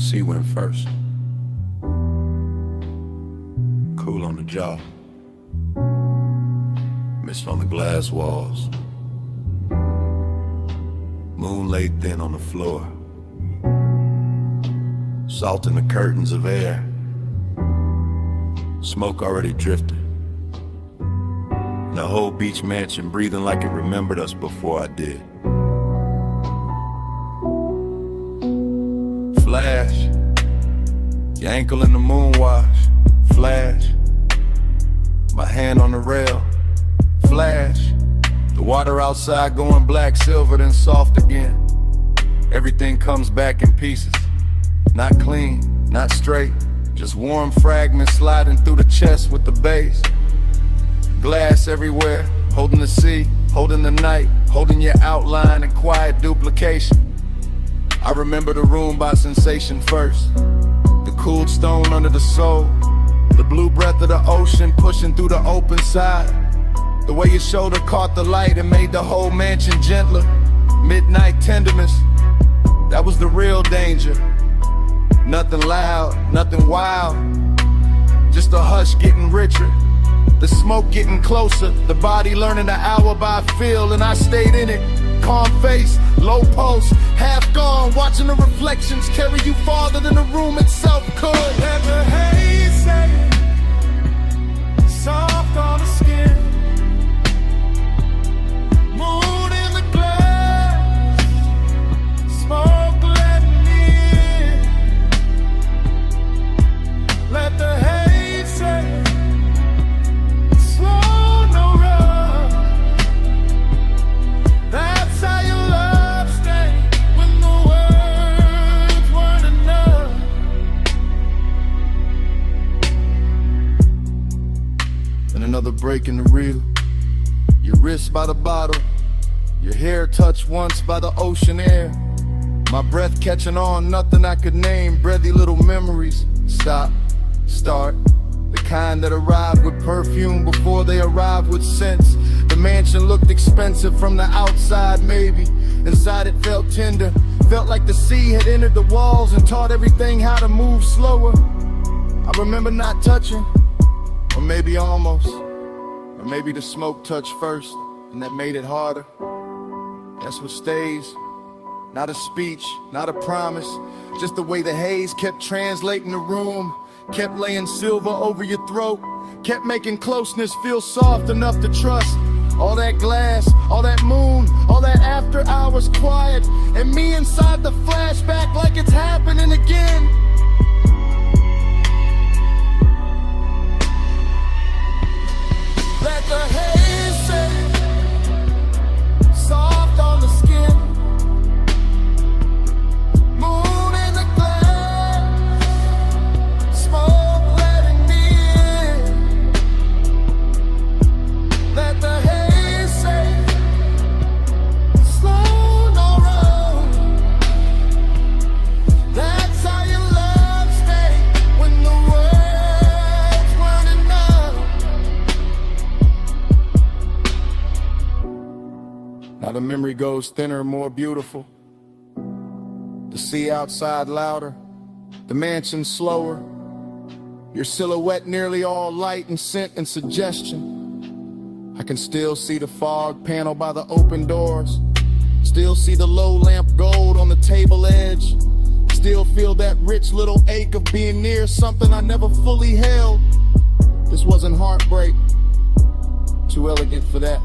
Sea went first. Cool on the jaw. Mist on the glass walls. Moon laid thin on the floor. Salt in the curtains of air. Smoke already drifted. The whole beach mansion breathing like it remembered us before I did. Flash. Your ankle in the moon wash. Flash. My hand on the rail. Flash. The water outside going black, silver, then soft again. Everything comes back in pieces. Not clean, not straight. Just warm fragments sliding through the chest with the base. Glass everywhere, holding the sea, holding the night, holding your outline and quiet duplication. I remember the room by sensation first. The cooled stone under the soul. The blue breath of the ocean pushing through the open side. The way your shoulder caught the light and made the whole mansion gentler. Midnight tenderness, that was the real danger. Nothing loud, nothing wild, just a hush getting richer. The smoke getting closer, the body learning the hour by feel, and I stayed in it. Calm face, low pulse, half gone, watching the reflections carry you farther than the room itself could. Let the haze say, soft on the skin. Moon in the glass, smoke letting in. Let the haze say, slow, no rush. That's how your love stayed when the words weren't enough. And another break in the reel. Your wrist by the bottle, your hair touched once by the ocean air. My breath catching on, nothing I could name, breathy little memories. Stop, start, the kind that arrive with perfume before they arrive with scents. The mansion looked expensive from the outside, maybe. Inside it felt tender, felt like the sea had entered the walls and taught everything how to move slower. I remember not touching, or maybe almost. Or maybe the smoke touched first, and that made it harder. That's what stays. Not a speech, not a promise. Just the way the haze kept translating the room. Kept laying silver over your throat. Kept making closeness feel soft enough to trust. All that glass, all that moon, all that after hours quiet. And me inside the flashback like it's happening again. Let the haze say, soft on the skin. Moon in the glass, smoke letting me in. Let the haze say, slow, no rush. That's how your love stayed when the words weren't enough. Now the memory goes thinner, more beautiful. The sea outside louder, the mansion slower. Your silhouette nearly all light and scent and suggestion. I can still see the fog panel by the open doors. Still see the low lamp gold on the table edge. Still feel that rich little ache of being near something I never fully held. This wasn't heartbreak, too elegant for that.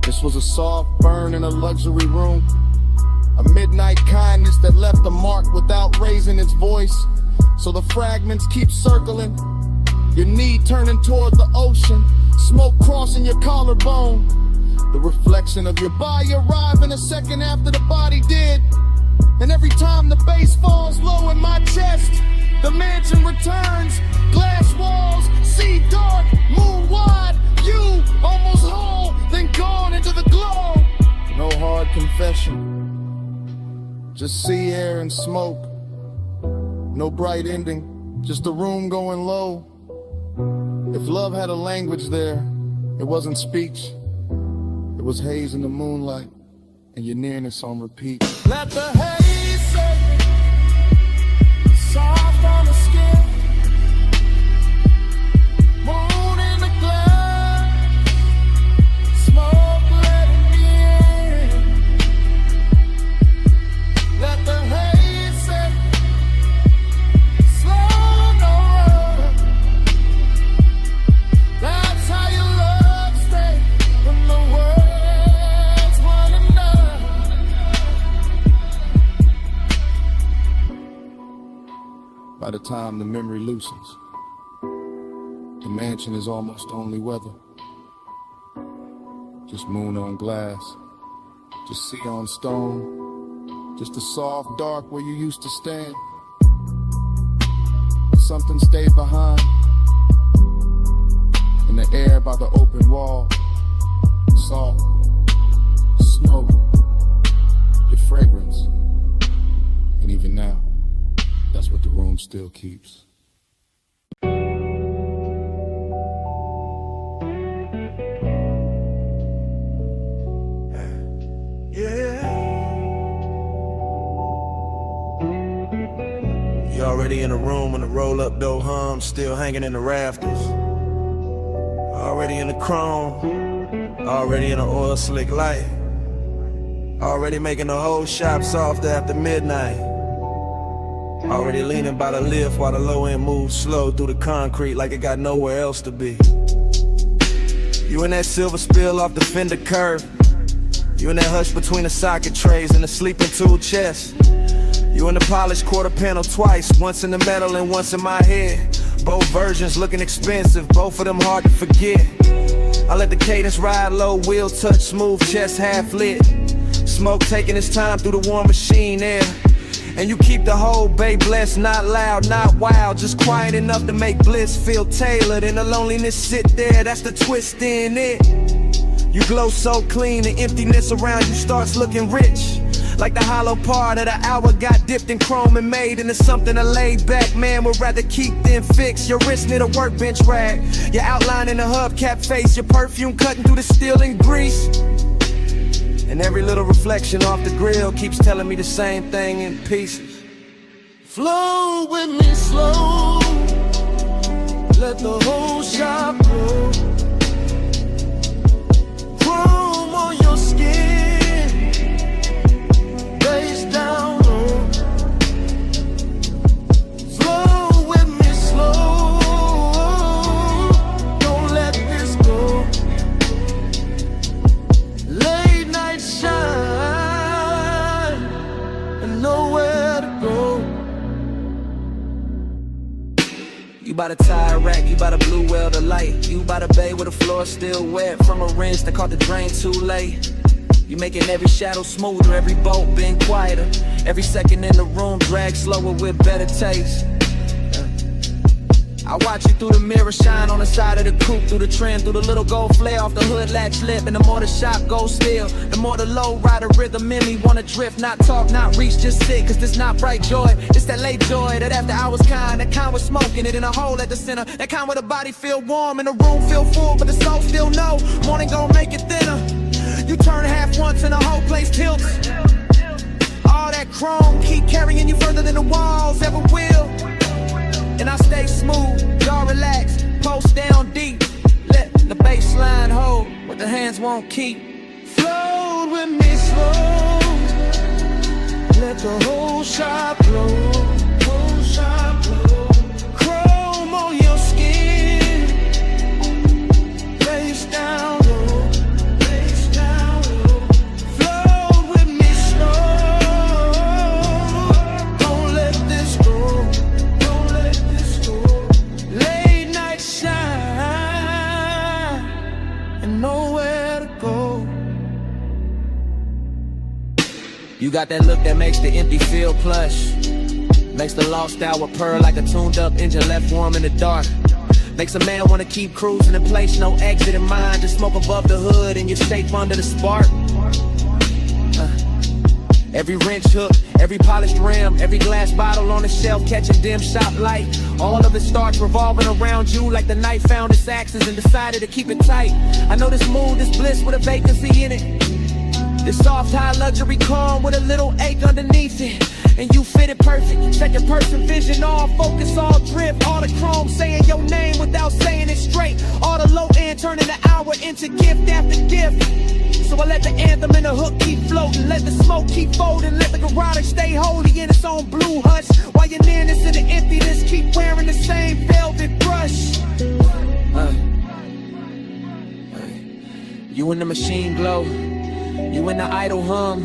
This was a soft burn in a luxury room. A midnight kindness that left a mark without raising its voice. So the fragments keep circling. Your knee turning toward the ocean. Smoke crossing your collarbone. The reflection of your body arriving a second after the body did. And every time the bass falls low in my chest, the mansion returns. Glass walls, sea dark, moon wide. You almost whole, then gone into the glow. No hard confession. Just sea air and smoke. No bright ending, just a room going low. If love had a language there, it wasn't speech. It was haze in the moonlight, and your nearness on repeat. Let the haze say, soft on the skin. Moon in the glass, smoke letting me in. Let the haze set, slow no rush. That's how your love stay when the world's running down. By the time the memory loosens, the mansion is almost only weather. Just moon on glass, just sea on stone, just a soft dark where you used to stand. But something stayed behind, in the air by the open wall, salt, smoke, your fragrance. And even now, that's what the room still keeps. You already in the room when the roll-up door hums, still hanging in the rafters. Already in the chrome, already in the oil slick light. Already making the whole shop soft after midnight. Already leaning by the lift while the low end moves slow through the concrete like it got nowhere else to be. You in that silver spill off the fender curve. You in that hush between the socket trays and the sleeping tool chest. You in the polished quarter panel twice, once in the metal and once in my head. Both versions looking expensive, both of them hard to forget. I let the cadence ride low, wheel touch smooth, chest half lit. Smoke taking its time through the warm machine air. And you keep the whole bay blessed, not loud, not wild, just quiet enough to make bliss feel tailored. And the loneliness sit there, that's the twist in it. You glow so clean, the emptiness around you starts looking rich. Like the hollow part of the hour got dipped in chrome and made into something a laid back man would rather keep than fix. Your wrist near the workbench rag, your outline in the hubcap face, your perfume cutting through the steel and grease. And every little reflection off the grill keeps telling me the same thing in pieces. Flow with me slow, let the whole shop glow. Chrome on your skin, face down low. Flow with me slow, don't let this go. Late night shine and nowhere to go. You by the tire rack, you by the blue well the light. You by the bay where the floor still wet from a rinse that caught the drain too late. You making every shadow smoother, every bolt been quieter. Every second in the room drag slower with better taste. I watch you through the mirror shine on the side of the coupe, through the trim, through the little gold flare off the hood latch lip. And the more the shop goes still, the more the low rider rhythm in me wanna drift, not talk, not reach, just sit. Cause this not bright joy, it's that late joy, that after hours kind, that kind with smoking it in a hole at the center, that kind where the body feel warm and the room feel full, but the soul still know morning gon' make it thinner. You turn half once and the whole place tilts. All that chrome keep carrying you further than the walls ever will. And I stay smooth, y'all relax, post down deep. Let the bass line hold what the hands won't keep. Float with me slow, let the whole shop glow. Whole shop glow. Chrome on your skin, face down low. Face down low. Float with me slow, don't let this go. Late night shine and nowhere to go. You got that look that makes the empty feel plush, makes the lost hour purr like a tuned up engine left warm in the dark. Makes a man wanna keep cruising in place, no exit in mind. Just smoke above the hood and you're safe under the spark. Every wrench hook, every polished rim, every glass bottle on the shelf catching dim shop light. All of it starts revolving around you like the night found its axis and decided to keep it tight. I know this mood, this bliss with a vacancy in it. This soft high luxury calm with a little ache underneath it. and you fit it perfect. Second person vision, all focus, all drift. All the chrome saying your name without saying it straight. All the low end turning the hour into gift after gift. So I let the anthem and the hook keep floating, let the smoke keep folding, let the garage stay holy in its own blue hush. While your nearness in the emptiness keep wearing the same velvet brush. You in the machine glow, you in the idle hum,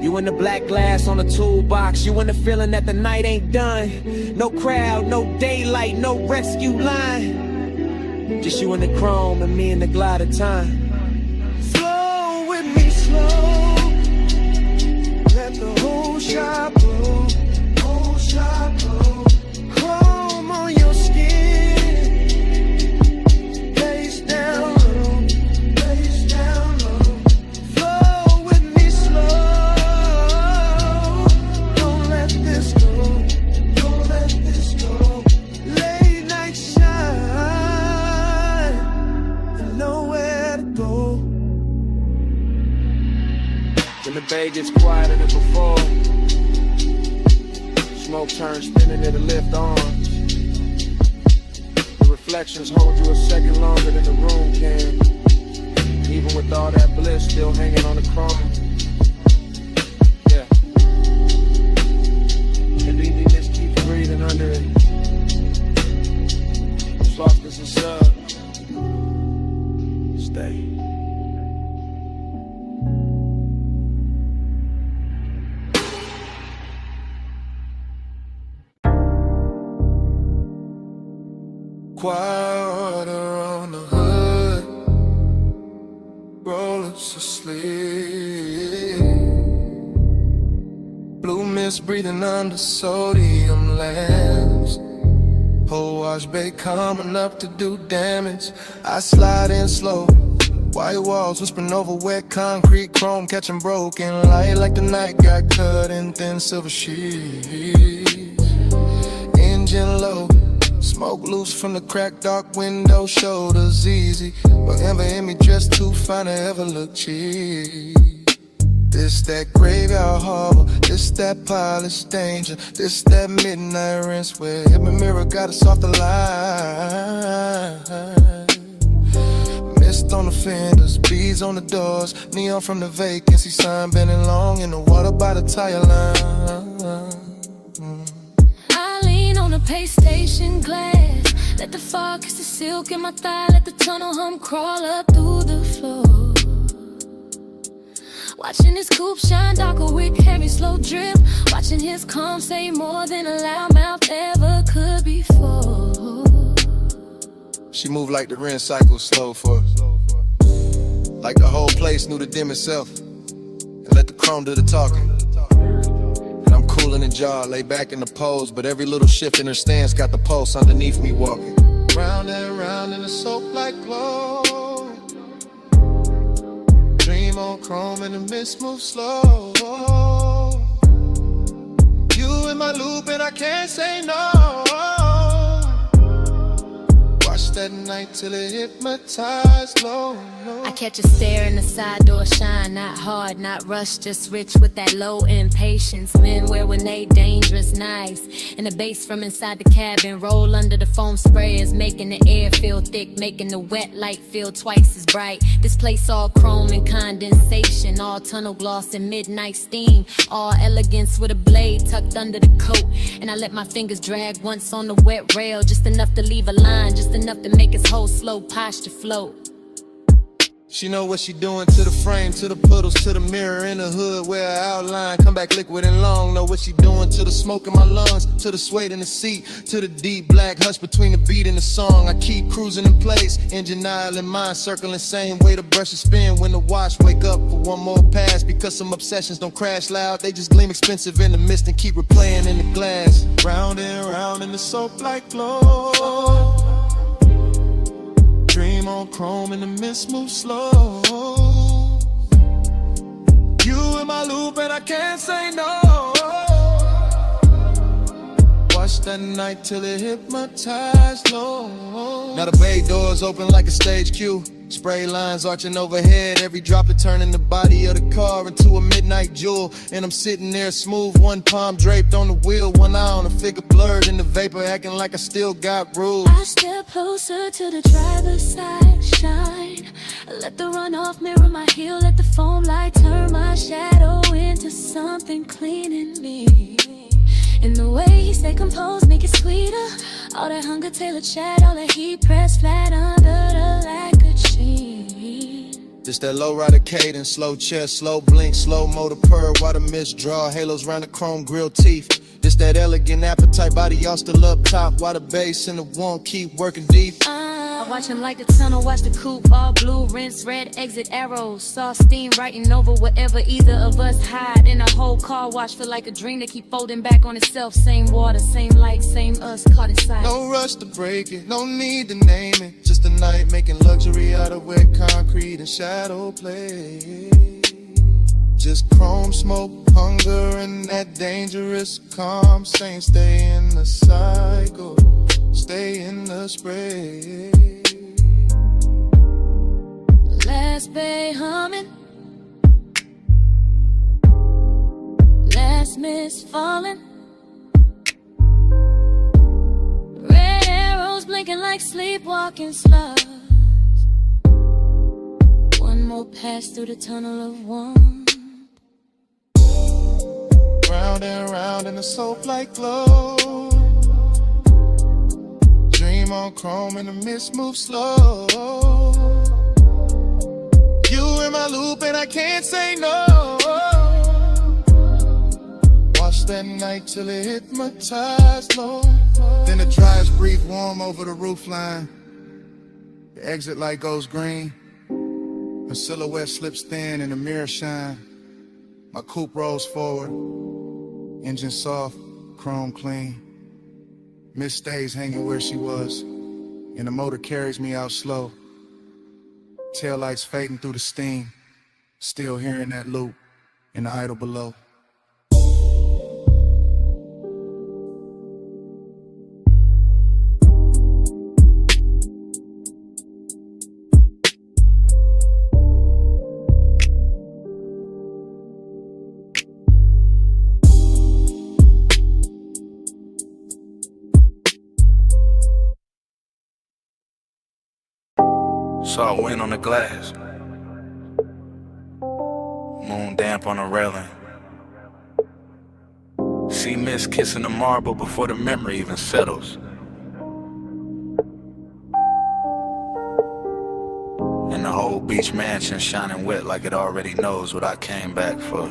you in the black glass on the toolbox, you in the feeling that the night ain't done. No crowd, no daylight, no rescue line, just you in the chrome and me in the glide of time. Flow with me slow, let the whole shop blow, whole shop blow. Chrome on your skin, face down low, face down low. Flow with me slow, don't let this go, don't let this go. Late night shine, nowhere to go. When the bay gets quieter than before, smoke turns spinning, it'll lift arms. The reflections hold you a second longer than the room can. Even with all that bliss still hanging on the chrome. Yeah. And emptiness keeps breathing under it. Soft as a sub. Stay. Quiet on the hood, rollers asleep. Blue mist breathing under sodium lamps. Whole wash bay coming up to do damage. I slide in slow, white walls whispering over wet concrete, chrome catching broken light like the night got cut in thin silver sheets. Engine low, smoke loose from the cracked dark window, shoulders easy. But Amber in me dressed too fine to ever look cheap. This that graveyard harbor, this that polished danger, this that midnight rinse where every mirror got a softer line. Mist on the fenders, beads on the doors, neon from the vacancy sign, bending long in the water by the tire line. On the pay station glass, let the fog kiss the silk in my thigh, let the tunnel hum crawl up through the floor. Watching his coupe shine darker with heavy slow drip, watching his calm say more than a loudmouth ever could before. She moved like the rinse cycle slow for us, like the whole place knew to dim itself and let the chrome do the talking. Cool in the jaw, lay back in the pose, but every little shift in her stance got the pulse underneath me walking. Round and round in the soap like glow. Dream on chrome and the mist moves slow. You in my loop and I can't say no. Watch that night till it hypnotized low. I catch a stare in the side door shine, not hard, not rushed, just rich with that low impatience. Men wear when they dangerous, nice. And the bass from inside the cabin roll under the foam sprayers, making the air feel thick, making the wet light feel twice as bright. This place all chrome and condensation, all tunnel gloss and midnight steam, all elegance with a blade tucked under the coat. And I let my fingers drag once on the wet rail, just enough to leave a line, just enough to make his whole slow posture float. She know what she doing to the frame, to the puddles, to the mirror in the hood where her outline come back liquid and long. Know what she doing to the smoke in my lungs, to the suede in the seat, to the deep black hush between the beat and the song. I keep cruising in place, engine aisle in mind, circling same way the brushes spin when the watch wake up for one more pass. Because some obsessions don't crash loud, they just gleam expensive in the mist and keep replaying in the glass. Round and round in the soap like glow. Dream on chrome and the mist moves slow. You in my loop and I can't say no. Watch that night till it hypnotized low. Now the bay doors open like a stage cue. Spray lines arching overhead, every droplet turning the body of the car into a midnight jewel. And I'm sitting there smooth, one palm draped on the wheel, one eye on the figure blurred in the vapor, acting like I still got rules. I step closer to the driver's side, shine. Let the runoff mirror my heel, let the foam light turn my shadow into something clean in me. And the way he stay composed, make it sweeter. All that hunger, tailored chat, all that heat pressed flat under the lacquered sheet. Just that low rider cadence, slow chest, slow blink, slow motor purr, while the mist draw halos round the chrome grille teeth. Just that elegant appetite, body all still up top, while the bass and the warmth keep working deep. I watch him like the tunnel, watch the coupe, all blue, rinse, red, exit arrows. Saw steam writing over wherever either of us hide. In a whole car wash, feel like a dream that keep folding back on itself. Same water, same light, same us, caught inside. No rush to break it, no need to name it. Just a night making luxury out of wet concrete and shadow play. Just chrome smoke, hunger, and that dangerous calm. Saying stay in the cycle, stay in the spray. Last bay humming, last mist falling. Red arrows blinking like sleepwalking slugs. One more pass through the tunnel of one. Round and round in a soap-like glow. Dream on chrome and the mist moves slow. You in my loop and I can't say no. Watch that night till it hypnotized low. Then the dryers breathe warm over the roofline. The exit light goes green. A silhouette slips thin and the mirror shine. My coupe rolls forward. Engine soft, chrome clean. Miss stays hanging where she was. And the motor carries me out slow. Taillights fading through the steam. Still hearing that loop in the idle below. Saw wind on the glass, moon damp on the railing. See mist kissing the marble before the memory even settles. And the whole beach mansion shining wet like it already knows what I came back for.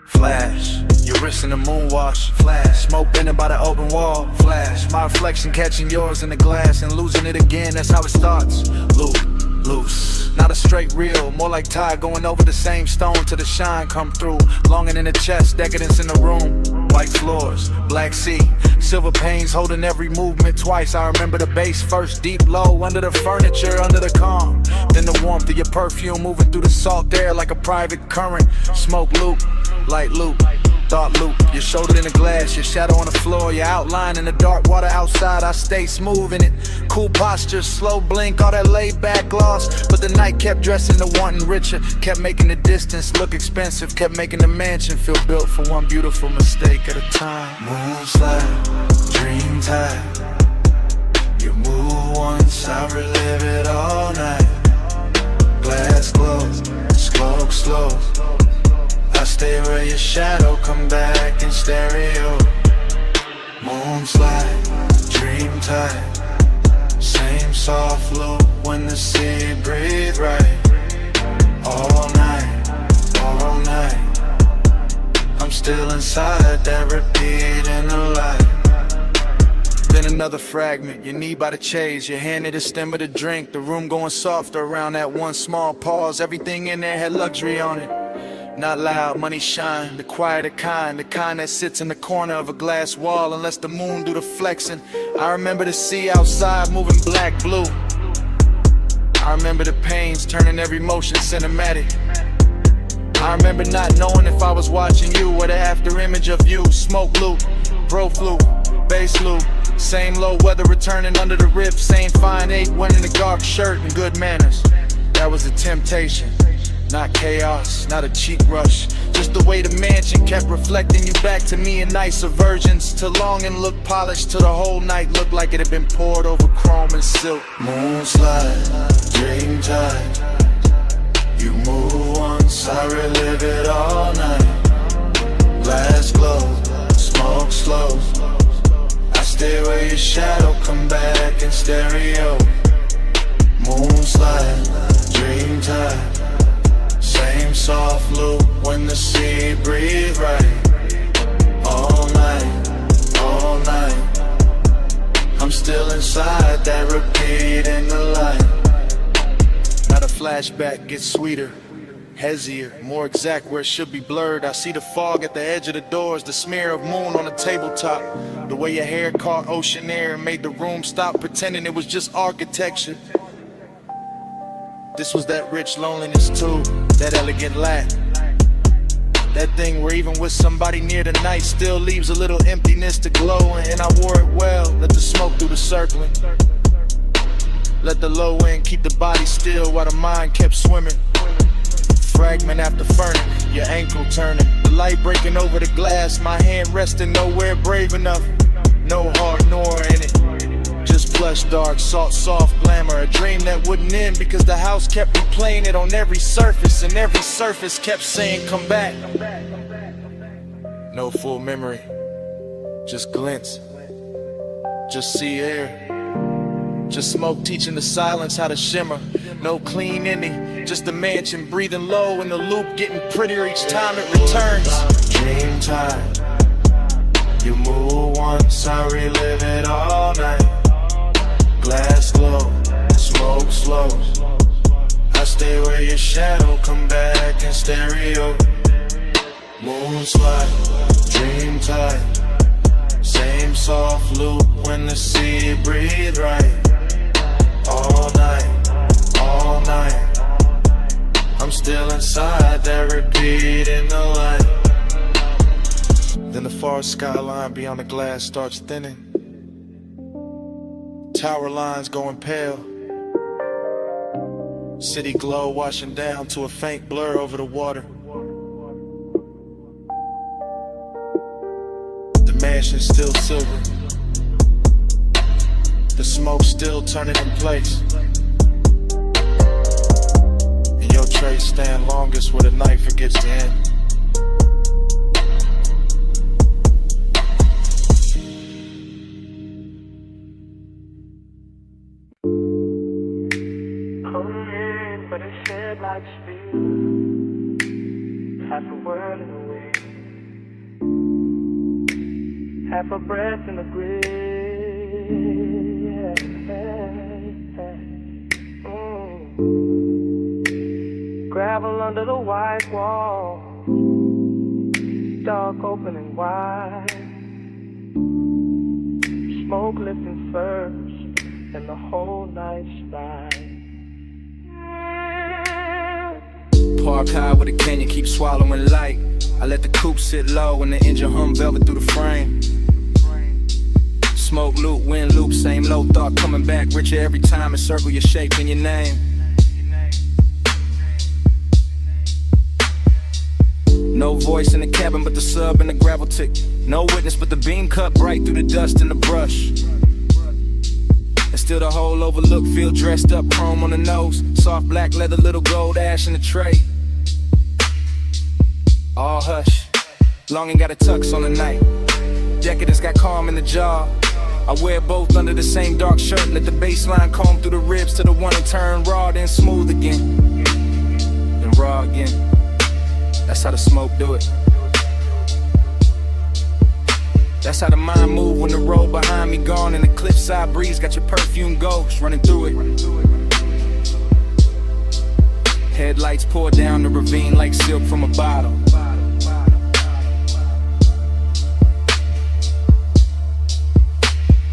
Flash, your wrist in the moonwash. Flash, smoke bending by the open wall. Flash, my reflection catching yours in the glass and losing it again, that's how it starts. Loose, not a straight reel, more like tide going over the same stone till the shine come through. Longing in the chest, decadence in the room. White floors, black sea, silver panes holding every movement twice. I remember the bass first, deep low, under the furniture, under the calm. Then the warmth of your perfume moving through the salt air like a private current. Smoke loop, light loop, thought loop. Your shoulder in the glass, your shadow on the floor, your outline in the dark water outside. I stay smooth in it, cool posture, slow blink, all that laid back gloss. But the night kept dressing to wanting richer, kept making the distance look expensive, kept making the mansion feel built for one beautiful mistake at a time. Moonslide, dream time. You move once, I relive it all night. Glass glows, smoke slow. I stay where your shadow come back in stereo. Moonslide, dream time. Same soft loop when the sea breathe right. All night, I'm still inside that repeat in the light. Then another fragment, your knee by the chase, your hand at the stem of the drink. The room going softer around that one small pause. Everything in there had luxury on it. Not loud, money shine, the quieter kind, the kind that sits in the corner of a glass wall and lets the moon do the flexing. I remember the sea outside moving black, blue. I remember the pains, turning every motion cinematic. I remember not knowing if I was watching you or the after image of you. Smoke loop, bro flu, bass loop. Same low weather returning under the rift. Same fine 8 winning the dark shirt and good manners. That was a temptation, not chaos, not a cheap rush. Just the way the mansion kept reflecting you back to me in nicer versions. Till longing looked polished, till the whole night looked like it had been poured over chrome and silk. Moonslide, dream tide. You move once, I relive it all night. Glass glow, smoke slow. I stay where your shadow come back in stereo. Moonslide, dream tide. Same soft loop when the sea breathe right. All night, all night. I'm still inside that repeat in the light. Now the flashback gets sweeter, hazier, more exact where it should be blurred. I see the fog at the edge of the doors, the smear of moon on the tabletop. The way your hair caught ocean air and made the room stop pretending it was just architecture. This was that rich loneliness too, that elegant lack. That thing where even with somebody near the night still leaves a little emptiness to glow. And I wore it well, let the smoke do the circling. Let the low end keep the body still while the mind kept swimming. Fragment after fragment, your ankle turning. The light breaking over the glass, my hand resting nowhere brave enough. No heart nor in it. Just plush dark, soft glamour. A dream that wouldn't end because the house kept replaying it on every surface. And every surface kept saying come back. No full memory, just glints, just sea air. Just smoke teaching the silence how to shimmer. No clean ending, just a mansion breathing low in the loop, getting prettier each time it returns. Dream time. You move once, I relive it all night. Glass glow, smoke slow. I stay where your shadow come back in stereo. Moonslide, dream tide. Same soft loop when the sea breathe right. All night, all night. I'm still inside that repeat in the light. Then the far skyline beyond the glass starts thinning. Tower lines going pale. City glow washing down to a faint blur over the water. The mansion's still silver. The smoke still turning in place. And your trace stand longest where the night forgets to end. But it shed like speed. Half a word in a way, half a breath in the grave. Gravel under the white wall, dark opening wide. Smoke lifting first, and the whole night's ride. Park high with a canyon, keep swallowing light. I let the coupe sit low and the engine hum velvet through the frame. Smoke loop, wind loop, same low thought coming back richer every time. And circle your shape in your name. No voice in the cabin but the sub and the gravel tick. No witness but the beam cut bright through the dust and the brush. And still the whole overlook feel dressed up, chrome on the nose. Soft black leather, little gold ash in the tray. All hush, longing got a tux on the night. Decadence got calm in the jaw. I wear both under the same dark shirt. Let the baseline comb through the ribs to the one and turn raw, then smooth again, then raw again. That's how the smoke do it. That's how the mind move when the road behind me gone and the cliffside breeze got your perfume ghost running through it. Headlights pour down the ravine like silk from a bottle.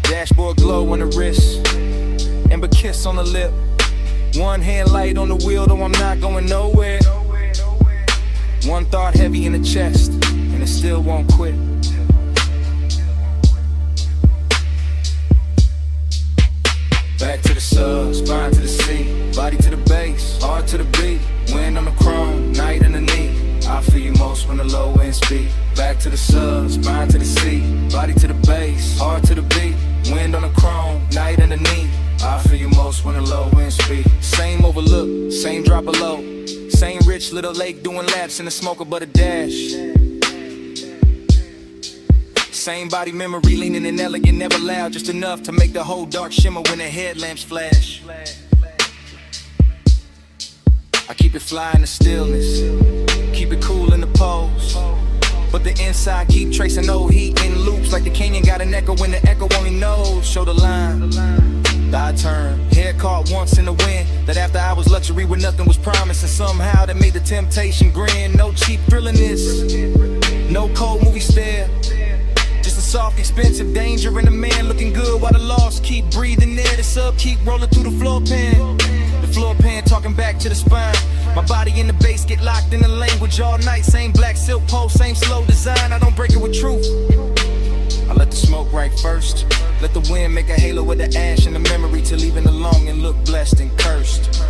Dashboard glow on the wrist, amber kiss on the lip. One hand light on the wheel, though I'm not going nowhere. One thought heavy in the chest, and it still won't quit. Back to the sub, spine to the seat, body to the base, heart to the beat. Wind on the chrome, night underneath. I feel you most when the low end speak. Back to the sub, spine to the seat, body to the base, heart to the beat. Wind on the chrome, night underneath. I feel you most when the low end speak. Same overlook, same drop of low. Same rich little lake doing laps in the smoker but a dash. Same body memory, leaning and elegant, never loud, just enough to make the whole dark shimmer when the headlamps flash. I keep it fly in the stillness, keep it cool in the pose, but the inside keep tracing old heat in loops like the canyon got an echo when the echo only knows. Show the line, I turn, head caught once in the wind. That after hours luxury where nothing was promised, and somehow that made the temptation grin. No cheap thrilling this, no cold movie stare. Just a soft, expensive danger and a man looking good while the lost keep breathing there. The sub keep rolling through the floor pan. The floor pan talking back to the spine. My body in the bass get locked in the language all night. Same black silk pole, same slow design. I don't break it with truth. I let the smoke right first. Let the wind make a halo with the ash and the memory to leaving alone and look blessed and cursed.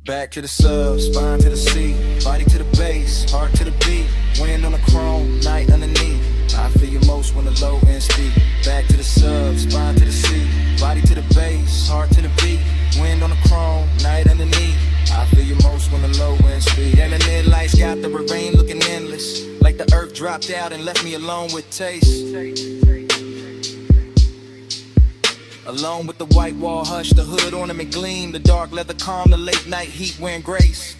Back to the sub, spine to the seat, body to the base, heart to the beat. Wind on the chrome, night underneath. I feel you most when the low end speak. Back to the sub, spine to the seat, body to the base, heart to the beat. Wind on the chrome, night underneath. I feel you most when the low end speed. And the mid lights got the rain looking endless, like the earth dropped out and left me alone with taste. Alone with the white wall hush, the hood ornament gleam, the dark leather calm, the late night heat wearing grace.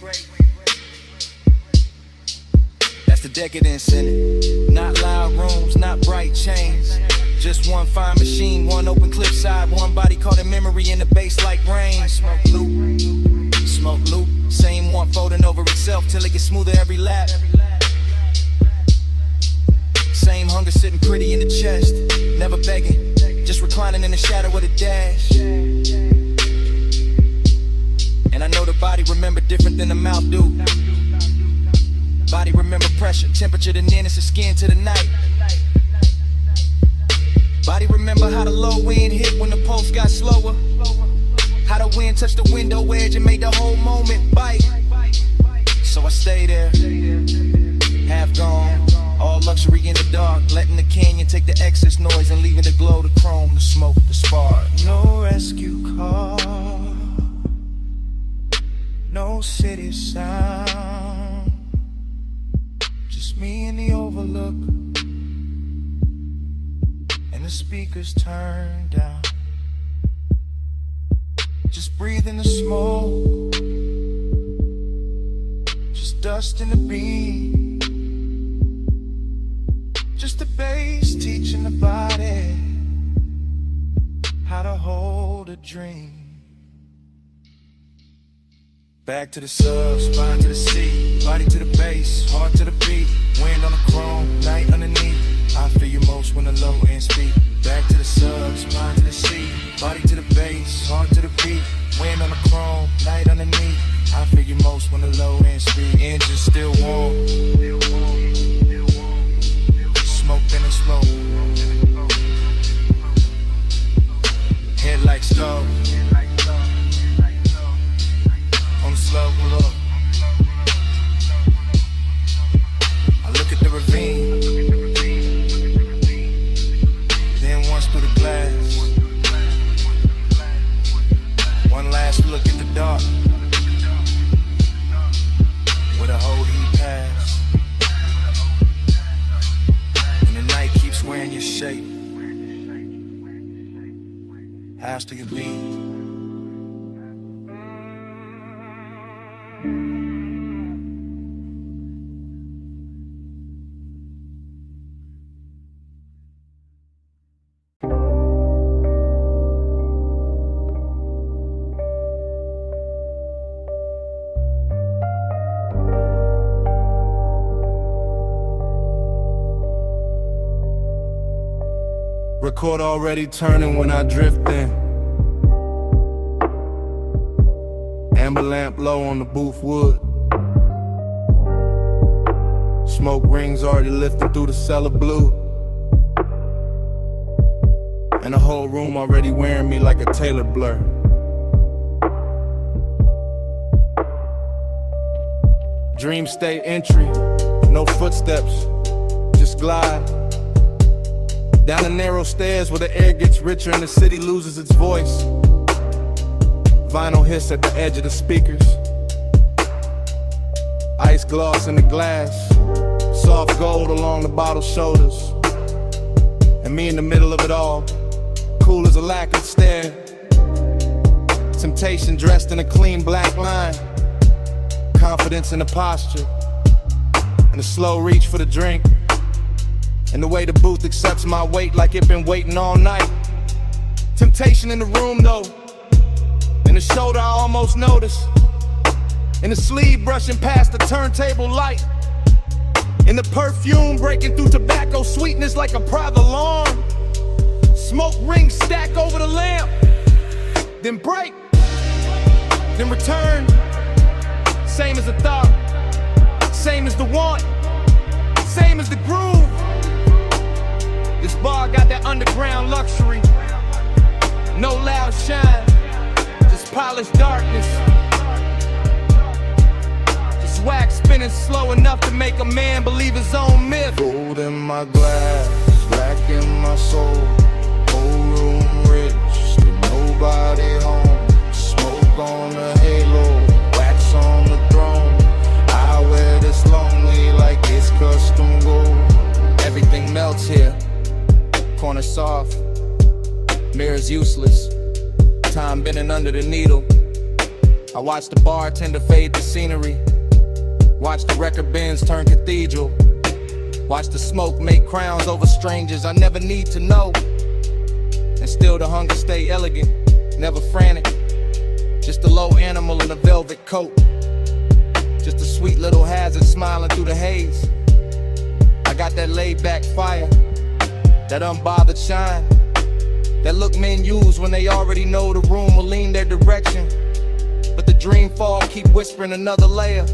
That's the decadence in it. Not loud rooms, not bright chains. Just one fine machine, one open cliffside, one body caught in memory in the bass like rain. Smoke loop, smoke loop. Same one folding over itself till it gets smoother every lap. Same hunger sitting pretty in the chest, never begging, just reclining in the shadow of the dash. And I know the body remember different than the mouth do. Body remember pressure, temperature, the nearness of skin to the night. Body remember how the low wind hit when the pulse got slower. How the wind touched the window edge and made the whole moment bite. So I stay there, half gone, all luxury in the dark, letting the canyon take the excess noise and leaving the glow, the chrome, the smoke, the spark. No rescue call, no city sound, just me in the overlook, and the speakers turned down. Just breathing the smoke, just dust in the beat, just the bass teaching the body how to hold a dream. Back to the sub, spine to the seat, body to the base, heart to the beat. Wind on the chrome, night underneath. I feel you most when the low end speak. Back to the sub, spine to the seat, body to the base, heart to the beat. Wind on the chrome, night underneath. I feel you most when the low end speed. Engine still warm, smoke in the slow. Headlights low, on the slow look. I look at the ravine, then once through the glass. One last look at the dark, where the whole heat pass. And the night keeps wearing your shape. House to your beat. Record already turning when I drift in. Amber lamp low on the booth wood. Smoke rings already lifting through the cellar blue. And the whole room already wearing me like a tailored blur. Dream state entry, no footsteps, just glide. Down the narrow stairs where the air gets richer and the city loses its voice. Vinyl hiss at the edge of the speakers. Ice gloss in the glass. Soft gold along the bottle's shoulders. And me in the middle of it all, cool as a lacquered stare. Temptation dressed in a clean black line. Confidence in the posture. And a slow reach for the drink. And the way the booth accepts my weight like it been waiting all night. Temptation in the room though. In the shoulder I almost notice. In the sleeve brushing past the turntable light. In the perfume breaking through tobacco sweetness like a private alarm. Smoke rings stack over the lamp. Then break. Then return. Same as the thought. Same as the want. Same as the groove. This bar got that underground luxury. No loud shine, just polished darkness. Just wax spinning slow enough to make a man believe his own myth. Gold in my glass, black in my soul. Whole room rich, still nobody home. Smoke on the halo, wax on the throne. I wear this lonely like it's custom gold. Everything melts here. Corner soft, mirrors useless. Time bending under the needle. I watch the bartender fade the scenery. Watch the record bins turn cathedral. Watch the smoke make crowns over strangers I never need to know. And still the hunger stay elegant, never frantic. Just a low animal in a velvet coat. Just a sweet little hazard smiling through the haze. I got that laid back fire, that unbothered shine, that look men use when they already know the room will lean their direction. But the dream fall keep whispering another layer.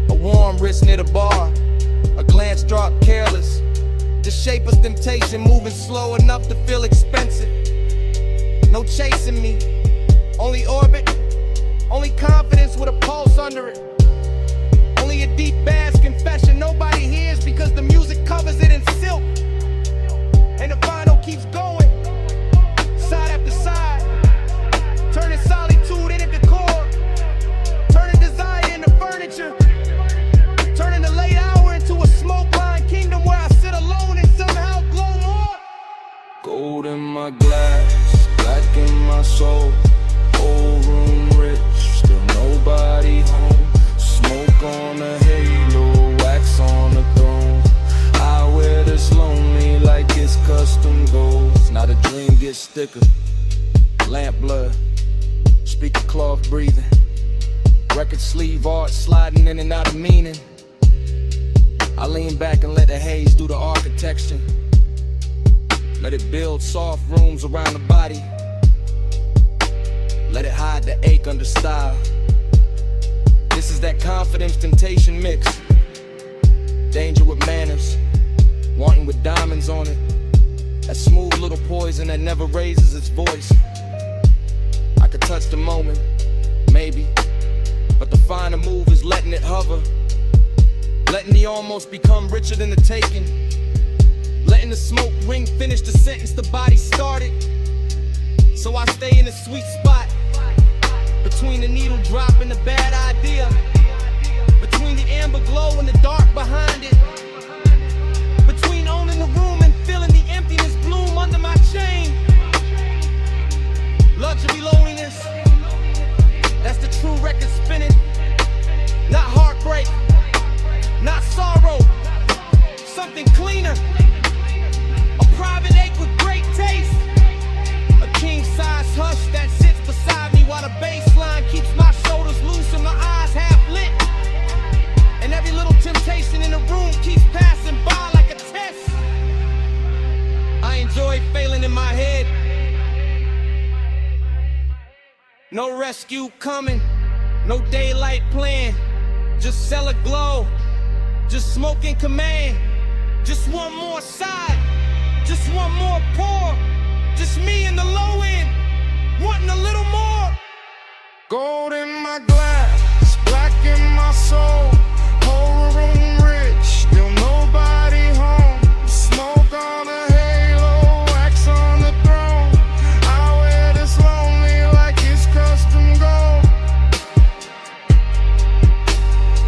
A warm wrist near the bar, a glance drop careless. The shape of temptation moving slow enough to feel expensive. No chasing me, only orbit, only confidence with a pulse under it. Only a deep bass confession nobody hears because the music covers it in silk. And the vinyl keeps going, side after side, turning solitude into decor, turning desire into furniture, turning the late hour into a smoke-lined kingdom where I sit alone and somehow glow more. Gold in my glass, black in my soul. Whole room rich, still nobody home. Smoke on the halo, wax on the throne. I wear this lonely like it's custom gold. Now the dream gets thicker. Lamp blood, speaker cloth breathing. Record sleeve art sliding in and out of meaning. I lean back and let the haze do the architecture. Let it build soft rooms around the body. Let it hide the ache under style. This is that confidence temptation mix. Danger with manners, wanting with diamonds on it. That smooth little poison that never raises its voice. I could touch the moment, maybe, but the finer move is letting it hover. Letting the almost become richer than the taking. Letting the smoke ring finish the sentence the body started. So I stay in a sweet spot, between the needle drop and the bad idea, between the amber glow and the dark behind it, between owning the room and feeling the emptiness bloom under my chain. Luxury loneliness, that's the true record spinning. Not heartbreak, not sorrow, something cleaner. A private ache with great taste. A king-size hush that sits beside me while the bass line keeps my shoulders loose and my eyes half lit. And every little temptation in the room keeps passing by like a test. I enjoy in my head. No rescue coming, no daylight plan. Just cellar glow, just smoke in command. Just one more side, just one more pour. Just me in the low end, wanting a little more. Gold in my glass, black in my soul. Whole room rich, still nobody home. Smoke on the halo, wax on the throne. I wear this lonely like it's custom gold.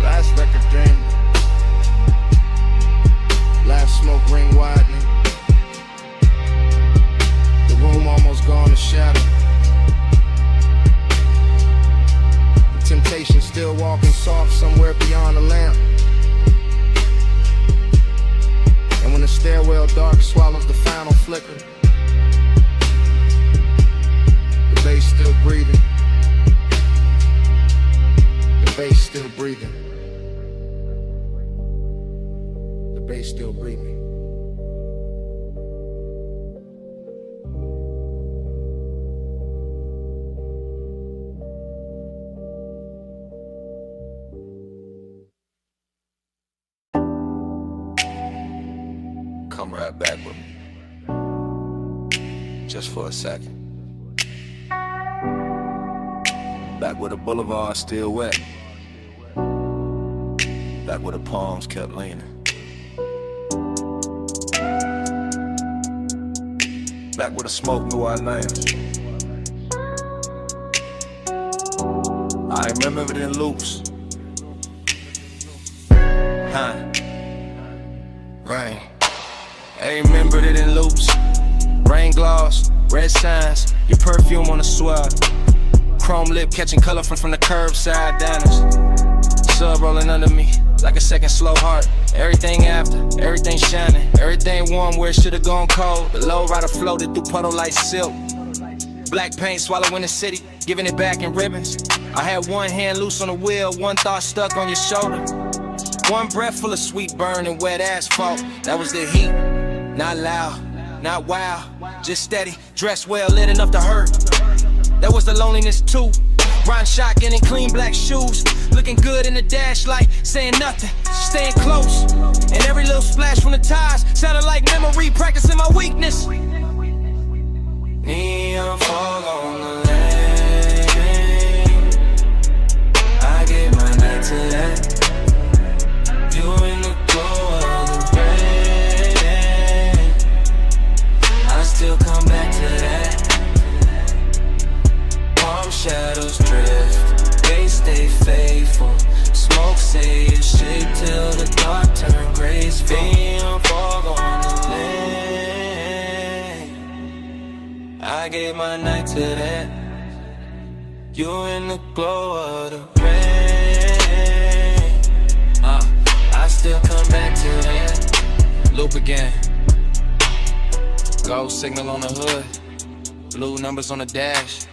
Last record Dreamy. Last smoke ring widening. The room almost gone to shadow. Temptation still walking soft somewhere beyond the lamp. And when the stairwell dark swallows the final flicker, the bass still breathing. The bass still breathing. The bass still breathing. Come right back with me, just for a second. Back where the boulevard still wet, back where the palms kept leaning, back where the smoke knew our names. I remember it in loops. Rain. I remembered it in loops. Rain gloss, red signs, your perfume on the swab. Chrome lip catching color from the curbside diners. Sub rolling under me like a second slow heart. Everything after, everything shining, everything warm where it should've gone cold. The low rider floated through puddle like silk. Black paint swallowing the city, giving it back in ribbons. I had one hand loose on the wheel, one thought stuck on your shoulder. One breath full of sweet burn and wet asphalt. That was the heat. Not loud, not wild, just steady, dressed well, lit enough to hurt. That was the loneliness too. Riding shotgun in clean black shoes, looking good in the dash light, saying nothing, staying close. And every little splash from the tires sounded like memory, practicing my weakness. Neon fog on the lane. I gave my night to that. You in the glow of the rain. I still come back to that. Warm shadows drift, they stay faithful. Smoke say it's shit till the dark turn gray. Neon fog on the lane. I gave my night to that. You in the glow of the rain. I still come back to that. Loop again. Gold signal on the hood, blue numbers on the dash.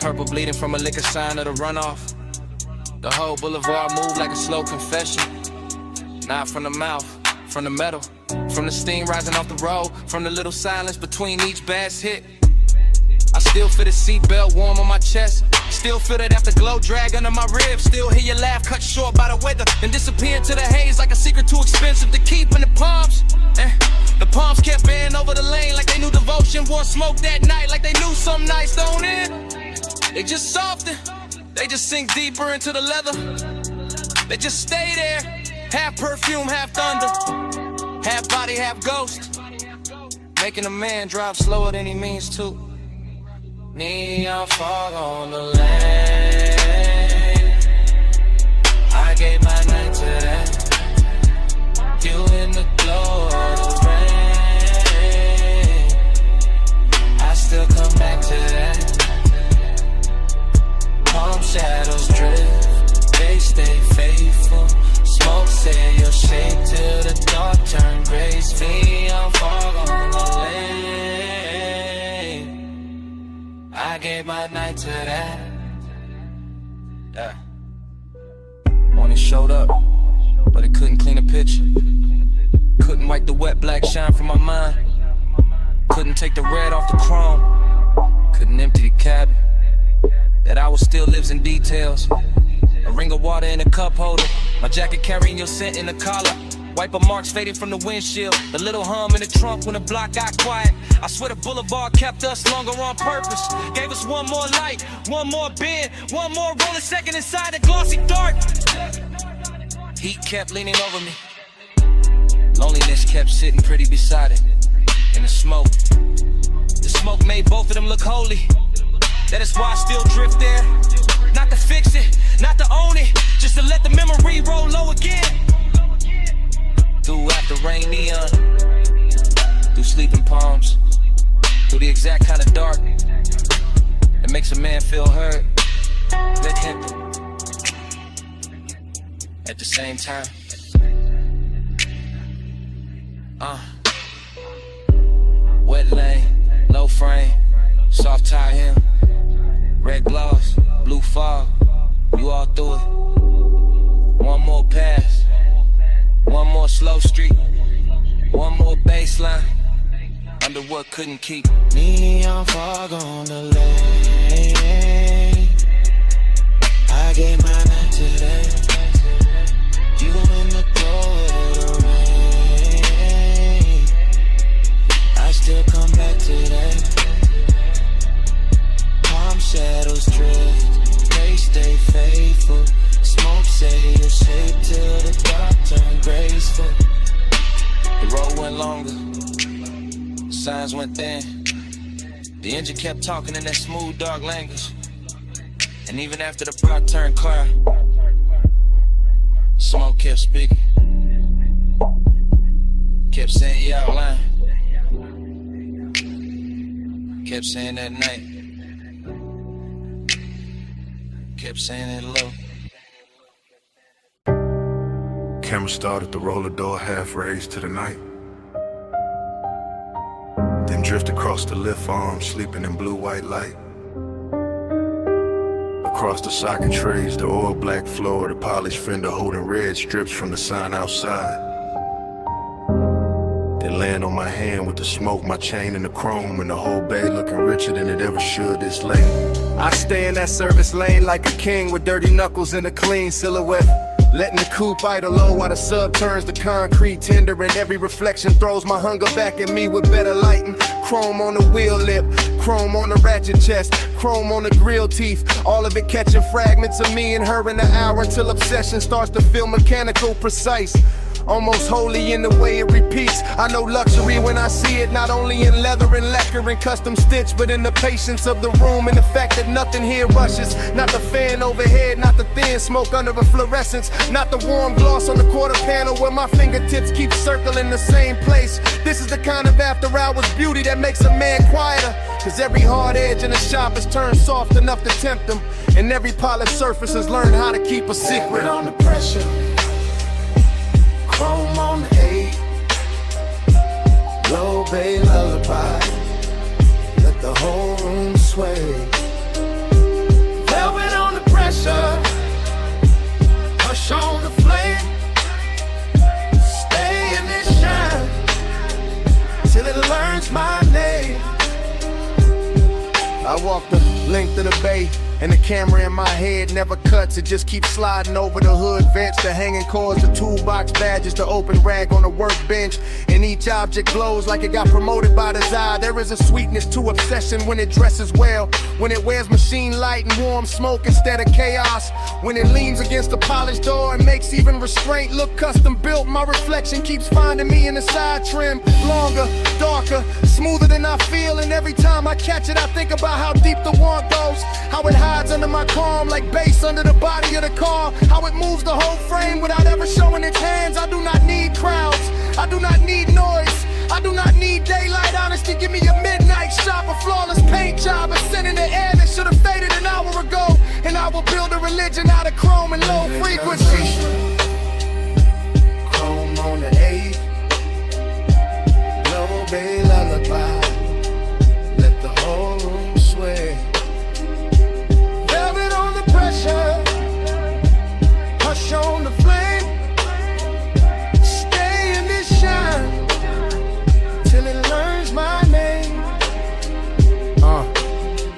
Purple bleeding from a liquor sign of the runoff. The whole boulevard moved like a slow confession. Not from the mouth, from the metal, from the steam rising off the road, from the little silence between each bass hit. I still feel the seatbelt warm on my chest. Still feel that afterglow drag under my ribs. Still hear your laugh cut short by the weather, then disappear into the haze like a secret too expensive to keep in the palms. The palms kept bending over the lane like they knew devotion. Wore smoke that night like they knew some nights don't end. They just soften, they just sink deeper into the leather. They just stay there, half perfume, half thunder, half body, half ghost, making a man drive slower than he means to. Neon fog on the lane. I gave my night to that. You in the glow of the rain. I still come back to that. Palm shadows drift, they stay faithful. Smoke say your shape till the dark turn gray. Neon fog on the lane. I gave my night to that. Yeah. Morning showed up, but it couldn't clean a picture. Couldn't wipe the wet black shine from my mind. Couldn't take the red off the chrome, couldn't empty the cabin. That hour still lives in details. A ring of water in a cup holder, my jacket carrying your scent in the collar. Wiper marks faded from the windshield, the little hum in the trunk when the block got quiet. I swear the boulevard kept us longer on purpose. Gave us one more light, one more bend, one more rolling second inside the glossy dark. Heat kept leaning over me, loneliness kept sitting pretty beside it. In the smoke made both of them look holy. That is why I still drift there. Not to fix it, not to own it, just to let the memory roll low again. Through after rain neon, through sleeping palms, through the exact kind of dark that makes a man feel heard, that hit at the same time. Wet lane, low frame, soft tie hem, red gloss, blue fog, you all through it. One more pass, one more slow street, one more baseline, under what couldn't keep. Neon fog on the lane, I gave my night today. You in the door of the rain, I still come back today. Palm shadows drift, they stay faithful. Smoke say your shape till the dark turn graceful. The road went longer, the signs went thin. The engine kept talking in that smooth, dark language. And even after the block turned clear, Smoke kept speaking, kept saying you out line, kept saying that night, kept saying it low. Camera started to roll the door half raised to the night. Then drift across the lift arm, sleeping in blue-white light. Across the socket trays, the oil black floor, the polished fender holding red strips from the sign outside. Then land on my hand with the smoke, my chain and the chrome, and the whole bay looking richer than it ever should this late. I stay in that service lane like a king with dirty knuckles and a clean silhouette. Letting the coupe idle low while the sub turns to concrete tender, and every reflection throws my hunger back at me with better lighting. Chrome on the wheel lip, chrome on the ratchet chest, chrome on the grill teeth, all of it catching fragments of me and her in the hour until obsession starts to feel mechanical, precise. Almost holy in the way it repeats. I know luxury when I see it, not only in leather and lacquer and custom stitch, but in the patience of the room and the fact that nothing here rushes. Not the fan overhead, not the thin smoke under a fluorescence, not the warm gloss on the quarter panel where my fingertips keep circling the same place. This is the kind of after hours beauty that makes a man quieter, cause every hard edge in the shop is turned soft enough to tempt them, and every polished surface has learned how to keep a secret. On the pressure, chrome on the 8, low bay lullaby, let the whole room sway. Velvet on the pressure, hush on the flame, stay in this shine till it learns my name. I walk the length of the bay, and the camera in my head never cuts. It just keeps sliding over the hood vents, the hanging cords, the toolbox badges, the open rag on the workbench. And each object glows like it got promoted by design. There is a sweetness to obsession when it dresses well, when it wears machine light and warm smoke instead of chaos, when it leans against the polished door and makes even restraint look custom built. My reflection keeps finding me in the side trim, longer, darker, smoother than I feel. And every time I catch it, I think about how deep the want goes, how it hides under my calm like bass under the body of the car, how it moves the whole frame without ever showing its hands. I do not need crowds, I do not need noise, I do not need daylight. Honesty, give me a midnight shot, a flawless paint job, a scent in the air that should have faded an hour ago, and I will build a religion out of chrome and low frequency. Chrome on the 8, low bay lullaby, let the whole room sway. Velvet on the pressure, hush on the flame, stay in this shine till it learns my name.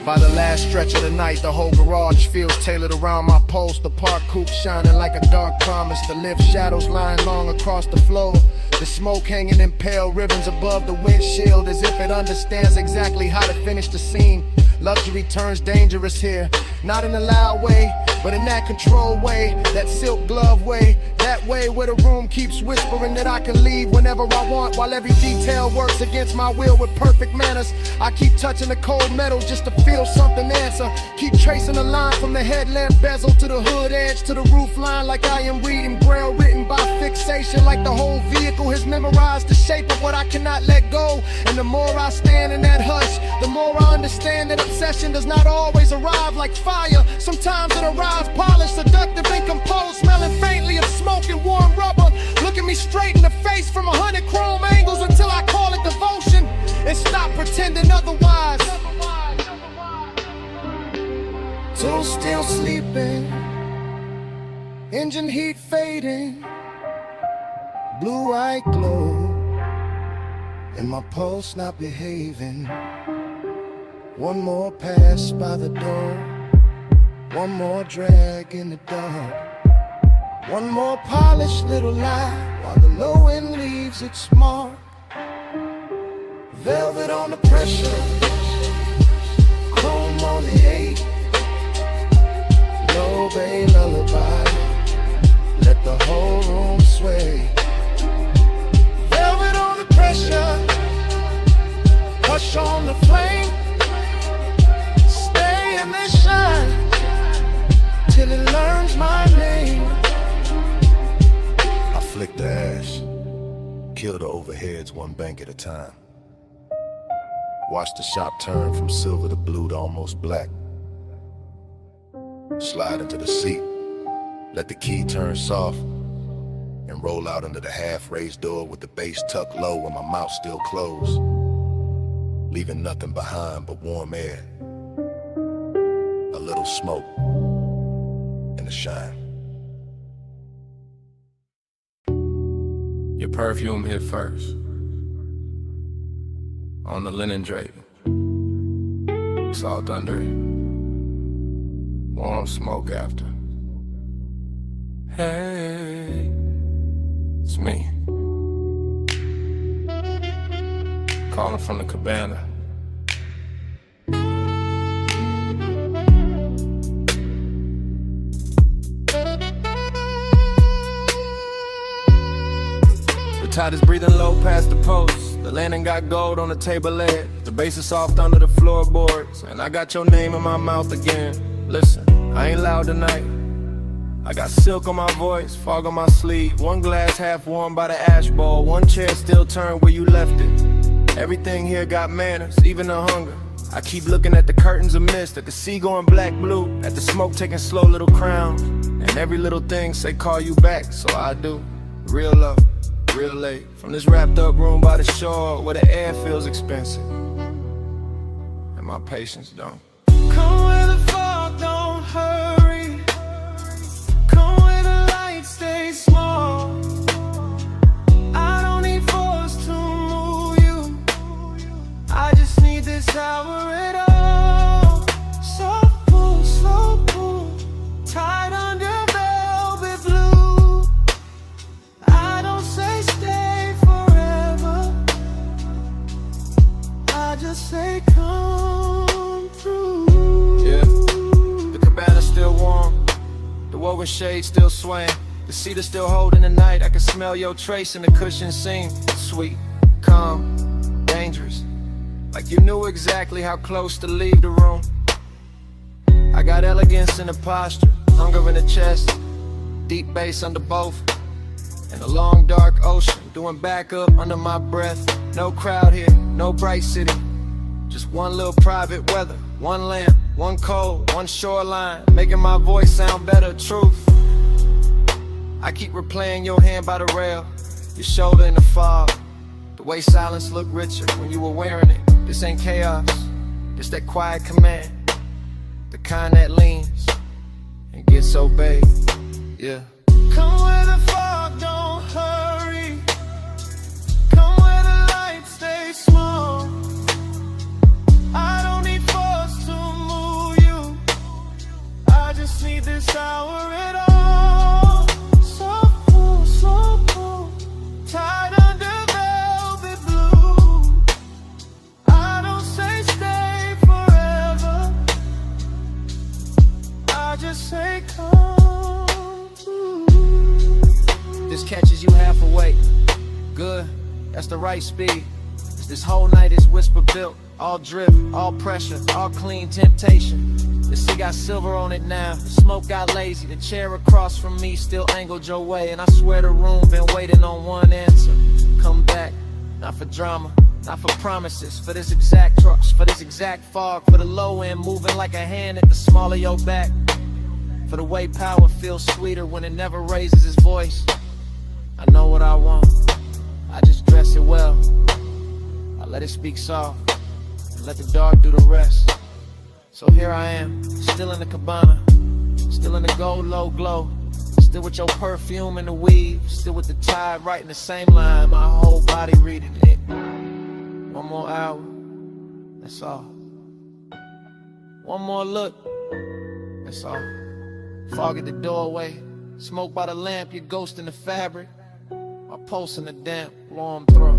By the last stretch of the night, the whole garage feels tailored around my post. The park coupe shining like a dark promise. The lift shadows lying long across the floor. The smoke hanging in pale ribbons above the windshield, as if it understands exactly how to finish the scene. Luxury turns dangerous here, not in a loud way, but in that controlled way, that silk glove way, that way where the room keeps whispering that I can leave whenever I want, while every detail works against my will with perfect manners. I keep touching the cold metal just to feel something answer. Keep tracing a line from the headlamp bezel to the hood edge to the roof line, like I am reading braille written by fixation, like the whole vehicle has memorized the shape of what I cannot let go. And the more I stand in that hush, the more I understand that obsession does not always arrive like fire. Sometimes it arrives polished, seductive and composed, smelling faintly of smoke and warm rubber, looking me straight in the face from 100 chrome angles until I call it devotion and stop pretending otherwise. So still sleeping, engine heat fading, blue-eyed glow, and my pulse not behaving. One more pass by the door, one more drag in the dark, one more polished little lie while the low end leaves its mark. Velvet on the pressure, chrome on the 8, low bay lullaby, let the whole room sway. Velvet on the pressure, hush on the flame, stay in the shine till it learns my name. I flick the ash, kill the overheads one bank at a time. Watch the shop turn from silver to blue to almost black. Slide into the seat, let the key turn soft, and roll out under the half-raised door with the base tucked low and my mouth still closed, leaving nothing behind but warm air, a little smoke, and a shine. Your perfume hit first on the linen drape. Salt under it, warm smoke after. Hey, it's me, calling from the cabana. The tide is breathing low past the post. The landing got gold on the table leg. The bass is soft under the floorboards, and I got your name in my mouth again. Listen, I ain't loud tonight. I got silk on my voice, fog on my sleeve. One glass half warm by the ash bowl, one chair still turned where you left it. Everything here got manners, even the hunger. I keep looking at the curtains of mist, at the sea going black blue, at the smoke taking slow little crowns, and every little thing say call you back, so I do. Real love, real late, from this wrapped up room by the shore where the air feels expensive and my patience don't. Come where the fog don't hurry, come where the light stays small. I don't need force to move you, I just need this hour at all. Soft pull, slow pull, tied under velvet blue. I don't say stay forever, I just say come through. Yeah, the cabana's still warm, the woven shade still swaying, the seat is still holding the night. I can smell your trace in the cushion seam. Sweet, calm, dangerous, like you knew exactly how close to leave the room. I got elegance in the posture, hunger in the chest, deep bass under both, and a long dark ocean doing back up under my breath. No crowd here, no bright city, just one little private weather, one lamp, one cold, one shoreline, making my voice sound better. Truth, I keep replaying your hand by the rail, your shoulder in the fog, the way silence looked richer when you were wearing it. This ain't chaos, it's that quiet command, the kind that leans and gets obeyed. Yeah. Come where the fog don't hurry, come where the light stays small. I don't need force to Good, that's the right speed. This whole night is whisper built. All drift, all pressure, all clean temptation. The sea got silver on it now. The smoke got lazy. The chair across from me still angled your way. And I swear the room been waiting on one answer. Come back, not for drama, not for promises. For this exact trust, for this exact fog. For the low end moving like a hand at the small of your back. For the way power feels sweeter when it never raises its voice. I know what I want, I just dress it well. I let it speak soft, and let the dark do the rest. So here I am, still in the cabana, still in the gold low glow, still with your perfume and the weave, still with the tide writing the same line, my whole body reading it. One more hour, that's all. One more look, that's all. Fog at the doorway, smoke by the lamp, your ghost in the fabric, my pulse in the damp, warm throat.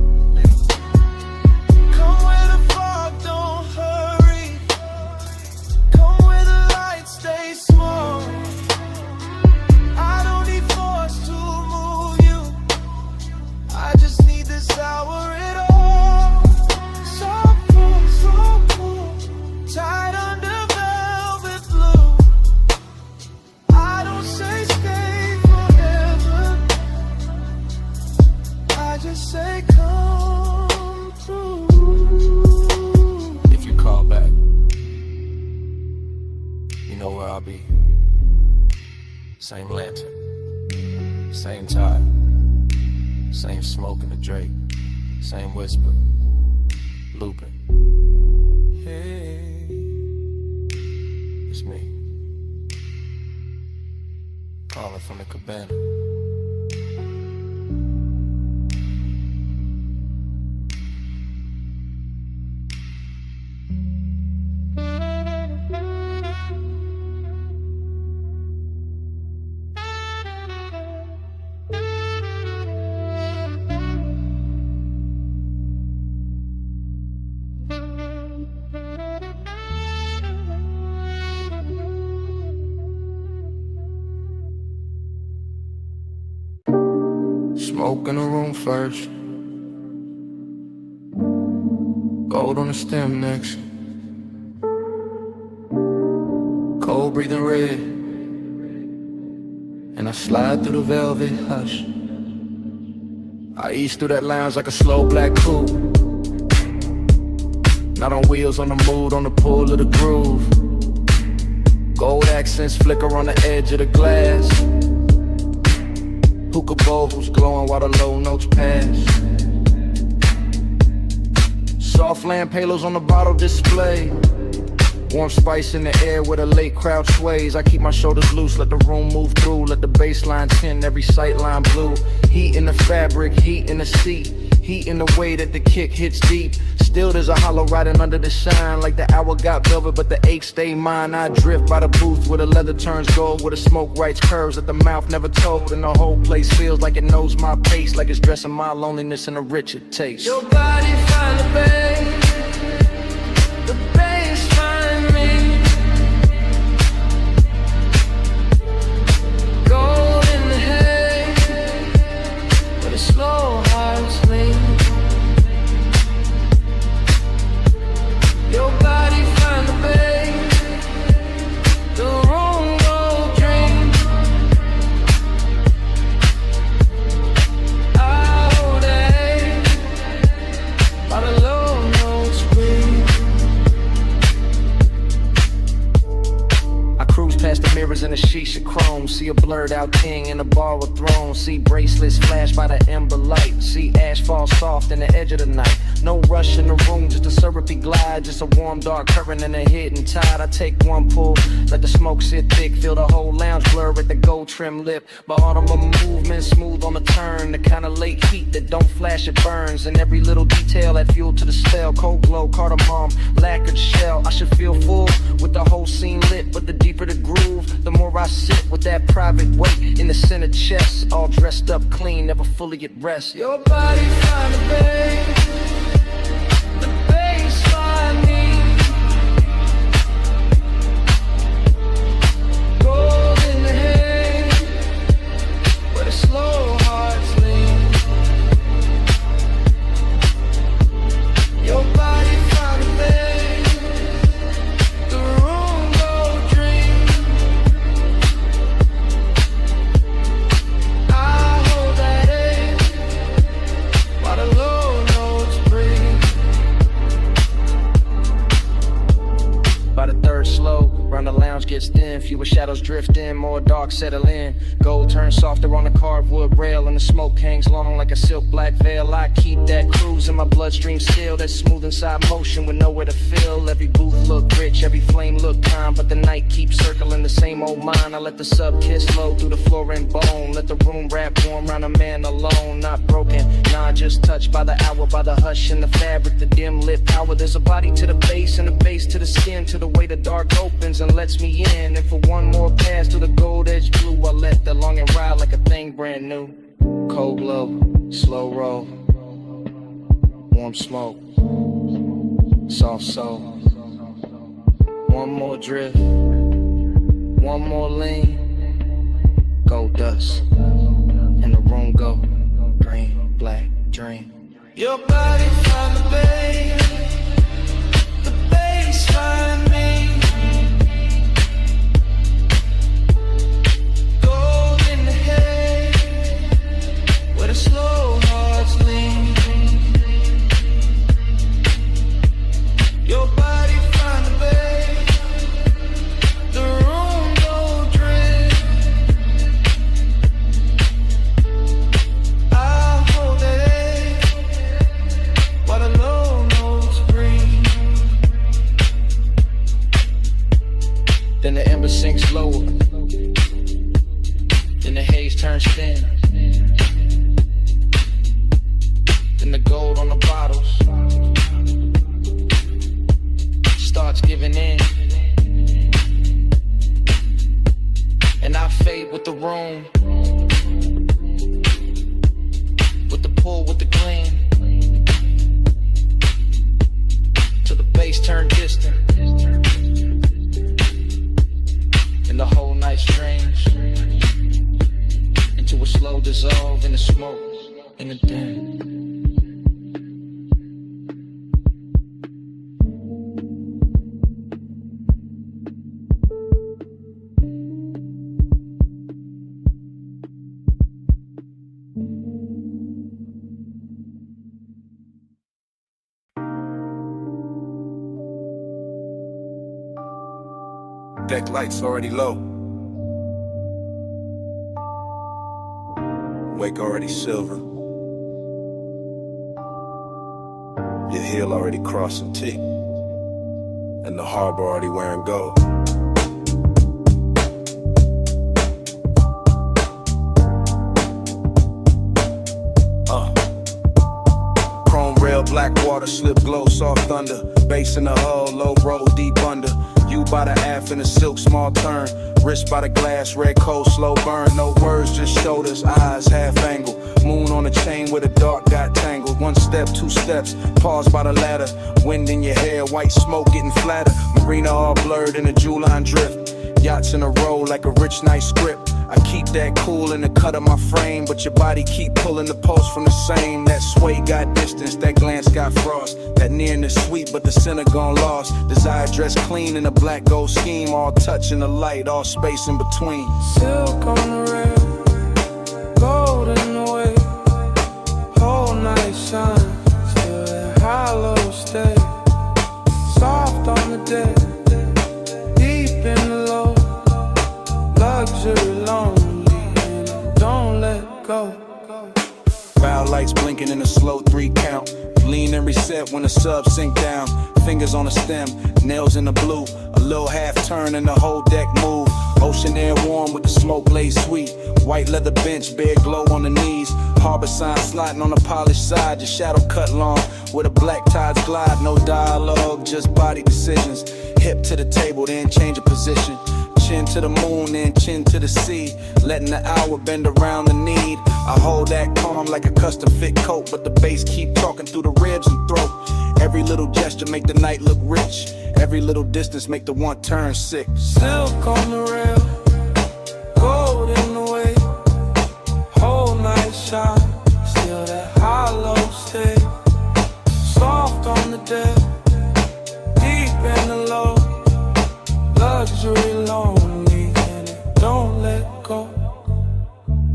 Come where the fog don't hurry. Come where the light stays small. I don't need force to move you. I just need this hour at all. So cool, tied under velvet blue. I don't say stay forever. I just say come through. If you call back, you know where I'll be. Same lantern, same tide, same smoke in the Drake, same whisper, looping. Hey, it's me, calling from the cabana. Smoke in the room first, gold on the stem next, cold breathing red, and I slide through the velvet hush. I ease through that lounge like a slow black coupe, not on wheels, on the mood, on the pull of the groove. Gold accents flicker on the edge of the glass. Hookah bowls glowing while the low notes pass. Soft lamp halos on the bottle display. Warm spice in the air where the late crowd sways. I keep my shoulders loose, let the room move through. Let the baseline tint every sight line blue. Heat in the fabric, heat in the seat. Heat in the way that the kick hits deep. Still there's a hollow riding under the shine. Like the hour got velvet but the ache stay mine. I drift by the booth where the leather turns gold, where the smoke writes curves that the mouth never told. And the whole place feels like it knows my pace, like it's dressing my loneliness in a richer taste. Your body find the bass find me. Gold in the hay, where the slow hearts lean. Your body find the bay, the room go dream. All day, by the low notes scream. I cruise past the mirrors in a shisha chrome. See a blurred out king in a bar with thrones. See bracelets flash by the ember light. See ash fall soft in the edge of the night. No rush in the room, just a syrupy glide. Just a warm dark current and a hidden tide. I take one pull, let the smoke sit thick. Feel the whole lounge blur at the gold trim lip. But all of my movement smooth on the turn. The kind of late heat that don't flash, it burns. And every little detail add fuel to the spell. Cold glow, cardamom, lacquered shell. I should feel full with the whole scene lit. But the deeper the groove, the more I sit with that private weight in the center chest. All dressed up clean, never fully at rest. Your body find the bay, the baseline me. Gold in the hay, where the slow hearts lean. mixed in. Fewer shadows drift in, more dark settle in. Gold turns softer on the carved wood rail, and the smoke hangs long like a silk black veil. I keep that cruise in my bloodstream still, that smooth inside motion with nowhere to fill. Every booth look rich, every flame look calm, but the night keeps circling the same old mind. I let the sub kiss flow through the floor and bone, let the room wrap warm around a man alone. Not broken, nah, just touched by the hour, by the hush in the fabric, the dim lit power. There's a body to the base and a base to the skin, to the way the dark opens and lets me in. And for one more pass to the gold edge blue, I let the longing ride like a thing brand new. Cold glow, slow roll, warm smoke, soft soul. One more drift, one more lean, gold dust, and the room go green, black, dream. Your body found the bass find me. Gold in the head, where the slow hearts lean. Your body find the bass, the room go drift. I'll hold that edge while the low notes breathe. Then the ember sinks lower, then the haze turns thin, then the gold on the bottles starts giving in, and I fade with the room, with the pull, with the gleam, till the bass turn distant, and the whole night strange, into a slow dissolve in the smoke, in the dim. Deck lights already low. Wake already silver. Your heel already crossing T. And the harbor already wearing gold. Chrome rail, black water, slip glow, soft thunder. Bass in the hull, low roll, deep under. You by the aft in a silk, small turn. Wrist by the glass, red coat, slow burn. No words, just shoulders, eyes, half angle. Moon on a chain where the dark got tangled. One step, two steps, pause by the ladder. Wind in your hair, white smoke getting flatter. Marina all blurred in a jewel line drift. Yachts in a row like a rich night script. I keep that cool in the cut of my frame, but your body keep pulling the pulse from the same. That sway got distance, that glance got frost. That nearness sweet, but the center gone lost. Desire dressed clean in a black gold scheme. All touch in the light, all space in between. Silk on the rail, gold in the way, whole night shine, still that hollow stay. Soft on the deck, deep in the low, luxury lonely, and don't let go. Bow lights blinking in a slow 3 count. Lean and reset when the sub sink down. Fingers on the stem, nails in the blue. A little half turn and the whole deck move. Ocean air warm with the smoke laid sweet. White leather bench, bare glow on the knees. Harbor sign sliding on the polished side. Your shadow cut long where the black tides glide. No dialogue, just body decisions. Hip to the table, then change of position. Chin to the moon, then chin to the sea. Letting the hour bend around the need. I hold that calm like a custom fit coat, but the bass keep talking through the ribs and throat. Every little gesture make the night look rich. Every little distance make the one turn sick. Silk on the rail, gold in the way, whole night shine, still that hollow stay. Soft on the deck, deep in the low, luxury lonely, and it don't let go.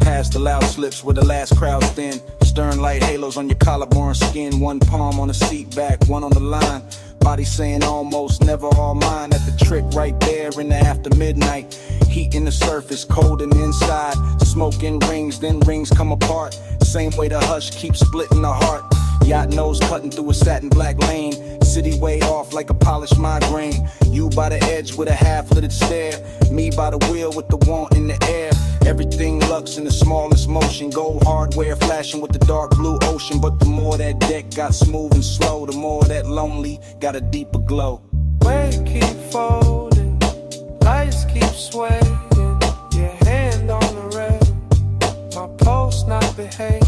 Past the loud slips where the last crowd's thin. Stern light halos on your collarbone skin. One palm on the seat back, one on the line. Body saying almost, never all mine. At the trick right there in the after midnight. Heat in the surface, cold in the inside. Smoke in rings, then rings come apart. Same way the hush keeps splitting the heart. Yacht nose cutting through a satin black lane. City way off like a polished migraine. You by the edge with a half-littered stare. Me by the wheel with the want in the air. Everything lux in the smallest motion. Gold hardware flashing with the dark blue ocean. But the more that deck got smooth and slow, the more that lonely got a deeper glow. Weight keep folding, lights keep swaying. Your hand on the rail, my pulse not behaving.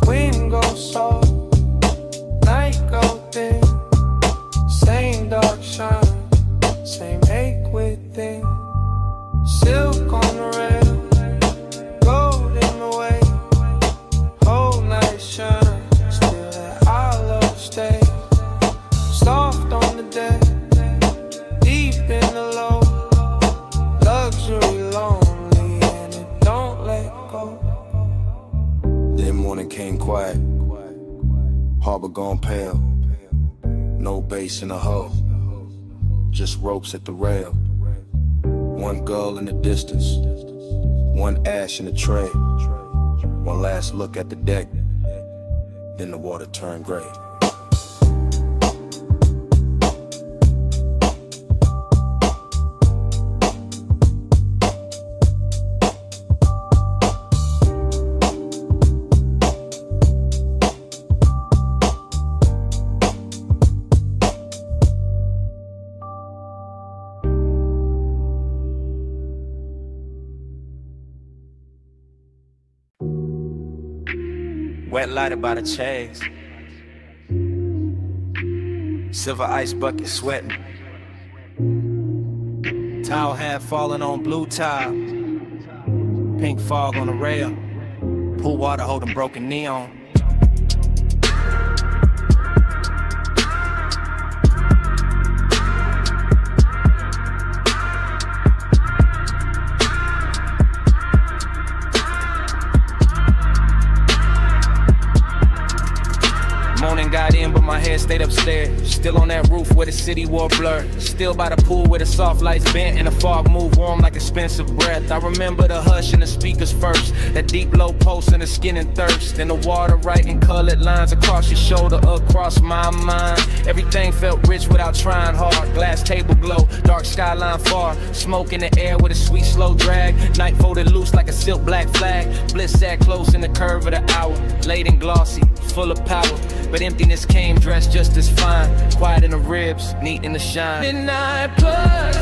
Wind goes soft, night go thin. Same dark shine, same ache within. Silk on the rail, gold in the way. Whole night shine, still that I love stay. Soft on the deck, deep in the low. Luxury lonely and it don't let go. Then morning came quiet, harbor gone pale. No bass in the hull, just ropes at the rail. One gull in the distance, one ash in the tray. One last look at the deck, then the water turned gray. Wet lighted by the chase. Silver ice bucket sweating. Towel hat falling on blue tile. Pink fog on the rail. Pool water holding broken neon. Morning got in, but my head stayed upstairs. Still on that roof where the city wore blur. Still by the pool where the soft lights bent and the fog moved warm like expensive breath. I remember the hush and the speakers first. That deep low pulse in the skin and thirst. And the water writing colored lines across your shoulder, across my mind. Everything felt rich without trying hard. Glass table glow, dark skyline far. Smoke in the air with a sweet slow drag. Night folded loose like a silk black flag. Bliss sat close in the curve of the hour. Late and glossy, full of power. But emptiness came dressed just as fine. Quiet in the ribs, neat in the shine. Midnight plus,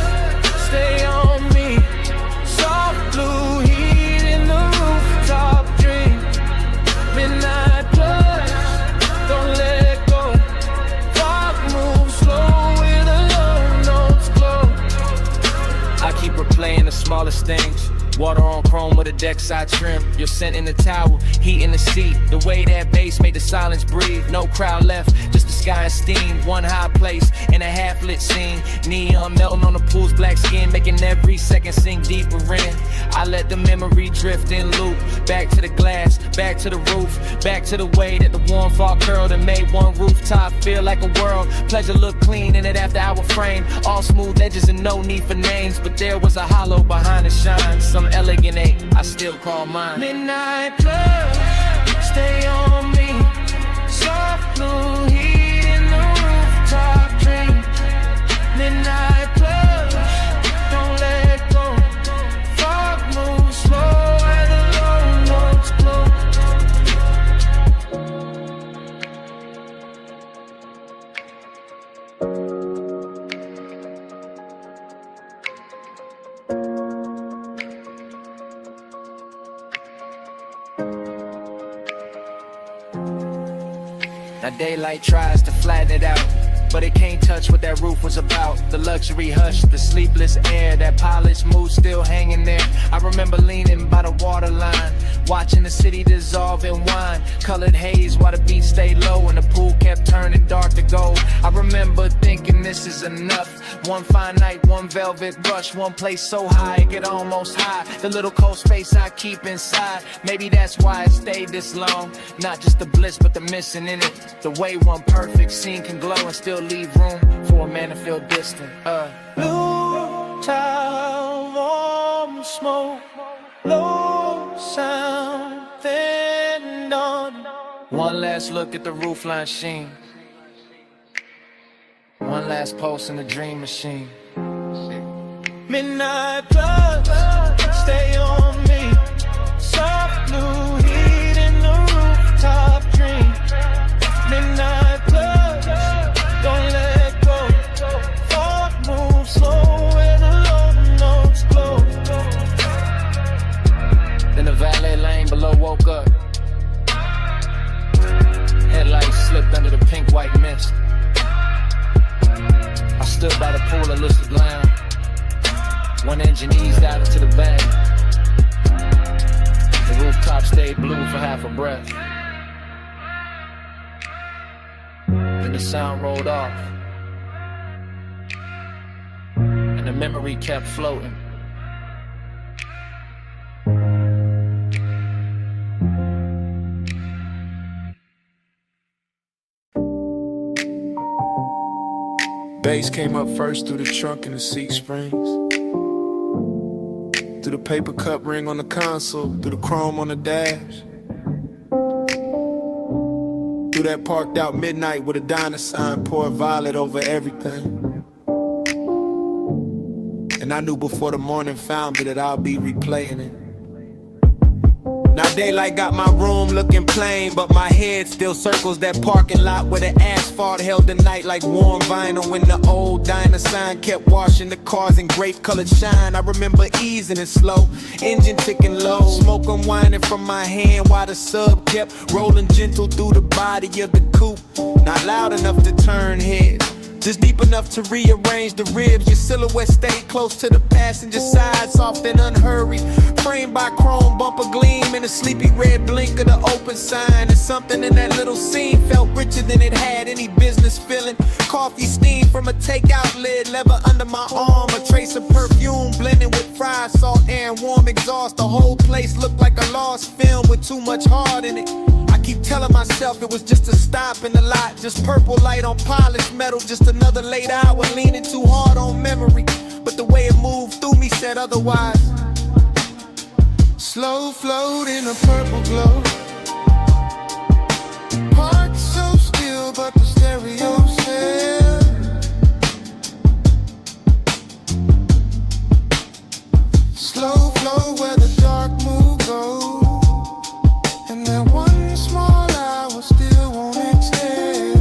stay on me. Soft blue heat in the rooftop dream. Midnight plus, don't let go. Fog moves slow with the low notes glow. I keep replaying the smallest things. Water on chrome with a deck side trim. Your scent in the towel, heat in the seat. The way that bass made the silence breathe. No crowd left, just the sky and steam. One high place in a half-lit scene. Neon melting on the pool's black skin, making every second sink deeper in. I let the memory drift in loop. Back to the glass, back to the roof. Back to the way that the warm fog curled and made one rooftop feel like a world. Pleasure looked clean in it after our frame. All smooth edges and no need for names. But there was a hollow behind the shine. Some elegant ache, I still call mine. Midnight plus, stay on me. Soft blue heat in the rooftop dream. Midnight plus, don't let go. Fog moves slow and the low notes glow. Now daylight tries to flatten it out, but it can't touch what that roof was about. The luxury hush, the sleepless air, that polished mood still hanging there. I remember leaning by the waterline, watching the city dissolve in wine. Colored haze while the beat stayed low and the pool kept turning dark to gold. I remember thinking this is enough. One fine night, one velvet brush, one place so high it get almost high. The little cold space I keep inside. Maybe that's why it stayed this long. Not just the bliss, but the missing in it. The way one perfect scene can glow and still leave room for a man to feel distant. Blue tile, warm smoke, low sound, thin dawn. One last look at the roofline sheen. One last pulse in the dream machine. Midnight blood, stay on me. Soft blue heat in the rooftop dream. Midnight blood, don't let go. Thought move slow where the low notes glow. Then the valet lane below woke up. Headlights slipped under the pink-white mist. I stood by the pool of lucid lounge. One engine eased out into the bay. The rooftop stayed blue for half a breath. Then the sound rolled off. And the memory kept floating. Bass came up first through the trunk and the seat springs. Through the paper cup ring on the console, through the chrome on the dash. Through that parked out midnight with a diner sign, pour violet over everything. And I knew before the morning found me that I'll be replaying it. Now daylight got my room looking plain, but my head still circles that parking lot where the asphalt held the night like warm vinyl. When the old diner sign kept washing the cars in grape colored shine. I remember easing it slow, engine ticking low, smoke unwinding from my hand while the sub kept rolling gentle through the body of the coupe. Not loud enough to turn heads, just deep enough to rearrange the ribs. Your silhouette stayed close to the passenger side, soft and unhurried, framed by chrome bumper gleam and a sleepy red blink of the open sign. And something in that little scene felt richer than it had any business feeling. Coffee steam from a takeout lid, leather under my arm, a trace of perfume blending with fried salt air and warm exhaust. The whole place looked like a lost film with too much heart in it. I keep telling myself it was just a stop in the lot, just purple light on polished metal, just another late hour leaning too hard on memory. But the way it moved through me said otherwise. Slow float in a purple glow. Parked so still, but the stereo said. Slow flow where the dark mood goes. And that one small hour still won't extend.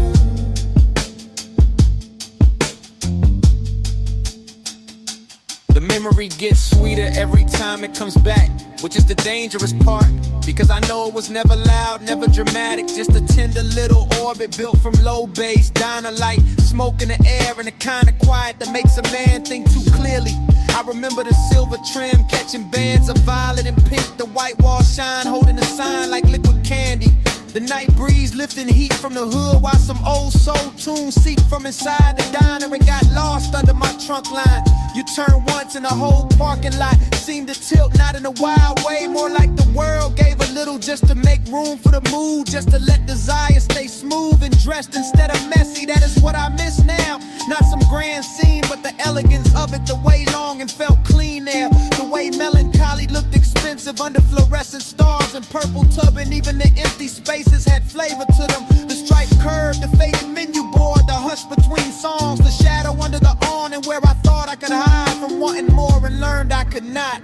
The memory gets sweeter every time it comes back, which is the dangerous part, because I know it was never loud, never dramatic, just a tender little orbit built from low bass, diner light, smoke in the air, and the kind of quiet that makes a man think too clearly. I remember the silver trim catching bands of violet and pink, the white wall shine holding a sign like liquid candy. The night breeze lifting heat from the hood while some old soul tunes seep from inside the diner and got lost under my trunk line. You turn once and the whole parking lot seemed to tilt, not in a wild way, more like the world gave a little just to make room for the mood, just to let desire stay smooth and dressed instead of messy. That is what I miss now. Not some grand scene, but the elegance of it, the way long and felt clean there, the way melancholy looked expensive under fluorescent stars and purple tub, and even the empty spaces had flavor to them. The striped curve, the faded menu board, the hush between songs, the shadow under the awning where I thought I could hide from wanting more and learned I could not.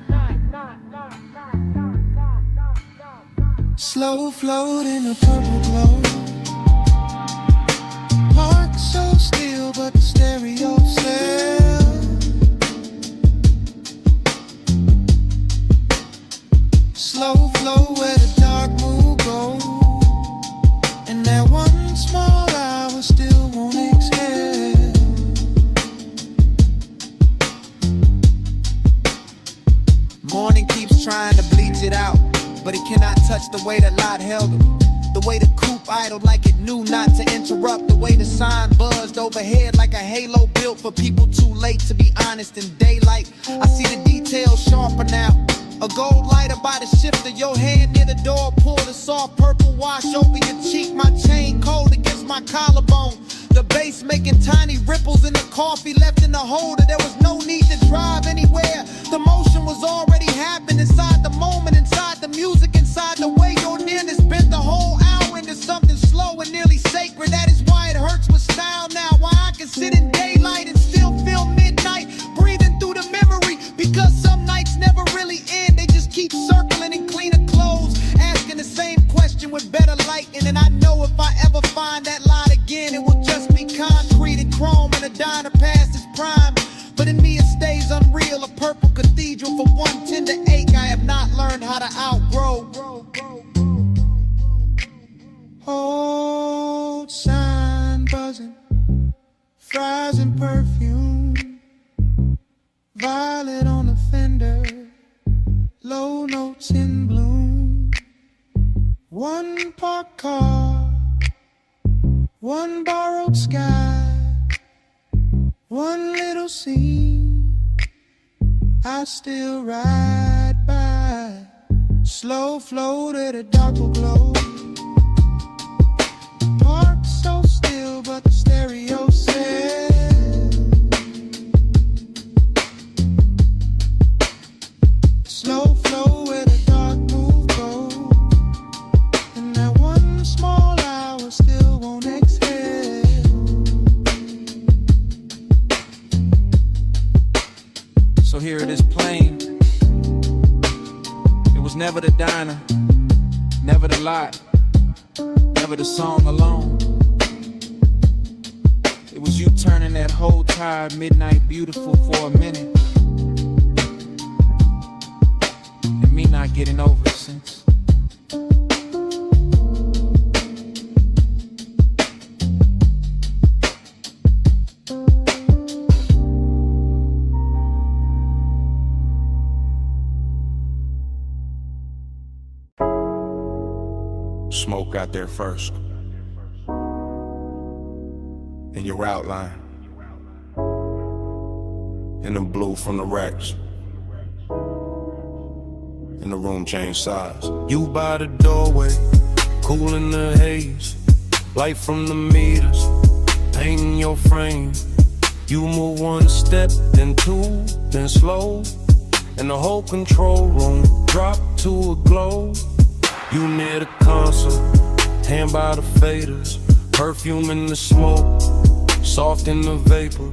Slow float in a purple glow. Parked so still, but the stereo said. Slow flow where the dark mood goes. And that one small hour still won't exhale. Morning keeps trying to bleach it out, but it cannot held her. The way the coupe idled like it knew not to interrupt. The way the sign buzzed overhead like a halo built for people too late to be honest in daylight. I see the details sharper now. A gold lighter by the shifter, your hand near the door, pull the soft purple wash over your cheek. My chain cold against my collarbone. The bass making tiny ripples in the coffee left in the holder. There was no need to drive anywhere. The motion was already happening inside the moment, inside the music, inside the way your nearness bent the whole hour into something slow and nearly sacred. That is why it hurts with style now. Why I can sit in daylight and still feel midnight, breathing through the memory. Because some nights never really end. They just keep circling in cleaner clothes, asking the same question with better lighting. And I know if I ever find that light again, it will just be concrete and chrome and a diner past its prime. But in me it stays unreal, a purple cathedral for one tender ache I have not learned how to outgrow. Old sign buzzing, fries and perfume, violet on the fender, low notes in bloom. One parked car, one borrowed sky, one little scene I still ride by. Slow flow to the dark will glow. Parked so still, but the stereo says slow flow where the dark move go. And that one small hour still won't exhale. So here it is plain. It was never the diner, never the lot, never the song alone. It was you turning that whole tired midnight beautiful for a minute, and me not getting over it since. Smoke got there first. In your outline, in the blue from the racks, in the room changed size. You by the doorway, cool in the haze, light from the meters, painting your frame. You move one step, then two, then slow, and the whole control room drop to a glow. You near the console, hand by the faders, perfume in the smoke, soft in the vapor.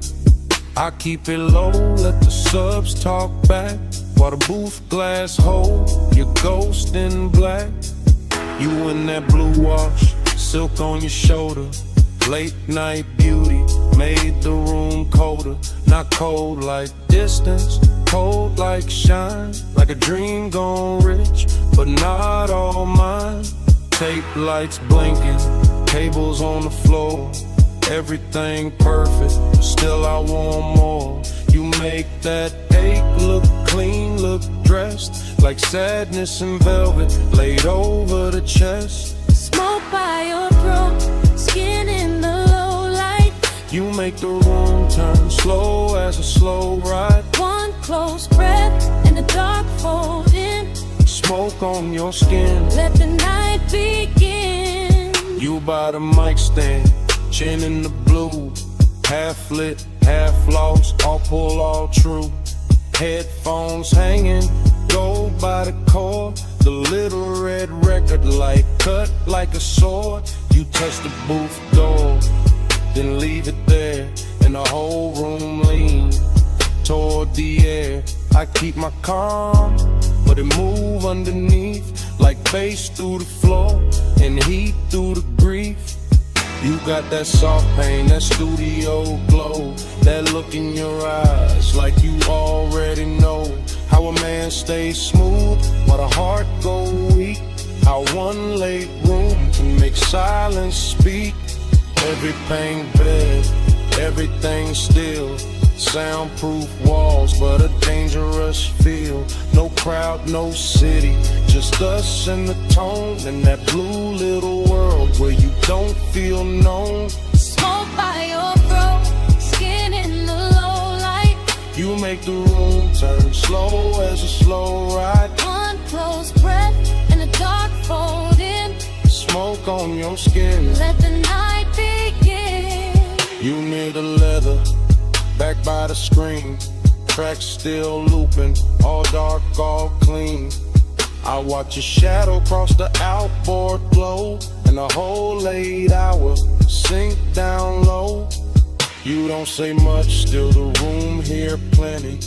I keep it low, let the subs talk back, while the booth glass hold your ghost in black. You in that blue wash, silk on your shoulder, late night beauty made the room colder. Not cold like distance, cold like shine, like a dream gone rich, but not all mine. Tape lights blinking, cables on the floor, everything perfect, still I want more. You make that ache look clean, look dressed, like sadness in velvet, laid over the chest. Smoke by your throat, skin in the low light. You make the room turn slow as a slow ride. One close breath and the dark fold in. Smoke on your skin, let the night begin. You by the mic stand, chin in the blue, half lit, half lost, all pull, all true. Headphones hanging, gold by the cord, the little red record light cut like a sword. You touch the booth door, then leave it there, and the whole room lean toward the air. I keep my calm, but it move underneath, like bass through the floor and heat through the grief. You got that soft pain, that studio glow, that look in your eyes like you already know how a man stays smooth but a heart go weak. How one late room can make silence speak. Every pain bed, everything still, Soundproof walls, but a dangerous feel. No crowd, no city, just us and the tone. In that blue little world where you don't feel known. Smoke by your throat, skin in the low light. You make the room turn slow as a slow ride. One close breath and the dark fold in. Smoke on your skin. Let the night begin. You near the leather, back by the screen. Tracks still looping, all dark, all clean. I watch your shadow cross the outboard glow, and the whole 8 hour sink down low. You don't say much, still the room here plenty.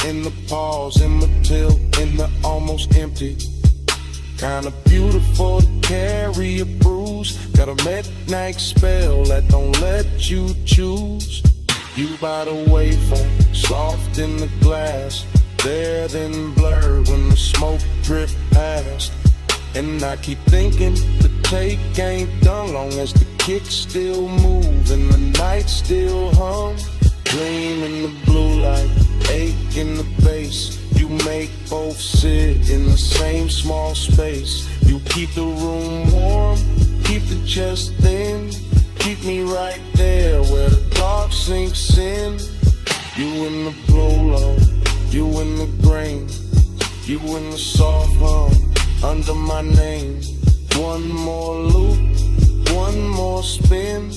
In the pause, in the tilt, in the almost empty. Kinda beautiful to carry a bruise. Got a midnight spell that don't let you choose. You by the waveform, soft in the glass. There then blurred when the smoke drift past. And I keep thinking the take ain't done, long as the kick still move and the night still hum. Dream in the blue light, ache in the bass. You make both sit in the same small space. You keep the room warm, keep the chest thin. Keep me right there where the dark sinks in. You in the blow, you in the grain. You in the soft hum under my name. One more loop, one more spin,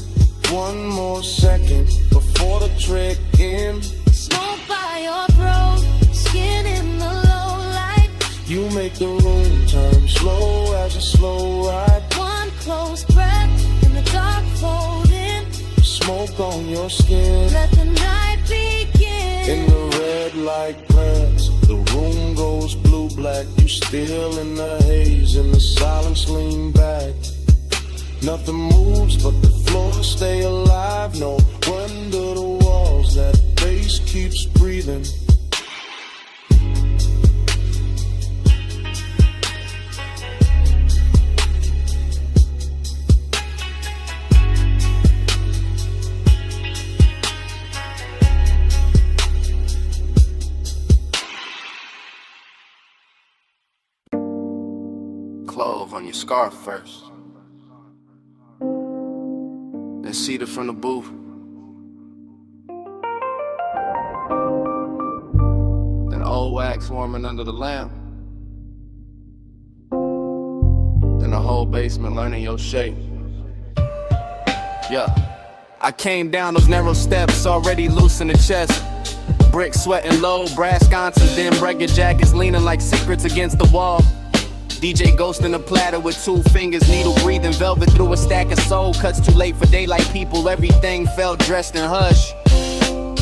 one more second before the trick ends. Smoke by your throat, skin in the low light. You make the room turn slow as a slow ride. One close breath and the dark fold in. Smoke on your skin. Let the night begin. In the red light glance, the room goes blue-black. You still in the haze, in the silence lean back. Nothing moves but the floor stay alive. No wonder the walls, that bass keeps breathing. Clove on your scarf first, then cedar from the booth, then old wax warming under the lamp, then the whole basement learning your shape. Yeah, I came down those narrow steps already loose in the chest. Brick sweating low, brass sconces, then breaker jackets leaning like secrets against the wall. DJ Ghost in a platter with 2 fingers, needle breathing velvet through a stack of soul cuts. Too late for daylight people, everything felt dressed in hush.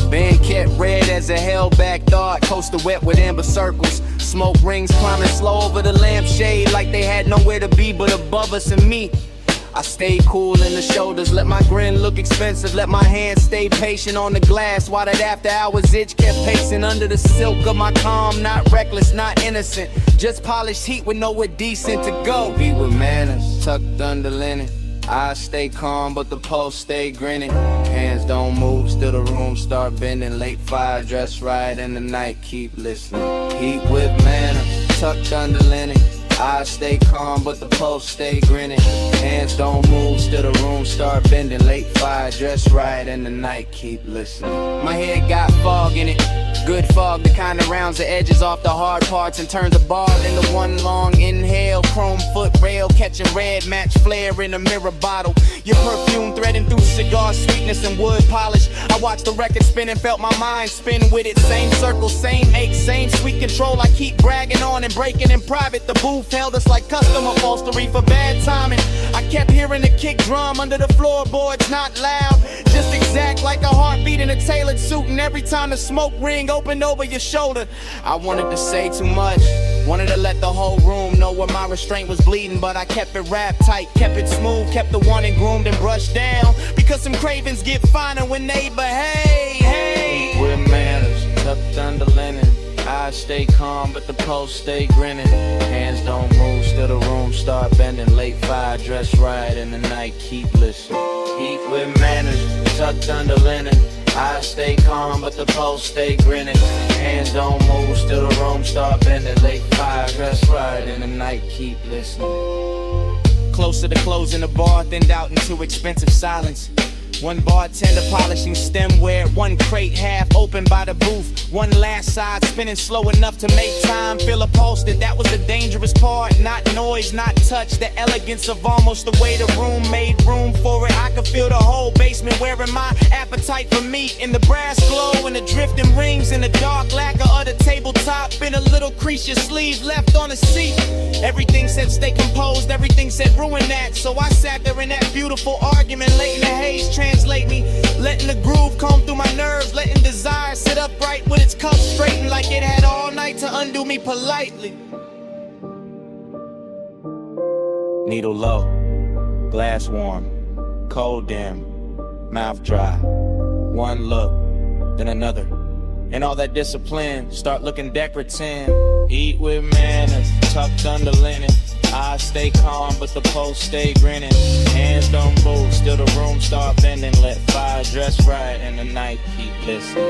Band kept red as a held-back thought, coaster wet with amber circles. Smoke rings climbing slow over the lampshade like they had nowhere to be but above us and me. I stayed cool in the shoulders, let my grin look expensive, let my hands stay patient on the glass while that after hours itch kept pacing under the silk of my calm. Not reckless, not innocent, just polished heat with nowhere decent to go. Be with manners, tucked under linen. I stay calm, but the pulse stay grinning. Hands don't move, still the room start bending. Late fire, dress right in the night, keep listening. Heat with manners, tucked under linen. I stay calm, but the pulse stay grinning. Hands don't move, still the room start bending. Late fire, dress right in the night, keep listening. My head got fog in it, good fog, the kind that rounds the edges off the hard parts and turns a ball into one long inhale. Chrome foot rail, catching red match flare in a mirror bottle. Your perfume threading through cigar sweetness and wood polish. I watched the record spin and felt my mind spin with it. Same circle, same ache, same sweet control. I keep bragging on and breaking in private. The booth held us like custom upholstery for bad timing. I kept hearing the kick drum under the floorboards, not loud, just exact like a heartbeat in a tailored suit. And every time the smoke ring opened over your shoulder, I wanted to say too much, wanted to let the whole room know where my restraint was bleeding, but I kept it wrapped tight, kept it smooth, kept the one and groomed and brushed down, because some cravings get finer when they behave. Hey, with manners, tucked under linen. I stay calm, but the pulse stay grinning. Hands don't move, still the room start bending. Late fire, dress right in the night, keep listening. Heat with manners, tucked under linen. I stay calm, but the pulse stay grinning. Hands don't move, still the room start bending. Late fire, dress right in the night, keep listening. Closer to closing the bar, thinned out into expensive silence. One bartender polishing stemware, one crate half open by the booth. One last side spinning slow enough to make time feel upholstered. That was the dangerous part, not noise, not touch. The elegance of almost the way the room made room for it. I could feel the whole basement wearing my appetite for meat. In the brass glow and the drifting rings in the dark lacquer of the tabletop. Been a little crease your sleeve left on the seat. Everything said stay composed, everything said ruin that. So I sat there in that beautiful argument, late in the haze, translate me, letting the groove comb through my nerves, letting desire sit upright with its cuffs straightened like it had all night to undo me politely. Needle low, glass warm, cold dim, mouth dry. One look, then another. And all that discipline, start looking decorative. Eat with manners, tucked under linen. I stay calm, but the pulse stay grinning. Hands don't move, still the room start bending. Let fire dress right and the night keep listening.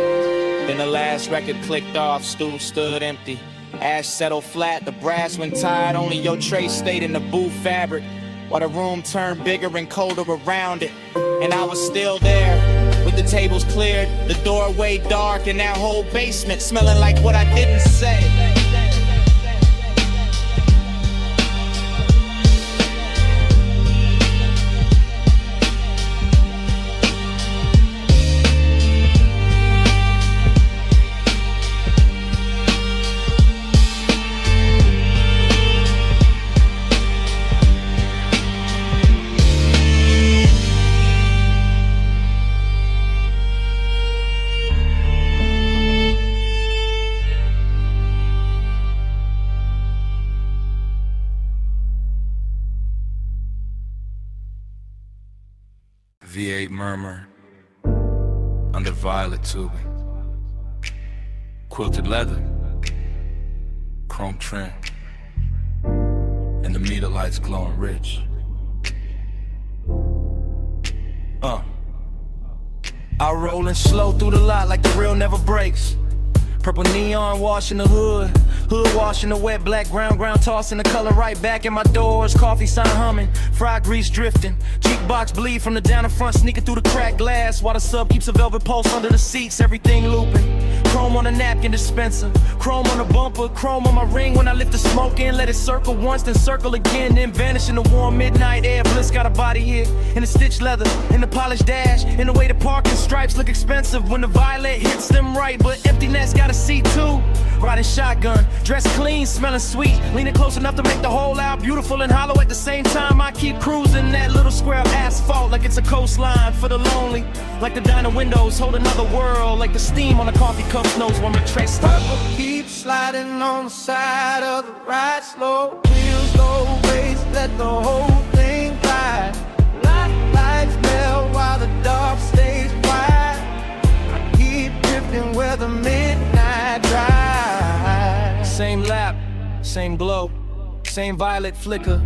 Then the last record clicked off, stool stood empty. Ash settled flat, the brass went tired. Only your tray stayed in the booth fabric, while the room turned bigger and colder around it. And I was still there, with the tables cleared, the doorway dark, and that whole basement smelling like what I didn't say. V8 murmur under violet tubing, quilted leather, chrome trim, and the meter lights glowing rich. I rollin' slow through the lot like the real never breaks. Purple neon washing the hood washing the wet black ground tossing the color right back in my doors. Coffee sign humming, fried grease drifting, jukebox bleed from the down in front, sneaking through the cracked glass while the sub keeps a velvet pulse under the seats. Everything looping, chrome on the napkin dispenser, chrome on the bumper, chrome on my ring when I lift the smoke in. Let it circle once, then circle again, then vanish in the warm midnight air. Bliss got a body here in the stitched leather, in the polished dash, in the way the parking stripes look expensive when the violet hits them right, but empty nest got a seat too. Riding shotgun, dressed clean, smelling sweet, leaning close enough to make the whole out beautiful and hollow at the same time. I keep cruising that little square of asphalt like it's a coastline for the lonely, like the diner windows hold another world, like the steam on the coffee cups knows when we trace. Purple keeps sliding on the side of the ride, slow wheels, low bass, let the whole thing glide. Lights melt while the dark stays quiet. I keep drifting where the midnight drive. Same lap, same glow, same violet flicker,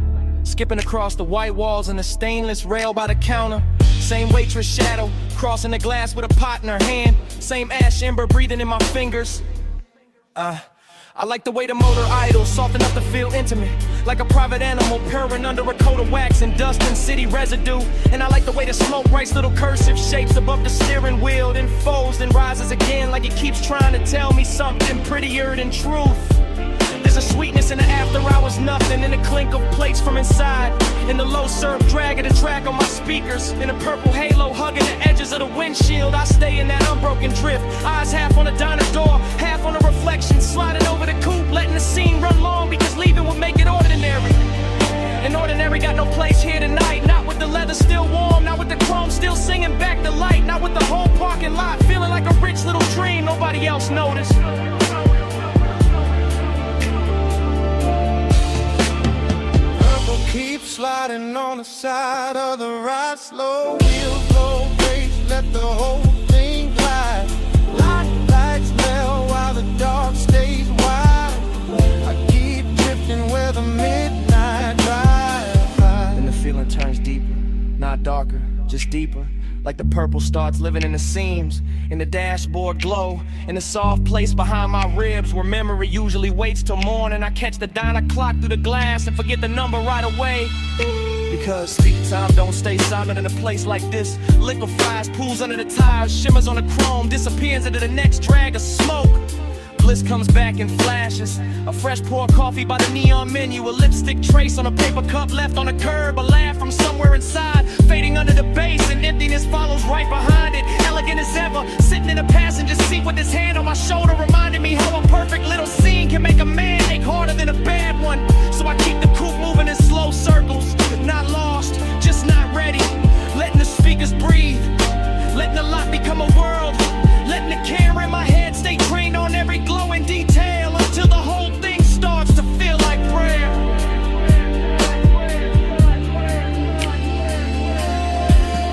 skipping across the white walls and the stainless rail by the counter. Same waitress shadow, crossing the glass with a pot in her hand. Same ash ember breathing in my fingers. I like the way the motor idles, soft enough to feel intimate, like a private animal purring under a coat of wax and dust and city residue. And I like the way the smoke writes little cursive shapes above the steering wheel, then folds and rises again like it keeps trying to tell me something prettier than truth. There's a sweetness in the after hours, nothing in the clink of plates from inside, in the low surf dragging the track on my speakers, in a purple halo hugging the edges of the windshield. I stay in that unbroken drift, eyes half on the diner door, half on the reflection, sliding over the coupe, letting the scene run long because leaving would make it ordinary. And ordinary got no place here tonight, not with the leather still warm, not with the chrome still singing back the light, not with the whole parking lot feeling like a rich little dream nobody else noticed. Keep sliding on the side of the ride, slow wheels, low bass, let the whole thing glide. Lights melt while the dark stays wide. I keep drifting where the midnight drive. Then the feeling turns deeper, not darker, just deeper. like the purple starts living in the seams, in the dashboard glow, in the soft place behind my ribs where memory usually waits till morning. I catch the diner clock through the glass and forget the number right away. Because time don't stay silent in a place like this. Liquefies, pools under the tires, shimmers on the chrome, disappears into the next drag of smoke. Bliss comes back in flashes. A fresh pour coffee by the neon menu. A lipstick trace on a paper cup left on a curb. A laugh from somewhere inside, fading under the bass, and emptiness follows right behind it. Elegant as ever, sitting in a passenger seat with his hand on my shoulder, reminding me how a perfect little scene can make a man ache harder than a bad one. So I keep the coupe moving in slow circles, not lost, just not ready. Letting the speakers breathe, letting the lot become a world, letting the camera in my head stay trained on every glowing detail until the whole thing starts to feel like prayer.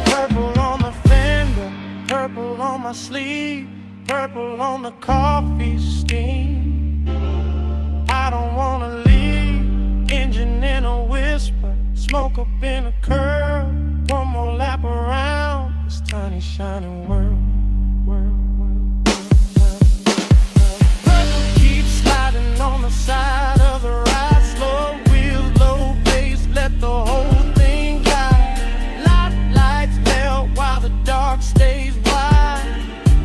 Purple on the fender, purple on my sleeve, purple on the coffee steam. I don't wanna leave, engine in a whisper, smoke up in a curl. One more lap around this tiny shining world. Purple keeps sliding on the side of the ride. Slow wheels, low bass, let the whole thing glide. Lights melt while the dark stays wide.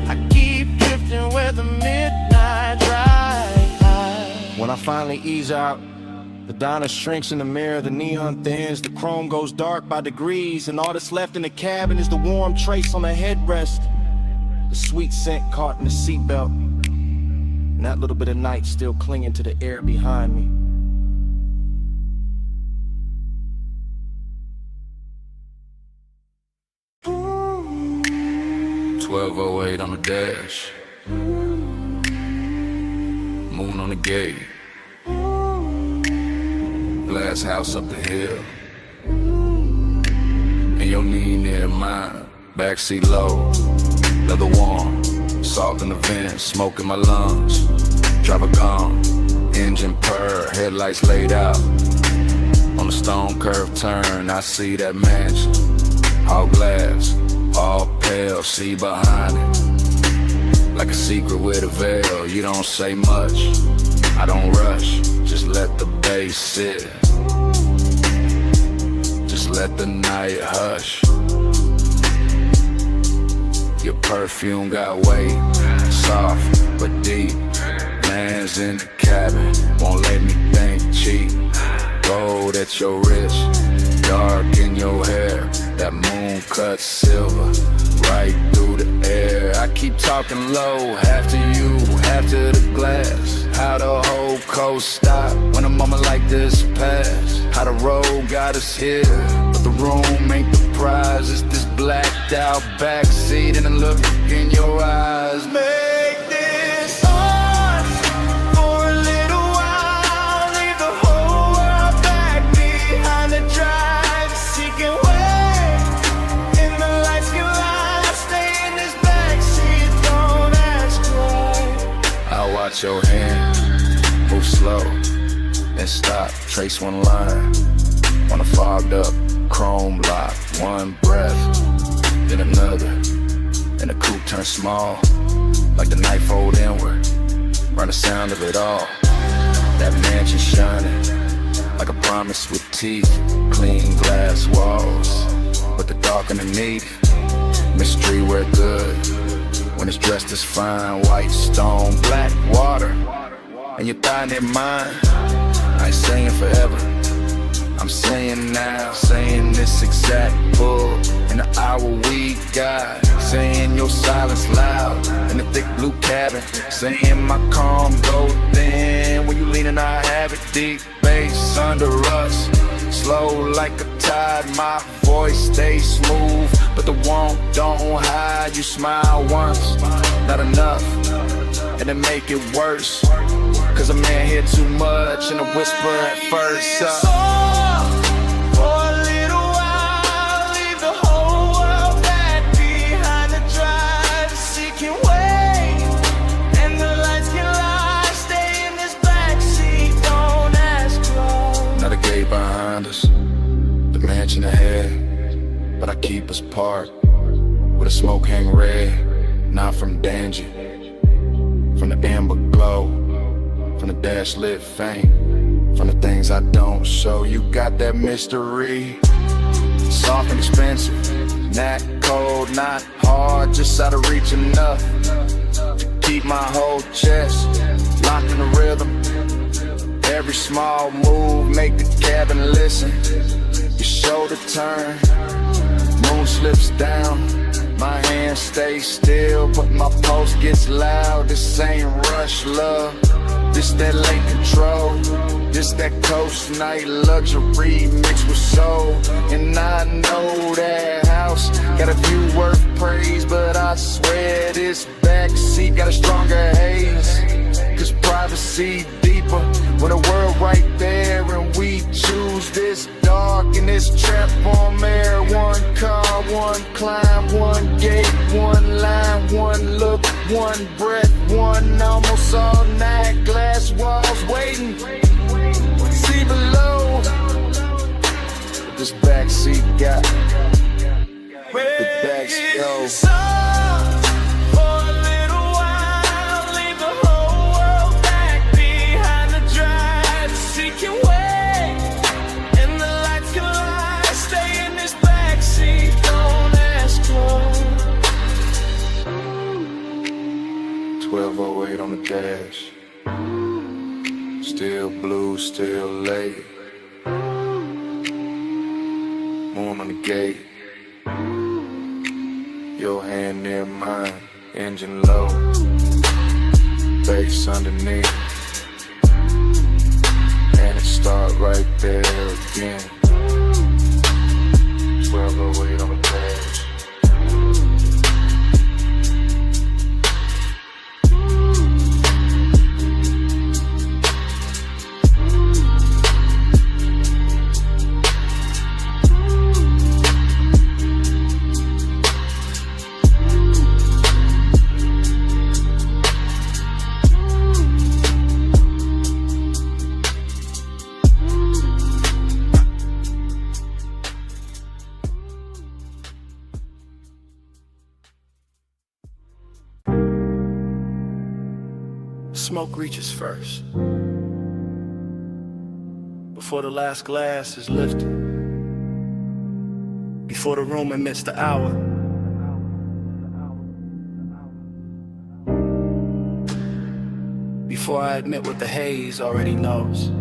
I keep drifting where the midnight drive. When I finally ease out, the diner shrinks in the mirror, the neon thins, the chrome goes dark by degrees, and all that's left in the cabin is the warm trace on the headrest, the sweet scent caught in the seatbelt, and that little bit of night still clinging to the air behind me. "12:08 on the dash, moon on the gate, glass house up the hill, and your knee near mine, backseat low, leather warm, salt in the vents, smoke in my lungs, driver gone, engine purr, headlights laid out, on the stone curve turn, I see that mansion, all glass, all pale, see behind it, like a secret with a veil, you don't say much, I don't rush, just let the bass sit. Just let the night hush. Your perfume got weight, soft but deep. Man's in the cabin, won't let me think cheap. Gold at your wrist, dark in your hair. That moon cut silver, right through the air. I keep talking low, half to you, half to the glass. How the whole coast stop when a moment like this pass. How the road got us here, but the room ain't the prize. It's this blacked out backseat and a look in your eyes. Make this ours for a little while. Leave the whole world back behind the drive. Seeking way in the lights can lie. Stay in this backseat, don't ask why. I'll watch your hand move slow and stop, trace one line on a fogged up chrome lock. One breath, then another, and the coupe turns small, like the night fold inward, run the sound of it all. That mansion shining, like a promise with teeth, clean glass walls, but the dark underneath, mystery where good, when it's dressed as fine, white stone, black water, and your thigh near mine. I ain't saying forever, I'm saying now, saying this exact bull in the hour we got, saying your silence loud in the thick blue cabin, saying my calm go thin when you leaning, I have it deep bass under us, slow like a tide, my voice stays smooth, but the want don't hide. You smile once, not enough, and then make it worse, cause a man hear too much and a whisper at first. Behind us, the mansion ahead, but I keep us parked where the smoke hang red, not from danger, from the amber glow, from the dash lit fame, from the things I don't show. You got that mystery, soft and expensive, not cold, not hard, just out of reach enough to keep my whole chest locked in the rhythm. Every small move make the cabin listen. Your shoulder turn, moon slips down, my hand stays still, but my pulse gets loud. This ain't rush love, this that late control, this that coast night luxury mixed with soul. And I know that house got a few worth praise, but I swear this backseat got a stronger haze. Cause privacy deeper when the world right there, and we choose this dark and this trap on air. One car, one climb, one gate, one line, one look, one breath, one almost all night. Glass walls waiting, see below what this backseat got. The backseat. On the dash, still blue, still late. Moon on the gate, your hand near mine, engine low, bass underneath, and it start right there again. 1208 on the dash. Smoke reaches first, before the last glass is lifted, before the room admits the hour. Before I admit what the haze already knows.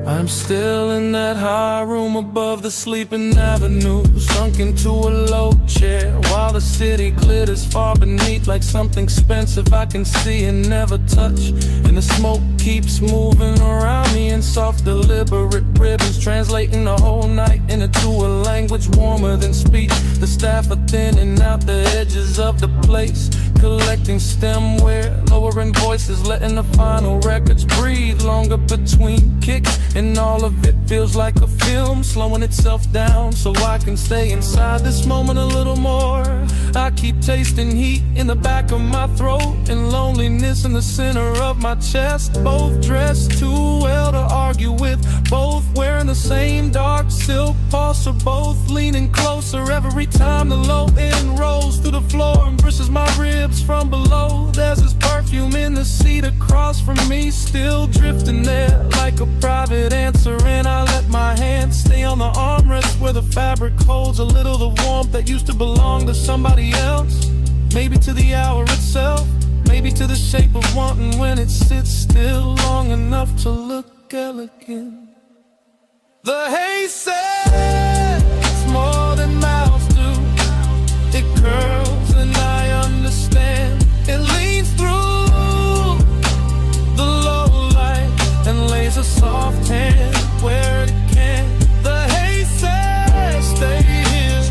I'm still in that high room above the sleeping avenue, sunk into a low chair while the city glitters far beneath like something expensive I can see and never touch. And the smoke keeps moving around me in soft deliberate ribbons, translating the whole night into a language warmer than speech. The staff are thinning out the edges of the place, collecting stemware, lowering voices, letting the final records breathe longer between kicks. And all of it feels like a film, slowing itself down so I can stay inside this moment a little more. I keep tasting heat in the back of my throat and loneliness in the center of my chest. Both dressed too well to argue with, both wearing the same dark silk pulse, or both leaning closer every time the low end rolls through the floor and brushes my ribs from below. There's this perfume in the seat across from me, still drifting there like a private answer. And I let my hand stay on the armrest where the fabric holds a little the warmth that used to belong to somebody else. Maybe to the hour itself, maybe to the shape of wanting when it sits still long enough to look elegant. The haze says it's more than mouths do. It curls and I understand. It leans through the low light and lays a soft hand where it can. The haze says stay here,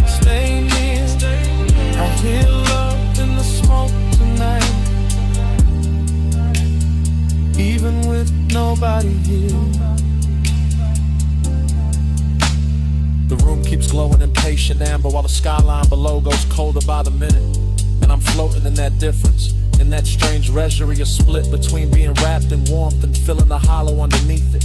stay near. I hear love in the smoke tonight, even with nobody here. The room keeps glowing impatient amber while the skyline below goes colder by the minute. And I'm floating in that difference, In that strange reverie, a split between being wrapped in warmth and feeling the hollow underneath it.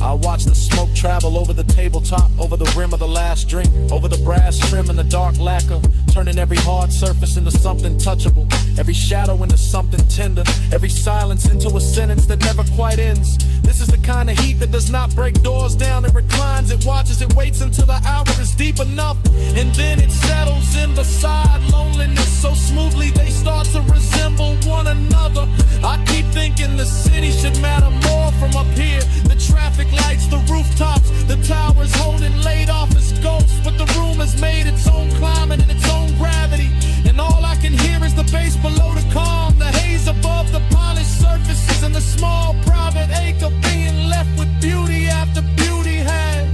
I watch the smoke travel over the tabletop, over the rim of the last drink, over the brass trim and the dark lacquer, turning every hard surface into something touchable, every shadow into something tender, every silence into a sentence that never quite ends. This is the kind of heat that does not break doors down. It reclines, it watches, it waits until the hour is deep enough, and then it settles in beside loneliness so smoothly they start to resemble one another. I keep thinking the city should matter more from up here. The traffic lights, the rooftops, the towers holding laid off as ghosts, but the room has made its own climate and its own gravity, and all I can hear is the bass below the calm, the haze above the polished surfaces, and the small private ache of being left with beauty after beauty has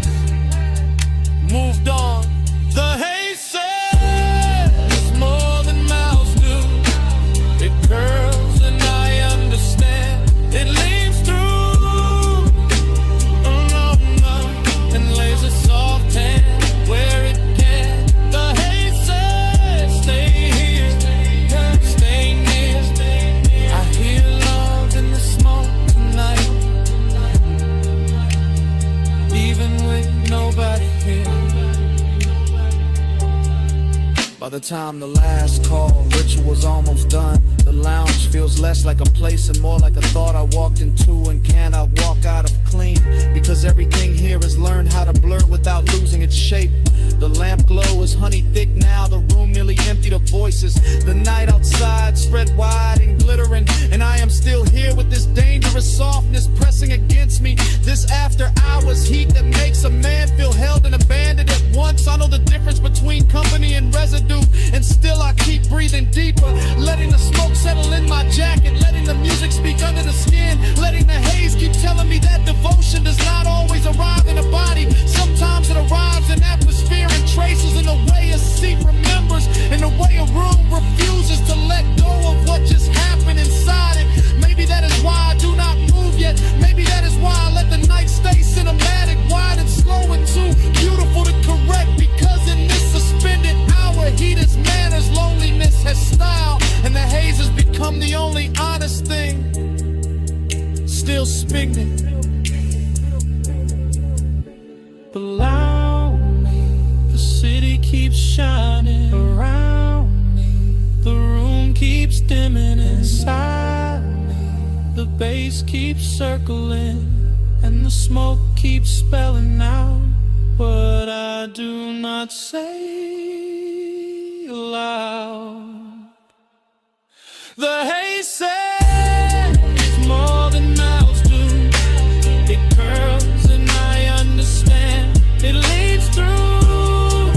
moved on. The haze says more than mouths do. It curls and I understand. It leaves through and lays a soft hand where it can. The haze says stay here, stay near. I hear love in the smoke tonight, even with nobody here. By the time the last call ritual's almost done, the lounge feels less like a place and more like a thought I walked into and cannot walk out of clean, because everything here is learned how to blur without losing its shape. The lamp glow is honey thick now, the room nearly emptied of voices. The night outside spread wide and glittering, and I am still here with this dangerous softness pressing against me. This after hours heat that makes a man feel held and abandoned at once. I know the difference between company and residue, and still I keep breathing deeper, letting the smoke settle in my jacket, letting the music speak under the skin, letting the haze keep telling me that devotion does not always arrive in a body. Sometimes it arrives in atmosphere and traces, in the way a seat remembers, in the way a room refuses to let go of what just happened inside it. Maybe that is why I do not move yet. Maybe that is why I let the night stay cinematic, wide and slow and too beautiful to correct, because in this suspended hour heat is manners, loneliness has style, and the haze has become the only honest thing still spinning. Below me, the city keeps shining around me, the room keeps dimming inside me, the bass keeps circling, and the smoke keeps spelling out what I do not say aloud. The haze says more than mouths do. It curls and I understand. It leads through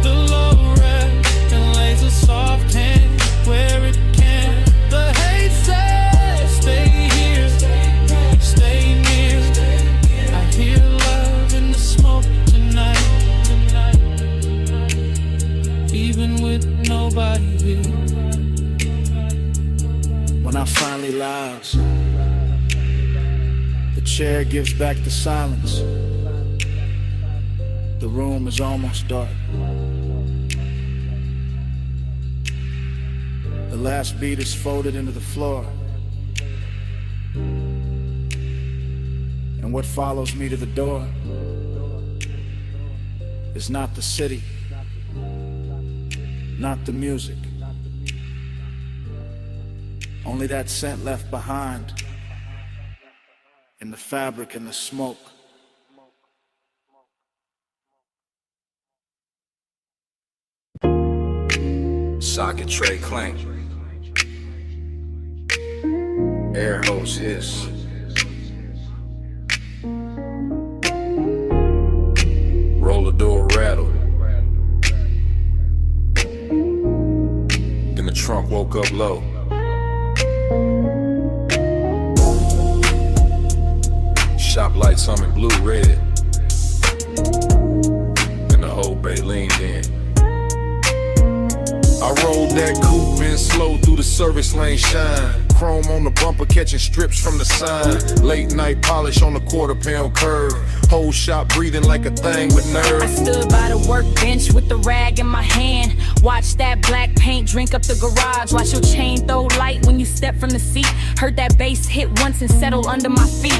the low red and lays a soft hand where it can. The haze says stay here, stay near. I hear love in the smoke tonight, even with nobody here. When I finally lounge, the chair gives back the silence. The room is almost dark. The last beat is folded into the floor, and what follows me to the door is not the city, not the music, only that scent left behind in the fabric and the smoke. Socket tray clank, air hose hiss, roller door rattle. Then the trunk woke up low. Shop lights humming blue red, and the whole bay leaned in. I rolled that coupe in slow through the service lane shine. chrome on the bumper, catching strips from the sign. Late night polish on the quarter-pound curve. Whole shop breathing like a thing with nerve. I stood by the workbench with the rag in my hand. Watch that black paint drink up the garage. Watch your chain throw light when you step from the seat. Heard that bass hit once and settle under my feet.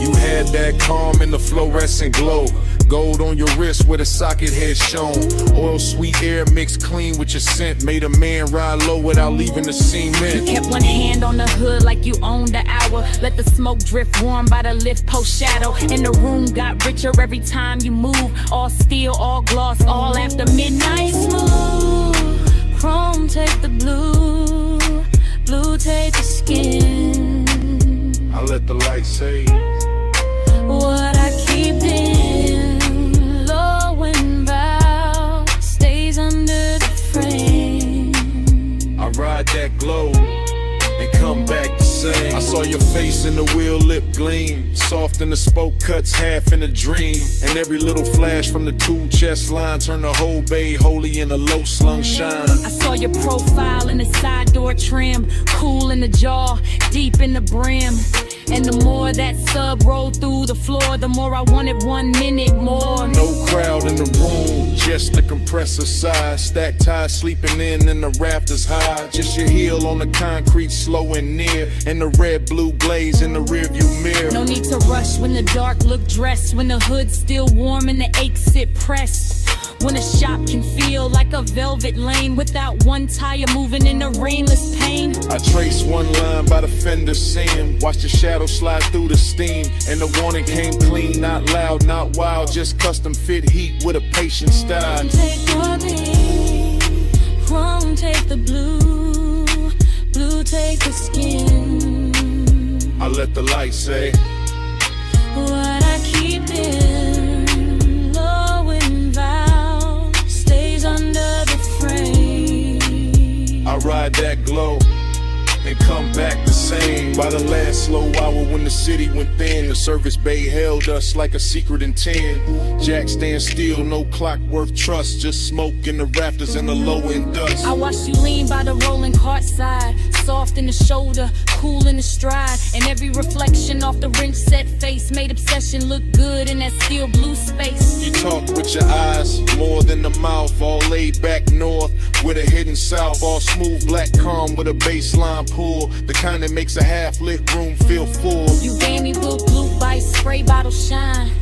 You had that calm in the fluorescent glow. Gold on your wrist where the socket head shown. Oil sweet air mixed clean with your scent. Made a man ride low without leaving the cement. You kept one hand on the hood like you owned the hour. Let the smoke drift warm by the lift post shadow. And the room got richer every time you move. All steel, all gloss, all after midnight. Smooth, chrome take the blue, blue take the skin. I let the light say what I keep in low and bow stays under the frame. I ride that glow and come back the same. I saw your face in the wheel lip gleam. Soft in the spoke cuts, half in a dream. And every little flash from the two chest line turned the whole bay holy in a low slung shine. I saw your profile in the side door trim. Cool in the jaw, deep in the brim. And the more that sub rolled through the floor, the more I wanted 1 minute more. No crowd in the room, just the compressor side. Stacked ties sleeping in and the rafters high. Just your heel on the concrete, slow and near. And the red blue glaze in the rearview mirror. No need to rush when the dark look dressed. When the hood's still warm and the aches sit pressed. When a shop can feel like a velvet lane without one tire moving in the rainless pain. I trace one line by the fender seam. Watch the shadow slide through the steam. And the warning came clean, not loud, not wild. Just custom fit heat with a patient style. Take your beat, chrome take the blue, blue take the skin. I let the light say what I keep in low and vow stays under the frame. I ride that glow and come back the same. By the last slow hour when the city went thin, the service bay held us like a secret in 10. Jack stand still, no clock worth trust. Just smoke in the rafters and the low end dust. I watched you lean by the rolling cart side. Soft in the shoulder, cool in the stride. And every reflection off the wrench set face made obsession look good in that steel blue space. You talk with your eyes, more than the mouth. All laid back north with a hidden south. All smooth black calm with a baseline pull. The kind that makes a half-lit room feel full. You gave me blue bite, spray bottle shine.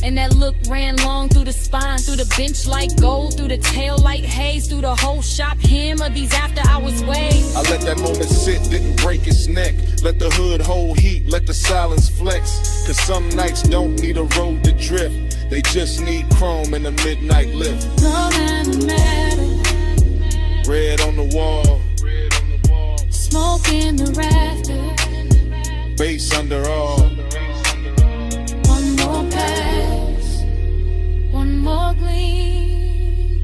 And that look ran long through the spine, through the bench like gold, through the tail like haze, through the whole shop hem of these after hours waves. I let that moment sit, didn't break its neck. Let the hood hold heat, let the silence flex. Cause some nights don't need a road to drift. They just need chrome in the midnight lift. Love and matter. Red on the wall. Smoke in the rafters. Bass under all. One more pass, one more gleam,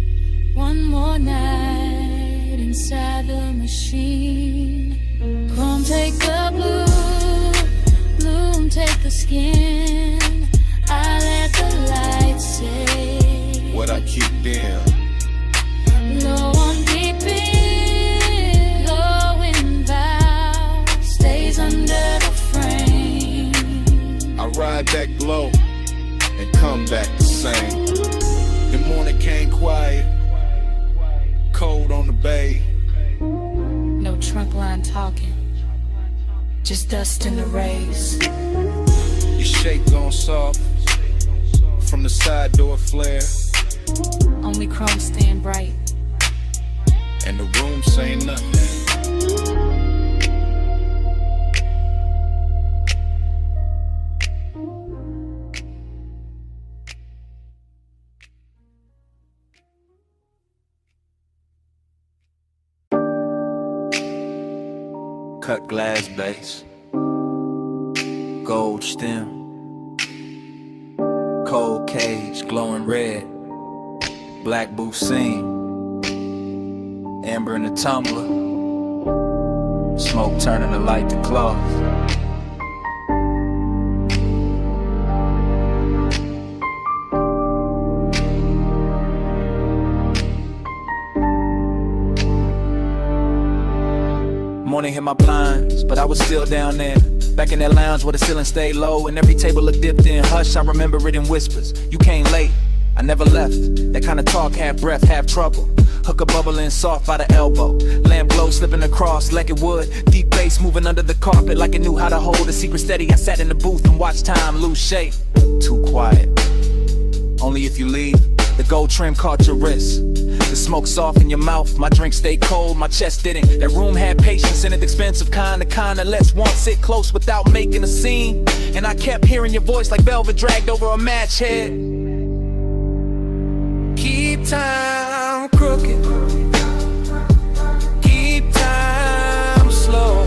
one more night inside the machine. Chrome take the blue, bloom take the skin. I let the light say what I keep in. Low on deep in, low in vow stays under the frame. I ride that glow and come back the same. The morning came quiet, cold on the bay. No trunk line talking, just dust in the rays. Your shape gone soft from the side door flare. Only chrome staying bright. And the room say nothing. Cut glass base, gold stem, cold cage glowing red, black booth seam, amber in the tumbler, smoke turning the light to cloth. morning hit my blinds, but I was still down there. Back in that lounge where the ceiling stayed low and every table looked dipped in. Hush, I remember it in whispers. You came late, I never left. That kind of talk, half breath, half trouble. Hooker bubbling soft by the elbow. Lamp glow slipping across like it would. Deep bass moving under the carpet like it knew how to hold a secret steady. I sat in the booth and watched time lose shape. Too quiet. Only if you leave. The gold trim caught your wrist. The smoke soft in your mouth. My drink stayed cold, my chest didn't. That room had patience in it, expensive kind of lets one sit close without making a scene. And I kept hearing your voice like velvet dragged over a match head. Keep time crooked. Keep time slow.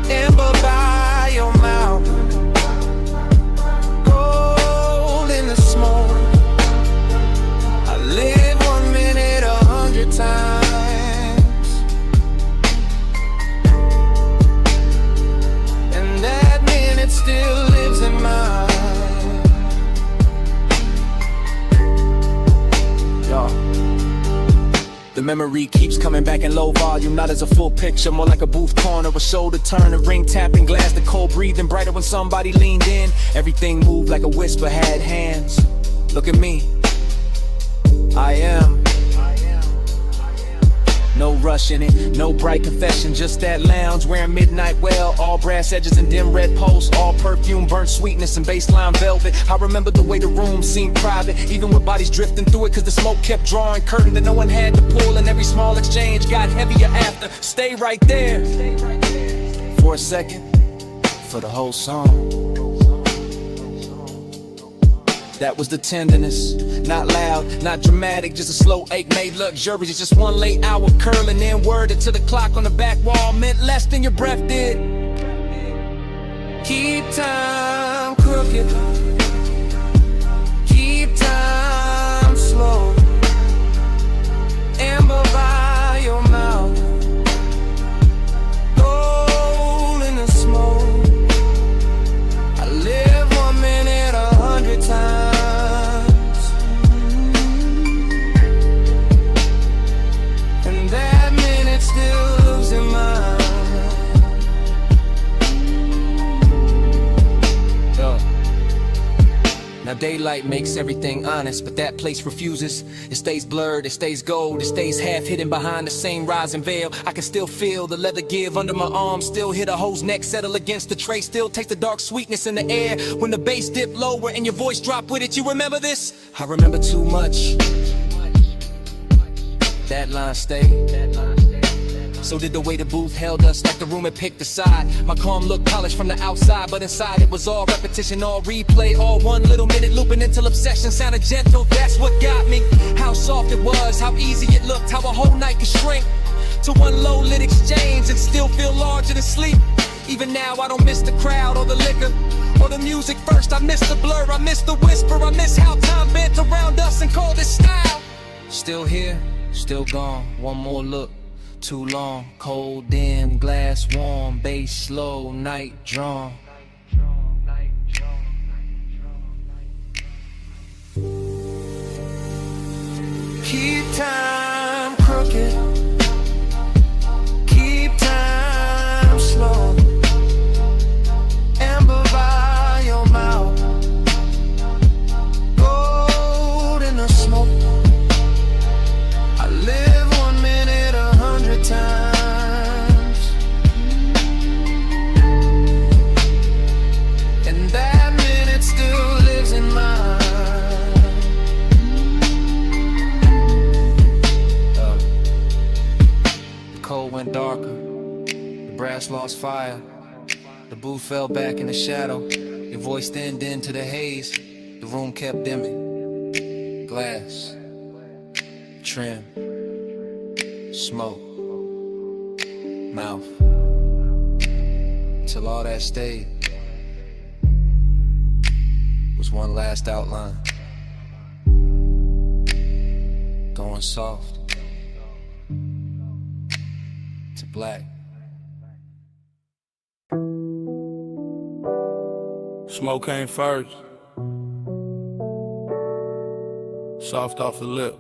Amber by your mouth. Gold in the smoke. I live 1 minute 100 times. And that minute still lives in mine. The memory keeps coming back in low volume, not as a full picture, more like a booth corner, a shoulder turn, a ring tapping glass, the cold breathing brighter when somebody leaned in. Everything moved like a whisper had hands. Look at me, I am. No rush in it, no bright confession, just that lounge wearing midnight well, all brass edges and dim red posts, all perfume, burnt sweetness and baseline velvet. I remember the way the room seemed private, even with bodies drifting through it, cause the smoke kept drawing curtain that no one had to pull, and every small exchange got heavier after. Stay right there for a second, for the whole song. That was the tenderness, not loud, not dramatic, just a slow ache made luxurious. Just one late hour curling, then worded to the clock on the back wall meant less than your breath did. Keep time crooked. Keep time slow. Amber by your mouth. Gold in the smoke. I live 1 minute 100 times. Now daylight makes everything honest, but that place refuses. It stays blurred, it stays gold, it stays half hidden behind the same rising veil. I can still feel the leather give under my arm, still hear the hoe's neck settle against the tray, still taste the dark sweetness in the air when the bass dipped lower and your voice dropped with it. You remember this? I remember too much. That line stayed. So did the way the booth held us, like the room had picked a side. My calm looked polished from the outside, but inside it was all repetition, all replay, all 1 little minute looping until obsession sounded gentle. That's what got me. How soft it was, how easy it looked, how a whole night could shrink to one low lit exchange and still feel larger than sleep. Even now I don't miss the crowd or the liquor or the music first. I miss the blur, I miss the whisper, I miss how time bent around us and called it style. Still here, still gone, one more look. Too long, cold dim, glass warm, bass slow, night drawn. Keep time crooked. Keep time slow. Amber by your mouth. Gold in the smoke. I live 1 minute 100 times. And that minute still lives in mine. The cold went darker, the brass lost fire. The booth fell back in the shadow. Your voice thinned into the haze. The room kept dimming. Glass, trim, smoke, mouth, till all that stayed was one last outline, going soft to black. Smoke came first, soft off the lip.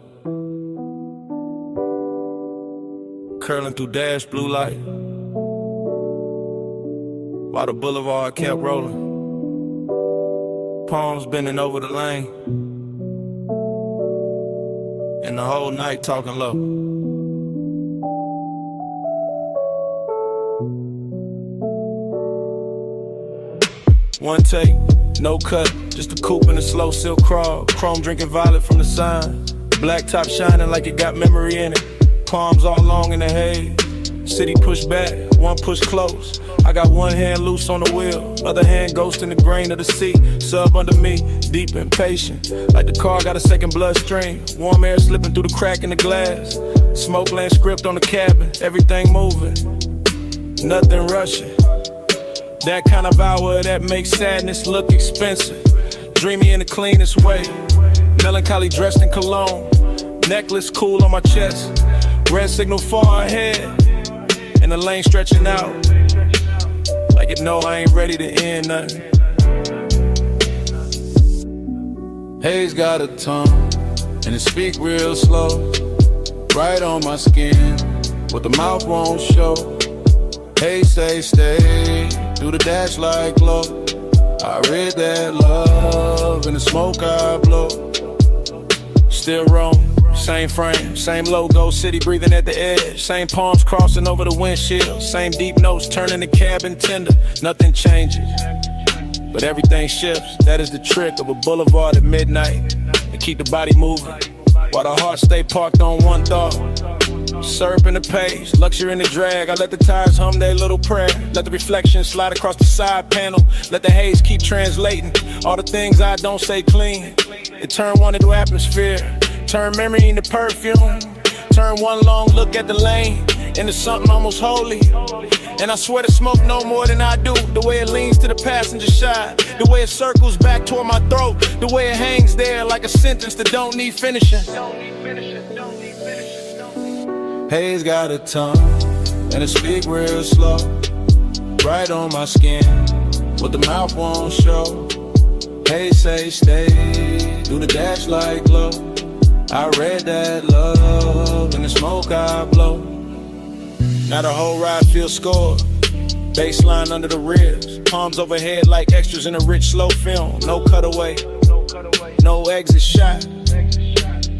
curling through dash blue light, while the boulevard kept rolling. Palms bending over the lane, and the whole night talking low. One take, no cut, just a coupe and a slow silk crawl. Chrome drinking violet from the sign, black top shining like it got memory in it. Palms all long in the haze, city push back, one push close. I got one hand loose on the wheel, other hand ghost in the grain of the sea. Sub under me, deep and patient, like the car got a second bloodstream. Warm air slipping through the crack in the glass. Smoke land script on the cabin, everything moving, nothing rushing. That kind of hour that makes sadness look expensive. Dreamy in the cleanest way, melancholy dressed in cologne. Necklace cool on my chest, red signal far ahead, and the lane stretching out like it know I ain't ready to end nothing. Haze got a tongue, and it speak real slow, right on my skin, what the mouth won't show. Hey, say stay, do the dash like glow. I read that love in the smoke I blow. Still roam, same frame, same logo, city breathing at the edge. Same palms crossing over the windshield, same deep notes turning the cabin tender. Nothing changes, but everything shifts. That is the trick of a boulevard at midnight, to keep the body moving, while the heart stay parked on one thought. Syrup in the page, luxury in the drag. I let the tires hum their little prayer. Let the reflection slide across the side panel. Let the haze keep translating all the things I don't say clean. It turn one into atmosphere, turn memory into perfume. Turn one long look at the lane into something almost holy. And I swear to smoke no more than I do. The way it leans to the passenger side, the way it circles back toward my throat, the way it hangs there like a sentence that don't need finishing. Haze got a tongue, and it speak real slow, right on my skin, what the mouth won't show. Haze say stay, do the dash like glow. I read that love in the smoke I blow. Now the whole ride feels scored, baseline under the ribs, palms overhead like extras in a rich slow film. No cutaway, no exit shot,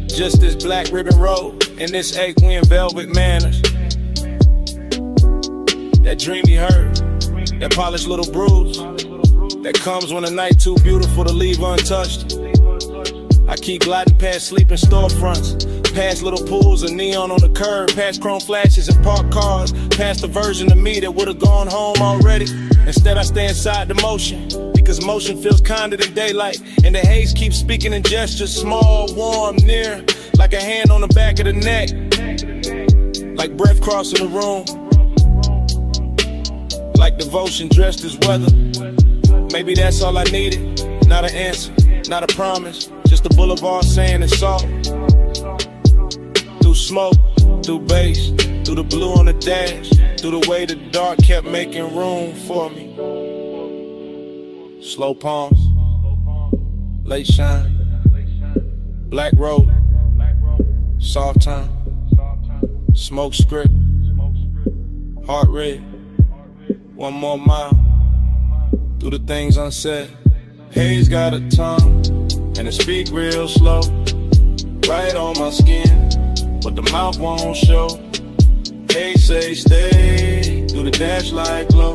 just this black ribbon road and this eight-win velvet manners. That dreamy hurt, that polished little bruise, that comes when a night too beautiful to leave untouched. I keep gliding past sleeping storefronts, past little pools of neon on the curb, past chrome flashes and parked cars, past the version of me that would've gone home already. Instead I stay inside the motion, because motion feels kinder than daylight, and the haze keeps speaking in gestures, small, warm, near, like a hand on the back of the neck, like breath crossing the room, like devotion dressed as weather. Maybe that's all I needed, not an answer, not a promise, just a boulevard saying it's all. Through smoke, through bass, through the blue on the dash, through the way the dark kept making room for me. Slow palms, late shine, black road, soft time, smoke script, heart rate, one more mile, through the things unsaid. Haze got a tongue, and it speak real slow, right on my skin, but the mouth won't show. Haze say stay, do the dash like glow.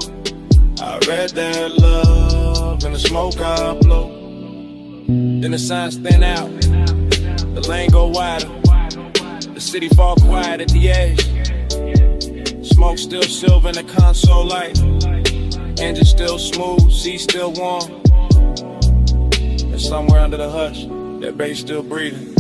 I read that love in the smoke I blow. Then the signs thin out, the lane go wider, the city fall quiet at the edge. Smoke still silver in the console light, engine still smooth, seat still warm. And somewhere under the hush, that bass still breathing.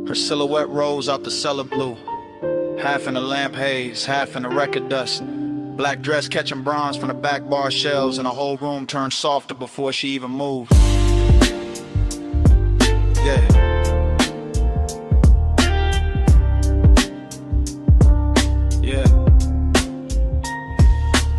Her silhouette rose out the cellar blue, half in the lamp haze, half in the record dust. Black dress catching bronze from the back bar shelves, and the whole room turned softer before she even moved. Yeah.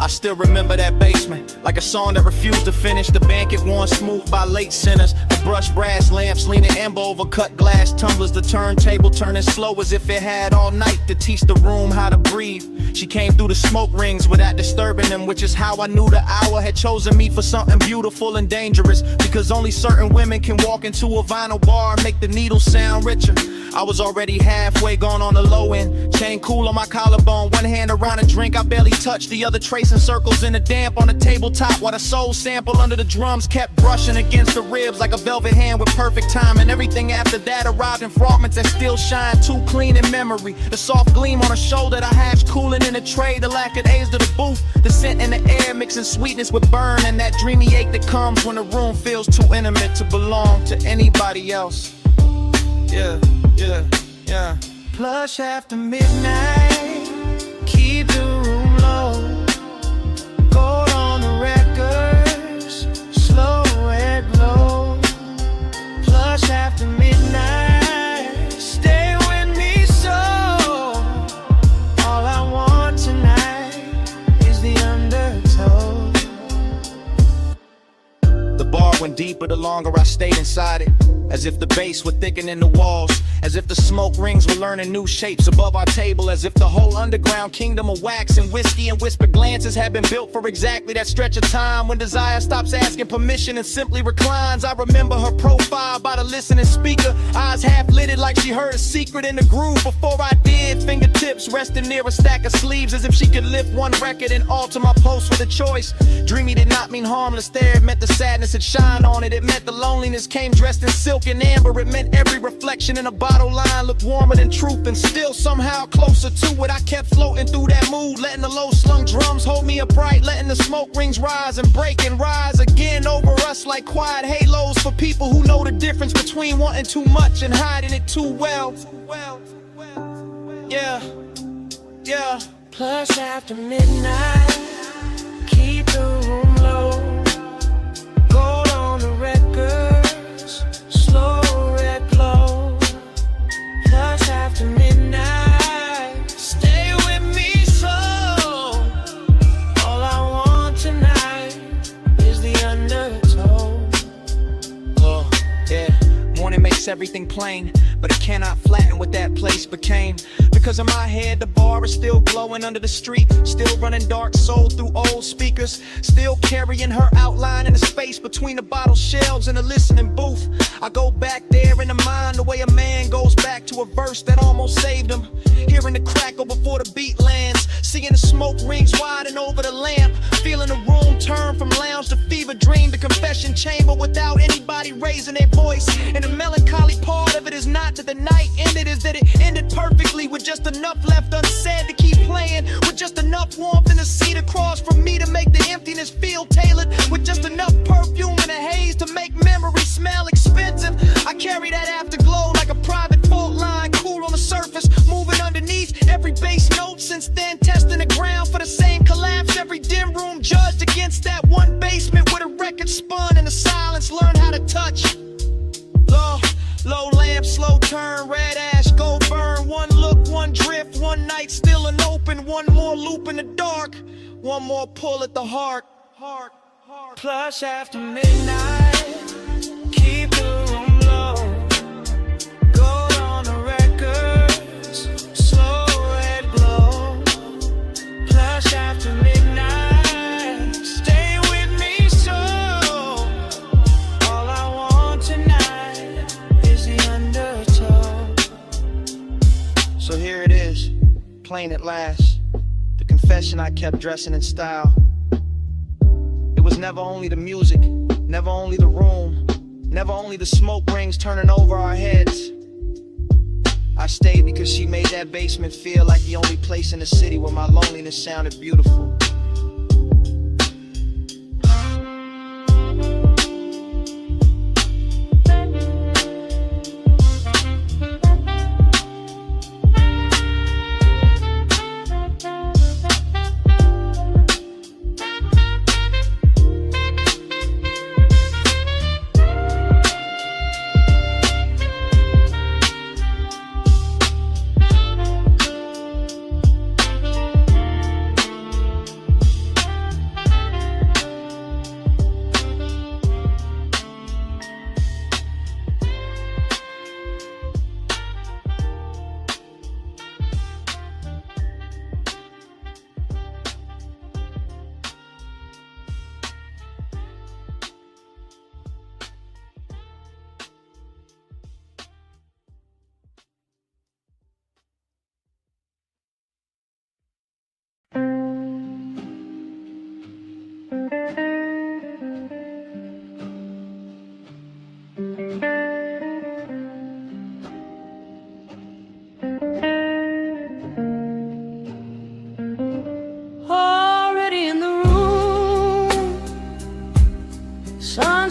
I still remember that basement, like a song that refused to finish. The banquet worn smooth by late sinners. The brushed brass lamps leaning amber over cut glass tumblers. The turntable turning slow as if it had all night to teach the room how to breathe. She came through the smoke rings without disturbing them, which is how I knew the hour had chosen me for something beautiful and dangerous. Because only certain women can walk into a vinyl bar and make the needle sound richer. I was already halfway gone on the low end. Chain cool on my collarbone, one hand around a drink I barely touched, the other tracing circles in the damp on the tabletop, while the soul sample under the drums kept brushing against the ribs like a velvet hand with perfect time. And everything after that arrived in fragments that still shine too clean in memory. The soft gleam on her shoulder, the hash cooling in the tray, the lack of days to the booth, the scent in the air mixing sweetness with burn, and that dreamy ache that comes when the room feels too intimate to belong to anybody else. Yeah, yeah, yeah. Plush after midnight, keep the room low. Gold on the records, slow red glow. Plush after midnight, stay with me so. All I want tonight is the undertow. The bar went deeper the longer I stayed inside it, as if the bass were thickening the walls, as if the smoke rings were learning new shapes above our table, as if the whole underground kingdom of wax and whiskey and whispered glances had been built for exactly that stretch of time when desire stops asking permission and simply reclines. I remember her profile by the listening speaker, eyes half lidded like she heard a secret in the groove before I did. Fingertips resting near a stack of sleeves, as if she could lift one record and alter my post with a choice. Dreamy did not mean harmless there, it meant the sadness had shine on it. It meant the loneliness came dressed in silk and amber. It meant every reflection in a bottle line looked warmer than truth, and still somehow closer to it. I kept floating through that mood, letting the low slung drums hold me upright, letting the smoke rings rise and break and rise again over us like quiet halos for people who know the difference between wanting too much and hiding it too well. Yeah, yeah. Plush after midnight, keep the room low. Gold on the records, slow red glow. Plush after midnight, stay with me so. All I want tonight is the undertow. Oh, yeah. Morning makes everything plain, but it cannot flatten what that place became. Because in my head the bar is still glowing under the street, still running dark soul through old speakers, still carrying her outline in the space between the bottle shelves and the listening booth. I go back there in the mind the way a man goes back to a verse that almost saved him, hearing the crackle before the beat lands, seeing the smoke rings widen over the lamp, feeling the room turn from lounge to fever dream to confession chamber without anybody raising their voice. And the melancholy part of it is not that the night ended, is that it ended perfectly with just enough left unsaid to keep playing, with just enough warmth in the seat across from me to make the emptiness feel tailored, with just enough perfume and a haze to make memory smell expensive. I carry that afterglow like a private fault line, cool on the surface, moving underneath every bass note. Since then, testing the ground for the same collapse. Every dim room judged against that one basement where the record spun and the silence learned how to touch. Low lamp, slow turn, red ash, go burn. One look, one drift, one night still an open. One more loop in the dark, one more pull at the heart. Plush after midnight, keep the room low. Gold on the records, slow red glow. Plush after midnight, stay with me so. All I want tonight is the undertow. So here it is, plain at last, the confession I kept dressing in style. It was never only the music, never only the room, never only the smoke rings turning over our heads. I stayed because she made that basement feel like the only place in the city where my loneliness sounded beautiful.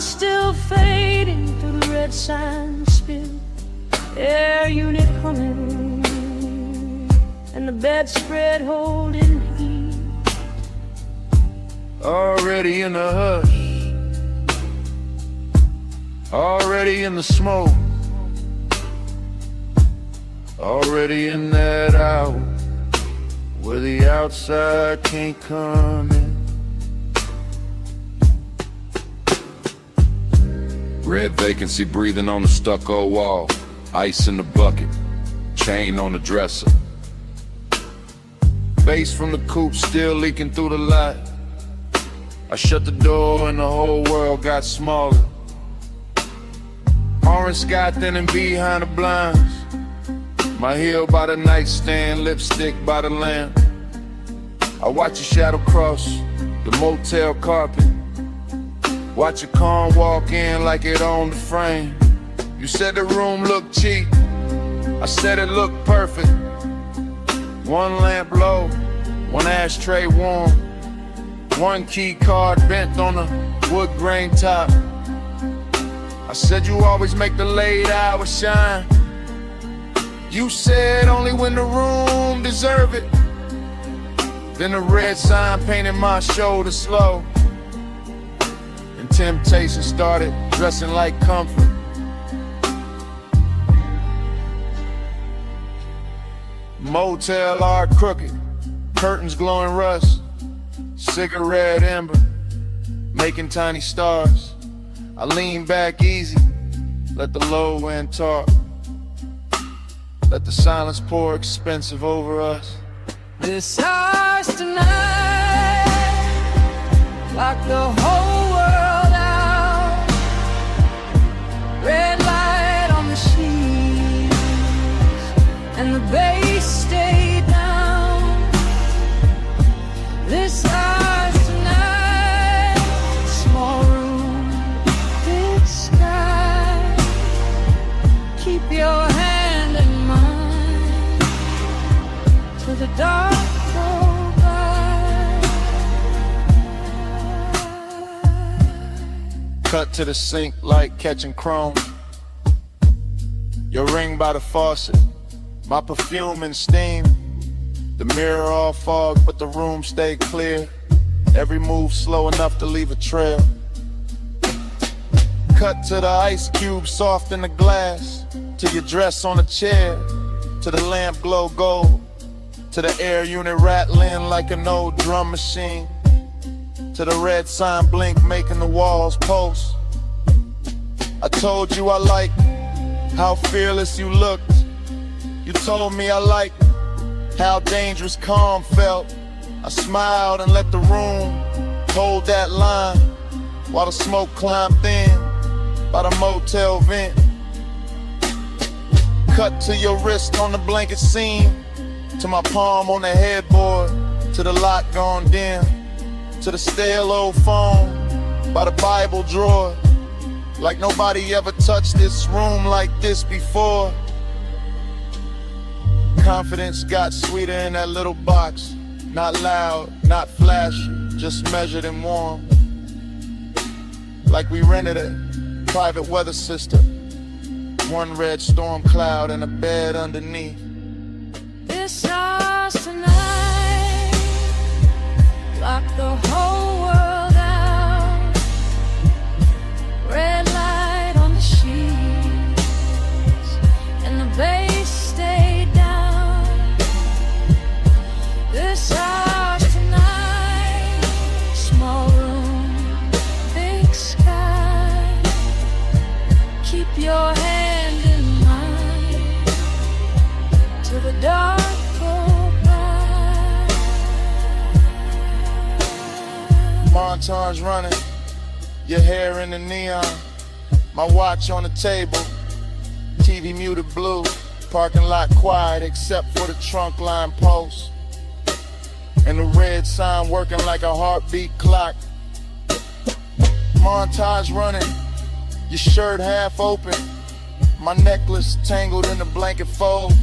still fading through the red sign spill. Air unit humming, and the bedspread holding heat. Already in the hush, already in the smoke, already in that hour where the outside can't come in. Red vacancy breathing on the stucco wall, ice in the bucket, chain on the dresser. Bass from the coupe still leaking through the light. I shut the door and the whole world got smaller. Orange sky thinning behind the blinds. My heel by the nightstand, lipstick by the lamp. I watch your shadow cross the motel carpet. Watch your car walk in like it owned the frame. You said the room looked cheap, I said it looked perfect. One lamp low, one ashtray warm, one key card bent on the wood grain top. I said you always make the late hours shine. You said only when the room deserve it. Then the red sign painted my shoulder slow, and temptation started dressing like comfort. Motel art crooked, curtains glowing rust, cigarette ember, making tiny stars. I lean back easy, let the low end talk, let the silence pour expensive over us. This house tonight, lock the whole world out. Red light on the sheets, and the bass stay down. This house tonight, small room, big sky. Keep your hand in mine till the dark go by. Cut to the sink like catching chrome. Your ring by the faucet, my perfume and steam. The mirror all fog, but the room stay clear. Every move slow enough to leave a trail. Cut to the ice cube soft in the glass, to your dress on a chair, to the lamp glow gold, to the air unit rattling like an old drum machine, to the red sign blink making the walls pulse. I told you I liked how fearless you looked. You told me I liked how dangerous calm felt. I smiled and let the room hold that line while the smoke climbed thin by the motel vent. Cut to your wrist on the blanket seam, to my palm on the headboard, to the lock gone dim, to the stale old phone by the Bible drawer. Like nobody ever touched this room like this before. Confidence got sweeter in that little box. Not loud, not flashy, just measured and warm. Like we rented a private weather system. One red storm cloud and a bed underneath. This house tonight, lock the whole world out. Red light on the sheets, and the bass stay down. This house tonight, small room, big sky. Keep your hand in mine till the dark go by. Montage running, your hair in the neon, my watch on the table, TV muted blue, parking lot quiet except for the trunk line post, and the red sign working like a heartbeat clock. Montage running, your shirt half open, my necklace tangled in the blanket fold,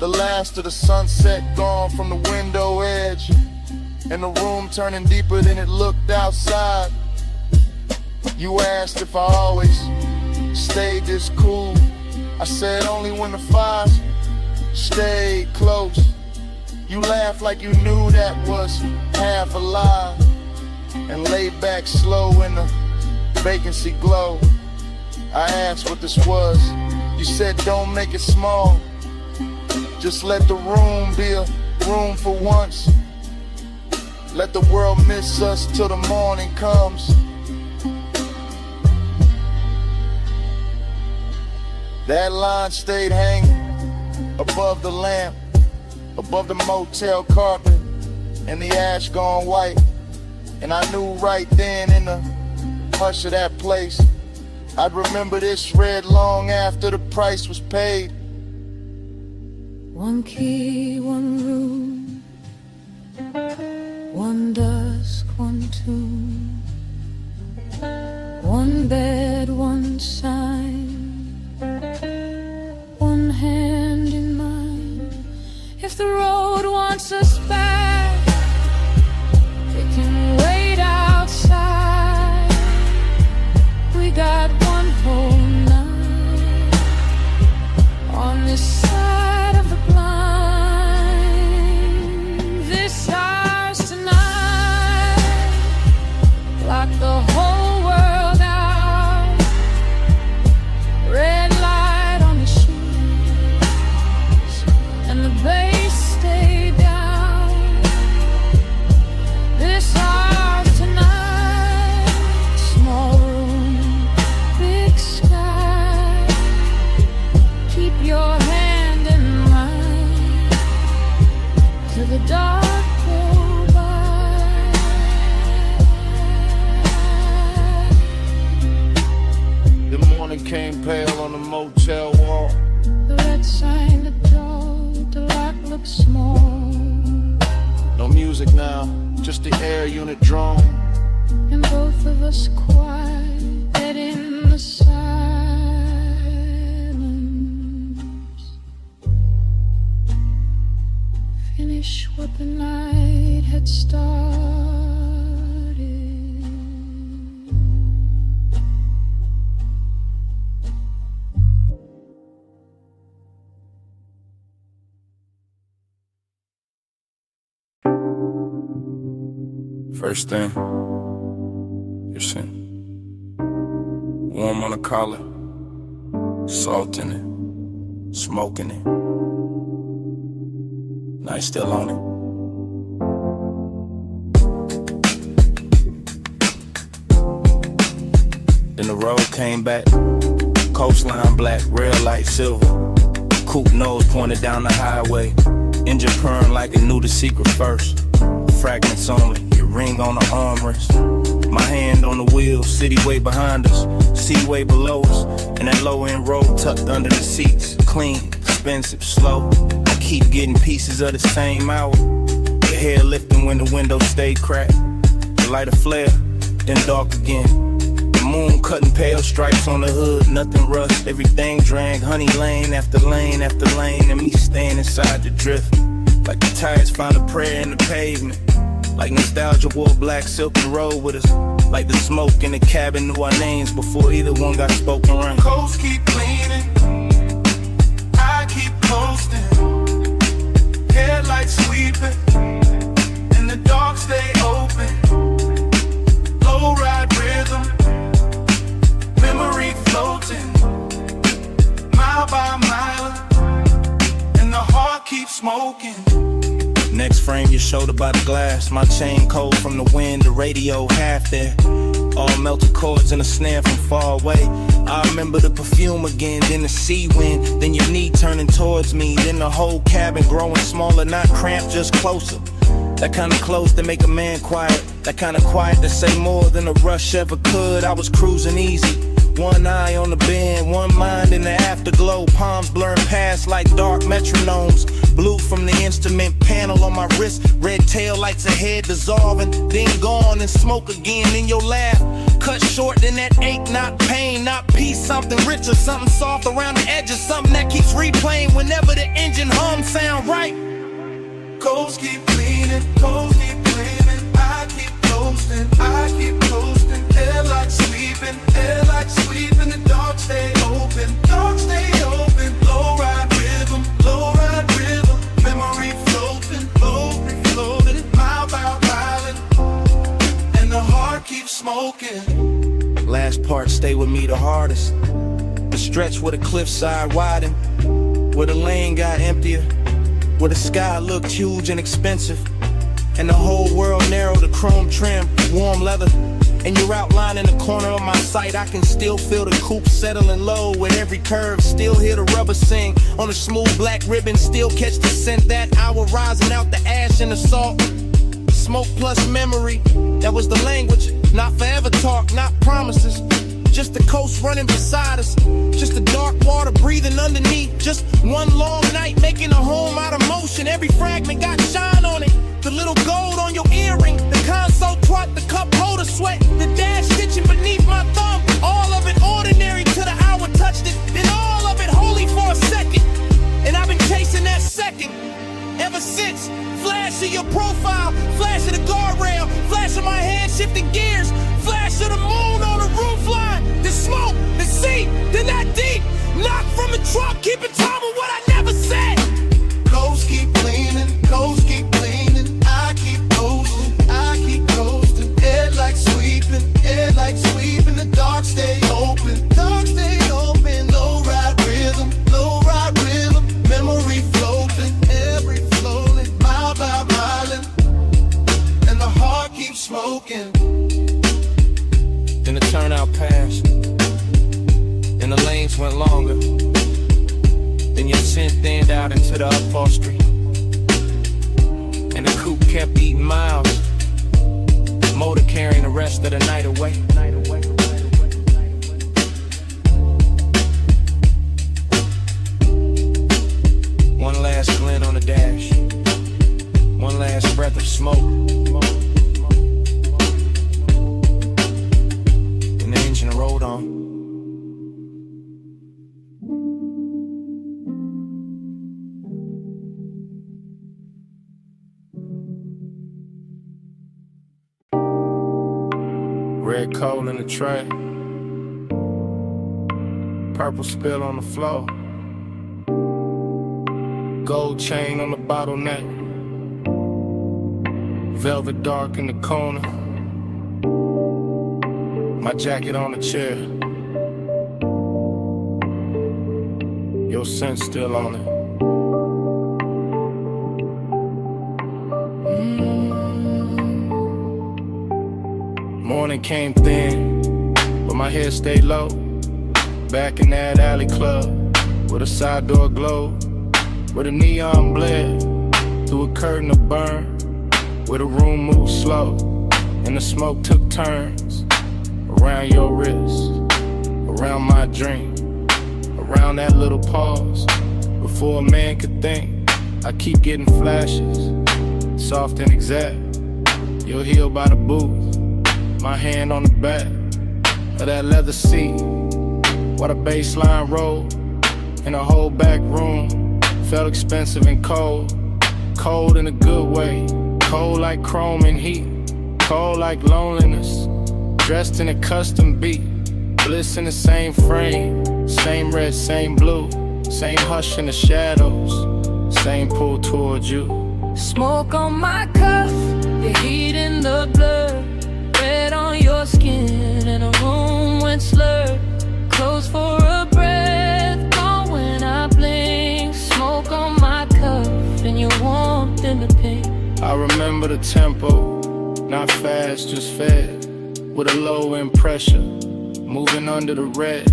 the last of the sunset gone from the window edge, and the room turning deeper than it looked outside. You asked if I always stayed this cool. I said only when the fires stayed close. You laughed like you knew that was half a lie, and laid back slow in the vacancy glow. I asked what this was. You said don't make it small, just let the room be a room for once. Let the world miss us till the morning comes. That line stayed hanging above the lamp, above the motel carpet, and the ash gone white. And I knew right then in the hush of that place, I'd remember this red long after the price was paid. One key, one room, one dusk, one tomb, one bed, one sign, one hand in mine. If the road wants us back, it can wait outside. We got one whole night on this side of the blind. This ours tonight, lock the whole world out. Red light on the sheets, and the bass stay down. This ours tonight, small room, big sky. Keep your hand in mine till the dark go by. The morning came pale on the motel wall. The red sign, the door, the lock looks small, No music now, just the air unit drone. and both of us quiet in the silence. Finish what the night had started. First thing, your sin. Warm on the collar, salt in it, smoking it. Night still on it. Then the road came back, coastline black, rail light silver. Coupe nose pointed down the highway, engine purring like it knew the secret first. Fragments only, your ring on the armrest. My hand on the wheel, city way behind us, sea way below us, and that low end road tucked under the seats. Clean, expensive, slow. I keep getting pieces of the same hour. Your hair lifting when the window stayed cracked. The light a flare, then dark again. The moon cutting pale stripes on the hood, nothing rust. Everything drank, honey lane after lane after lane, and me staying inside the drift. Like the tires found a prayer in the pavement. Like nostalgia wore black silk and rolled with us. Like the smoke in the cabin knew our names before either one got spoken around. Coast keep cleaning, I keep coasting. Headlights sweeping, and the dark stay open. Low ride rhythm, memory floating, mile by mile, and the heart keeps smoking. Next frame, your shoulder by the glass. My chain cold from the wind, the radio half there. All melted chords and a snare from far away. I remember the perfume again, then the sea wind, then your knee turning towards me, then the whole cabin growing smaller, not cramped, just closer. That kind of close to make a man quiet, that kind of quiet to say more than a rush ever could. I was cruising easy, one eye on the bend, one mind in the afterglow. Palms blurring past like dark metronomes. Blue from the instrument panel on my wrist. Red tail lights ahead dissolving, then gone and smoke again in your laugh. Cut short, then that ache, not pain, not peace. Something richer, something soft around the edges. Something that keeps replaying whenever the engine hum sound right. Coast keep cleaning, coast keep cleaning. I keep coasting, I keep coasting. Headlights sweep. sleeping, headlights sweeping, the dark stay open, low ride rhythm, memory floating, mile by mile, and the heart keeps smoking. Last part stay with me the hardest. The stretch where the cliffside widened, where the lane got emptier, where the sky looked huge and expensive, and the whole world narrowed to chrome trim, warm leather. And you're outlining the corner of my sight. I can still feel the coupe settling low with every curve. Still hear the rubber sing on the smooth black ribbon. Still catch the scent that hour rising out the ash and the salt. Smoke plus memory, that was the language. Not forever talk, not promises. Just the coast running beside us. Just the dark water breathing underneath. Just one long night making a home out of motion. Every fragment got shine on it. The little gold on your earring, the console twat, the cup holder sweat, the dash stitching beneath my thumb. All of it ordinary till the hour touched it. Then all of it holy for a second. And I've been chasing that second ever since. Flash of your profile, flash of the guardrail, flash of my hand shifting gears, flash of the moon on the roof line, the smoke, the sea, then that deep knock from the truck, keeping time with what I never said. Ghosts keep leaning, ghosts keep leaning, I keep coasting, headlights sweeping, the dark stay open, low ride rhythm, memory floating, every flowing, mile by mile, and the heart keeps smoking. Then the turnout passed, and the lanes went longer. Then your scent thinned out into the upholstery, and the coupe kept eating miles, motor carrying the rest of the night away. One last glint on the dash, one last breath of smoke, and the engine rolled on. Red coal in the tray, purple spill on the floor, gold chain on the bottleneck, velvet dark in the corner, my jacket on the chair, your scent still on it. Morning came thin, but my head stayed low. Back in that alley club, with a side door glow, where the neon bled through a curtain of burn, where the room moved slow, and the smoke took turns around your wrist, around my dream, around that little pause. Before a man could think, I keep getting flashes, soft and exact. Your heel by the booth, my hand on the back of that leather seat, while the baseline rolled, and the whole back room felt expensive and cold. Cold in a good way, cold like chrome and heat, cold like loneliness, dressed in a custom beat, bliss in the same frame, same red, same blue, same hush in the shadows, same pull towards you. Smoke on my cuff, the heat in the blood, red on your skin, and the room went slurred. Close for a breath, gone when I blink. Smoke on my cuff, and your warmth in the pink. I remember the tempo, not fast, just fed, with a low end pressure, moving under the red.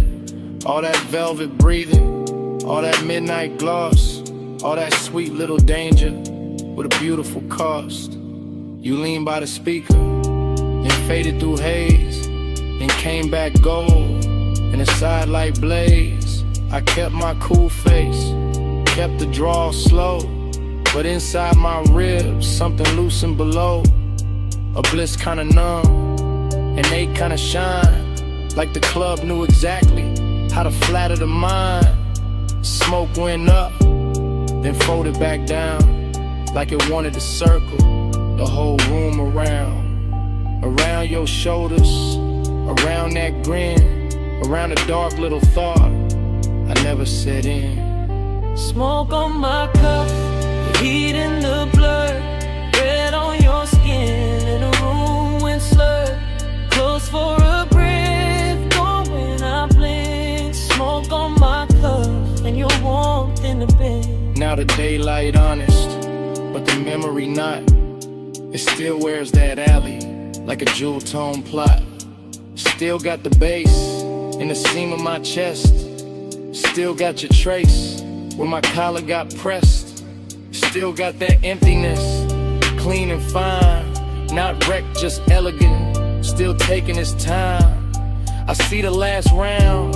All that velvet breathing, all that midnight gloss, all that sweet little danger, with a beautiful cost. You leaned by the speaker, then faded through haze, then came back gold, in a sidelight blaze. I kept my cool face, kept the draw slow, but inside my ribs, something loosened below. A bliss kinda numb, and they kinda shine, like the club knew exactly how to flatter the mind. Smoke went up, then folded back down, like it wanted to circle the whole room around your shoulders, Around that grin, around a dark little thought, I never set in. Smoke on my cup, the heat in the blood, red on your skin, in a room when slurred, close for a breath, gone when I blink. Smoke on my cup, and your warmth in the bed. Now the daylight honest, but the memory not. It still wears that alley, like a jewel tone plot. Still got the bass in the seam of my chest. Still got your trace where my collar got pressed. Still got that emptiness, clean and fine. Not wrecked, just elegant. Still taking his time. I see the last round,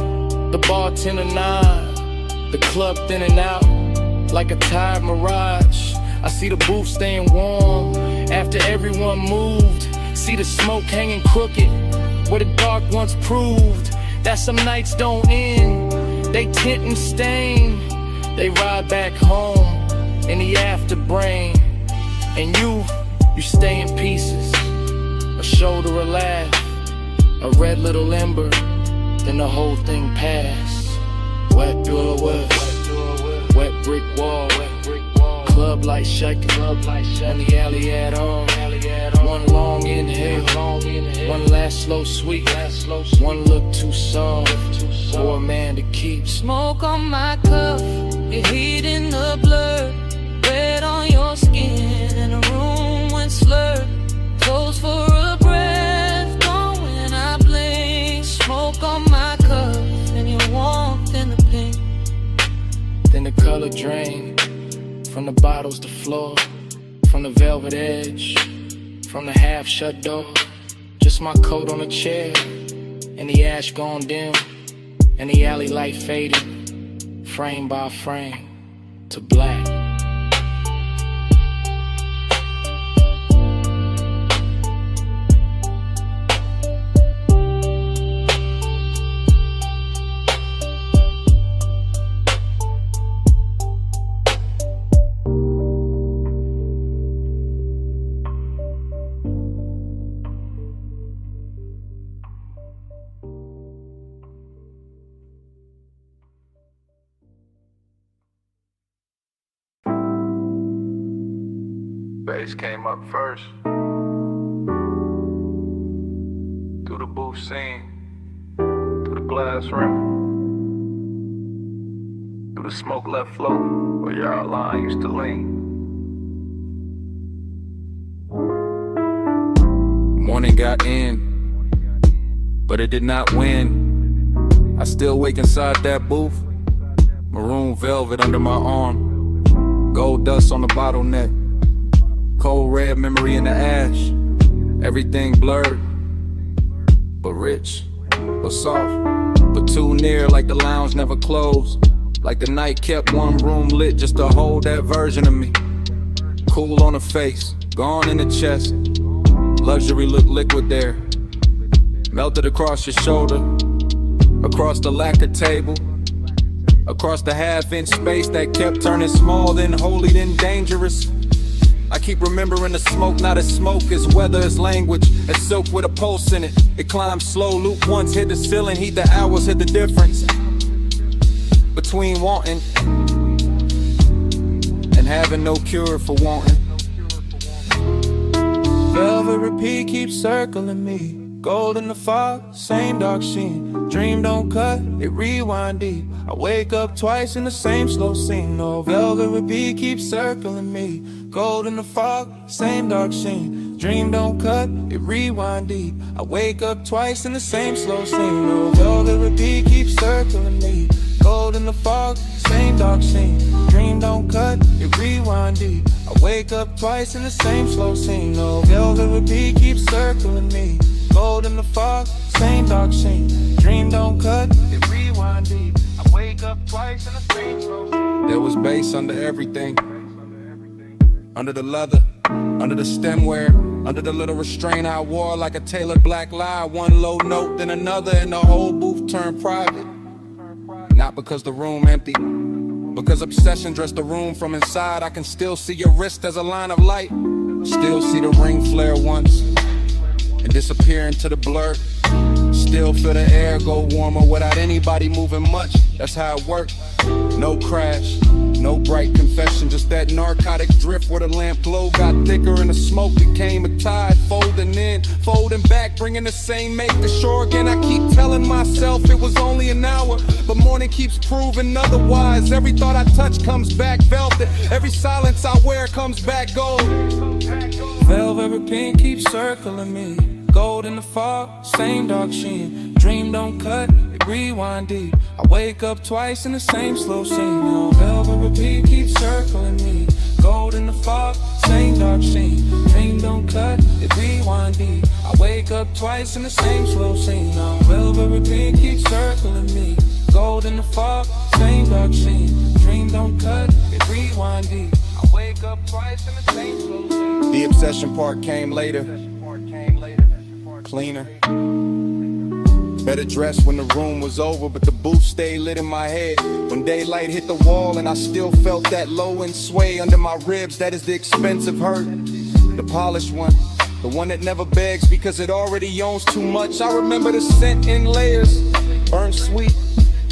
the bartender nod, the club thin and out like a tired mirage. I see the booth staying warm after everyone moved. See the smoke hanging crooked where the dark once proved that some nights don't end. They tint and stain. They ride back home in the afterbrain. And you stay in pieces. A shoulder, a laugh, a red little ember, then the whole thing passed. Wet door west, wet brick wall, club light shaking, on the alley at all. One long inhale, one last slow sweep, one look too soft for a man to keep. Smoke on my cuff, your heat in the blood, red on your skin, in a room when slurred, close for a breath, gone when I blink. Smoke on my cuff, and your warmth in the pink. Then the color drained from the bottles to floor, from the velvet edge, from the half-shut door. Just my coat on a chair, and the ash gone dim, and the alley light fading, frame by frame, to black. Bass came up first. Through the booth scene, through the glass rim, through the smoke left float where your line used to lean. Morning got in, but it did not win. I still wake inside that booth, maroon velvet under my arm, gold dust on the bottleneck. Cold red memory in the ash. Everything blurred, but rich, but soft, but too near like the lounge never closed. Like the night kept one room lit just to hold that version of me. Cool on the face, gone in the chest. Luxury looked liquid there. Melted across your shoulder, across the lacquer table, across the half-inch space that kept turning small, then holy, then dangerous. I keep remembering the smoke, not as smoke, as weather, as language, as silk with a pulse in it. It climbs slow, loop once, hit the ceiling, heat the hours, hit the difference between wanting and having no cure for wanting. Velvet repeat keeps circling me. Gold in the fog, same dark sheen. Dream don't cut, it rewind deep. I wake up twice in the same slow scene. No velvet repeat keeps circling me. Gold in the fog, same dark sheen. Dream don't cut, it rewind deep. I wake up twice in the same slow scene. No velvet repeat keeps circling me. Gold in the fog, same dark scene. Dream don't cut, it rewind deep. I wake up twice in the same slow scene. No velvet repeat keeps circling me. Gold in the fog, same dark scene. Dream don't cut, it rewind deep. I wake up twice in the same slow scene. There was bass under everything. Under the leather, under the stemware, under the little restraint I wore like a tailored black lie. One low note, then another, and the whole booth turned private. Not because the room empty, because obsession dressed the room from inside. I can still see your wrist as a line of light. Still see the ring flare once and disappear into the blur. still feel the air go warmer without anybody moving much. That's how it works. No crash, no bright confession, just that narcotic drift where the lamp glow got thicker and the smoke became a tide, folding in, folding back, bringing the same make to shore again. I keep telling myself it was only an hour, but morning keeps proving otherwise. Every thought I touch comes back velvet, every silence I wear comes back gold. Velvet repeat keeps circling me. Gold in the fog, same dark sheen. Dream don't cut, it rewind deep. I wake up twice in the same slow scene. Now velvet repeat keeps circling me. Gold in the fog, same dark sheen. Dream don't cut, it rewind deep. I wake up twice in the same slow scene. Now velvet repeat keeps circling me. Gold in the fog, same dark sheen. Dream don't cut, it rewind deep. I wake up twice in the same slow scene. The obsession part came later. Cleaner, better dressed when the room was over, but the booth stayed lit in my head. When daylight hit the wall and I still felt that low end sway under my ribs, that is the expensive hurt. The polished one, the one that never begs because it already owns too much. I remember the scent in layers, burnt sweet,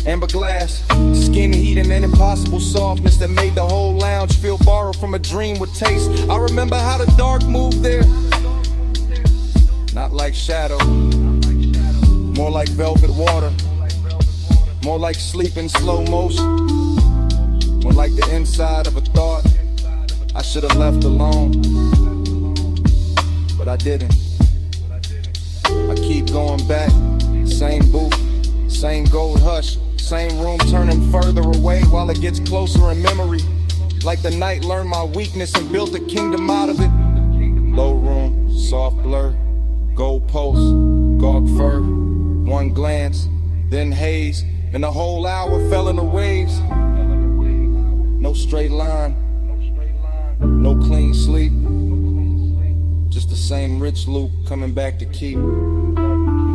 amber glass, skin heat and an impossible softness that made the whole lounge feel borrowed from a dream with taste. I remember how the dark moved there. Not like shadow, more like velvet water, more like sleep in slow motion, more like the inside of a thought I should have left alone, but I didn't. I keep going back, same booth, same gold hush, same room turning further away while it gets closer in memory, like the night learned my weakness and built a kingdom out of it. Low room, soft blur, gold post, gawk fur, one glance, then haze, and the whole hour fell in the waves. No straight line, no clean sleep, just the same rich loop coming back to keep.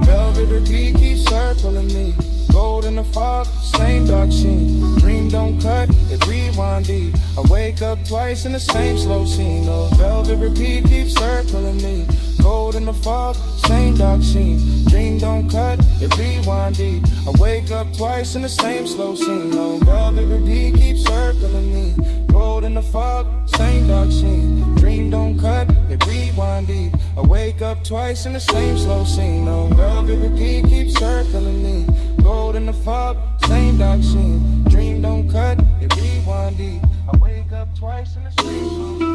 Velvet repeat keeps circling me. Gold in the fog, same dark sheen. Dream don't cut, it rewind deep. I wake up twice in the same slow scene. Oh, velvet repeat keeps circling me. Gold in the fog, same dark sheen. Dream don't cut, it rewind deep. I wake up twice in the same slow scene. Oh, velvet repeat keeps circling me. Gold in the fog, same dark sheen. Dream don't cut, it rewind deep. I wake up twice in the same slow scene. Oh, velvet repeat keeps circling me. Gold in the fog, same dark sheen. Dream don't cut, it rewind deep. I wake up twice in the same slow scene.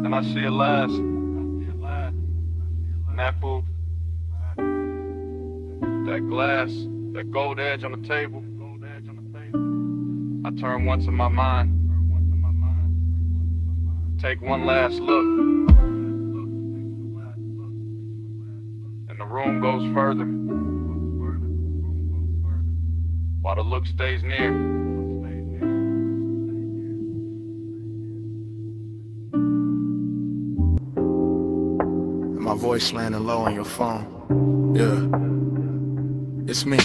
And I see it last. In that booth. That glass, that gold edge on the table. I turn once in my mind. Take one last look. And the room goes further. While the look stays near. My voice landing low on your phone. Yeah, it's me.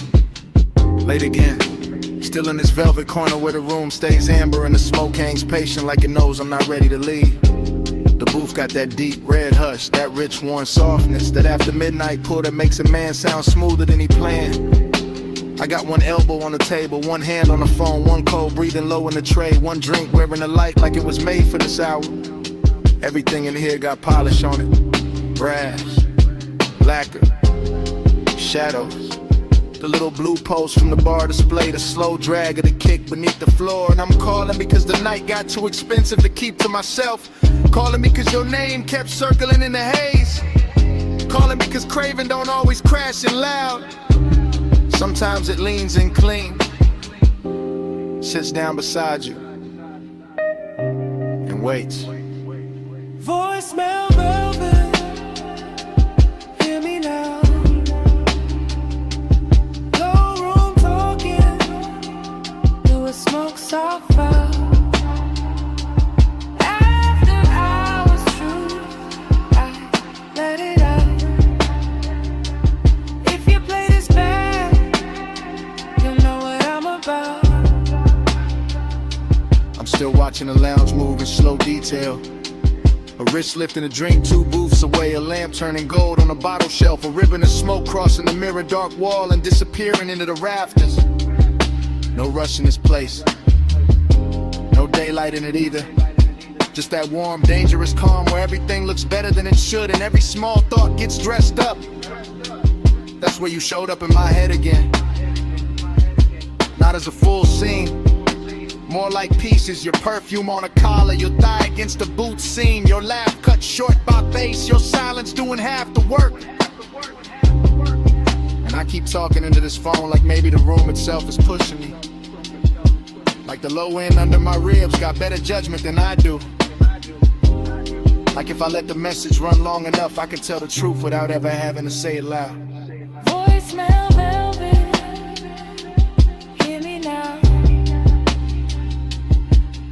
Late again. Still in this velvet corner where the room stays amber and the smoke hangs patient like it knows I'm not ready to leave. The booth got that deep red hush, that rich warm softness, that after midnight pull that makes a man sound smoother than he planned. I got one elbow on the table, one hand on the phone, one cold breathing low in the tray, one drink wearing the light like it was made for this hour. Everything in here got polish on it. Brass, lacquer, shadows. The little blue post from the bar display, the slow drag of the kick beneath the floor. And I'm calling because the night got too expensive to keep to myself. Calling because your name kept circling in the haze. Calling because craving don't always crash in loud. Sometimes it leans in clean, sits down beside you, and waits. Voicemail velvet, hear me now. Low room talking, do a smoke soft fire. After hours true, I let it out. If you play this back, you'll know what I'm about. I'm still watching the lounge move in slow detail. A wrist lifting a drink 2 booths away, a lamp turning gold on a bottle shelf, a ribbon of smoke crossing the mirror dark wall and disappearing into the rafters. No rush in this place, no daylight in it either. Just that warm, dangerous calm where everything looks better than it should and every small thought gets dressed up. That's where you showed up in my head again. Not as a full scene, more like pieces. Your perfume on a collar, your thigh against the boot seam, your laugh cut short by bass, your silence doing half the work. And I keep talking into this phone like maybe the room itself is pushing me. Like the low end under my ribs got better judgment than I do. Like if I let the message run long enough, I can tell the truth without ever having to say it loud. Voicemail velvet, hear me now.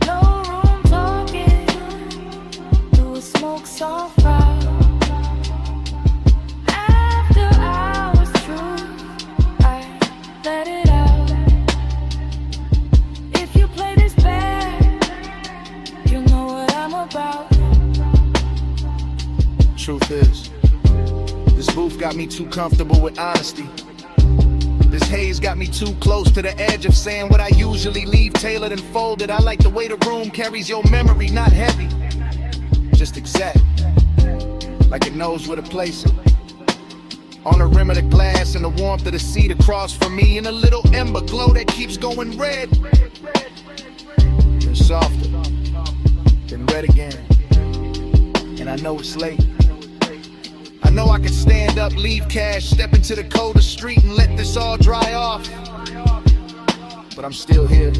No room talking, do a smoke soft route. After hours true, I let it out. If you play this bad, you know what I'm about. Truth is, this booth got me too comfortable with honesty. This haze got me too close to the edge of saying what I usually leave tailored and folded. I like the way the room carries your memory, not heavy, just exact, like it knows where to place it. On the rim of the glass and the warmth of the seat across from me, and a little ember glow that keeps going red. Then softer, then red again, and I know it's late. I know I can stand up, leave cash, step into the coldest street and let this all dry off. But I'm still here,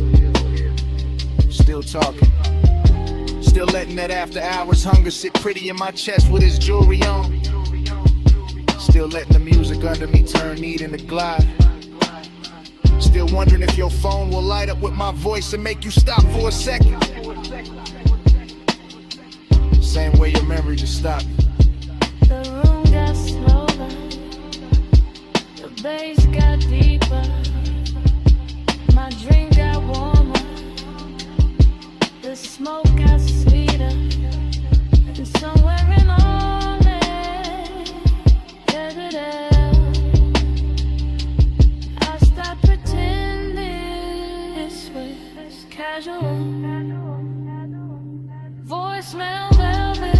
still talking, still letting that after hours hunger sit pretty in my chest with his jewelry on. Still letting the music under me turn neat into glide. Still wondering if your phone will light up with my voice and make you stop for a second. Same way your memory just stopped. The room got slower, the bass got deeper, my drink got warmer, the smoke got sweeter, and somewhere in all that, I stopped pretending this was casual. Voicemail velvet,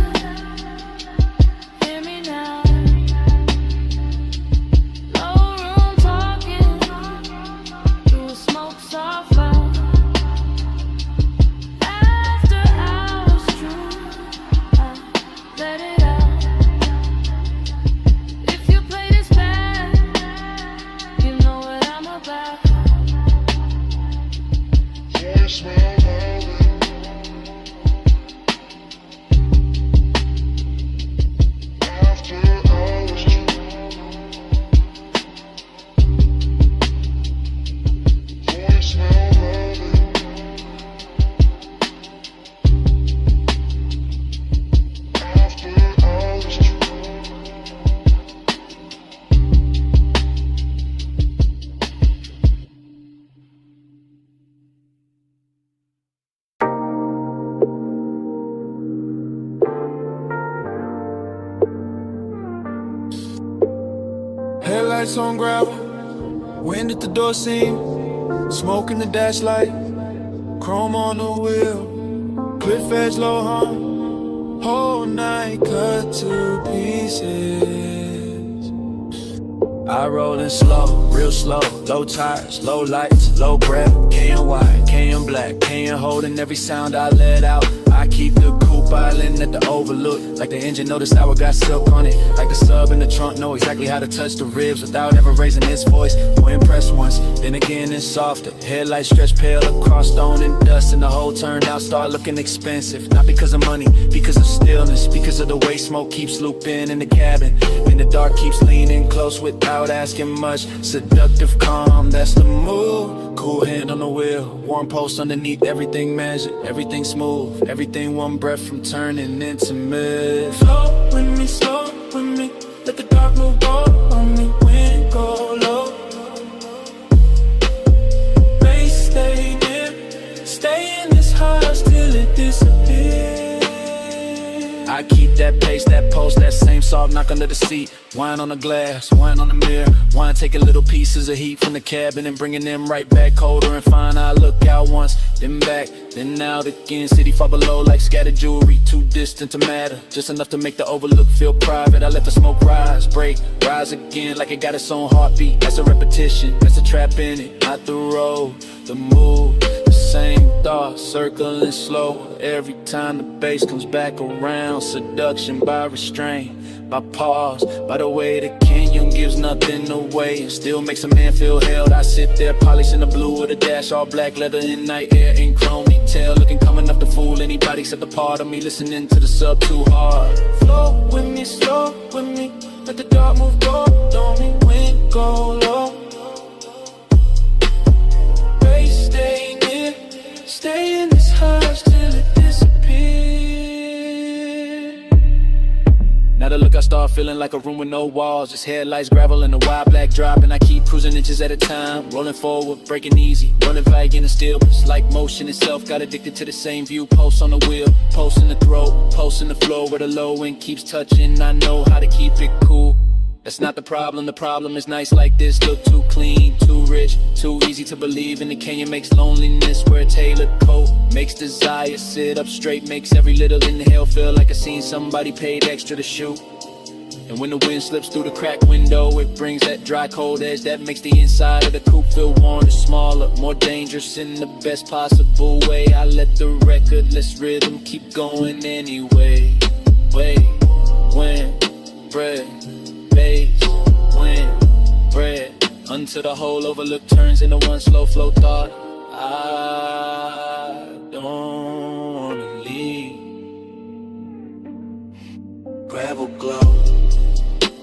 hear me now. No room talking, do a smoke soft out. After hours true, I let it out. If you play this bad, you know what I'm about. Voicemail velvet. Headlights on gravel, wind at the door seam, smoke in the dash light, chrome on the wheel, cliff edge low hum, whole night cut to pieces. I rollin' slow, real slow, low tires, low lights, low breath, KN white, KN black, KN holding every sound I let out. I keep the coupe island at the overlook, like the engine know this hour got silk on it, like the sub in the trunk know exactly how to touch the ribs without ever raising its voice. More impressed once, then again it's softer. Headlights stretch pale across stone and dust, and the whole turn out start looking expensive. Not because of money, because of stillness, because of the way smoke keeps looping in the cabin, and the dark keeps leaning close without asking much. Seductive calm, that's the move. Cool hand on the wheel, warm pulse underneath, everything measured, everything smooth, everything one breath from turning intimate. Flow with me, slow with me, let the dark move on me, wind go low. Bass stay dim, stay in this house till it disappears. I I keep that pace, that pulse, that same salt knock under the seat. Wine on the glass, wine on the mirror. Wine taking little pieces of heat from the cabin and bringing them right back colder and fine. I look out once, then back, then out again. City far below like scattered jewelry, too distant to matter. Just enough to make the overlook feel private. I let the smoke rise, break, rise again like it got its own heartbeat. That's a repetition, that's a trap in it. Not the road, the move, the same thought, circling slow. Every time the bass comes back around. Seduction by restraint, by pause, by the way the canyon gives nothing away and still makes a man feel held. I sit there polished in the blue with a dash, all black leather in night air in chrome detail, looking calm enough to fool anybody except the part of me listening to the sub too hard. Flow with me, slow with me, let the dark move go, don't me when go low. Bass stay near, stay in this hush till it disappears. Now the look I start feeling like a room with no walls, just headlights, gravel, and a wide black drop. And I keep cruising inches at a time, rolling forward, breaking easy, running vague in the still. It's like motion itself, got addicted to the same view. Post on the wheel, post in the throat, post in the flow where the low end keeps touching. I know how to keep it cool. That's not the problem is nice like this. Look too clean, too rich, too easy to believe in. The canyon makes loneliness wear a tailored coat, makes desire sit up straight, makes every little inhale feel like I seen somebody paid extra to shoot. And when the wind slips through the crack window, it brings that dry cold edge that makes the inside of the coupe feel warmer, smaller, more dangerous in the best possible way. I let the recordless rhythm keep going anyway. Wait, when, bread, bass, wind, bread, until the whole overlook turns into one slow flow thought. I don't wanna leave. Gravel glow,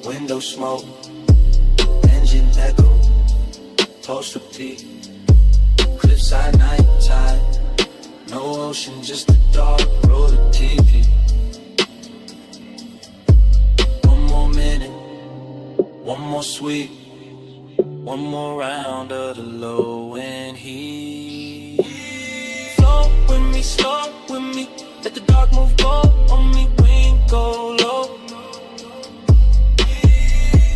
window smoke, engine echo, toast repeat, cliffside night tide, no ocean, just a dark road of TV. One more minute, one more sweep, one more round of the low end heat. Flow with me, slow with me, let the dark move go on me, wing go low.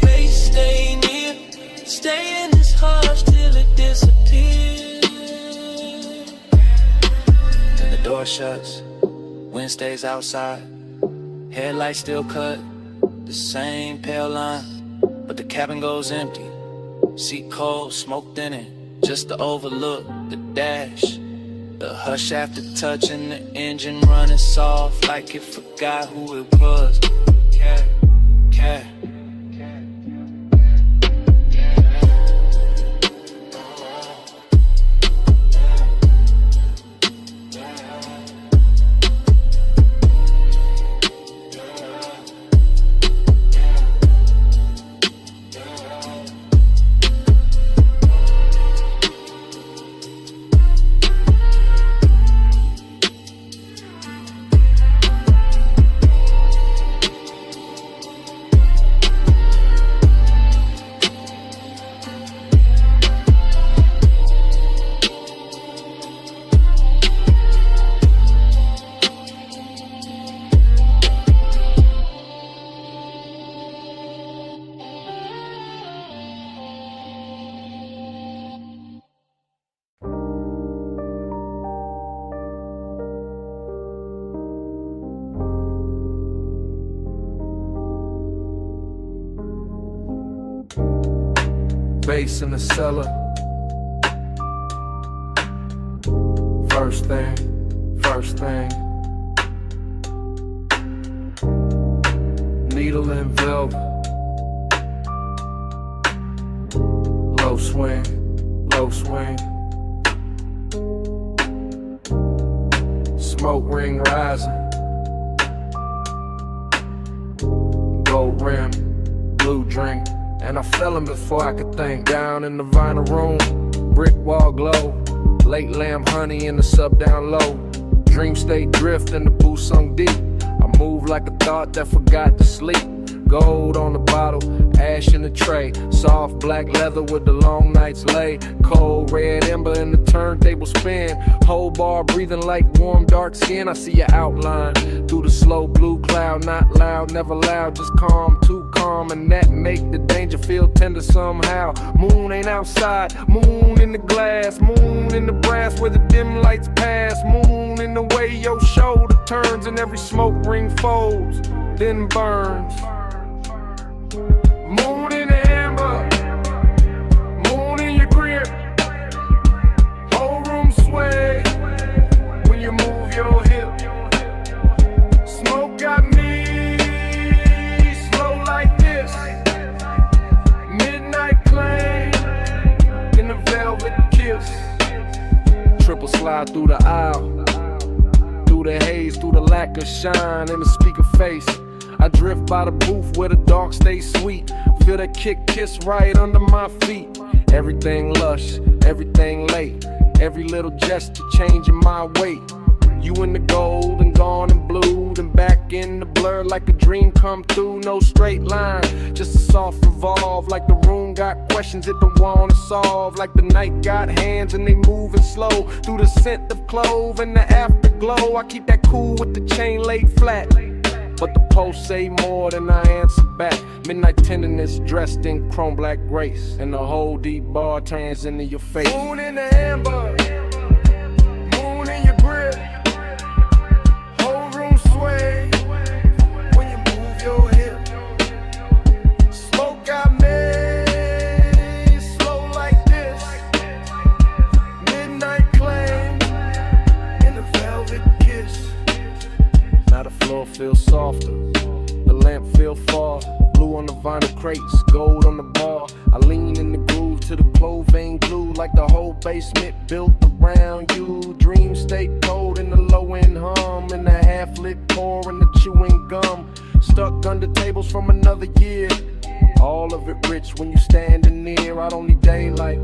Bass stay near, stay in this hush till it disappears. Then the door shuts, wind stays outside, headlights still cut, the same pale line. But the cabin goes empty, seat cold, smoked in it, just to overlook the dash. The hush after touching the engine running soft like it forgot who it was. Cat, cat. Bass in the cellar. First thing. Needle and velvet. Low swing. Smoke ring rising. Gold rim, blue drink. And I fell him before I could think. Down in the vinyl room, brick wall glow, late lamb honey in the sub down low. Dream state drift and the booth sunk deep. I move like a thought that forgot to sleep. Gold on the bottle, ash in the tray. Soft black leather with the long nights lay. Cold red ember in the turntable spin. Whole bar breathing like warm dark skin. I see your outline through the slow blue cloud. Not loud, never loud, just calm, too calm. And that make the danger feel tender somehow. Moon ain't outside, moon in the glass. Moon in the brass where the dim lights pass. Moon in the way your shoulder turns and every smoke ring folds, then burns. Moon in the amber, moon in your grip. Whole room sway when you move your hip. Smoke got me slow like this. Midnight claim in the velvet kiss. Triple slide through the aisle, through the haze, through the lack of shine in the speaker face. I drift by the booth where the dark stays sweet. Feel that kiss right under my feet. Everything lush, everything late. Every little gesture changing my weight. You in the gold and gone and blue, and back in the blur like a dream come through. No straight line, just a soft revolve. Like the room got questions it don't wanna solve. Like the night got hands and they moving slow through the scent of clove and the afterglow. I keep that cool with the chain laid flat, but the post say more than I answer back. Midnight tenderness dressed in chrome black grace, and the whole deep bar turns into your face. Moon in the amber, moon in your grip. Whole room sway when you move your hip. Smoke got me slow like this. Midnight claim in the velvet kiss. Now the floor feels softer, the lamp feel far. Blue on the vinyl crates, gold on the bar. I lean in the groove to the clothing glue, like the whole basement built around you. Dreams stay cold in the low end hum, and the half lit core and the chewing gum. Stuck under tables from another year. All of it rich when you standing near. I don't need daylight,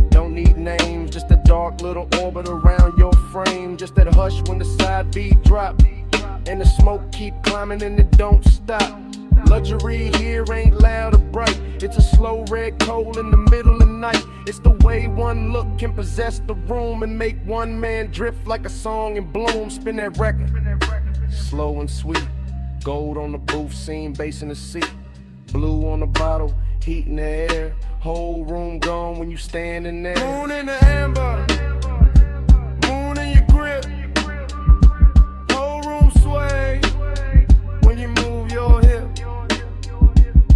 don't need names, just a dark little orbit around your frame. Just that hush when the side beat drop, and the smoke keep climbing and it don't stop. Luxury here ain't loud or bright. It's a slow red coal in the middle of the night. It's the way one look can possess the room and make one man drift like a song in bloom. Spin that record, slow and sweet. Gold on the booth scene, bass in the seat. Blue on the bottle, heat in the air. Whole room gone when you standing there. Moon in the amber, moon in your grip. Whole room sway when you move your hip.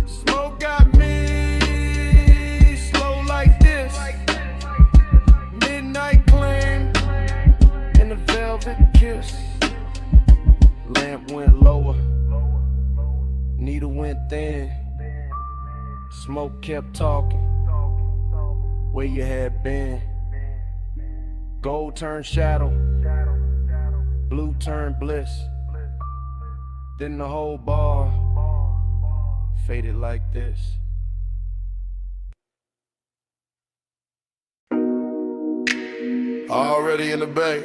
Smoke got me slow like this. Midnight claim in the velvet kiss. Lamp went lower, needle went thin. Smoke kept talking, where you had been. Gold turned shadow, blue turned bliss. Then the whole bar faded like this. Already in the bay,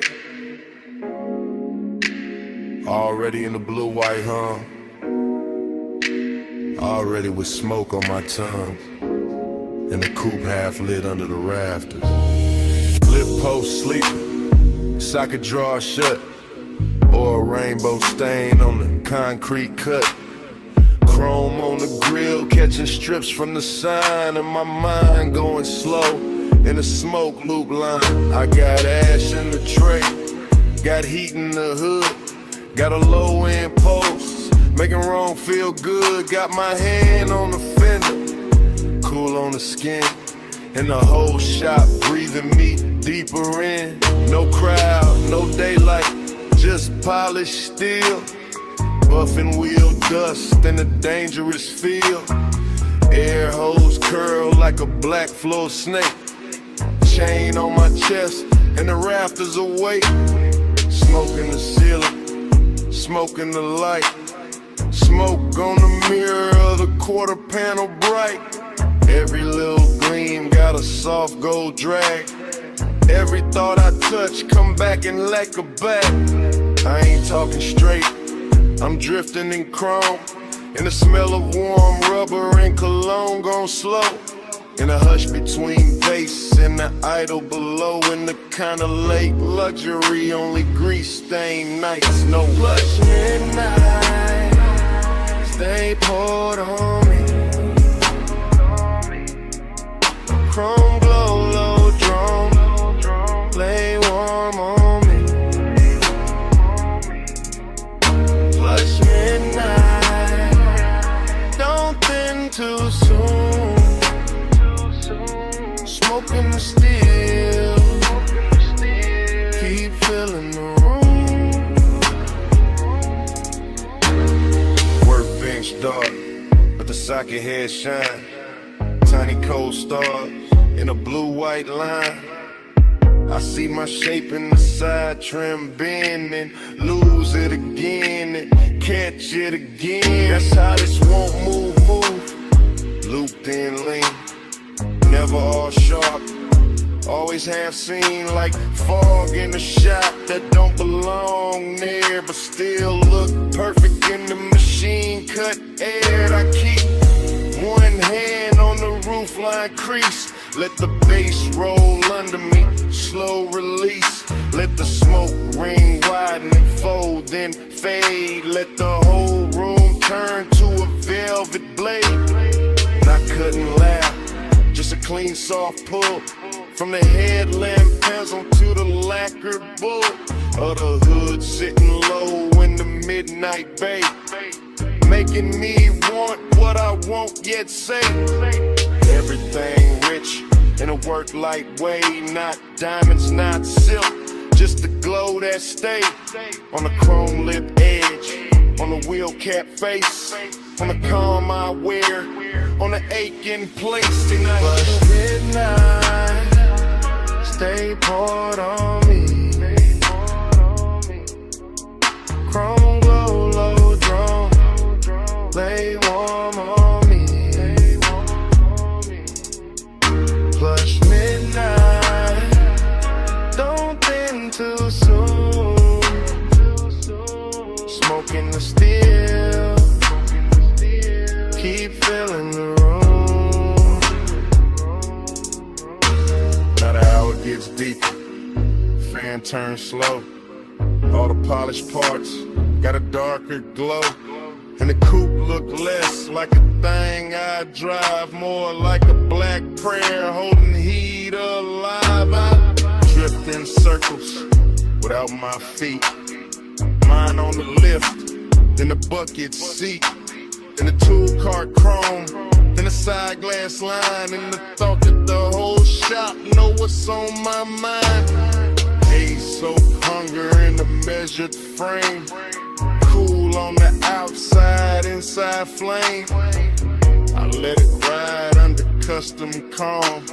already in the blue-white hum, already with smoke on my tongue, and the coupe half lit under the rafters. Lip post sleeping, socket drawer shut, or a rainbow stain on the concrete cut. Chrome on the grill, catching strips from the sign, and my mind going slow in a smoke loop line. I got ash in the tray, got heat in the hood, got a low end post, making wrong feel good. Got my hand on the fender, cool on the skin, and the whole shop breathing me deeper in. No crowd, no daylight, just polished steel. Buffing wheel dust in a dangerous field. Air hose curl like a black floor snake. Chain on my chest and the rafters awake. Smoke in the ceiling, smoke in the light. Smoke on the mirror of the quarter panel bright. Every little gleam got a soft gold drag. Every thought I touch come back and lacquer back. I ain't talking straight, I'm drifting in chrome, And the smell of warm rubber and cologne gone slow. In a hush between bass and the idol below. In the kind of late luxury, only grease-stained nights. No blush midnight, stay poured on me. Chrome glow, low drone, lay warm on me. Blush midnight, don't thin too soon. Smoking the steel, keep filling the room. Workbench dark, but the socket head shine. Tiny cold stars in a blue-white line. I see my shape in the side trim bend and lose it again and catch it again. That's how this won't move. Looped in lean, never all sharp. Always half seen like fog in a shop that don't belong there, but still look perfect in the machine cut air. I keep one hand on the roofline crease. Let the bass roll under me, slow release. Let the smoke ring widen and fold, then fade. Let the whole room turn to a velvet blade. Not cutting loud, just a clean soft pull. From the headlamp bezel to the lacquered bull. Of the hood sitting low in the midnight bay. Making me want what I won't yet say. Everything rich in a work light way. Not diamonds, not silk, just the glow that stay. On the chrome lip edge, on the wheel cap face, on the calm I wear, on the aching place tonight. But midnight, stay poured on me. Chrome glow, low drone, lay warm on me. Plush midnight, don't thin too soon. Smoking the steel, keep filling the room. Now the hour gets deeper, fan turns slow. All the polished parts got a darker glow. And the coupe look less like a thing I drive, more like a black prayer holding heat alive. I drift in circles without my feet. Mine on the lift, then the bucket seat, then the tool cart chrome, then the side glass line, and the thought that the whole shop know what's on my mind. Haze so hunger in the measured frame. Cool on the outside, inside flame. I let it ride under custom calm,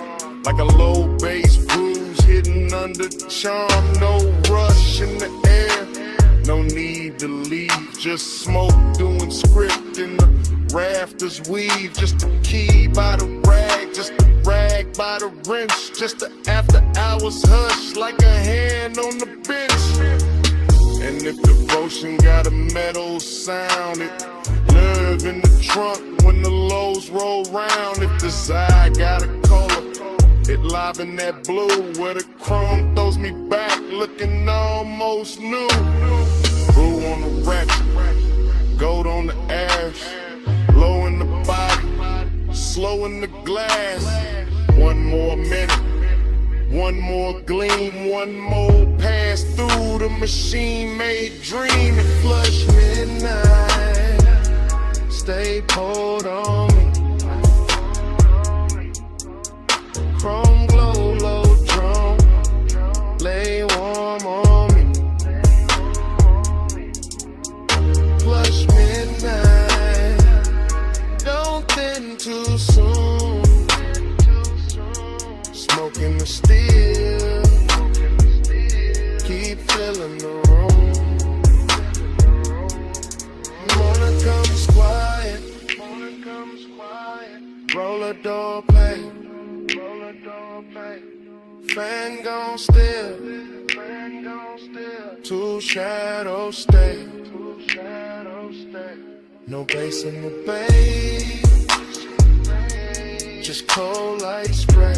like a low bass bruise hidden under charm. No rush in the air, no need to leave. Just smoke doing script in the rafters weave. Just a key by the rag, just a rag by the wrench. Just the after hours hush like a hand on the bench. And if devotion got a metal sound, it nerve in the trunk when the lows roll round. If desire got a color, it live in that blue where the chrome throws me back looking almost new. Brew on the ratchet, gold on the ash, low in the body, slow in the glass. One more minute, one more gleam, one more pass through the machine-made dream. And flush midnight, stay poured on me. Chrome glow, low drone, lay warm on me. Flush midnight, don't thin too soon. Smoking the steel, keep filling the room. Morning comes quiet, roll a door play, fan gon' still, two shadows stay. No bass in the bass, just cold light spray,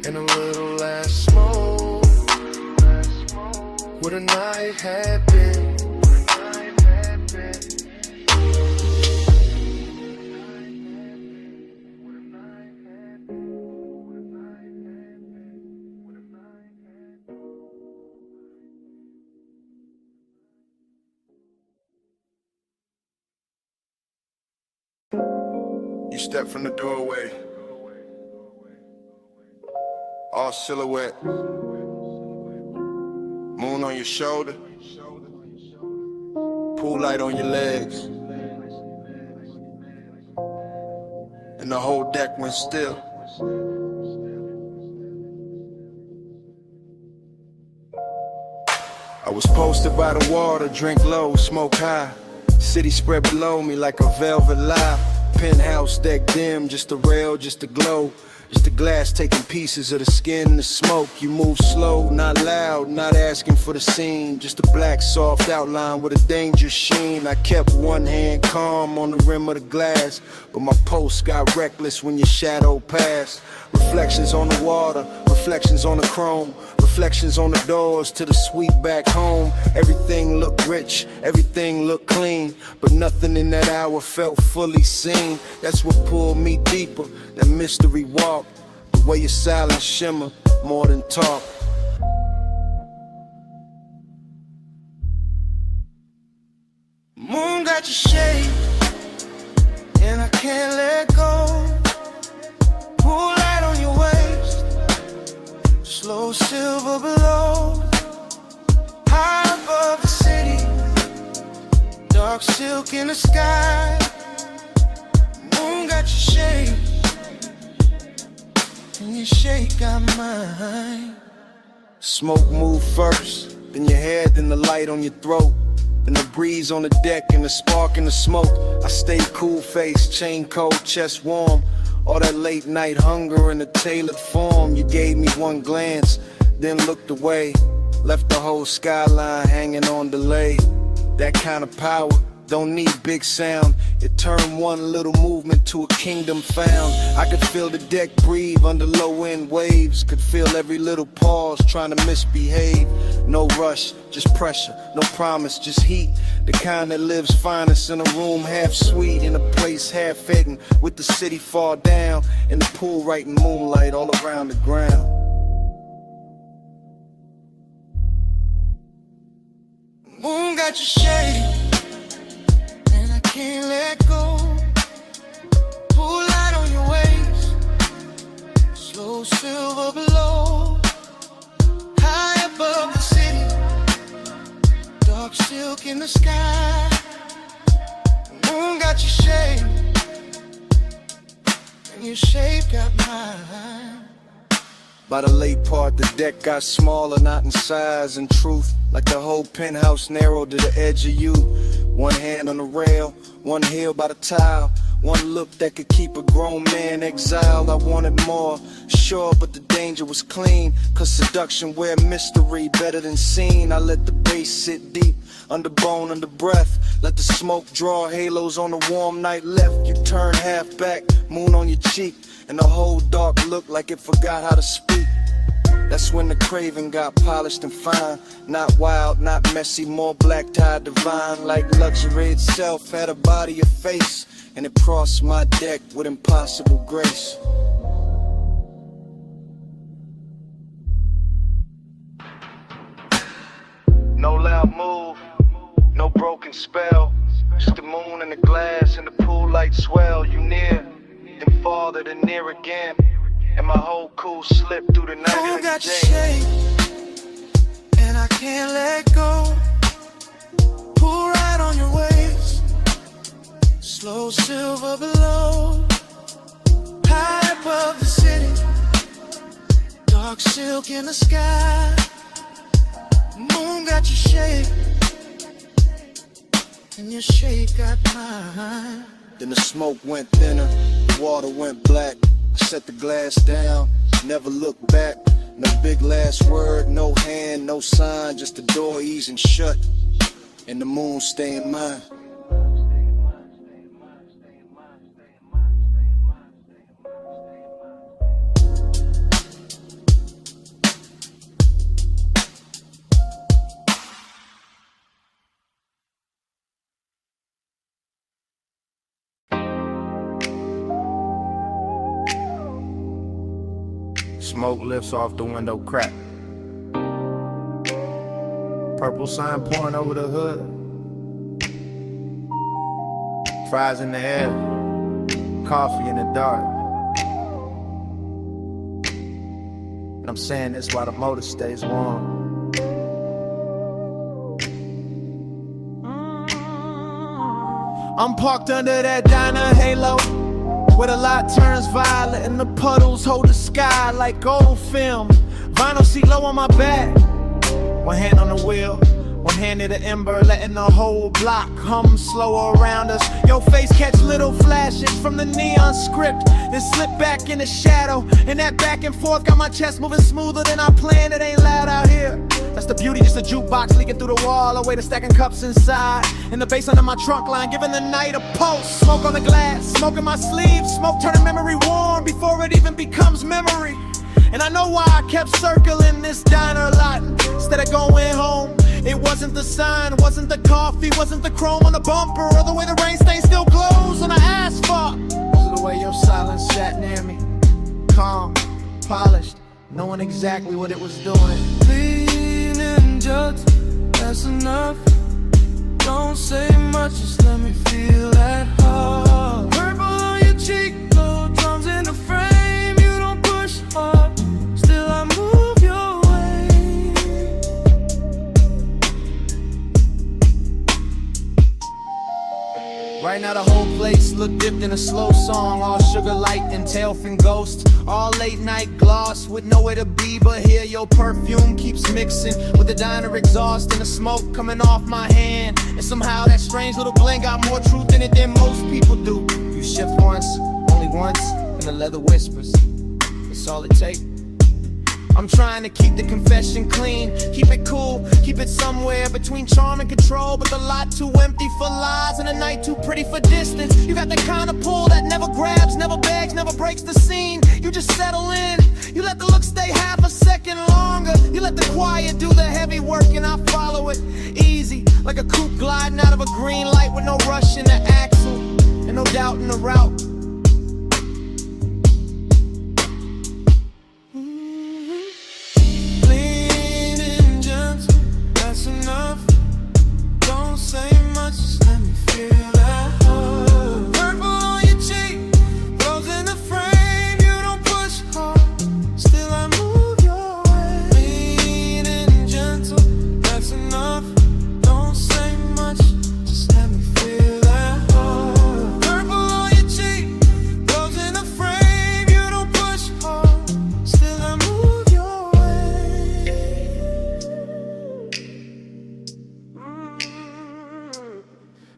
and a little less smoke. What a night had been. You step from the doorway, all silhouette, moon on your shoulder, pool light on your legs, and the whole deck went still. I was posted by the water, drink low, smoke high. City spread below me like a velvet lie. Penthouse deck dim, just a rail, just a glow. Just the glass taking pieces of the skin, the smoke. You move slow, not loud, not asking for the scene. Just a black soft outline with a dangerous sheen. I kept one hand calm on the rim of the glass, but my pulse got reckless when your shadow passed. Reflections on the water, reflections on the chrome, reflections on the doors to the suite back home. Everything looked rich, everything looked clean, but nothing in that hour felt fully seen. That's what pulled me deeper, that mystery walk, the way your silence shimmer more than talk. Moon got your shade, and I can't let go. Pool light on your waist, slow silver below. High above the city, dark silk in the sky. Moon got your shade, and your shade got mine. Smoke move first, then your head, then the light on your throat. And the breeze on the deck and the spark in the smoke. I stay cool face, chain cold, chest warm. All that late night hunger in a tailored form. You gave me one glance, then looked away. Left the whole skyline hanging on delay. That kind of power don't need big sound. It turned one little movement to a kingdom found. I could feel the deck breathe under low end waves. Could feel every little pause trying to misbehave. No rush, just pressure, no promise, just heat. The kind that lives finest in a room half sweet, in a place half hidden, with the city far down, and the pool right in moonlight all around the ground. Moon got your shade, and I can't let go. Pool light on your waist, slow silver below. High above the city, dark silk in the sky. Moon got your shade, and your shape got mine. By the late part, the deck got smaller, not in size and truth. Like the whole penthouse narrowed to the edge of you. One hand on the rail, one heel by the tile. One look that could keep a grown man exiled. I wanted more, sure, but the danger was clean. Cause seduction wear mystery better than seen. I let the bass sit deep, under bone, under breath. Let the smoke draw halos on the warm night left. You turn half back, moon on your cheek, and the whole dark looked like it forgot how to speak. That's when the craving got polished and fine. Not wild, not messy, more black-tied divine. Like luxury itself had a body, a face, and it crossed my deck with impossible grace. No loud move, no broken spell. Just the moon and the glass and the pool light swell. You near, then farther, then near again. And my whole cool slipped through the night. Moon got your shade, and I can't let go. Pull right on your waist, slow silver below. High above the city, dark silk in the sky. Moon got your shade, and your shade got mine. Then the smoke went thinner, the water went black. I set the glass down, never looked back. No big last word, no hand, no sign, just the door easing shut. and the moon stay in mine. Smoke lifts off the window crack. Purple sign pouring over the hood. Fries in the air. Coffee in the dark. And I'm saying this while the motor stays warm. I'm parked under that diner halo, where the light turns violet and the puddles hold the sky like gold film. Vinyl seat low on my back, one hand on the wheel, one hand near the ember, letting the whole block hum slow around us. Your face catch little flashes from the neon script, then slip back in the shadow, and that back and forth got my chest moving smoother than I planned. It ain't loud out here. That's the beauty, just a jukebox leaking through the wall, a way to stacking cups inside, and the bass under my trunk line giving the night a pulse. Smoke on the glass, smoke in my sleeve, smoke turning memory warm before it even becomes memory. And I know why I kept circling this diner lot instead of going home. It wasn't the sign, wasn't the coffee, wasn't the chrome on the bumper, or the way the rain stain still glows on the asphalt. Was the way your silence sat near me, calm, polished, knowing exactly what it was doing. Just, that's enough. Don't say much, just let me feel that heart. Purple on your cheek, low drums in the frame. You don't push hard, still I move your way. Right now the whole place look dipped in a slow song, all sugar light and tailfin ghost, all late night gloss with nowhere to be but here. Your perfume keeps mixing with the diner exhaust and the smoke coming off my hand, and somehow that strange little blend got more truth in it than most people do. You shift once, only once, and the leather whispers, it's all it takes. I'm trying to keep the confession clean, keep it cool, keep it somewhere between charm and control, but the lot too empty for lies and the night too pretty for distance. You got the kind of pull that never grabs, never begs, never breaks the scene. You just settle in, you let the look stay half a second longer. You let the quiet do the heavy work and I follow it easy, like a coupe gliding out of a green light with no rush in the axle and no doubt in the route.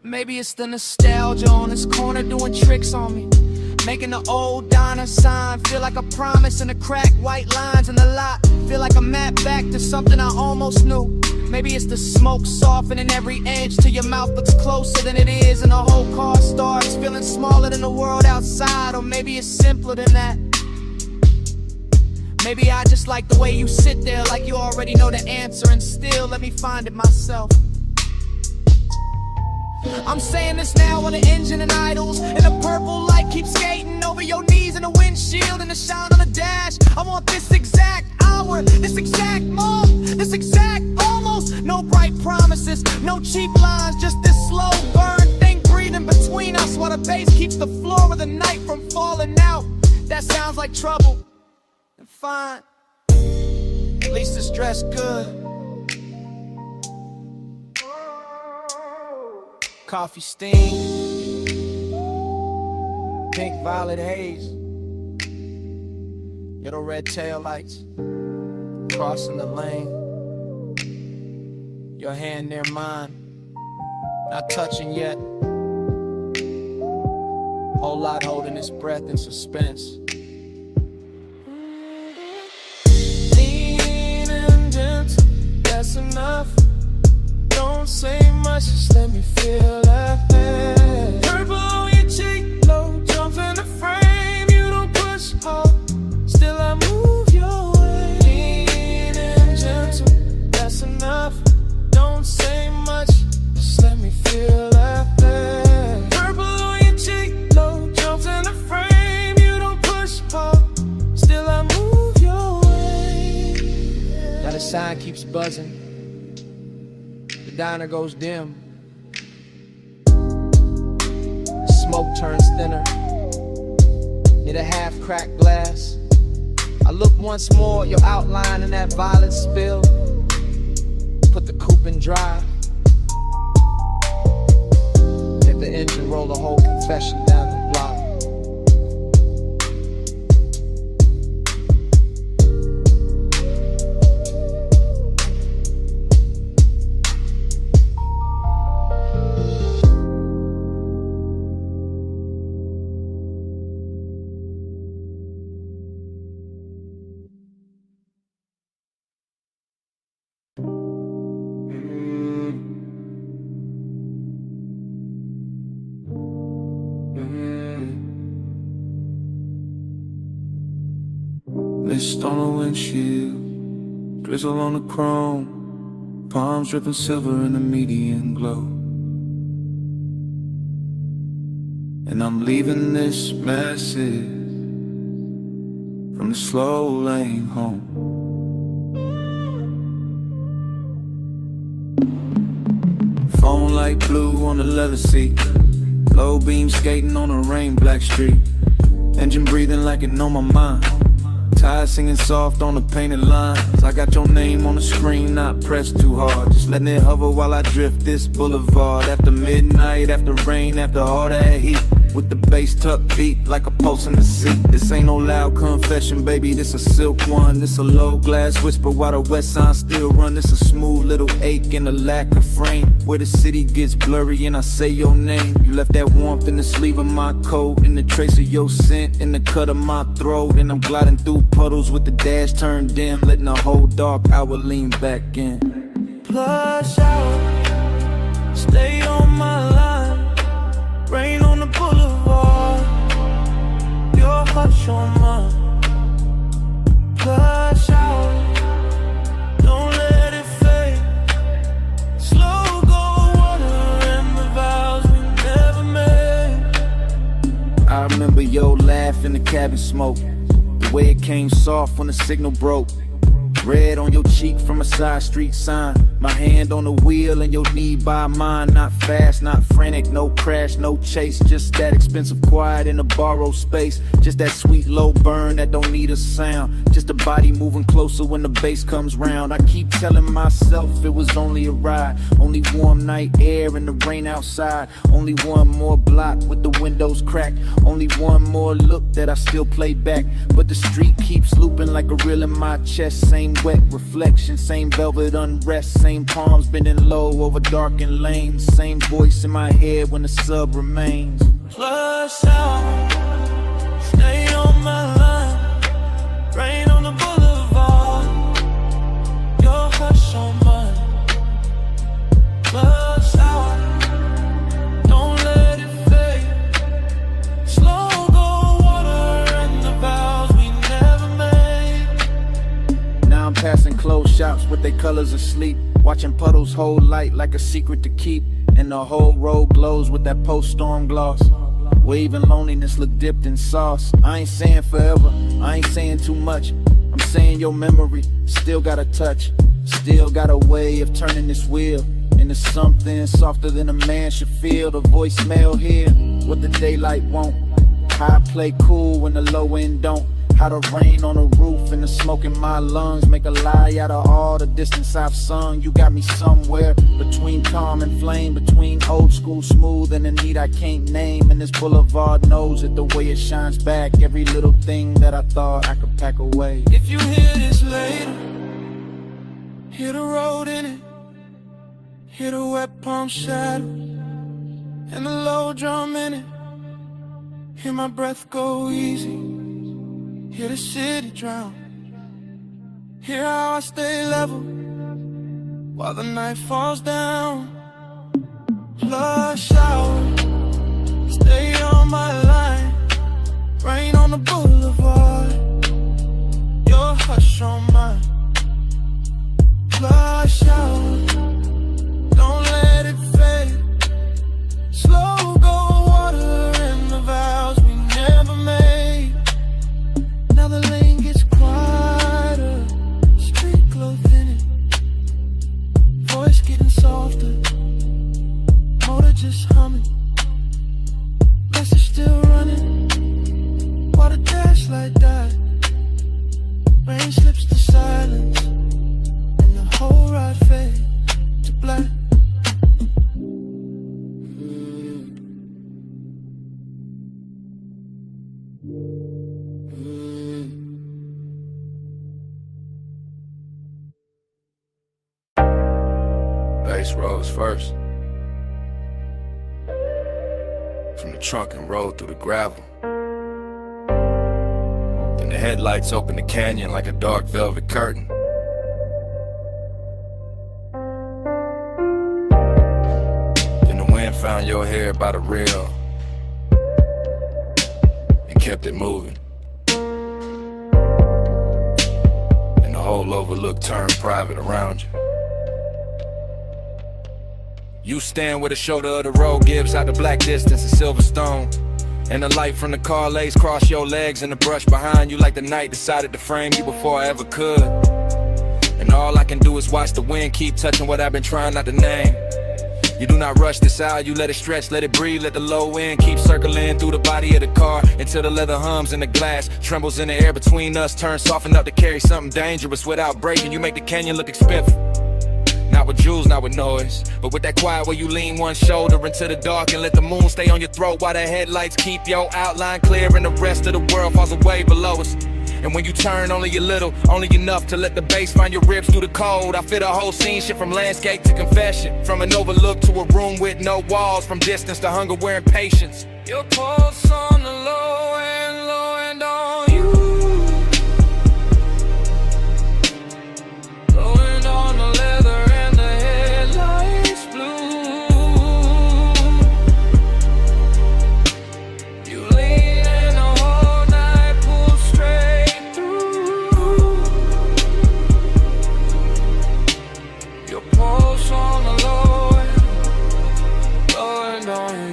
Maybe it's the nostalgia on this corner doing tricks on me, making the old diner sign feel like a promise, and the cracked white lines in the lot feel like a map back to something I almost knew. Maybe it's the smoke softening every edge till your mouth looks closer than it is, and the whole car starts feeling smaller than the world outside. Or maybe it's simpler than that. Maybe I just like the way you sit there like you already know the answer, and still let me find it myself. I'm saying this now while the engine and idles, and the purple light keeps skating over your knees in the windshield and the shine on the dash. I want this exact hour, this exact moment, this exact almost. No bright promises, no cheap lines, just this slow burn thing breathing between us while the bass keeps the floor of the night from falling out. That sounds like trouble, and fine, at least it's dressed good. Coffee steam, pink violet haze, little red tail lights, crossing the lane, your hand near mine, not touching yet, whole lot holding its breath in suspense. Lean and gentle, that's enough. Don't Don't say much, just let me feel that thing. Purple on your cheek, low jumps in the frame. You don't push hard, still I move your way. Lean and gentle, that's enough. Don't say much, just let me feel that thing. Purple on your cheek, low jumps in the frame. You don't push hard, still I move your way. Now the sign keeps buzzing. The diner goes dim. The smoke turns thinner. Near the half-cracked glass, I look once more at your outline in that violet spill. Put the coupe in drive. Let the engine roll the whole confession down the block. Mist on the windshield, drizzle on the chrome, palms dripping silver in the median glow. And I'm leaving this message from the slow lane home. Phone light blue on the leather seat, low beam skating on a rain black street, engine breathing like it know my mind. Tires singing soft on the painted lines. I got your name on the screen, not pressed too hard. Just letting it hover while I drift this boulevard. After midnight, after rain, after all that heat, with the bass tucked beat like a pulse in the seat. This ain't no loud confession, baby, this a silk one. This a low glass whisper while the west side still run. This a smooth little ache and a lack of frame, where the city gets blurry and I say your name. You left that warmth in the sleeve of my coat, in the trace of your scent in the cut of my throat. And I'm gliding through puddles with the dash turned dim, letting the whole dark hour lean back in. Plush out, stay on my line. Rain on the boulevard, your hush on mine. Plush out, don't let it fade. Slow go water and the vows we never made. I remember your laugh in the cabin smoke, the way it came soft when the signal broke. Red on your cheek from a side street sign. My hand on the wheel and your knee by mine. Not fast, not frantic, no crash, no chase. Just that expensive quiet in a borrowed space. Just that sweet low burn that don't need a sound. Just a body moving closer when the bass comes round. I keep telling myself it was only a ride. Only warm night air and the rain outside. Only one more block with the windows cracked. Only one more look that I still play back. But the street keeps looping like a reel in my chest. Same wet reflection, same velvet unrest. Same palms bending low over darkened lanes. Same voice in my head when the sub remains. Plush out, stay on my line. Rain on the boulevard, your hush on mine. Plush out, don't let it fade. Slow go water and the vows we never made. Now I'm passing closed shops with their colors asleep, watching puddles hold light like a secret to keep. And the whole road glows with that post-storm gloss, where even loneliness look dipped in sauce. I ain't saying forever, I ain't saying too much. I'm saying your memory still got a touch, still got a way of turning this wheel into something softer than a man should feel. The voicemail here, what the daylight won't. How I play cool when the low end don't. How the rain on the roof and the smoke in my lungs make a lie out of all the distance I've sung. You got me somewhere between calm and flame, between old school smooth and the need I can't name. And this boulevard knows it the way it shines back. Every little thing that I thought I could pack away. If you hear this later, hear the road in it, hear the wet palm shadow and the low drum in it. Hear my breath go easy, hear the city drown. Hear how I stay level while the night falls down. Flush out, stay on my line. Rain on the boulevard, your hush on mine. Flush out, don't let it fade. Slow go water in the vows we never made. Now the lane gets quieter, street glow thinning, voice getting softer, motor just humming, message still running, while the dash light died. Rain slips to silence, and the whole ride fades to black. Bass rolls first. From the trunk and rolled through the gravel. Then the headlights opened the canyon like a dark velvet curtain. Then the wind found your hair by the rail and kept it moving. And the whole overlook turned private around you. You stand where the shoulder of the road gives out the black distance of Silverstone. And the light from the car lays cross your legs in the brush behind you like the night decided to frame you before I ever could. And all I can do is watch the wind keep touching what I've been trying not to name. You do not rush this out, you let it stretch, let it breathe, let the low end keep circling through the body of the car until the leather hums in the glass, trembles in the air between us, turns soft enough to carry something dangerous without breaking. You make the canyon look expensive. Not with jewels, not with noise, but with that quiet where you lean one shoulder into the dark and let the moon stay on your throat while the headlights keep your outline clear and the rest of the world falls away below us. And when you turn only a little, only enough to let the bass find your ribs through the cold, I feel the whole scene shift from landscape to confession, from an overlook to a room with no walls, from distance to hunger wearing patience. Your pulse on the low and on you. Low end on the leather and the headlights blue. You lean and the whole night pull straight through. Your pulse on the low end on you.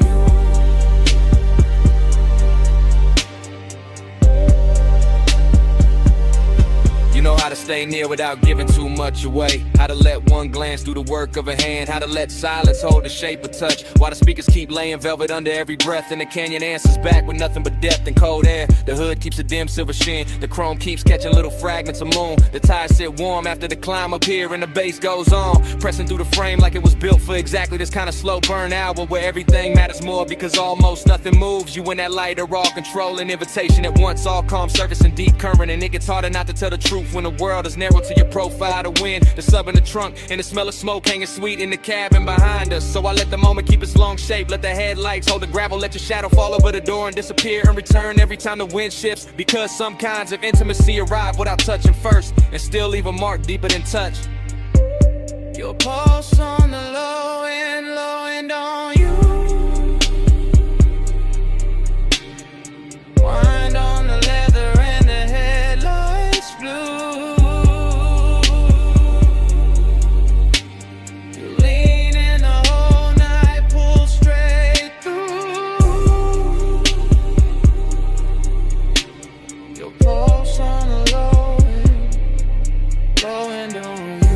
You know how to stay near without giving too much away. How to let one glance do the work of a hand. How to let silence hold the shape of touch, while the speakers keep laying velvet under every breath. And the canyon answers back with nothing but depth and cold air. The hood keeps a dim silver sheen. The chrome keeps catching little fragments of moon. The tires sit warm after the climb up here and the bass goes on, pressing through the frame like it was built for exactly this kind of slow burn hour where everything matters more because almost nothing moves. You and that light are all controlling invitation at once, all calm surface and deep current. And it gets harder not to tell the truth when the world is narrow to your profile. The wind, the sub in the trunk, and the smell of smoke hanging sweet in the cabin behind us. So I let the moment keep its long shape, let the headlights hold the gravel, let your shadow fall over the door and disappear and return every time the wind shifts. Because some kinds of intimacy arrive without touching first and still leave a mark deeper than touch. Your pulse on the low end on you. Wind on the leather and the headlights blue. You lean in the whole night, pull straight through. Your pulse on the low end on you.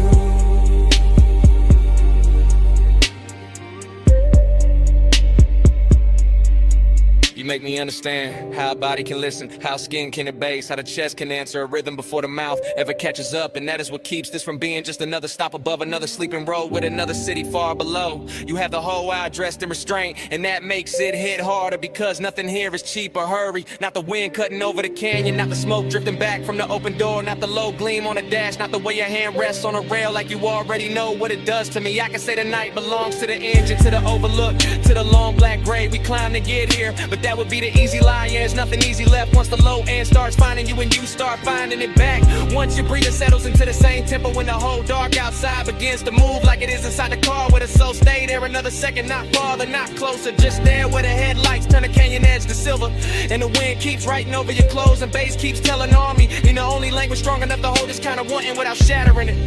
You make me understand how a body can listen, how skin can abase, how the chest can answer a rhythm before the mouth ever catches up. And that is what keeps this from being just another stop above another sleeping road with another city far below. You have the whole eye dressed in restraint, and that makes it hit harder because nothing here is cheap or hurry. Not the wind cutting over the canyon, not the smoke drifting back from the open door, not the low gleam on the dash, not the way your hand rests on a rail like you already know what it does to me. I can say the night belongs to the engine, to the overlook, to the long black grave we climbed to get here, but that would never be the easy lie. Yeah, there's nothing easy left once the low end starts finding you and you start finding it back. Once your breathing settles into the same tempo when the whole dark outside begins to move like it is inside the car where the soul stay there another second, not farther, not closer, just there where the headlights turn the canyon edge to silver. And the wind keeps writing over your clothes and bass keeps telling on me. You're the only language strong enough to hold this kind of wanting without shattering it.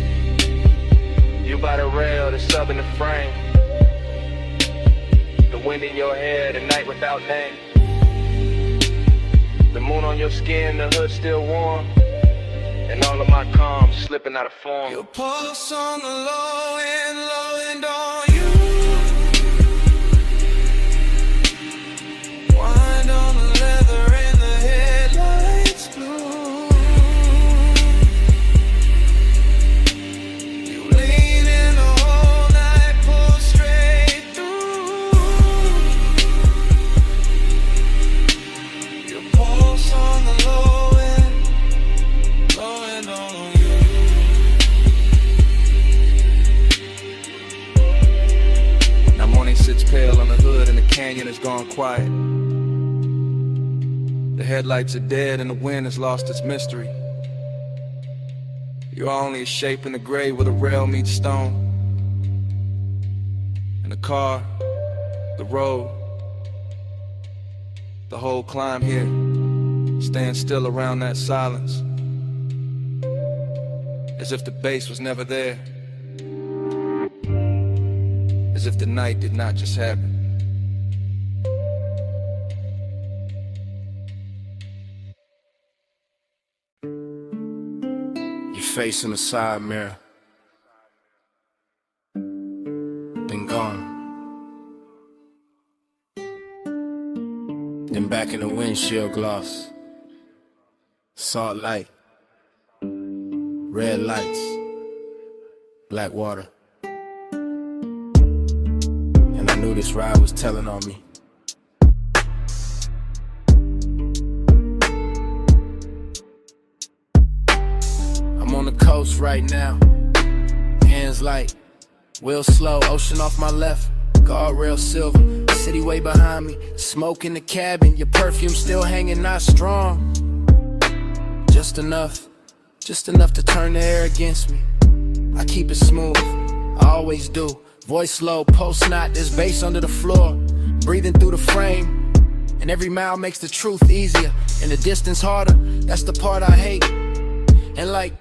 You by the rail, the sub in the frame. The wind in your hair, the night without name. The moon on your skin, the hood still warm. And all of my calm slipping out of form. Your pulse on the low end on you. Wind on the leather and the headlights blue. You lean in the whole night, pull straight through. Your pulse on the low end on you. Now morning sits pale on the hood and the canyon has gone quiet. The headlights are dead and the wind has lost its mystery. You're only a shape in the gray where the rail meets stone. And the car, the road, the whole climb here stands still around that silence, as if the bass was never there, as if the night did not just happen. Your face in the side mirror, then gone. Then back in the windshield gloss, salt light, red lights, black water. And I knew this ride was telling on me. I'm on the coast right now, hands light, wheel slow, ocean off my left, guardrail silver, city way behind me, smoke in the cabin, your perfume still hanging, not strong. Just enough to turn the air against me. I keep it smooth, I always do. Voice low, post knot, there's bass under the floor. Breathing through the frame, and every mile makes the truth easier, and the distance harder, that's the part I hate. And like,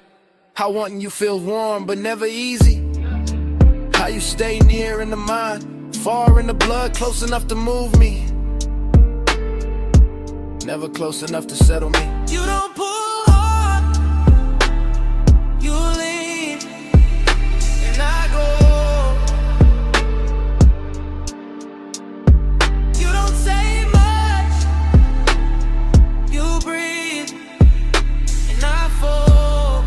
how wanting you feels warm, but never easy. How you stay near in the mind, far in the blood, close enough to move me. Never close enough to settle me. You don't pull hard, you lean, and I go. You don't say much, you breathe, and I fall.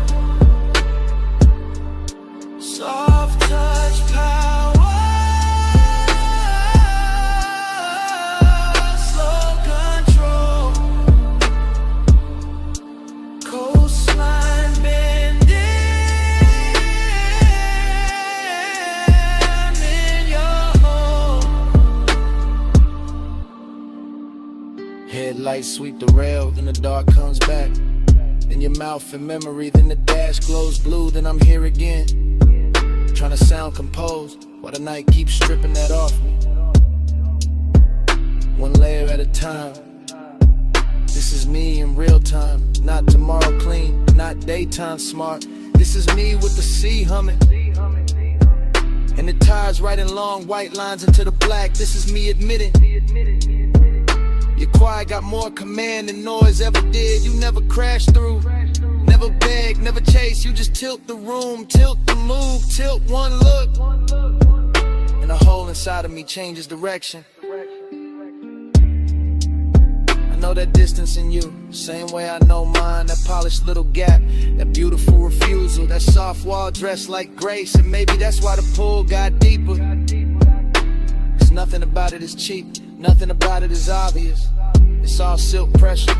Soft touch power, slow control. Coastline bending in your home. Headlights sweep the rail, then the dark comes back. Then your mouth in memory, then the dash glows blue, then I'm here again. Trying to sound composed, while the night keeps stripping that off me. One layer at a time. This is me in real time, not tomorrow clean, not daytime smart. This is me with the sea humming, and the tires writing long white lines into the black. This is me admitting, your quiet got more command than noise ever did. You never crash through, never beg, never chase. You just tilt the room, tilt the move, tilt one look, and the hole inside of me changes direction. I know that distance in you, same way I know mine. That polished little gap, that beautiful refusal, that soft wall dressed like grace. And maybe that's why the pull got deeper. 'Cause nothing about it is cheap, nothing about it is obvious. It's all silk pressure,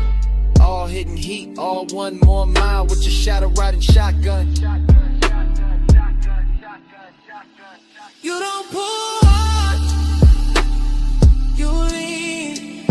all hitting heat, all 1 more mile with your shadow riding shotgun. You don't pull hard, you lean,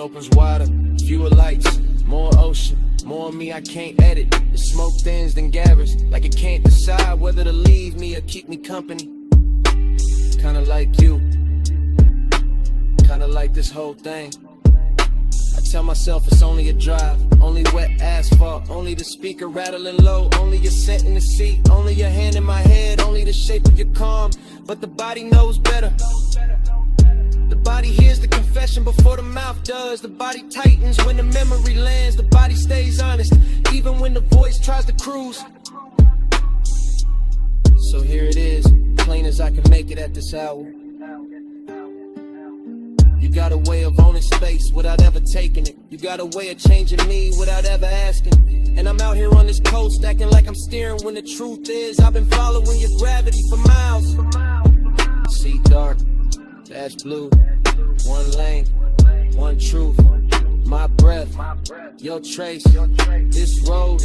opens wider, fewer lights, more ocean, more me I can't edit. The smoke thins then gathers, like it can't decide whether to leave me or keep me company. Kinda like you, kinda like this whole thing. I tell myself it's only a drive, only wet asphalt, only the speaker rattling low, only your scent in the seat, only your hand in my head, only the shape of your calm. But the body knows better. The body hears the confession before the mouth does. The body tightens when the memory lands. The body stays honest, even when the voice tries to cruise. So here it is, plain as I can make it at this hour. You got a way of owning space without ever taking it. You got a way of changing me without ever asking. And I'm out here on this coast acting like I'm steering when the truth is I've been following your gravity for miles. See dark, that's blue. One lane, one truth. My breath, your trace. This road,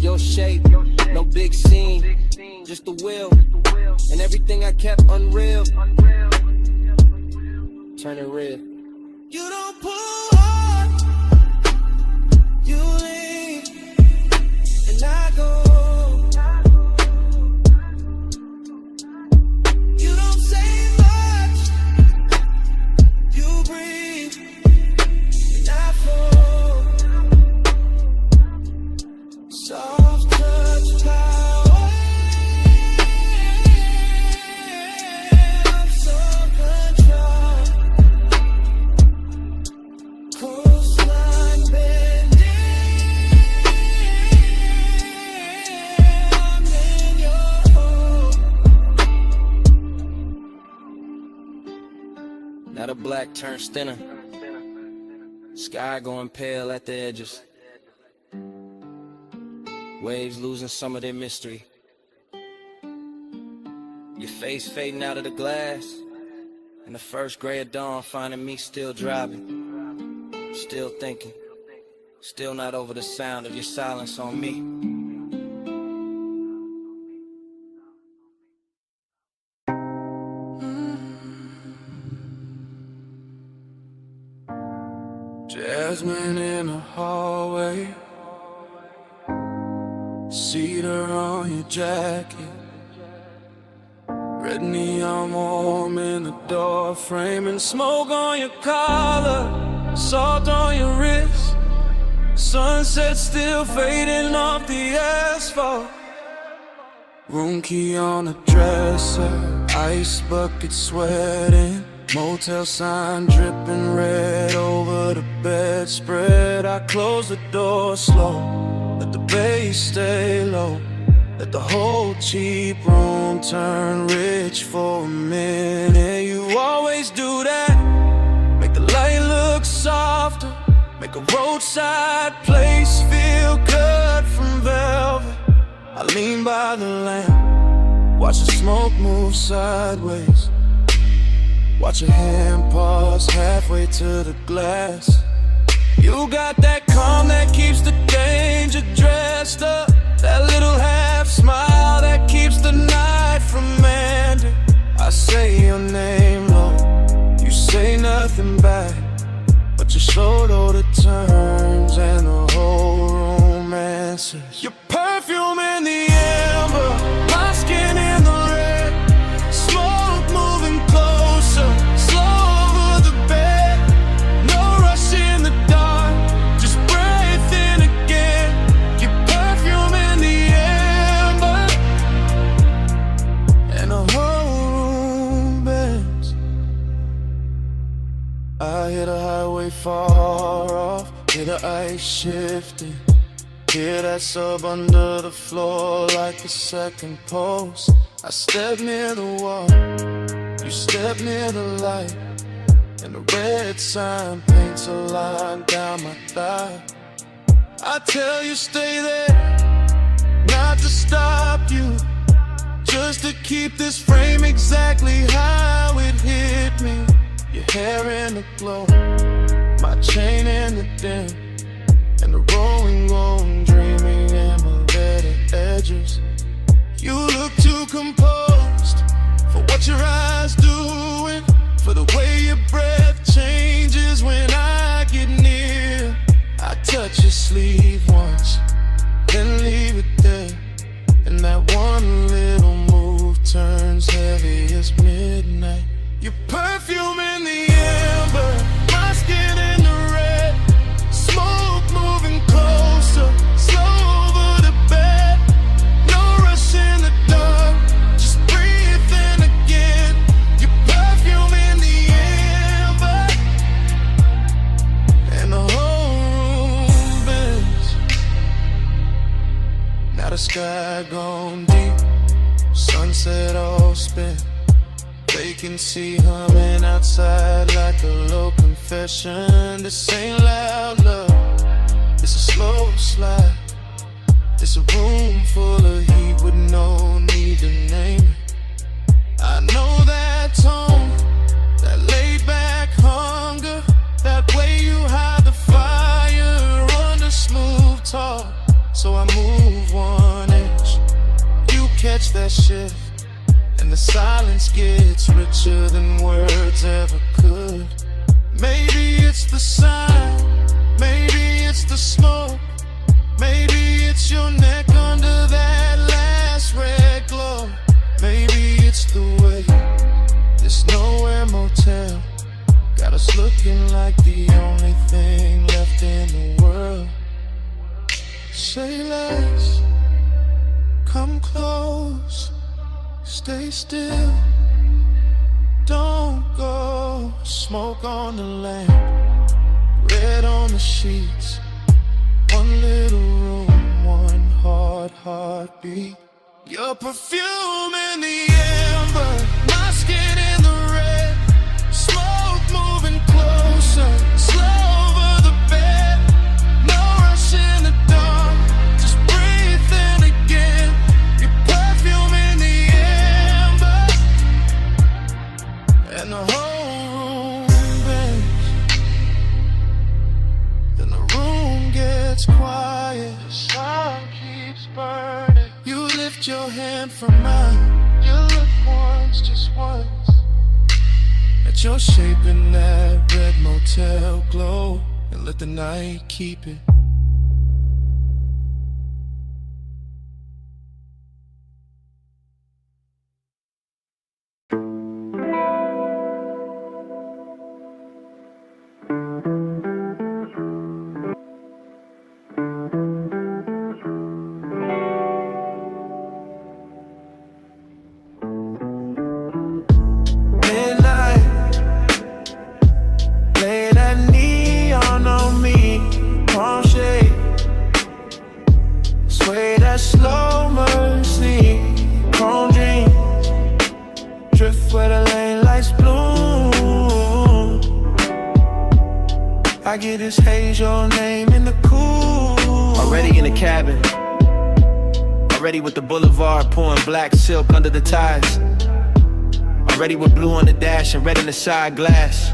your shape. No big scene, just the will. And everything I kept unreal, turn it real. You don't pull hard, you leave, and I go. You don't say much, you breathe, and I fall. Soft touch power, some control. Coastline bending, I'm in your home. Now the black turns thinner, sky going pale at the edges, waves losing some of their mystery, your face fading out of the glass, and the first gray of dawn finding me still driving, still thinking, still not over the sound of your silence on me. Jasmine in the hallway, cedar on your jacket, red neon warm in the door frame, and smoke on your collar, salt on your wrist, sunset still fading off the asphalt. Room key on the dresser, ice bucket sweating, motel sign dripping red over the bedspread. I close the door slow, let the bass stay low, let the whole cheap room turn rich for a minute. You always do that, make the light look softer, make a roadside place feel cut from velvet. I lean by the lamp, watch the smoke move sideways, watch your hand pause halfway to the glass. You got that calm that keeps the danger dressed up, that little half smile that keeps the night from ending. I say your name low, you say nothing back, but you're slow though the turns and the whole room answers. Your perfume in the amber, my skin in the red, smoke moving closer, slow over the bed. No rush in the dark, just breathe in again. Your perfume in the amber, and the whole room bends. I hear the highway far off, hear the ice shifting, hear that sub under the floor like a second pulse. I step near the wall, you step near the light, and the red sign paints a line down my thigh. I tell you stay there, not to stop you, just to keep this frame exactly how it hit me. Your hair in the glow, my chain in the dim, and the rolling, dreaming embedded edges. You look too composed for what your eyes doing, for the way your breath changes when I get as midnight. Your perfume in the amber, my skin in the red. Smoke moving closer, slow over the bed. No rush in the dark, just breathe in again. Your perfume in the amber, and the whole room bends. Now the sky gone deep, sunset all spent. Vacancy humming outside like a low confession. This ain't loud love, it's a slow slide. It's a room full of heat with no need to name it. I know that tone, that laid back hunger, that way you hide the fire under smooth talk. So I move 1 inch, you catch that shift, and the silence gets richer than words ever could. Maybe it's the sign, maybe it's the smoke, maybe it's your neck under that last red glow. Maybe it's the way this nowhere motel got us looking like the only thing left in the world. Say less, come close, stay still, don't go. Smoke on the lamp, red on the sheets. One little room, one hard heartbeat. Your perfume in the amber, my skin in the red. Smoke moving closer, slow over the bed. No rush in the dark, just breathe in again. Your perfume in the amber, and the whole room bends. Then the room gets quiet, the sun keeps burning. You lift your hand from mine, you look once, just once, at your shape in that red motel glow, and let the night keep it. Already with the boulevard pouring black silk under the ties. Already with blue on the dash and red in the side glass.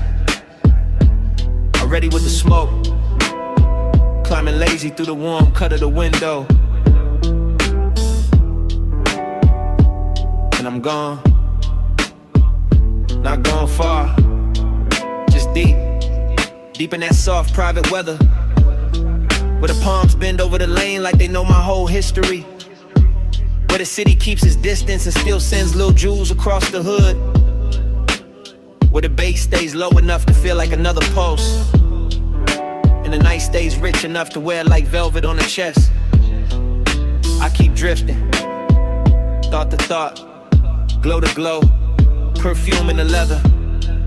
Already with the smoke, climbing lazy through the warm cut of the window. And I'm gone, not gone far, just deep, deep in that soft private weather, where the palms bend over the lane like they know my whole history. Where the city keeps its distance and still sends little jewels across the hood. Where the bass stays low enough to feel like another pulse, and the night stays rich enough to wear like velvet on the chest. I keep drifting, thought to thought, glow to glow, perfume in the leather,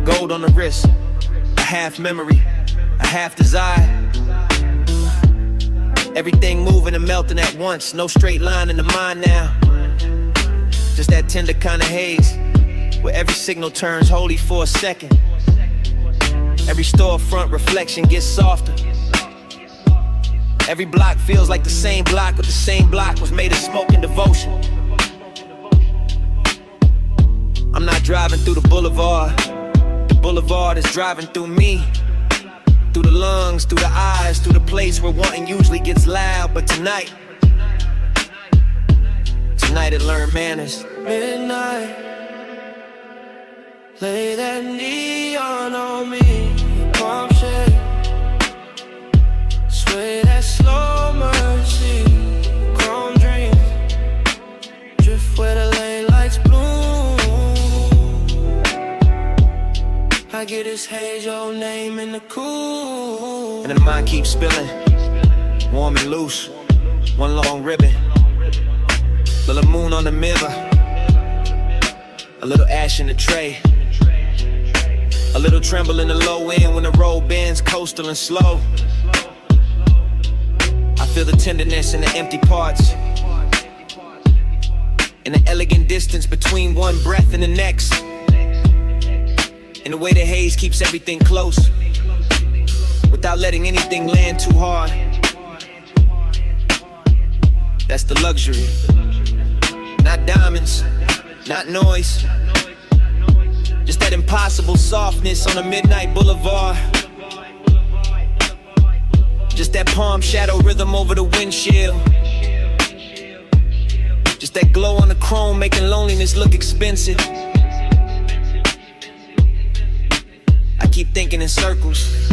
gold on the wrist, a half memory, a half desire. Everything moving and melting at once, no straight line in the mind now. Just that tender kind of haze, where every signal turns holy for a second. Every storefront reflection gets softer. Every block feels like the same block, but the same block was made of smoke and devotion. I'm not driving through the boulevard is driving through me. Through the lungs, through the eyes, through the place where wanting usually gets loud. But tonight it learned manners. Midnight, lay that neon on me, palm shade, sway that slow mercy, chrome dreams, drift where the lane lights bloom. I get this haze, your name in the cool. And the mind keeps spilling, warm and loose, one long ribbon. Little moon on the mirror, a little ash in the tray, a little tremble in the low end when the road bends coastal and slow. I feel the tenderness in the empty parts, in the elegant distance between one breath and the next, and the way the haze keeps everything close without letting anything land too hard. That's the luxury. Not diamonds, not noise, just that impossible softness on a midnight boulevard. Just that palm shadow rhythm over the windshield. Just that glow on the chrome making loneliness look expensive. I keep thinking in circles,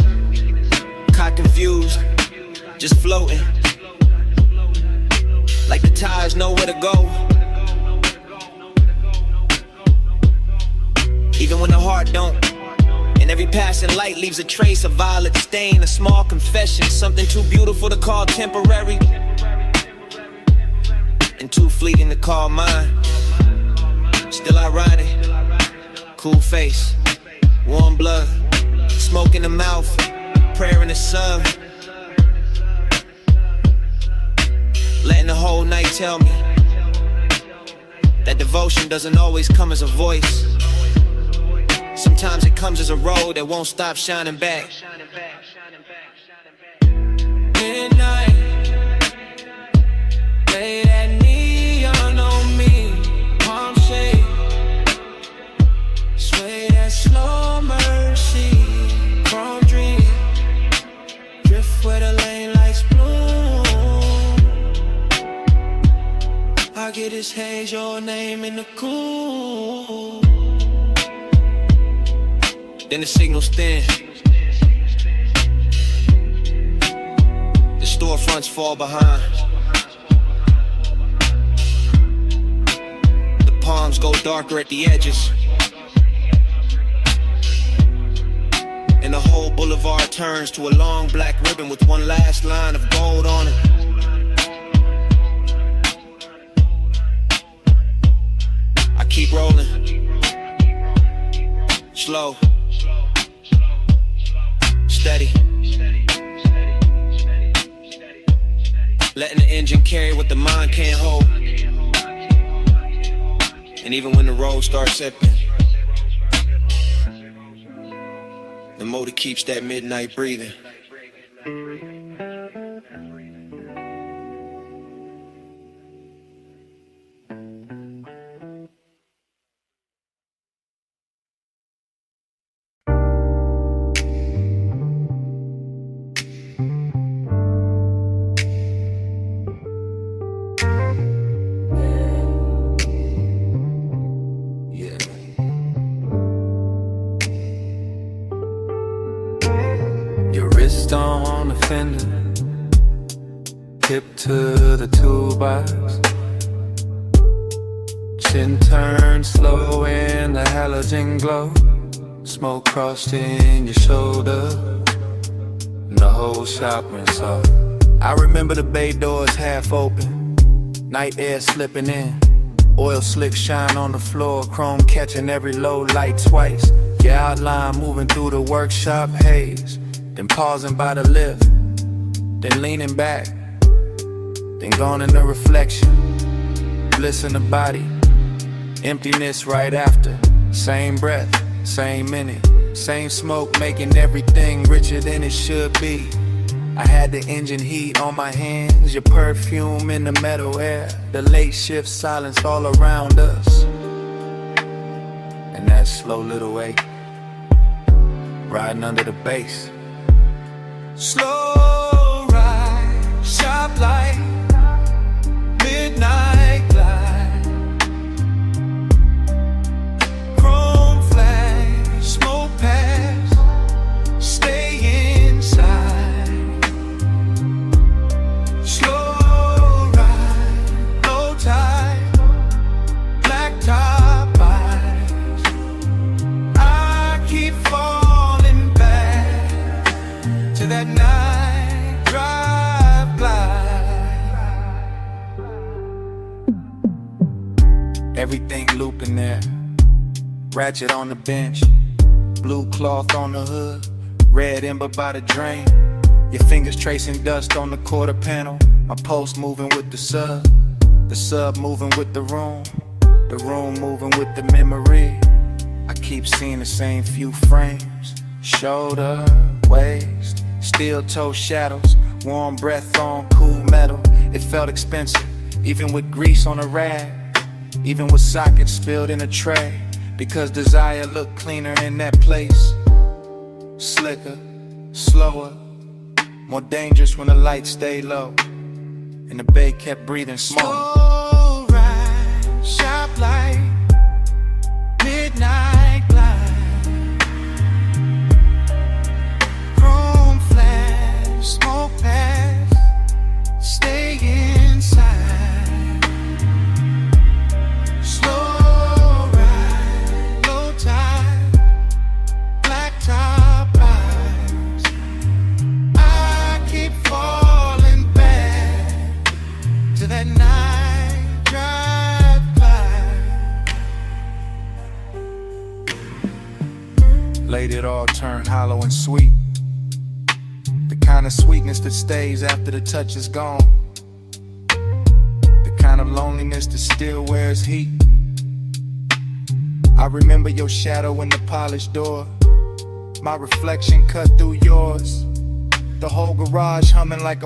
caught confused, just floating, like the tires know where to go. Even when the heart don't, and every passing light leaves a trace, a violet stain, a small confession, something too beautiful to call temporary, and too fleeting to call mine. Still ironic, cool face, warm blood, smoke in the mouth, prayer in the sun. Letting the whole night tell me that devotion doesn't always come as a voice. Sometimes it comes as a road that won't stop shining back. Midnight, lay that neon on me, palm shade, sway that slow mercy, chrome dream, drift where the lane lights bloom. I get this haze, your name in the cool. Then the signals thin, the storefronts fall behind, the palms go darker at the edges, and the whole boulevard turns to a long black ribbon with one last line of gold on it. I keep rolling, slow, steady, letting the engine carry what the mind can't hold. And even when the road starts slipping, the motor keeps that midnight breathing. On the fender, hip to the toolbox, chin turned slow in the halogen glow, smoke crossed in your shoulder, and the whole shop went soft. I remember the bay doors half open, night air slipping in, oil slick shine on the floor, chrome catching every low light twice, your outline moving through the workshop haze. Then pausing by the lift, then leaning back, then gone in the reflection, bliss in the body, emptiness right after, same breath, same minute, same smoke making everything richer than it should be. I had the engine heat on my hands, your perfume in the metal air, the late shift silence all around us, and that slow little wake, riding under the bass. Slow ride, sharp light, midnight glide, chrome flash, smoke pass, stay inside. Slow ride, low tide, black top eyes, I keep falling. Ratchet on the bench, blue cloth on the hood, red ember by the drain. Your fingers tracing dust on the quarter panel. My post moving with the sub moving with the room moving with the memory. I keep seeing the same few frames. Shoulder, waist, steel toe shadows, warm breath on cool metal. It felt expensive, even with grease on a rag, even with sockets spilled in a tray. Because desire looked cleaner in that place. Slicker, slower, more dangerous when the lights stay low and the bay kept breathing smoke. Slow ride, sharp light, midnight glide, chrome flash, smoke pass, stay inside. Slow ride, low tide, black top eyes. I keep falling back to that night drive by. Late it all turned hollow and sweet, the kind of sweetness that stays after the touch is gone, the kind of loneliness that still wears heat. I remember your shadow in the polished door, my reflection cut through yours, the whole garage humming like a